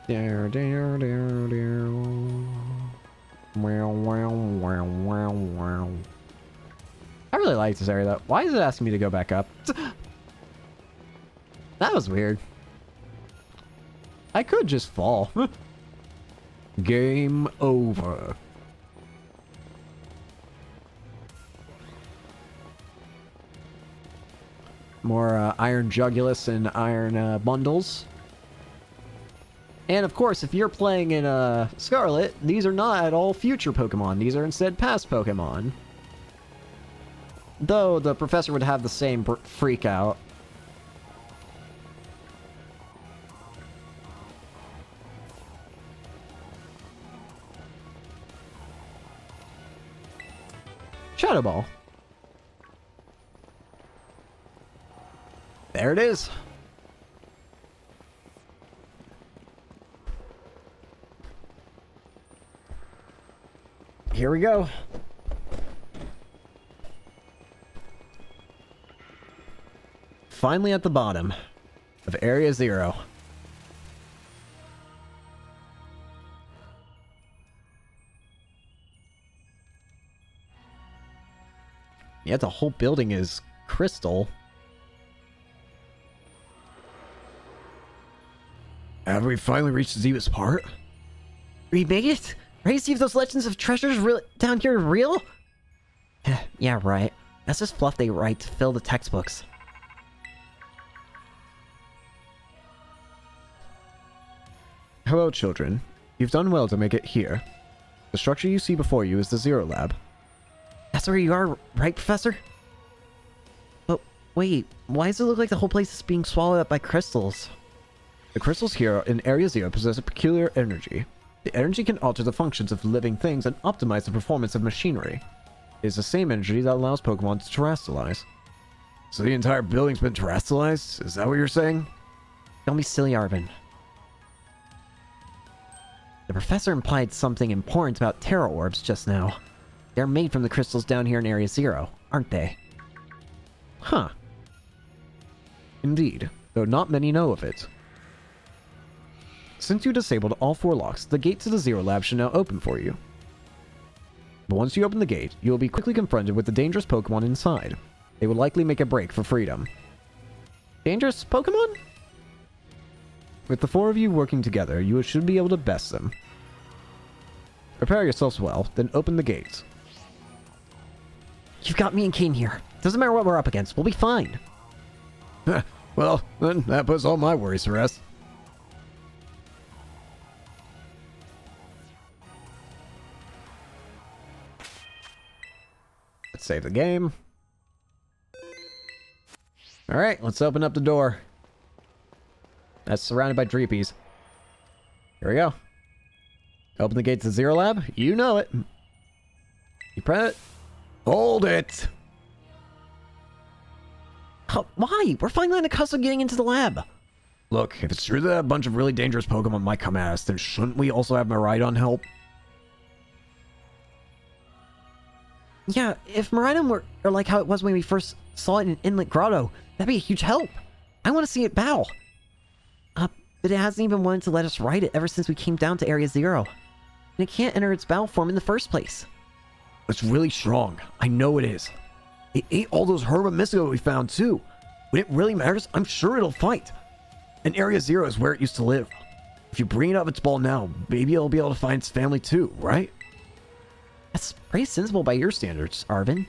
There, there, there, there. Wow, wow, wow, wow, wow. I really like this area though. Why is it asking me to go back up? That was weird. I could just fall. Game over. More iron jugulus and iron bundles. And of course, if you're playing in Scarlet, these are not at all future Pokemon. These are instead past Pokemon. Though the professor would have the same freak out. Shadow Ball. There it is. Here we go. Finally at the bottom of Area 0. Yeah, the whole building is crystal. Have we finally reached the deepest part? We made it? Ready to see if those legends of treasures down here are real? Yeah, right. That's just fluff they write to fill the textbooks. Hello, children. You've done well to make it here. The structure you see before you is the Zero Lab. That's where you are, right, Professor? But wait, why does it look like the whole place is being swallowed up by crystals? The crystals here in Area 0 possess a peculiar energy. The energy can alter the functions of living things and optimize the performance of machinery. It is the same energy that allows Pokemon to terrestrialize. So the entire building's been terrestrialized? Is that what you're saying? Don't be silly, Arvin. The professor implied something important about Terra Orbs just now. They're made from the crystals down here in Area 0, aren't they? Huh. Indeed, though not many know of it. Since you disabled all 4 locks, the gate to the Zero Lab should now open for you. But once you open the gate, you will be quickly confronted with the dangerous Pokemon inside. They will likely make a break for freedom. Dangerous Pokemon? With the 4 of you working together, you should be able to best them. Prepare yourselves well, then open the gates. You've got me and Kane here. Doesn't matter what we're up against, we'll be fine. Well, then that puts all my worries to rest. Let's save the game. Alright, let's open up the door. That's surrounded by Dreepies. Here we go. Open the gate to Zero Lab. You know it. You press it. Hold it! Why? We're finally on the cusp of getting into the lab. Look, if it's true that a bunch of really dangerous Pokemon might come at us, then shouldn't we also have Miraidon help? Yeah, if Miraidon were like how it was when we first saw it in Inlet Grotto, that'd be a huge help. I want to see it bow. But it hasn't even wanted to let us ride it ever since we came down to Area Zero. And it can't enter its battle form in the first place. It's really strong. I know it is. It ate all those Herba Mystico we found too. When it really matters, I'm sure it'll fight. And Area Zero is where it used to live. If you bring it up its ball now, maybe it'll be able to find its family too, right? That's pretty sensible by your standards, Arvin.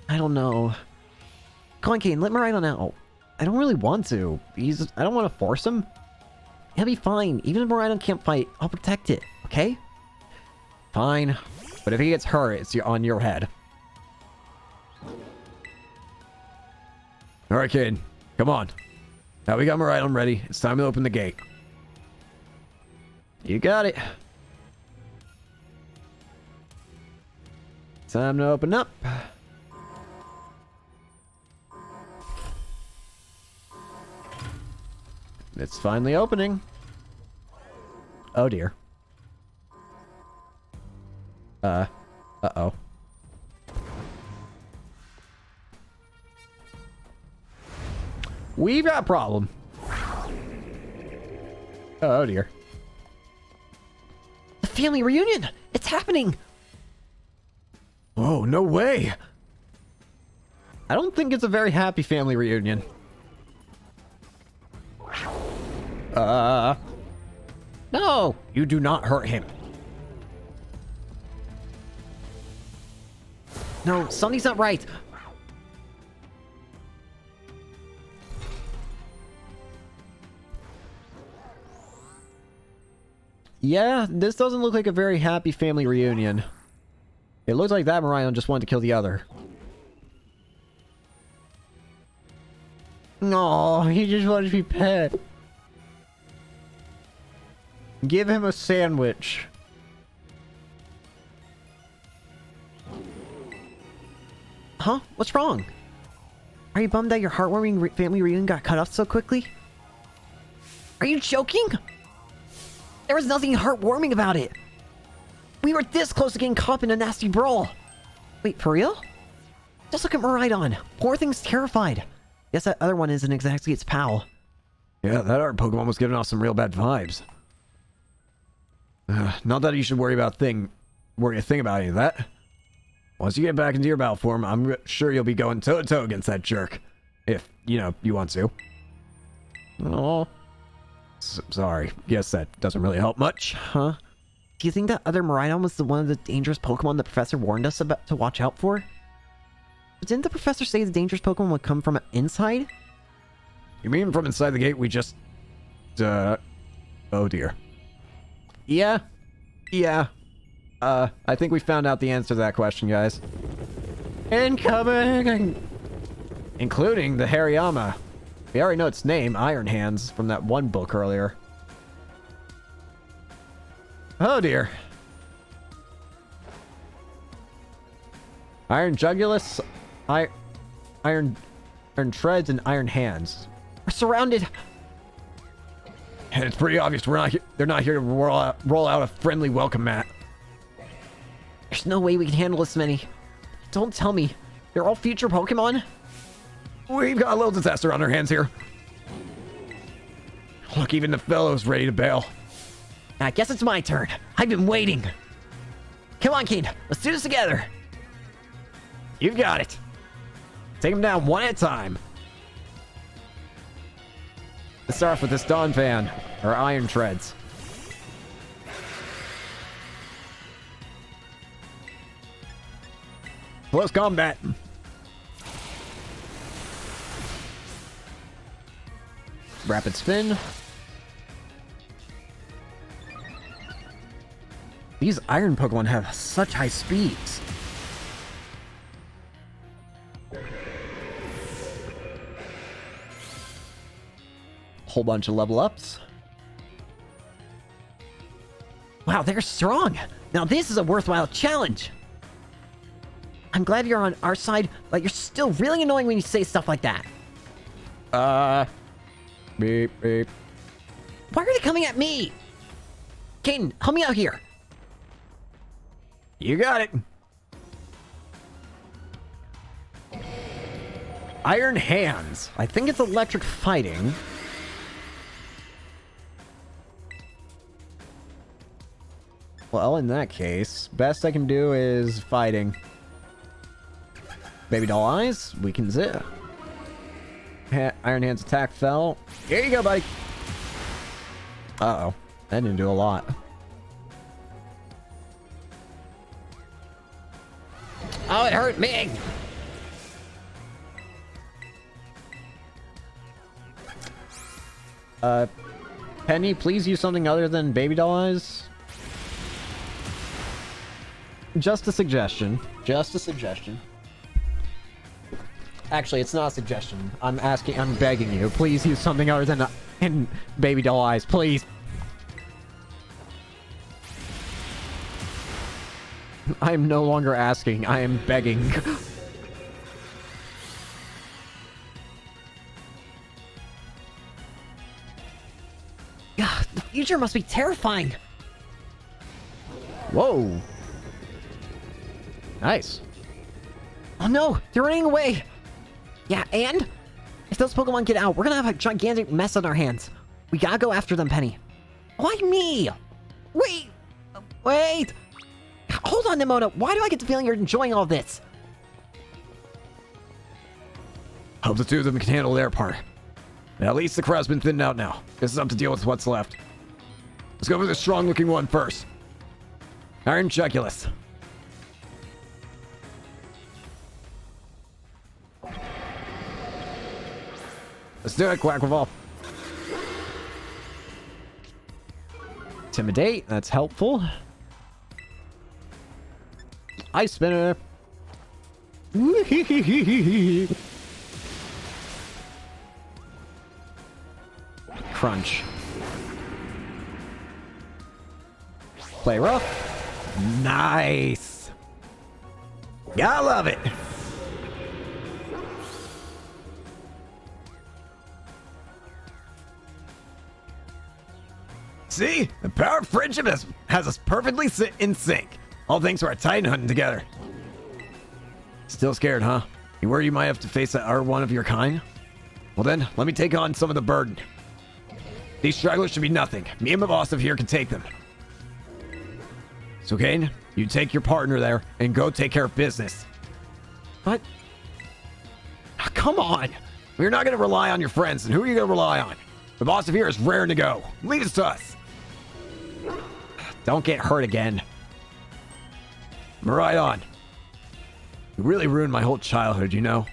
I don't know. Come on, Kane, let Miraidon out. I don't really want to. I don't want to force him. He'll be fine. Even if Miraidon can't fight, I'll protect it, okay? Fine. But if he gets hurt, it's on your head. Alright, kid. Come on. Now we got Miraidon ready. It's time to open the gate. You got it. Time to open up. It's finally opening. Oh dear. Uh-oh. We've got a problem. Oh dear. The family reunion! It's happening! Oh, no way! I don't think it's a very happy family reunion. No! You do not hurt him. No, something's not right. Yeah, this doesn't look like a very happy family reunion. It looks like that Miraidon just wanted to kill the other. No, he just wanted to be pet. Give him a sandwich. Huh? What's wrong? Are you bummed that your heartwarming family reunion got cut off so quickly? Are you joking? There was nothing heartwarming about it. We were this close to getting caught up in a nasty brawl. Wait, for real? Just look at Miraidon. Poor thing's terrified. Guess that other one isn't exactly its pal. Yeah, that art Pokemon was giving off some real bad vibes. Not that you should worry a thing about any of that. Once you get back into your battle form, I'm sure you'll be going toe-to-toe against that jerk. If, you want to. Oh. Sorry. Guess that doesn't really help much, huh? Do you think that other Miraidon was one of the dangerous Pokemon the professor warned us about to watch out for? But didn't the professor say the dangerous Pokemon would come from inside? You mean from inside the gate we just... oh dear. Yeah. I think we found out the answer to that question, guys. Incoming! Including the Hariyama. We already know its name, Iron Hands, from that one book earlier. Oh dear. Iron Jugulus, Iron Treads, and Iron Hands. We're surrounded! And it's pretty obvious they're not here to roll out a friendly welcome mat. There's no way we can handle this many. Don't tell me. They're all future Pokemon? We've got a little disaster on our hands here. Look, even the fellow's ready to bail. I guess it's my turn. I've been waiting. Come on, Kane. Let's do this together. You've got it. Take them down one at a time. Let's start off with this Dawn Fan, or Iron Treads. Close combat. Rapid spin. These iron Pokemon have such high speeds. Whole bunch of level ups. Wow, they're strong. Now this is a worthwhile challenge. I'm glad you're on our side, but you're still really annoying when you say stuff like that. Beep, beep. Why are they coming at me? Caden, help me out here. You got it. Iron Hands. I think it's electric fighting. Well, in that case, best I can do is fighting. Baby doll eyes, weakens it. Iron Hands attack fell. Here you go, buddy. Uh-oh. That didn't do a lot. Oh, it hurt me. Penny, please use something other than baby doll eyes. Just a suggestion. Just a suggestion. Actually, it's not a suggestion. I'm begging you. Please use something other than in baby doll eyes, please. I am no longer asking. I am begging. God, the future must be terrifying. Whoa. Nice. Oh no, they're running away. Yeah, and if those Pokemon get out, we're gonna have a gigantic mess on our hands. We gotta go after them, Penny. Why me? Wait. Hold on, Nimona. Why do I get the feeling you're enjoying all this? Hope the two of them can handle their part. At least the crowd's been thinned out now. Guess it's up to deal with what's left. Let's go for the strong-looking one first. Iron Checulus. Let's do it, Quackleval. Intimidate, that's helpful. Ice Spinner. Crunch. Play rough. Nice. Gotta love it. See? The power of friendship has us perfectly in sync. All thanks to our Titan hunting together. Still scared, huh? You worry you might have to face our one of your kind? Well then, let me take on some of the burden. These stragglers should be nothing. Me and my boss of here can take them. So Kane, you take your partner there and go take care of business. But Come on! We're not going to rely on your friends, and who are you going to rely on? The boss of here is raring to go. Leave this to us. don't get hurt again. Right on. You really ruined my whole childhood, you know?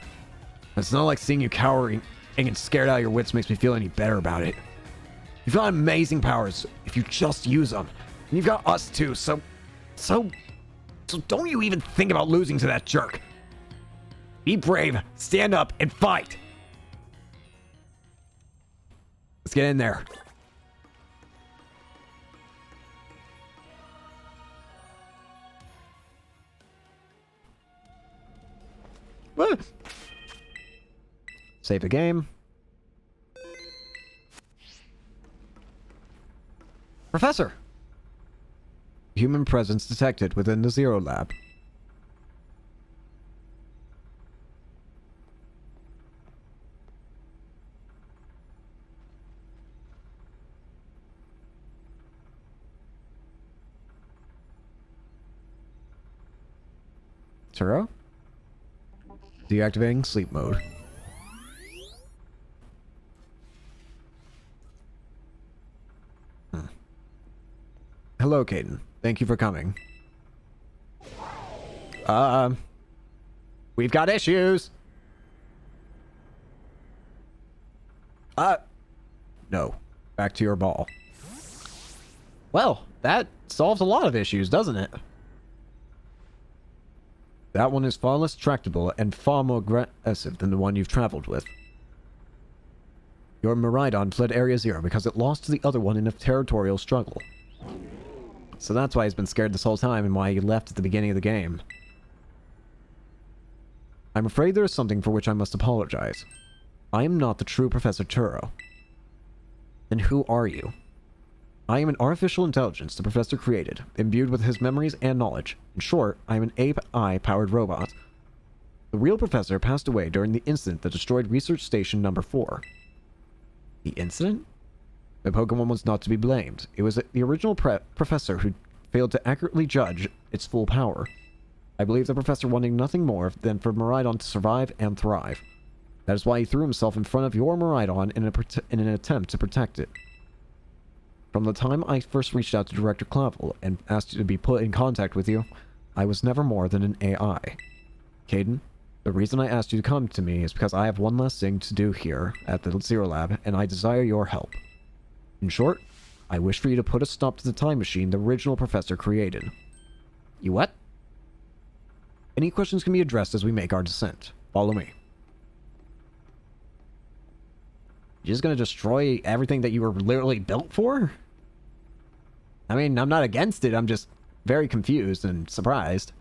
It's not like seeing you cowering and scared out of your wits makes me feel any better about it. You've got amazing powers if you just use them. And you've got us too, so don't you even think about losing to that jerk. Be brave, stand up, and fight. Let's get in there. Woo. Save the game. Professor! Human presence detected within the Zero Lab. Turo? Deactivating sleep mode. Hello, Caden. Thank you for coming. We've got issues. No. Back to your ball. Well, that solves a lot of issues, doesn't it? That one is far less tractable and far more aggressive than the one you've traveled with. Your Miraidon fled Area Zero because it lost to the other one in a territorial struggle. So that's why he's been scared this whole time and why he left at the beginning of the game. I'm afraid there is something for which I must apologize. I am not the true Professor Turo. Then who are you? I am an artificial intelligence the Professor created, imbued with his memories and knowledge. In short, I am an AI-powered robot. The real Professor passed away during the incident that destroyed Research Station Number 4. The incident? The Pokémon was not to be blamed. It was the original Professor who failed to accurately judge its full power. I believe the Professor wanted nothing more than for Miraidon to survive and thrive. That is why he threw himself in front of your Miraidon in an attempt to protect it. From the time I first reached out to Director Clavel and asked you to be put in contact with you, I was never more than an AI. Caden, the reason I asked you to come to me is because I have one last thing to do here at the Zero Lab, and I desire your help. In short, I wish for you to put a stop to the time machine the original Professor created. You what? Any questions can be addressed as we make our descent. Follow me. You're just gonna destroy everything that you were literally built for? I mean, I'm not against it, I'm just very confused and surprised.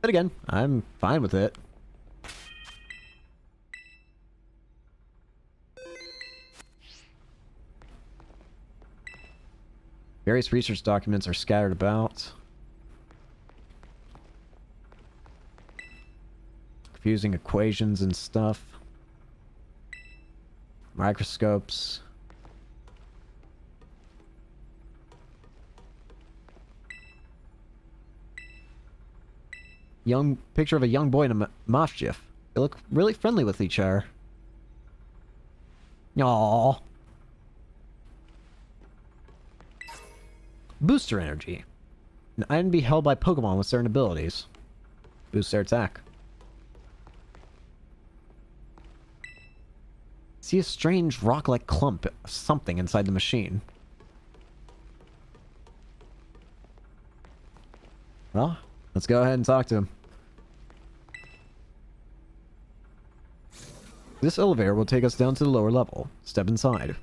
But again, I'm fine with it. Various research documents are scattered about. Confusing equations and stuff. Microscopes. Picture of a young boy and a Moshjiff. They look really friendly with each other. Aww. Booster energy. An item be held by Pokemon with certain abilities. Boost their attack. See a strange rock-like clump of something inside the machine. Well, let's go ahead and talk to him. This elevator will take us down to the lower level. Step inside.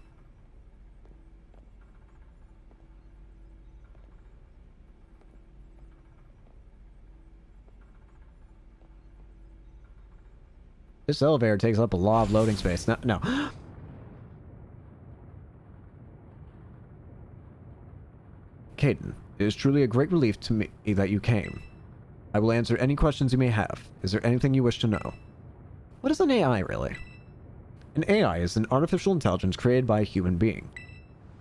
This elevator takes up a lot of loading space. No. Caden, it is truly a great relief to me that you came. I will answer any questions you may have. Is there anything you wish to know? What is an AI, really? An AI is an artificial intelligence created by a human being.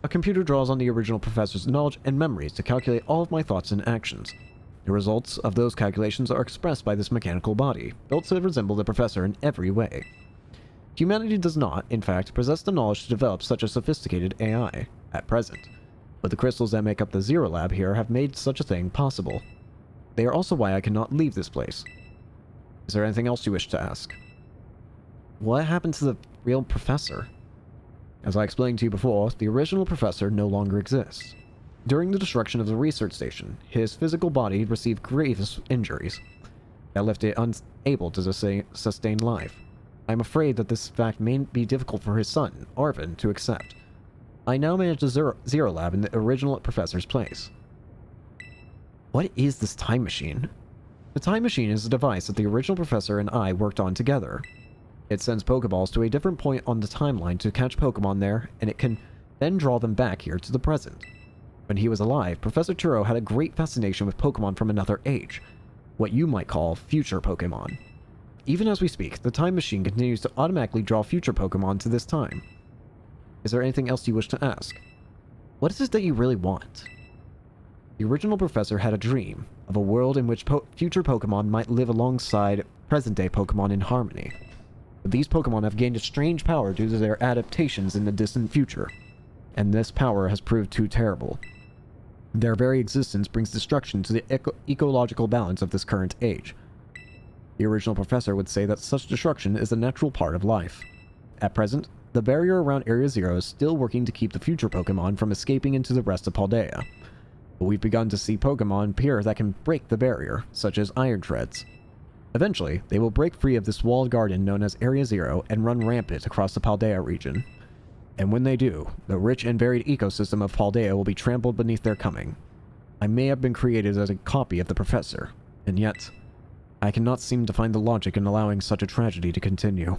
A computer draws on the original Professor's knowledge and memories to calculate all of my thoughts and actions. The results of those calculations are expressed by this mechanical body, built to resemble the Professor in every way. Humanity does not, in fact, possess the knowledge to develop such a sophisticated AI, at present, but the crystals that make up the Zero Lab here have made such a thing possible. They are also why I cannot leave this place. Is there anything else you wish to ask? What happened to the real Professor? As I explained to you before, the original Professor no longer exists. During the destruction of the research station, his physical body received grievous injuries that left it unable to sustain life. I am afraid that this fact may be difficult for his son, Arvin, to accept. I now manage the Zero Lab in the original Professor's place. What is this time machine? The time machine is a device that the original Professor and I worked on together. It sends Pokeballs to a different point on the timeline to catch Pokemon there, and it can then draw them back here to the present. When he was alive, Professor Turo had a great fascination with Pokemon from another age, what you might call future Pokemon. Even as we speak, the time machine continues to automatically draw future Pokemon to this time. Is there anything else you wish to ask? What is it that you really want? The original Professor had a dream of a world in which future Pokemon might live alongside present-day Pokemon in harmony. But these Pokemon have gained a strange power due to their adaptations in the distant future, and this power has proved too terrible. Their very existence brings destruction to the ecological balance of this current age. The original Professor would say that such destruction is a natural part of life. At present, the barrier around Area Zero is still working to keep the future Pokemon from escaping into the rest of Paldea. But we've begun to see Pokemon appear that can break the barrier, such as Iron Treads. Eventually, they will break free of this walled garden known as Area Zero and run rampant across the Paldea region. And when they do, the rich and varied ecosystem of Paldea will be trampled beneath their coming. I may have been created as a copy of the Professor, and yet, I cannot seem to find the logic in allowing such a tragedy to continue.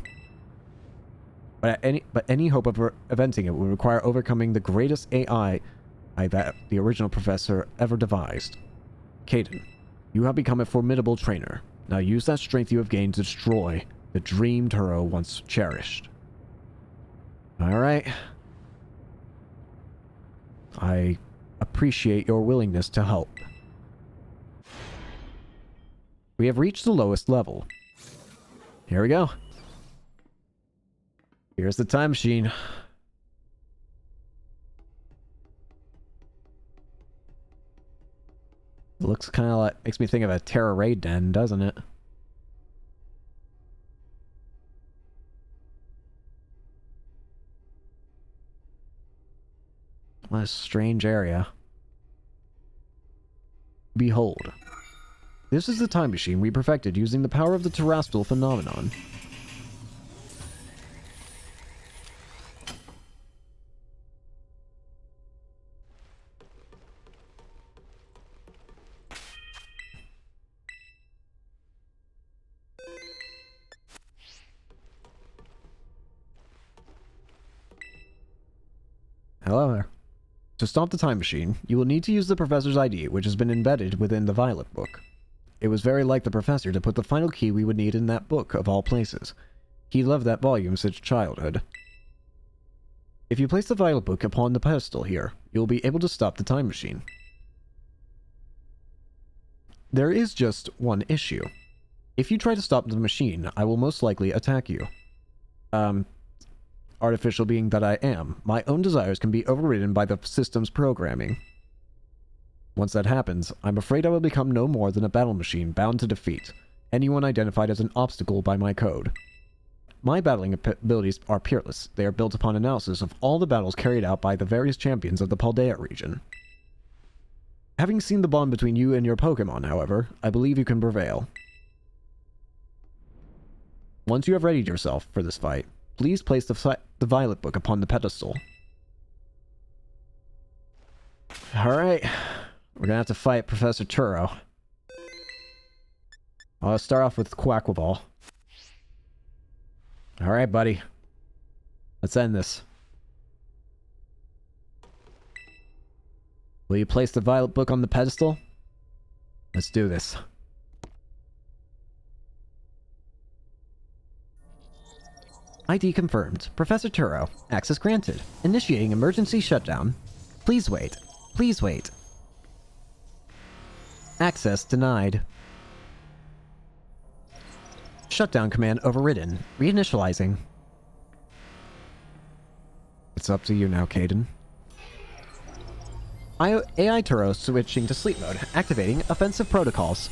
But any hope of preventing it would require overcoming the greatest AI that the original Professor ever devised. Caden, you have become a formidable trainer. Now use that strength you have gained to destroy the dream Turo once cherished. Alright. I appreciate your willingness to help. We have reached the lowest level. Here we go. Here's the time machine. It looks kind of like, makes me think of a Terra Raid Den, doesn't it? What a strange area. Behold. This is the time machine we perfected using the power of the terrestrial phenomenon. Hello there. To stop the time machine, you will need to use the Professor's ID, which has been embedded within the Violet book. It was very like the Professor to put the final key we would need in that book, of all places. He loved that volume since childhood. If you place the Violet book upon the pedestal here, you will be able to stop the time machine. There is just one issue. If you try to stop the machine, I will most likely attack you. Artificial being that I am, my own desires can be overridden by the system's programming. Once that happens, I'm afraid I will become no more than a battle machine bound to defeat anyone identified as an obstacle by my code. My battling abilities are peerless. They are built upon analysis of all the battles carried out by the various champions of the Paldea region. Having seen the bond between you and your Pokémon, however, I believe you can prevail. Once you have readied yourself for this fight, please place the Violet book upon the pedestal. Alright, we're gonna have to fight Professor Turo. I'll start off with Quackaball. Alright, buddy. Let's end this. Will you place the Violet book on the pedestal? Let's do this. ID confirmed. Professor Turo. Access granted. Initiating emergency shutdown. Please wait. Please wait. Access denied. Shutdown command overridden. Reinitializing. It's up to you now, Caden. AI Turo switching to sleep mode. Activating offensive protocols.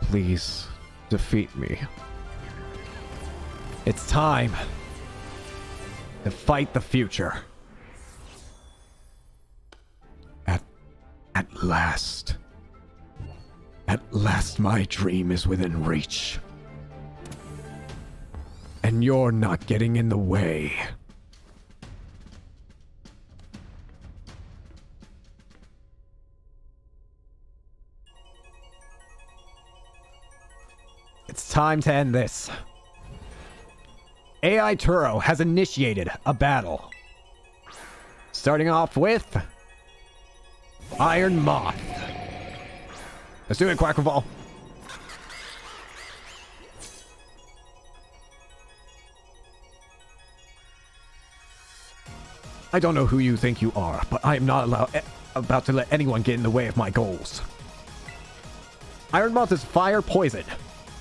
Please, defeat me. It's time to fight the future. At last. At last my dream is within reach. And you're not getting in the way. It's time to end this. AI Turo has initiated a battle. Starting off with Iron Moth. Let's do it, Quackaball. I don't know who you think you are, but I am not about to let anyone get in the way of my goals. Iron Moth is fire poison.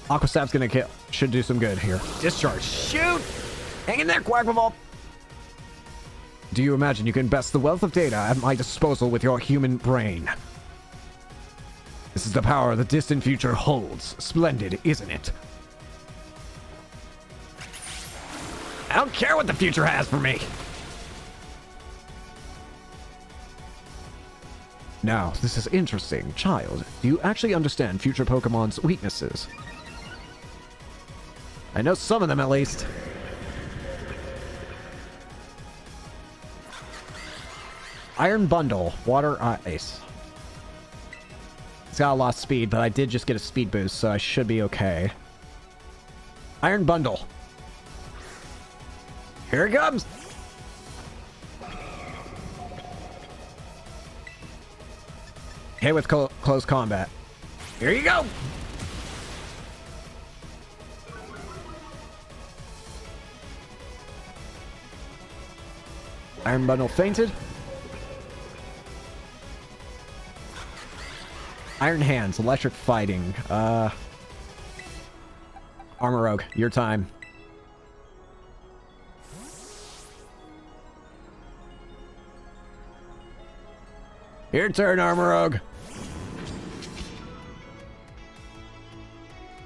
Aqua Sap's gonna kill. Should do some good here. Discharge. Shoot! Hang in there, Quackaball! Do you imagine you can best the wealth of data at my disposal with your human brain? This is the power the distant future holds. Splendid, isn't it? don't care what the future has for me. Now, this is interesting. Child, do you actually understand future Pokemon's weaknesses? I know some of them at least. Iron Bundle, Water Ice. It's got a lot of speed, but I did just get a speed boost, so I should be okay. Iron Bundle. Here it comes! Hit with close combat. Here you go! Iron Bundle fainted. Iron Hands, Electric Fighting. Armor Rogue, your time. Your turn, Armor Rogue.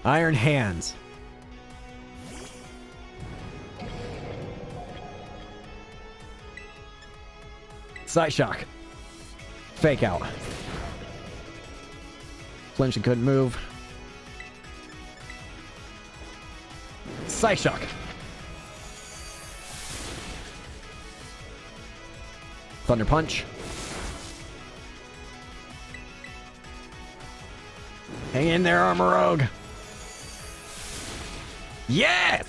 Iron Hands. Side Shock. Fake Out. Flinch and couldn't move. Side Shock. Thunder Punch. Hang in there, Armor Rogue. Yes!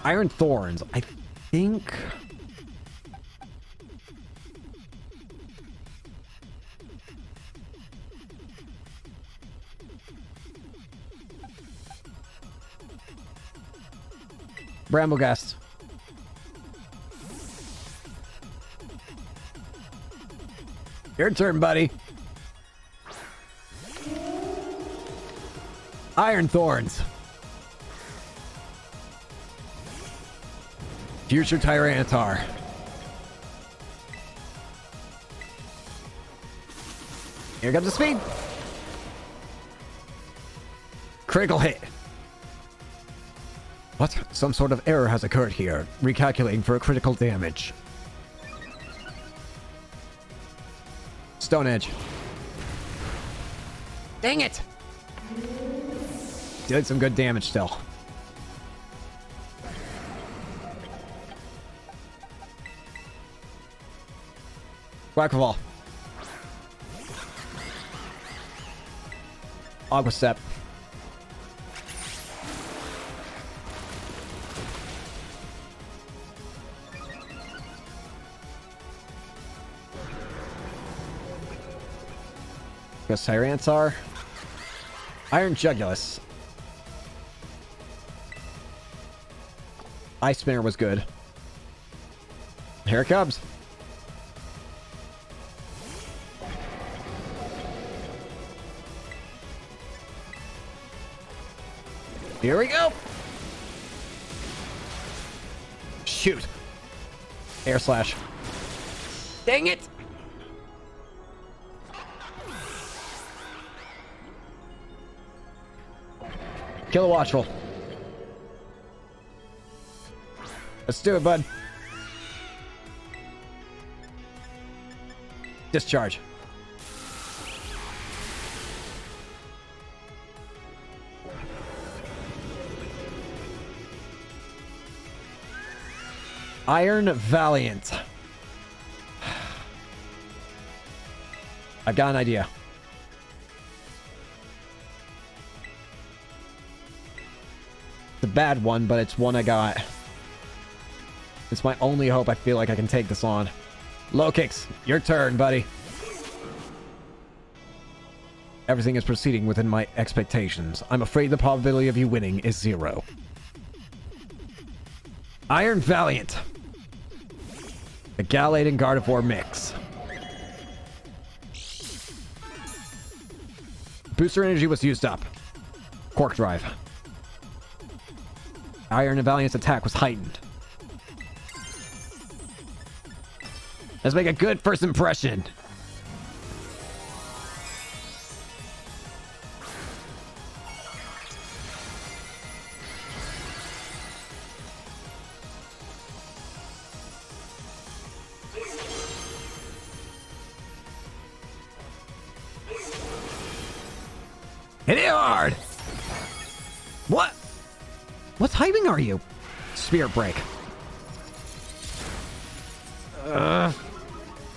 Iron Thorns. I think... Bramblegast. Your turn, buddy. Iron Thorns. Future Tyranitar. Here comes the speed. Critical hit. What? Some sort of error has occurred here. Recalculating for a critical damage. Stone Edge. Dang it! Did some good damage still. Quackball. Aqua Step. Guess Tyranitar. Iron Jugulus. Ice Spinner was good. Here it comes. Here we go. Shoot. Air Slash. Dang it. Kill a Watchful. Let's do it, bud. Discharge. Iron Valiant. I've got an idea. It's a bad one, but it's one I got. It's my only hope I feel like I can take this on. Low Kicks, your turn, buddy. Everything is proceeding within my expectations. I'm afraid the probability of you winning is 0. Iron Valiant. A Gallade and Gardevoir mix. Booster energy was used up. Cork Drive. Iron and Valiant's attack was heightened. Let's make a good first impression. Hit it hard! What? What typing are you? Spirit break.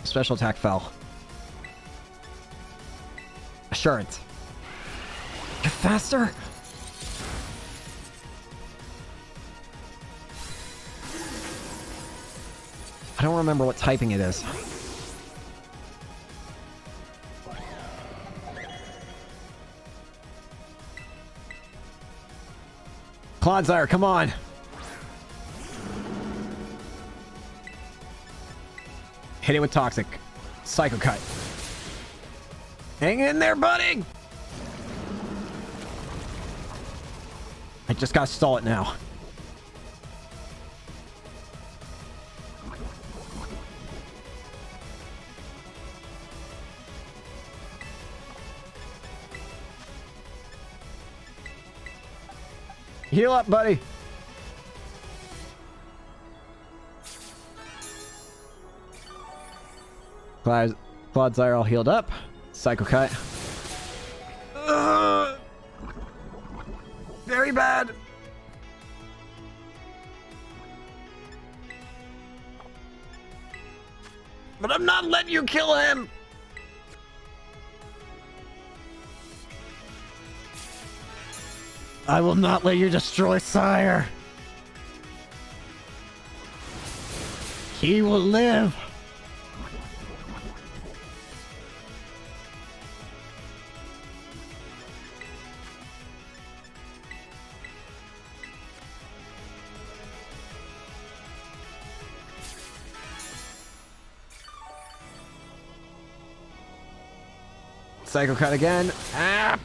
Special attack fell. Assurance. Get faster. I don't remember what typing it is. Clodsire, come on. Hit it with Toxic. Psycho Cut. Hang in there, buddy! I just gotta stall it now. Heal up, buddy. Clodsire all healed up. Psycho Cut. Very bad. But I'm not letting you kill him. I will not let you destroy Sire. He will live. Psycho Cut again. Ah!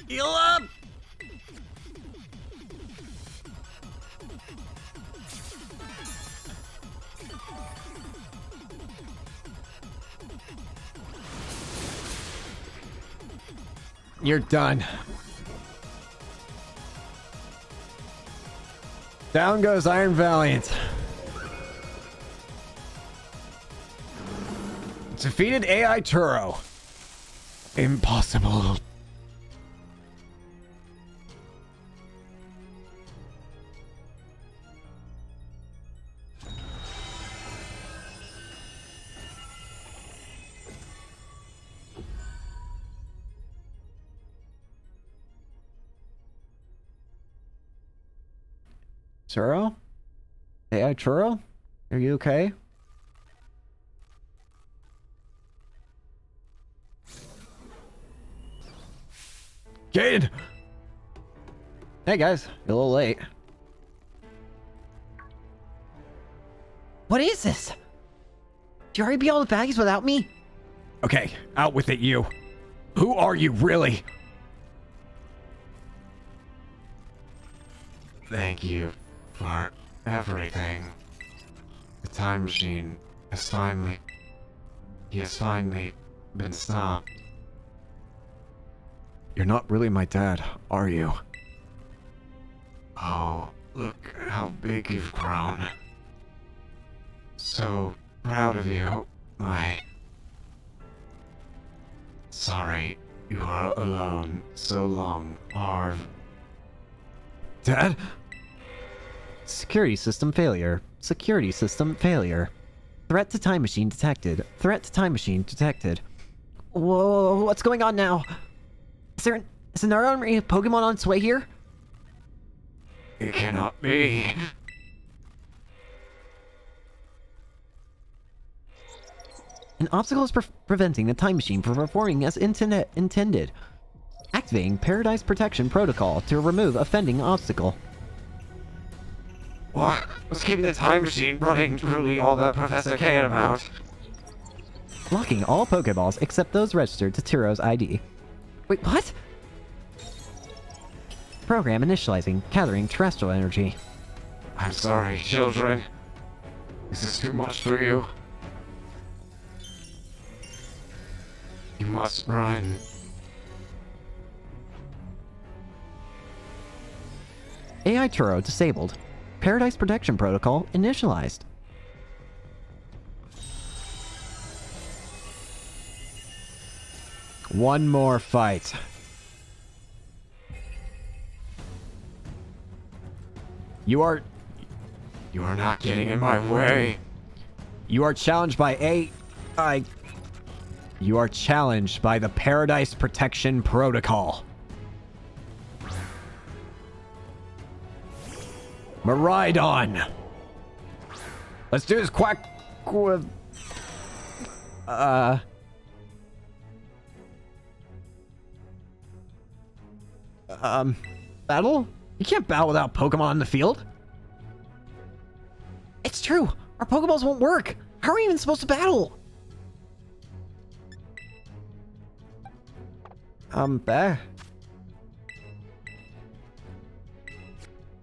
Heal up! You're done. Down goes Iron Valiant. Defeated AI Turo. Impossible. Turo? AI Turo? Are you okay? Kid! Hey guys, you're a little late. What is this? Do you already beat all the baddies without me? Okay, out with it, you. Who are you, really? Thank you for everything. The time machine has finally... He has finally been stopped. You're not really my dad, are you? Oh, look how big you've grown. So proud of you, my... Sorry, you were alone so long, Harv. Dad? Security system failure. Security system failure. Threat to time machine detected. Threat to time machine detected. Whoa, what's going on now? Is another army of Pokemon on its way here? It cannot be. An obstacle is preventing the time machine from performing as intended. Activating Paradise Protection Protocol to remove offending obstacle. What? What's keeping the time machine running truly all that Professor cared about? Locking all Pokeballs except those registered to Turo's ID. Wait, what? Program initializing, gathering terrestrial energy. I'm sorry, children. This is too much for you. You must run. AI Turo disabled. Paradise Protection Protocol initialized. One more fight. You are not getting in my way. challenged by You are challenged by the Paradise Protection Protocol. Miraidon. Let's do this battle? You can't battle without Pokemon in the field. It's true. Our Pokeballs won't work. How are we even supposed to battle? Bear.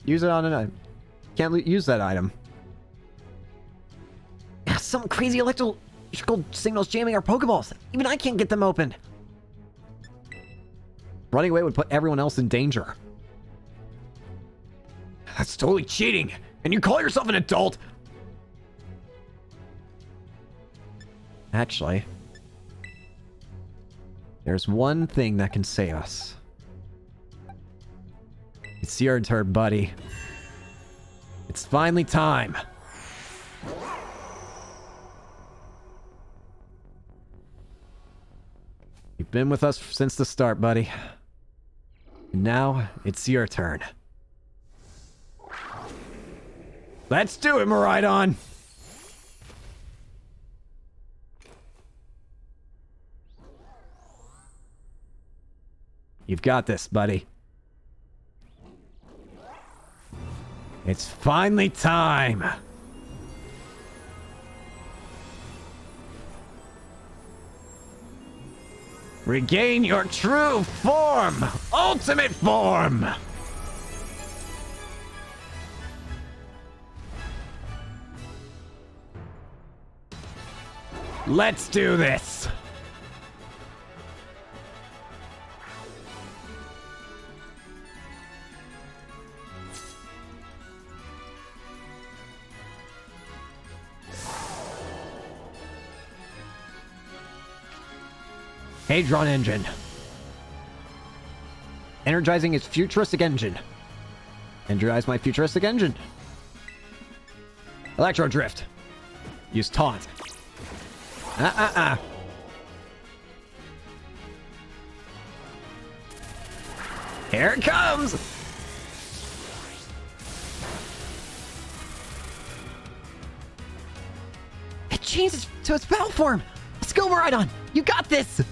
Use it on an item. Can't use that item. Some crazy electrical signals jamming our Pokeballs. Even I can't get them open. Running away would put everyone else in danger. That's totally cheating. And you call yourself an adult? Actually, there's one thing that can save us. It's your turn, buddy. It's finally time. You've been with us since the start, buddy. And now, it's your turn. Let's do it, Miraidon! You've got this, buddy. It's finally time! Regain your true form! Ultimate form! Let's do this! Hadron engine. Energizing its futuristic engine. Energize my futuristic engine. Electro drift. Use taunt. Here it comes! It changes to its battle form. Let's go, Miraidon. You got this.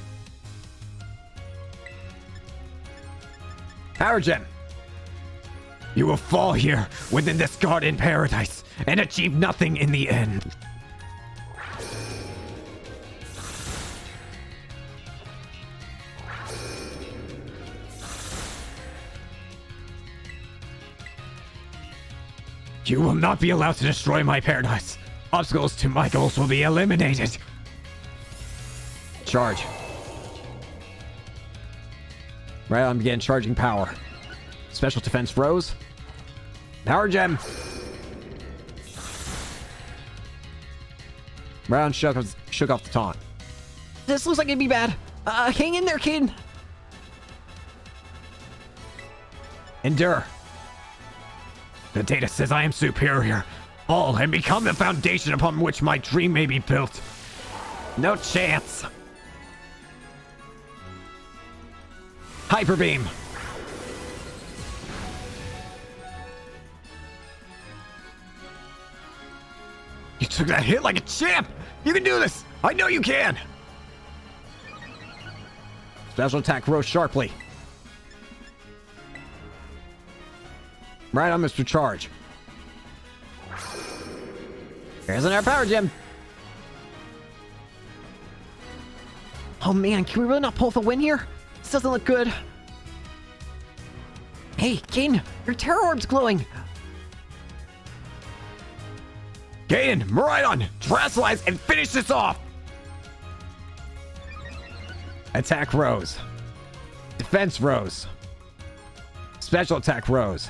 Power Gem! You will fall here within this garden paradise and achieve nothing in the end. You will not be allowed to destroy my paradise. Obstacles to my goals will be eliminated. Charge. Right on, begin charging power. Special defense rose. Power gem. Round shook off the taunt. This looks like it'd be bad. Hang in there, kid. Endure. The data says I am superior. Fall and become the foundation upon which my dream may be built. No chance. Hyper Beam. You took that hit like a champ. You can do this. I know you can. Special attack rose sharply. Right on, Mr. Charge. Here's another power gem. Oh man, can we really not pull off a win here? This doesn't look good. Hey, Caden, your Terror Orb's glowing. Gaiden, Miraidon, Terrasilize and finish this off. Attack rose. Defense rose. Special attack rose.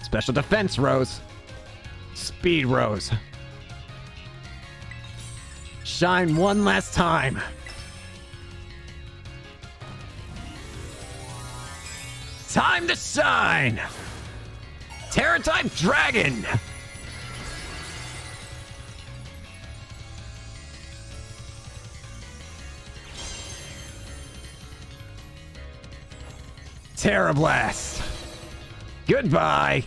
Special defense rose. Speed rose. Shine one last time. Time to shine! Terra-type Dragon! Terra Blast! Goodbye!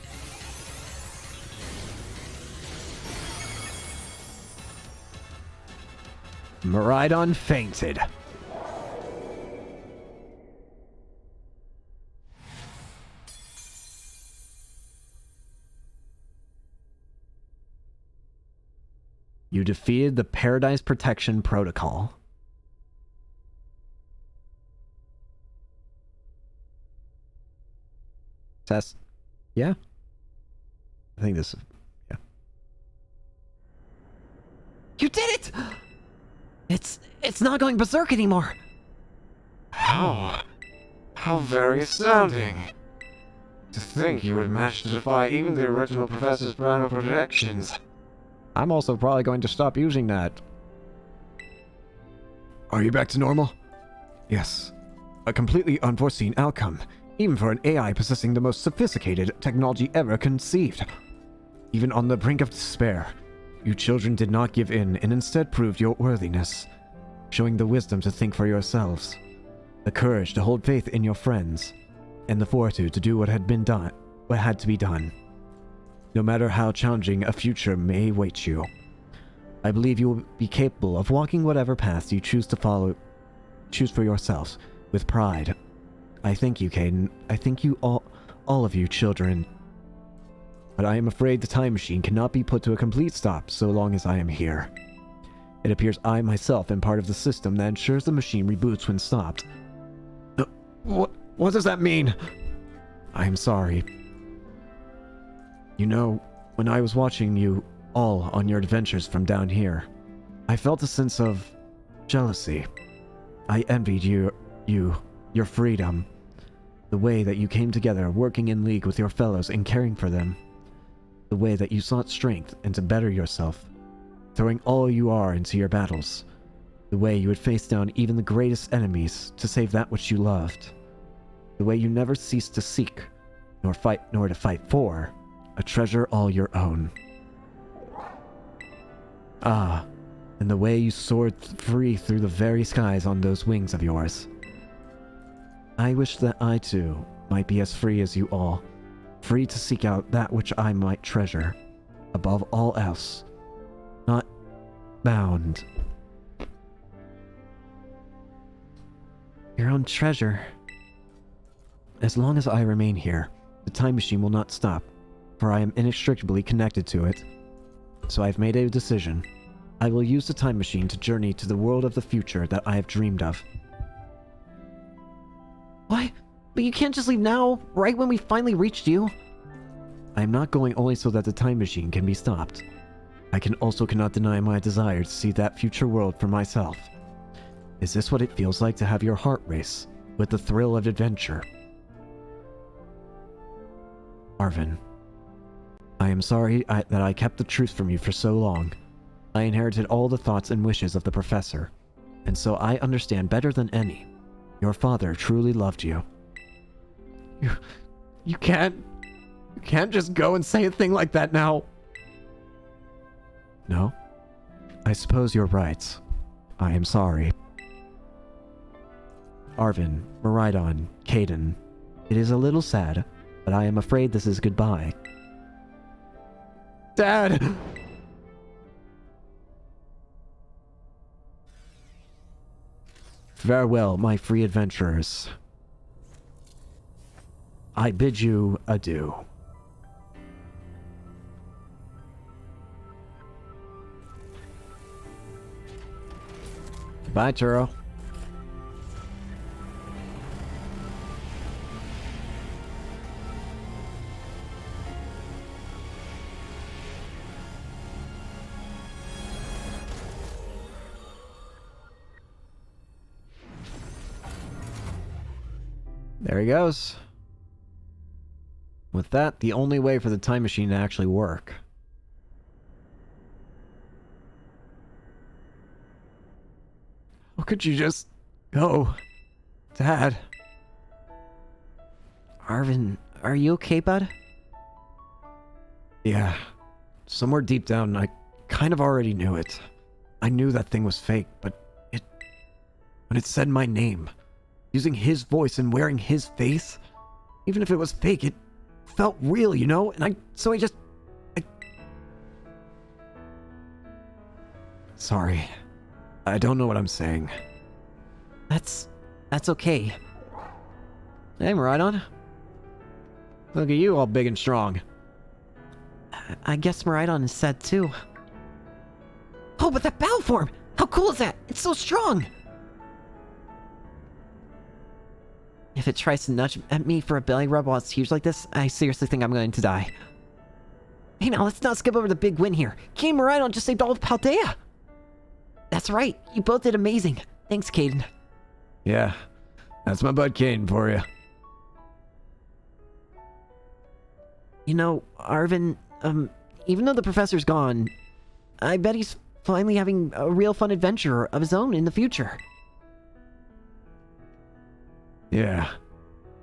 Miraidon fainted. You defeated the Paradise Protection Protocol. Test. Yeah? I think this is... yeah. You did it! It's not going berserk anymore. How? How very astounding. To think you would manage to defy even the original Professor's plan of protections. I'm also probably going to stop using that. Are you back to normal? Yes. A completely unforeseen outcome, even for an AI possessing the most sophisticated technology ever conceived. Even on the brink of despair, you children did not give in and instead proved your worthiness, showing the wisdom to think for yourselves, the courage to hold faith in your friends, and the fortitude to do what had to be done. No matter how challenging a future may await you, I believe you will be capable of walking whatever path you choose for yourselves, with pride. I thank you, Caden. I thank you all of you children. But I am afraid the time machine cannot be put to a complete stop so long as I am here. It appears I myself am part of the system that ensures the machine reboots when stopped. What does that mean? I am sorry. You know, when I was watching you all on your adventures from down here, I felt a sense of jealousy. I envied your freedom, the way that you came together working in league with your fellows and caring for them, the way that you sought strength and to better yourself, throwing all you are into your battles, the way you would face down even the greatest enemies to save that which you loved, the way you never ceased to seek, nor to fight for, a treasure all your own. Ah, and the way you soared free through the very skies on those wings of yours. I wish that I too might be as free as you all, free to seek out that which I might treasure, above all else, not bound. Your own treasure. As long as I remain here, the time machine will not stop, for I am inextricably connected to it. So I have made a decision. I will use the time machine to journey to the world of the future that I have dreamed of. Why? But you can't just leave now, right when we finally reached you. I am not going only so that the time machine can be stopped. I cannot deny my desire to see that future world for myself. Is this what it feels like to have your heart race with the thrill of adventure? Arvin, I am sorry that I kept the truth from you for so long. I inherited all the thoughts and wishes of the professor, and so I understand better than any. Your father truly loved you. You can't just go and say a thing like that now. No? I suppose you're right. I am sorry. Arvin, Miraidon, Caden, it is a little sad, but I am afraid this is goodbye. Dad! Farewell, my free adventurers. I bid you adieu. Bye, Turo. There he goes. With that, the only way for the time machine to actually work. How could you just go, Dad? Arvin, are you okay, bud? Yeah. Somewhere deep down, I kind of already knew it. I knew that thing was fake, but when it said my name, using his voice and wearing his face, even if it was fake, it felt real, you know? And Sorry. I don't know what I'm saying. That's okay. Hey, Maridon. Look at you, all big and strong. I guess Maridon is sad too. Oh, but that battle form! How cool is that? It's so strong! If it tries to nudge at me for a belly rub while it's huge like this, I seriously think I'm going to die. Hey, now let's not skip over the big win here. King Maridon just saved all of Paldea! That's right, you both did amazing. Thanks, Caden. Yeah, that's my bud Caden for you. You know, Arvin, even though the professor's gone, I bet he's finally having a real fun adventure of his own in the future. Yeah.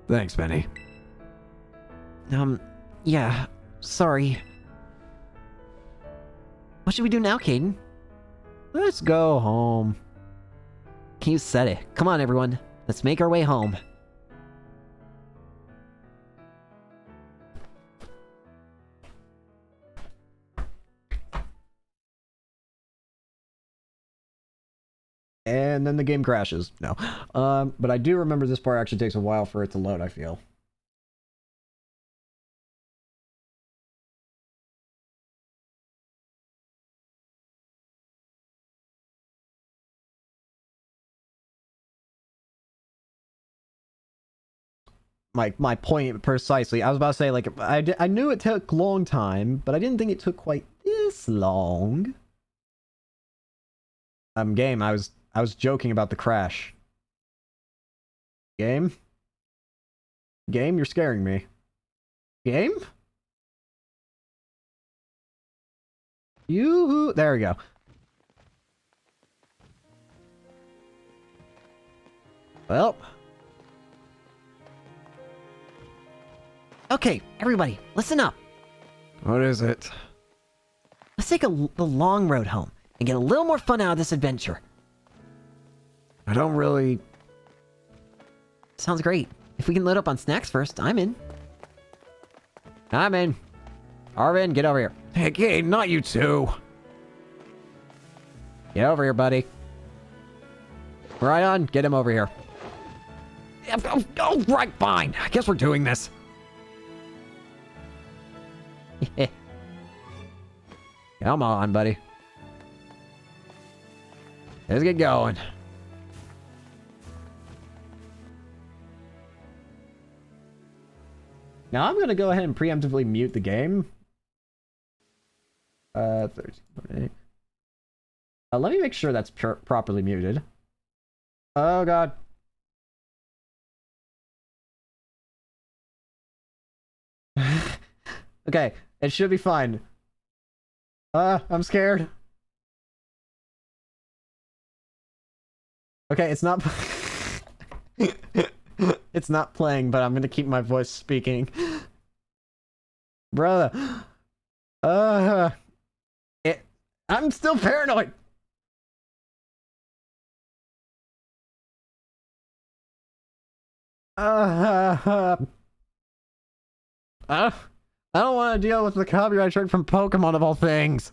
Thanks, Benny. Yeah, sorry. What should we do now, Caden? Let's go home. You said it. Come on, everyone. Let's make our way home. And then the game crashes. No. But I do remember this part actually takes a while for it to load, I feel. My point precisely. I was about to say, like, I knew it took a long time, but I didn't think it took quite this long. Game, I was joking about the crash. Game? Game, you're scaring me. Game? You there we go. Well. Okay, everybody, listen up. What is it? Let's take the long road home and get a little more fun out of this adventure. I don't really... Sounds great. If we can load up on snacks first, I'm in. I'm in. Arvin, get over here. Hey, Caden, not you two. Get over here, buddy. Right on, get him over here. Oh, right, fine. I guess we're doing this. Come on, buddy. Let's get going. Now I'm gonna go ahead and preemptively mute the game. 13.8. Let me make sure that's properly muted. Oh god. Okay, it should be fine. I'm scared. Okay, it's not... It's not playing, but I'm gonna keep my voice speaking. Brother. I'm still paranoid. I don't want to deal with the copyright strike from Pokemon of all things.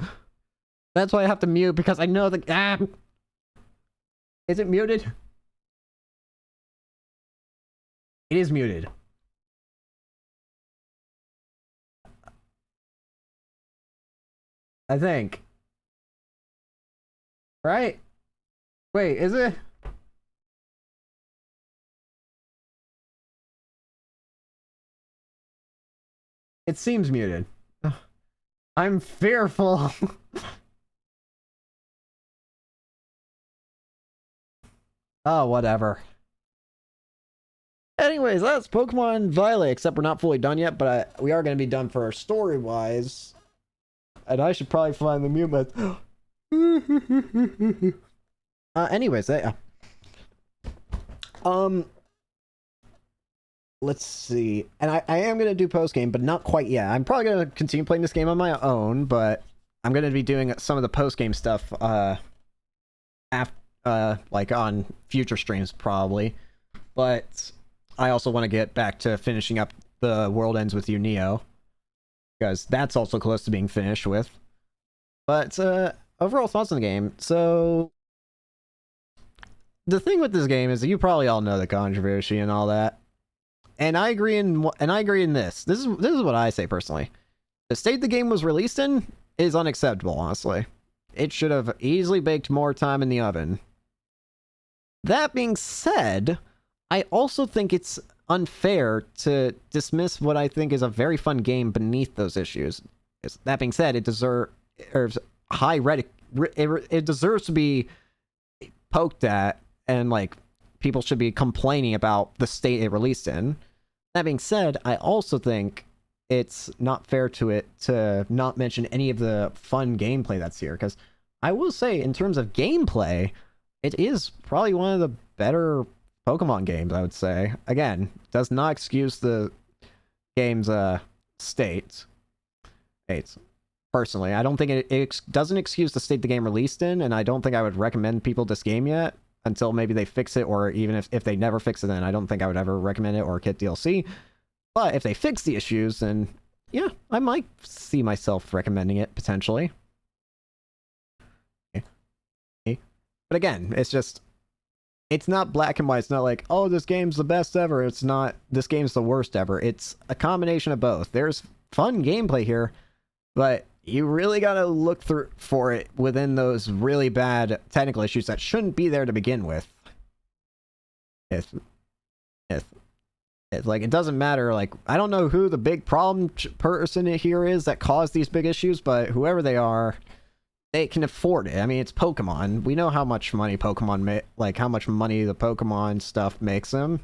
That's why I have to mute, because I know the... Is it muted? It is muted. I think. Right? Wait, is it? It seems muted. Ugh. I'm fearful. Oh, whatever. Anyways, that's Pokemon Violet, except we're not fully done yet, but we are going to be done for story-wise. And I should probably find the mute button. Anyways, let's see. And I am going to do post game, but not quite yet. I'm probably going to continue playing this game on my own, but I'm going to be doing some of the post game stuff like on future streams probably. But I also want to get back to finishing up The World Ends With You Neo, because that's also close to being finished with. But overall thoughts on the game. So the thing with this game is that you probably all know the controversy and all that. And I agree in this. This is what I say personally. The state the game was released in is unacceptable, honestly. It should have easily baked more time in the oven. That being said, I also think it's unfair to dismiss what I think is a very fun game beneath those issues. That being said, it deserves it deserves to be poked at, and like people should be complaining about the state it released in. That being said, I also think it's not fair to it to not mention any of the fun gameplay that's here, because I will say, in terms of gameplay, it is probably one of the better Pokemon games, I would say. Again, does not excuse the game's state. Personally, I don't think it doesn't excuse the state the game released in, and I don't think I would recommend people this game yet until maybe they fix it, or even if they never fix it, then I don't think I would ever recommend it or get DLC. But if they fix the issues, then yeah, I might see myself recommending it potentially. But again, it's not black and white. It's not like, oh, this game's the best ever. It's not, this game's the worst ever. It's a combination of both. There's fun gameplay here, but you really gotta look through for it within those really bad technical issues that shouldn't be there to begin with. If like, it doesn't matter, like, I don't know who the big problem person here is that caused these big issues, but whoever they are, they can afford it. I mean, it's Pokemon. We know how much money Pokemon how much money the Pokemon stuff makes them.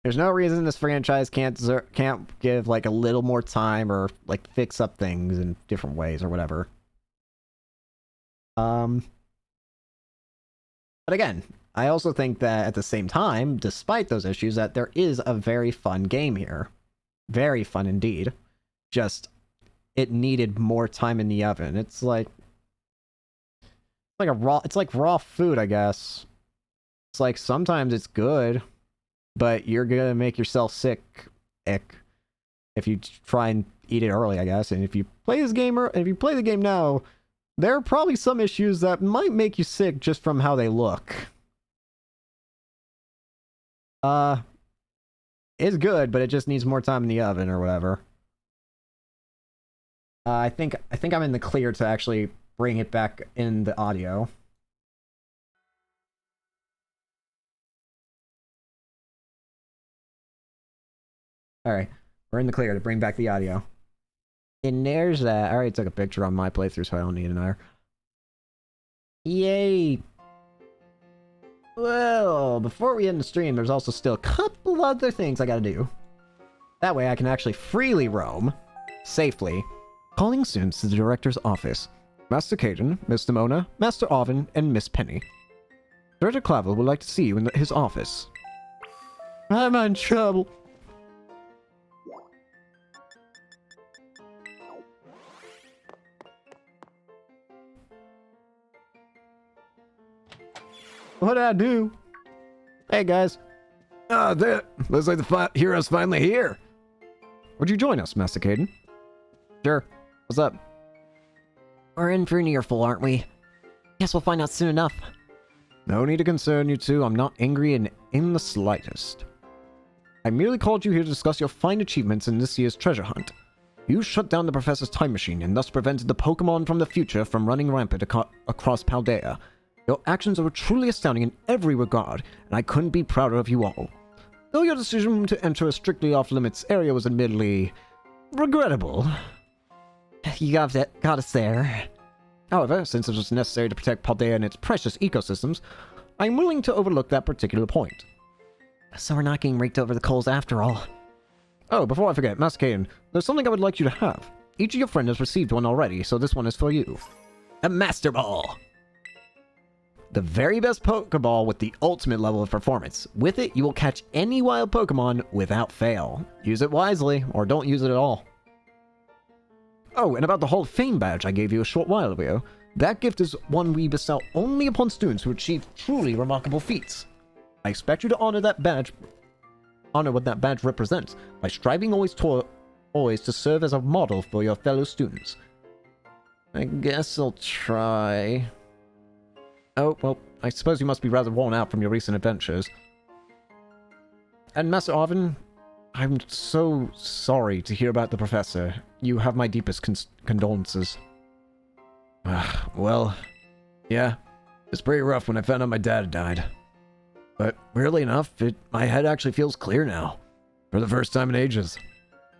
There's no reason this franchise can't give like a little more time, or like fix up things in different ways or whatever. But again, I also think that at the same time, despite those issues, that there is a very fun game here. Very fun indeed. Just, it needed more time in the oven. It's like raw food, I guess. It's like sometimes it's good, but you're gonna make yourself sick if you try and eat it early, I guess. And if you play this game, if you play the game now, there are probably some issues that might make you sick just from how they look. It's good, but it just needs more time in the oven or whatever. I think I'm in the clear to actually bring it back in the audio. Alright, we're in the clear to bring back the audio. And there's that. I already took a picture on my playthrough, so I don't need another. Yay! Well, before we end the stream, there's also still a couple other things I gotta do. That way I can actually freely roam, safely. Calling students to the director's office. Master Caden, Miss Demona, Master Arvin, and Miss Penny. Director Clavel would like to see you in his office. I'm in trouble. What'd I do? Hey, guys. Ah, there. Looks like the hero's finally here. Would you join us, Master Caden? Sure. What's up? We're in for an earful, aren't we? Guess we'll find out soon enough. No need to concern you two. I'm not angry in the slightest. I merely called you here to discuss your fine achievements in this year's treasure hunt. You shut down the professor's time machine and thus prevented the Pokémon from the future from running rampant across Paldea. Your actions are truly astounding in every regard, and I couldn't be prouder of you all. Though your decision to enter a strictly off-limits area was admittedly regrettable. You got us there. However, since it was necessary to protect Paldea and its precious ecosystems, I'm willing to overlook that particular point. So we're not getting raked over the coals after all. Oh, before I forget, Master Caden, there's something I would like you to have. Each of your friends has received one already, so this one is for you. A Master Ball! The very best Pokeball with the ultimate level of performance. With it, you will catch any wild Pokemon without fail. Use it wisely, or don't use it at all. Oh, and about the Hall of Fame badge I gave you a short while ago. That gift is one we bestow only upon students who achieve truly remarkable feats. I expect you to honor what that badge represents by striving always to serve as a model for your fellow students. I guess I'll try. Oh, well, I suppose you must be rather worn out from your recent adventures. And Master Arvin, I'm so sorry to hear about the professor. You have my deepest condolences. Well, yeah, it's pretty rough when I found out my dad had died. But weirdly enough, my head actually feels clear now. For the first time in ages.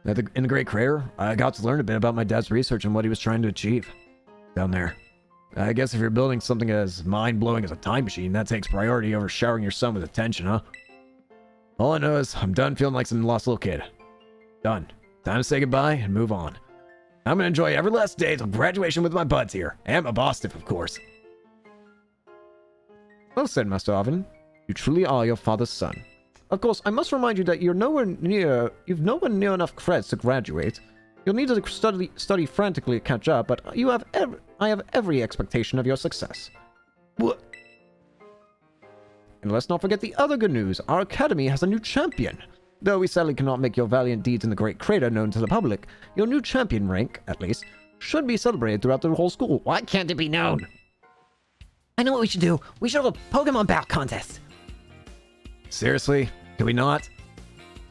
In the Great Crater, I got to learn a bit about my dad's research and what he was trying to achieve down there. I guess if you're building something as mind-blowing as a time machine, that takes priority over showering your son with attention, huh? All I know is I'm done feeling like some lost little kid. Done. Time to say goodbye and move on. I'm gonna enjoy every last day till graduation with my buds here. And my boss stiff, of course. Well said, Master Arvin. You truly are your father's son. Of course, I must remind you that you've nowhere near enough credits to graduate. You'll need to study frantically to catch up, but I have every expectation of your success. What? And let's not forget the other good news. Our academy has a new champion. Though we sadly cannot make your valiant deeds in the Great Crater known to the public, your new champion rank, at least, should be celebrated throughout the whole school. Why can't it be known? I know what we should do. We should have a Pokemon battle contest. Seriously? Can we not?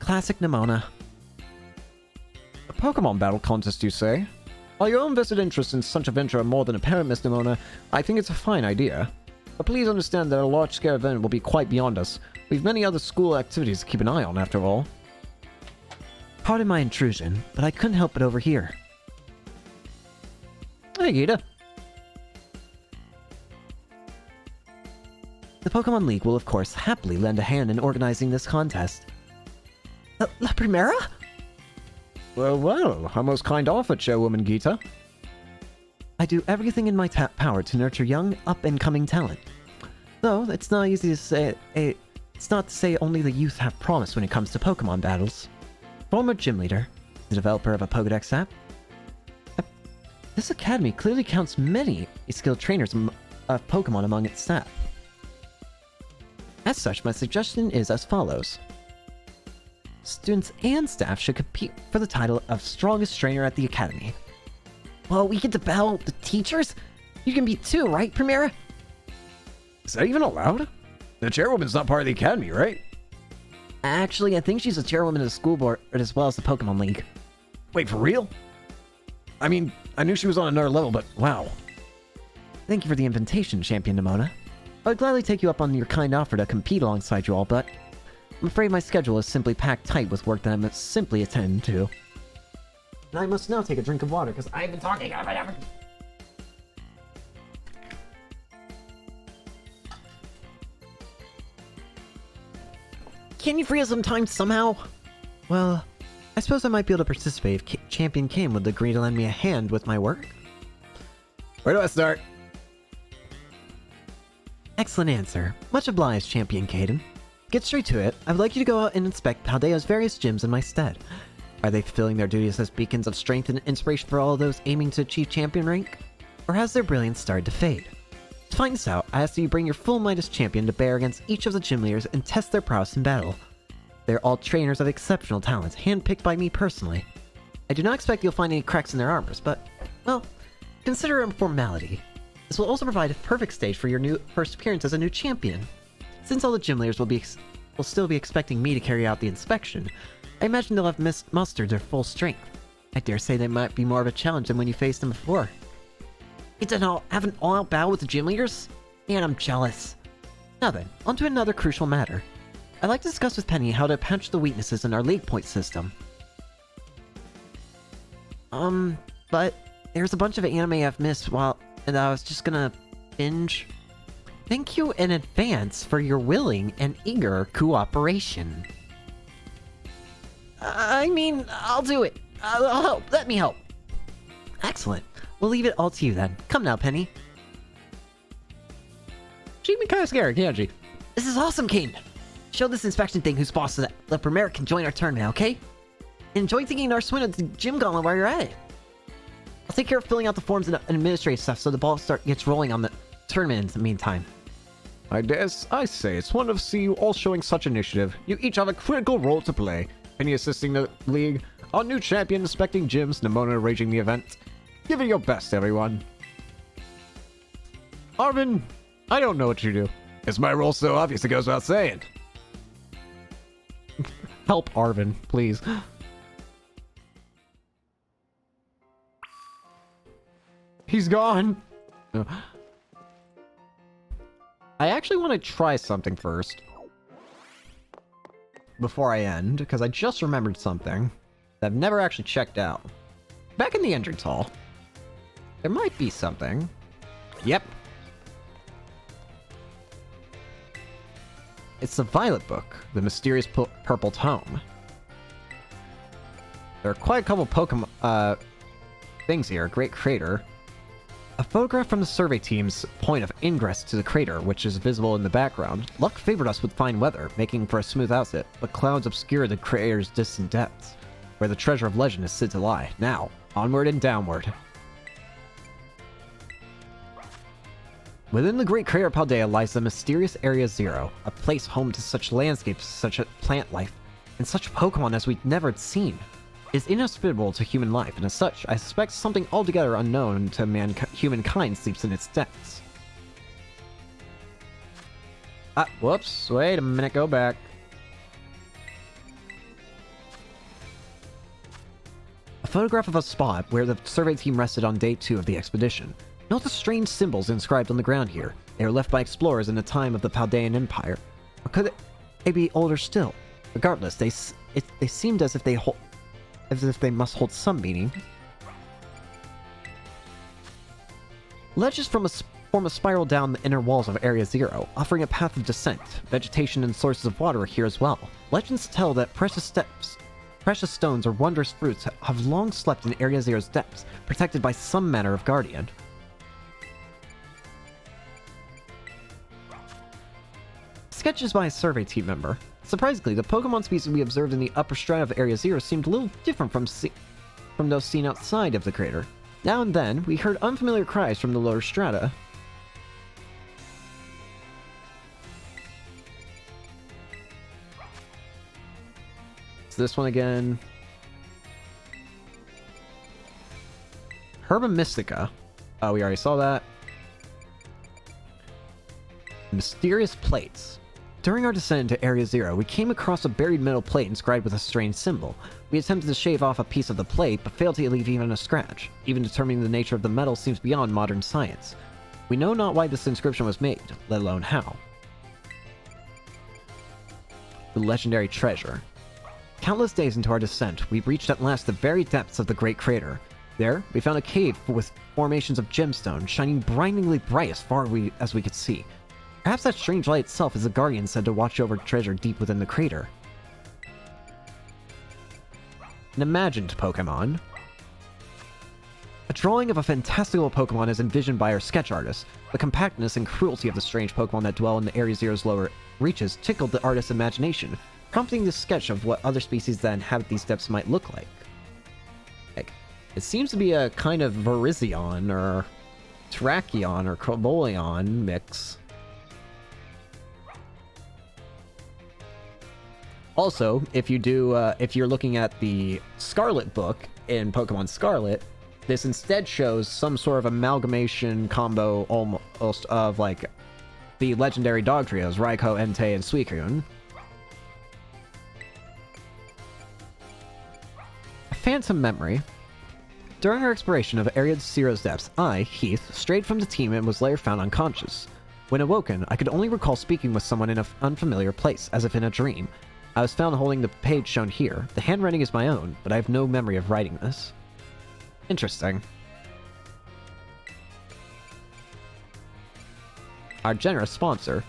Classic Nimona. A Pokemon battle contest, you say? While your own vested interest in such a venture are more than apparent, Miss Nimona, I think it's a fine idea. But please understand that a large-scale event will be quite beyond us. We've many other school activities to keep an eye on, after all. Pardon my intrusion, but I couldn't help but overhear. Hey, Gita. The Pokemon League will, of course, happily lend a hand in organizing this contest. La Primera? Well, a most kind offer, Chairwoman Gita. I do everything in my power to nurture young, up-and-coming talent. Though, it's not easy to say... It's not to say only the youth have promise when it comes to Pokemon battles. Former gym leader, the developer of a Pokedex app. This academy clearly counts many skilled trainers of Pokemon among its staff. As such, my suggestion is as follows. Students and staff should compete for the title of strongest trainer at the academy. Well, we get to battle the teachers? You can beat too, right, Primera? Is that even allowed? The chairwoman's not part of the academy, right? Actually, I think she's the chairwoman of the school board as well as the Pokemon League. Wait, for real? I mean, I knew she was on another level, but wow. Thank you for the invitation, Champion Nimona. I would gladly take you up on your kind offer to compete alongside you all, but I'm afraid my schedule is simply packed tight with work that I must simply attend to. And I must now take a drink of water because I've been talking about everything. Can you free us some time somehow? Well, I suppose I might be able to participate if Champion Kane would agree to lend me a hand with my work. Where do I start? Excellent answer. Much obliged, Champion Caden. Get straight to it. I would like you to go out and inspect Paldea's various gyms in my stead. Are they fulfilling their duties as beacons of strength and inspiration for all those aiming to achieve champion rank? Or has their brilliance started to fade? To find this out, I ask that you bring your full might as champion to bear against each of the gym leaders and test their prowess in battle. They're all trainers of exceptional talents, handpicked by me personally. I do not expect you'll find any cracks in their armors, but, well, consider it a formality. This will also provide a perfect stage for your first appearance as a new champion. Since all the gym leaders will still be expecting me to carry out the inspection, I imagine they'll have mustered their full strength. I dare say they might be more of a challenge than when you faced them before. Have an all-out battle with the gym leaders? Man, I'm jealous. Now then, on to another crucial matter. I'd like to discuss with Penny how to patch the weaknesses in our league point system. But there's a bunch of anime I've missed and I was just gonna binge. Thank you in advance for your willing and eager cooperation. I mean, I'll do it. I'll help. Let me help. Excellent. We'll leave it all to you then. Come now, Penny. She'd be kind of scary, can't she? This is awesome, Kane. Show this inspection thing who's boss so that the Premier can join our tournament, okay? Enjoy taking our swim at the gym gauntlet while you're at it. I'll take care of filling out the forms and administrative stuff so the ball gets rolling on the tournament in the meantime. I say, it's wonderful to see you all showing such initiative. You each have a critical role to play. Penny assisting the league, our new champion inspecting gyms, Nimona arranging the event. Give it your best, everyone. Arvin, I don't know what you do. Is my role so obvious it goes without saying? Help Arvin, please. He's gone. I actually want to try something first. Before I end, because I just remembered something that I've never actually checked out. Back in the entrance hall, there might be something. Yep. It's the Violet Book, the mysterious purple tome. There are quite a couple Pokemon things here. Great Crater. A photograph from the survey team's point of ingress to the crater, which is visible in the background. Luck favored us with fine weather, making for a smooth outset, but clouds obscure the crater's distant depths, where the treasure of legend is said to lie. Now, onward and downward. Within the Great Crater of Paldea lies the mysterious Area Zero, a place home to such landscapes, such plant life, and such Pokemon as we'd never seen. It is inhospitable to human life, and as such, I suspect something altogether unknown to humankind sleeps in its depths. Whoops, wait a minute, go back. A photograph of a spot where the survey team rested on day 2 of the expedition. Note the strange symbols inscribed on the ground here. They were left by explorers in the time of the Paldean Empire. Or could they be older still? Regardless, they seemed as if they must hold some meaning. Ledges form a spiral down the inner walls of Area Zero, offering a path of descent. Vegetation and sources of water are here as well. Legends tell that precious stones or wondrous fruits have long slept in Area Zero's depths, protected by some manner of guardian. Sketches by a survey team member. Surprisingly, the Pokemon species we observed in the upper strata of Area Zero seemed a little different from those seen outside of the crater. Now and then, we heard unfamiliar cries from the lower strata. It's this one again. Herba Mystica. Oh, we already saw that. Mysterious plates. During our descent into Area Zero, we came across a buried metal plate inscribed with a strange symbol. We attempted to shave off a piece of the plate, but failed to leave even a scratch. Even determining the nature of the metal seems beyond modern science. We know not why this inscription was made, let alone how. The legendary treasure. Countless days into our descent, we reached at last the very depths of the Great Crater. There, we found a cave with formations of gemstones shining blindingly bright as far as we could see. Perhaps that strange light itself is the guardian said to watch over treasure deep within the crater. An imagined Pokemon. A drawing of a fantastical Pokemon is envisioned by our sketch artist. The compactness and cruelty of the strange Pokemon that dwell in the Area Zero's lower reaches tickled the artist's imagination, prompting the sketch of what other species that inhabit these depths might look like. It seems to be a kind of Virizion or Terrakion or Cobalion mix. Also, if you're looking at the Scarlet book in Pokemon Scarlet, this instead shows some sort of amalgamation combo almost of like the legendary dog trios, Raikou, Entei, and Suicune. A phantom memory. During our exploration of Area Zero's depths, I, Heath, strayed from the team and was later found unconscious. When awoken, I could only recall speaking with someone in an unfamiliar place, as if in a dream. I was found holding the page shown here. The handwriting is my own, but I have no memory of writing this. Interesting. Our generous sponsor.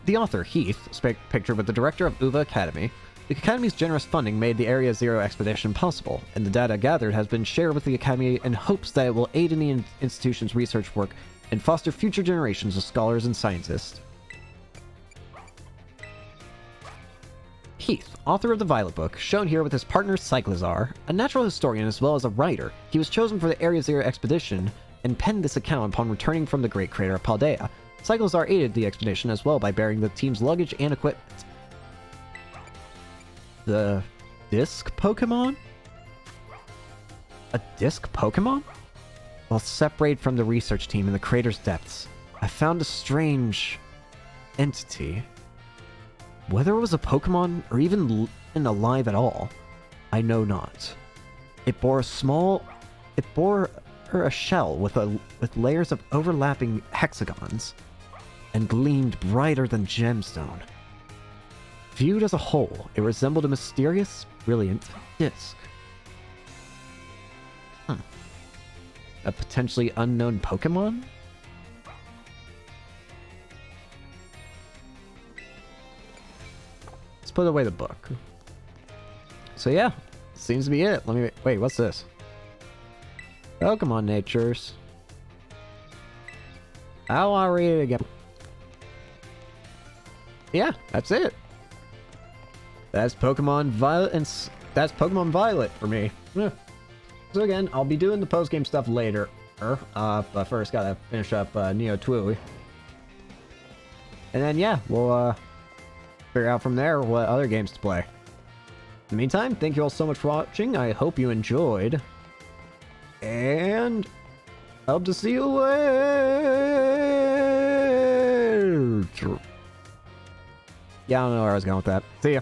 The author, Heath, pictured with the director of Uva Academy. The Academy's generous funding made the Area Zero expedition possible, and the data gathered has been shared with the Academy in hopes that it will aid in the institution's research work and foster future generations of scholars and scientists. Heath, author of the Violet Book, shown here with his partner Cyclizar, a natural historian as well as a writer. He was chosen for the Area Zero expedition and penned this account upon returning from the Great Crater of Paldea. Cyclizar aided the expedition as well by bearing the team's luggage and equipment. The disc Pokemon? A disc Pokemon? While separated from the research team in the crater's depths, I found a strange entity. Whether it was a Pokemon or even alive at all, I know not. It bore her a shell with layers of overlapping hexagons and gleamed brighter than gemstone. Viewed as a whole, it resembled a mysterious, brilliant disc. A potentially unknown Pokemon? Let's put away the book. So yeah, seems to be it. Let me wait. What's this? Pokemon Natures. I want to read it again. Yeah, that's it. That's Pokemon Violet, and that's Pokemon Violet for me. Yeah. So again, I'll be doing the post-game stuff later. But first, gotta finish up Neo Twiwi. And then yeah, we'll figure out from there what other games to play. In the meantime, thank you all so much for watching. I hope you enjoyed. And hope to see you later. Yeah, I don't know where I was going with that. See ya.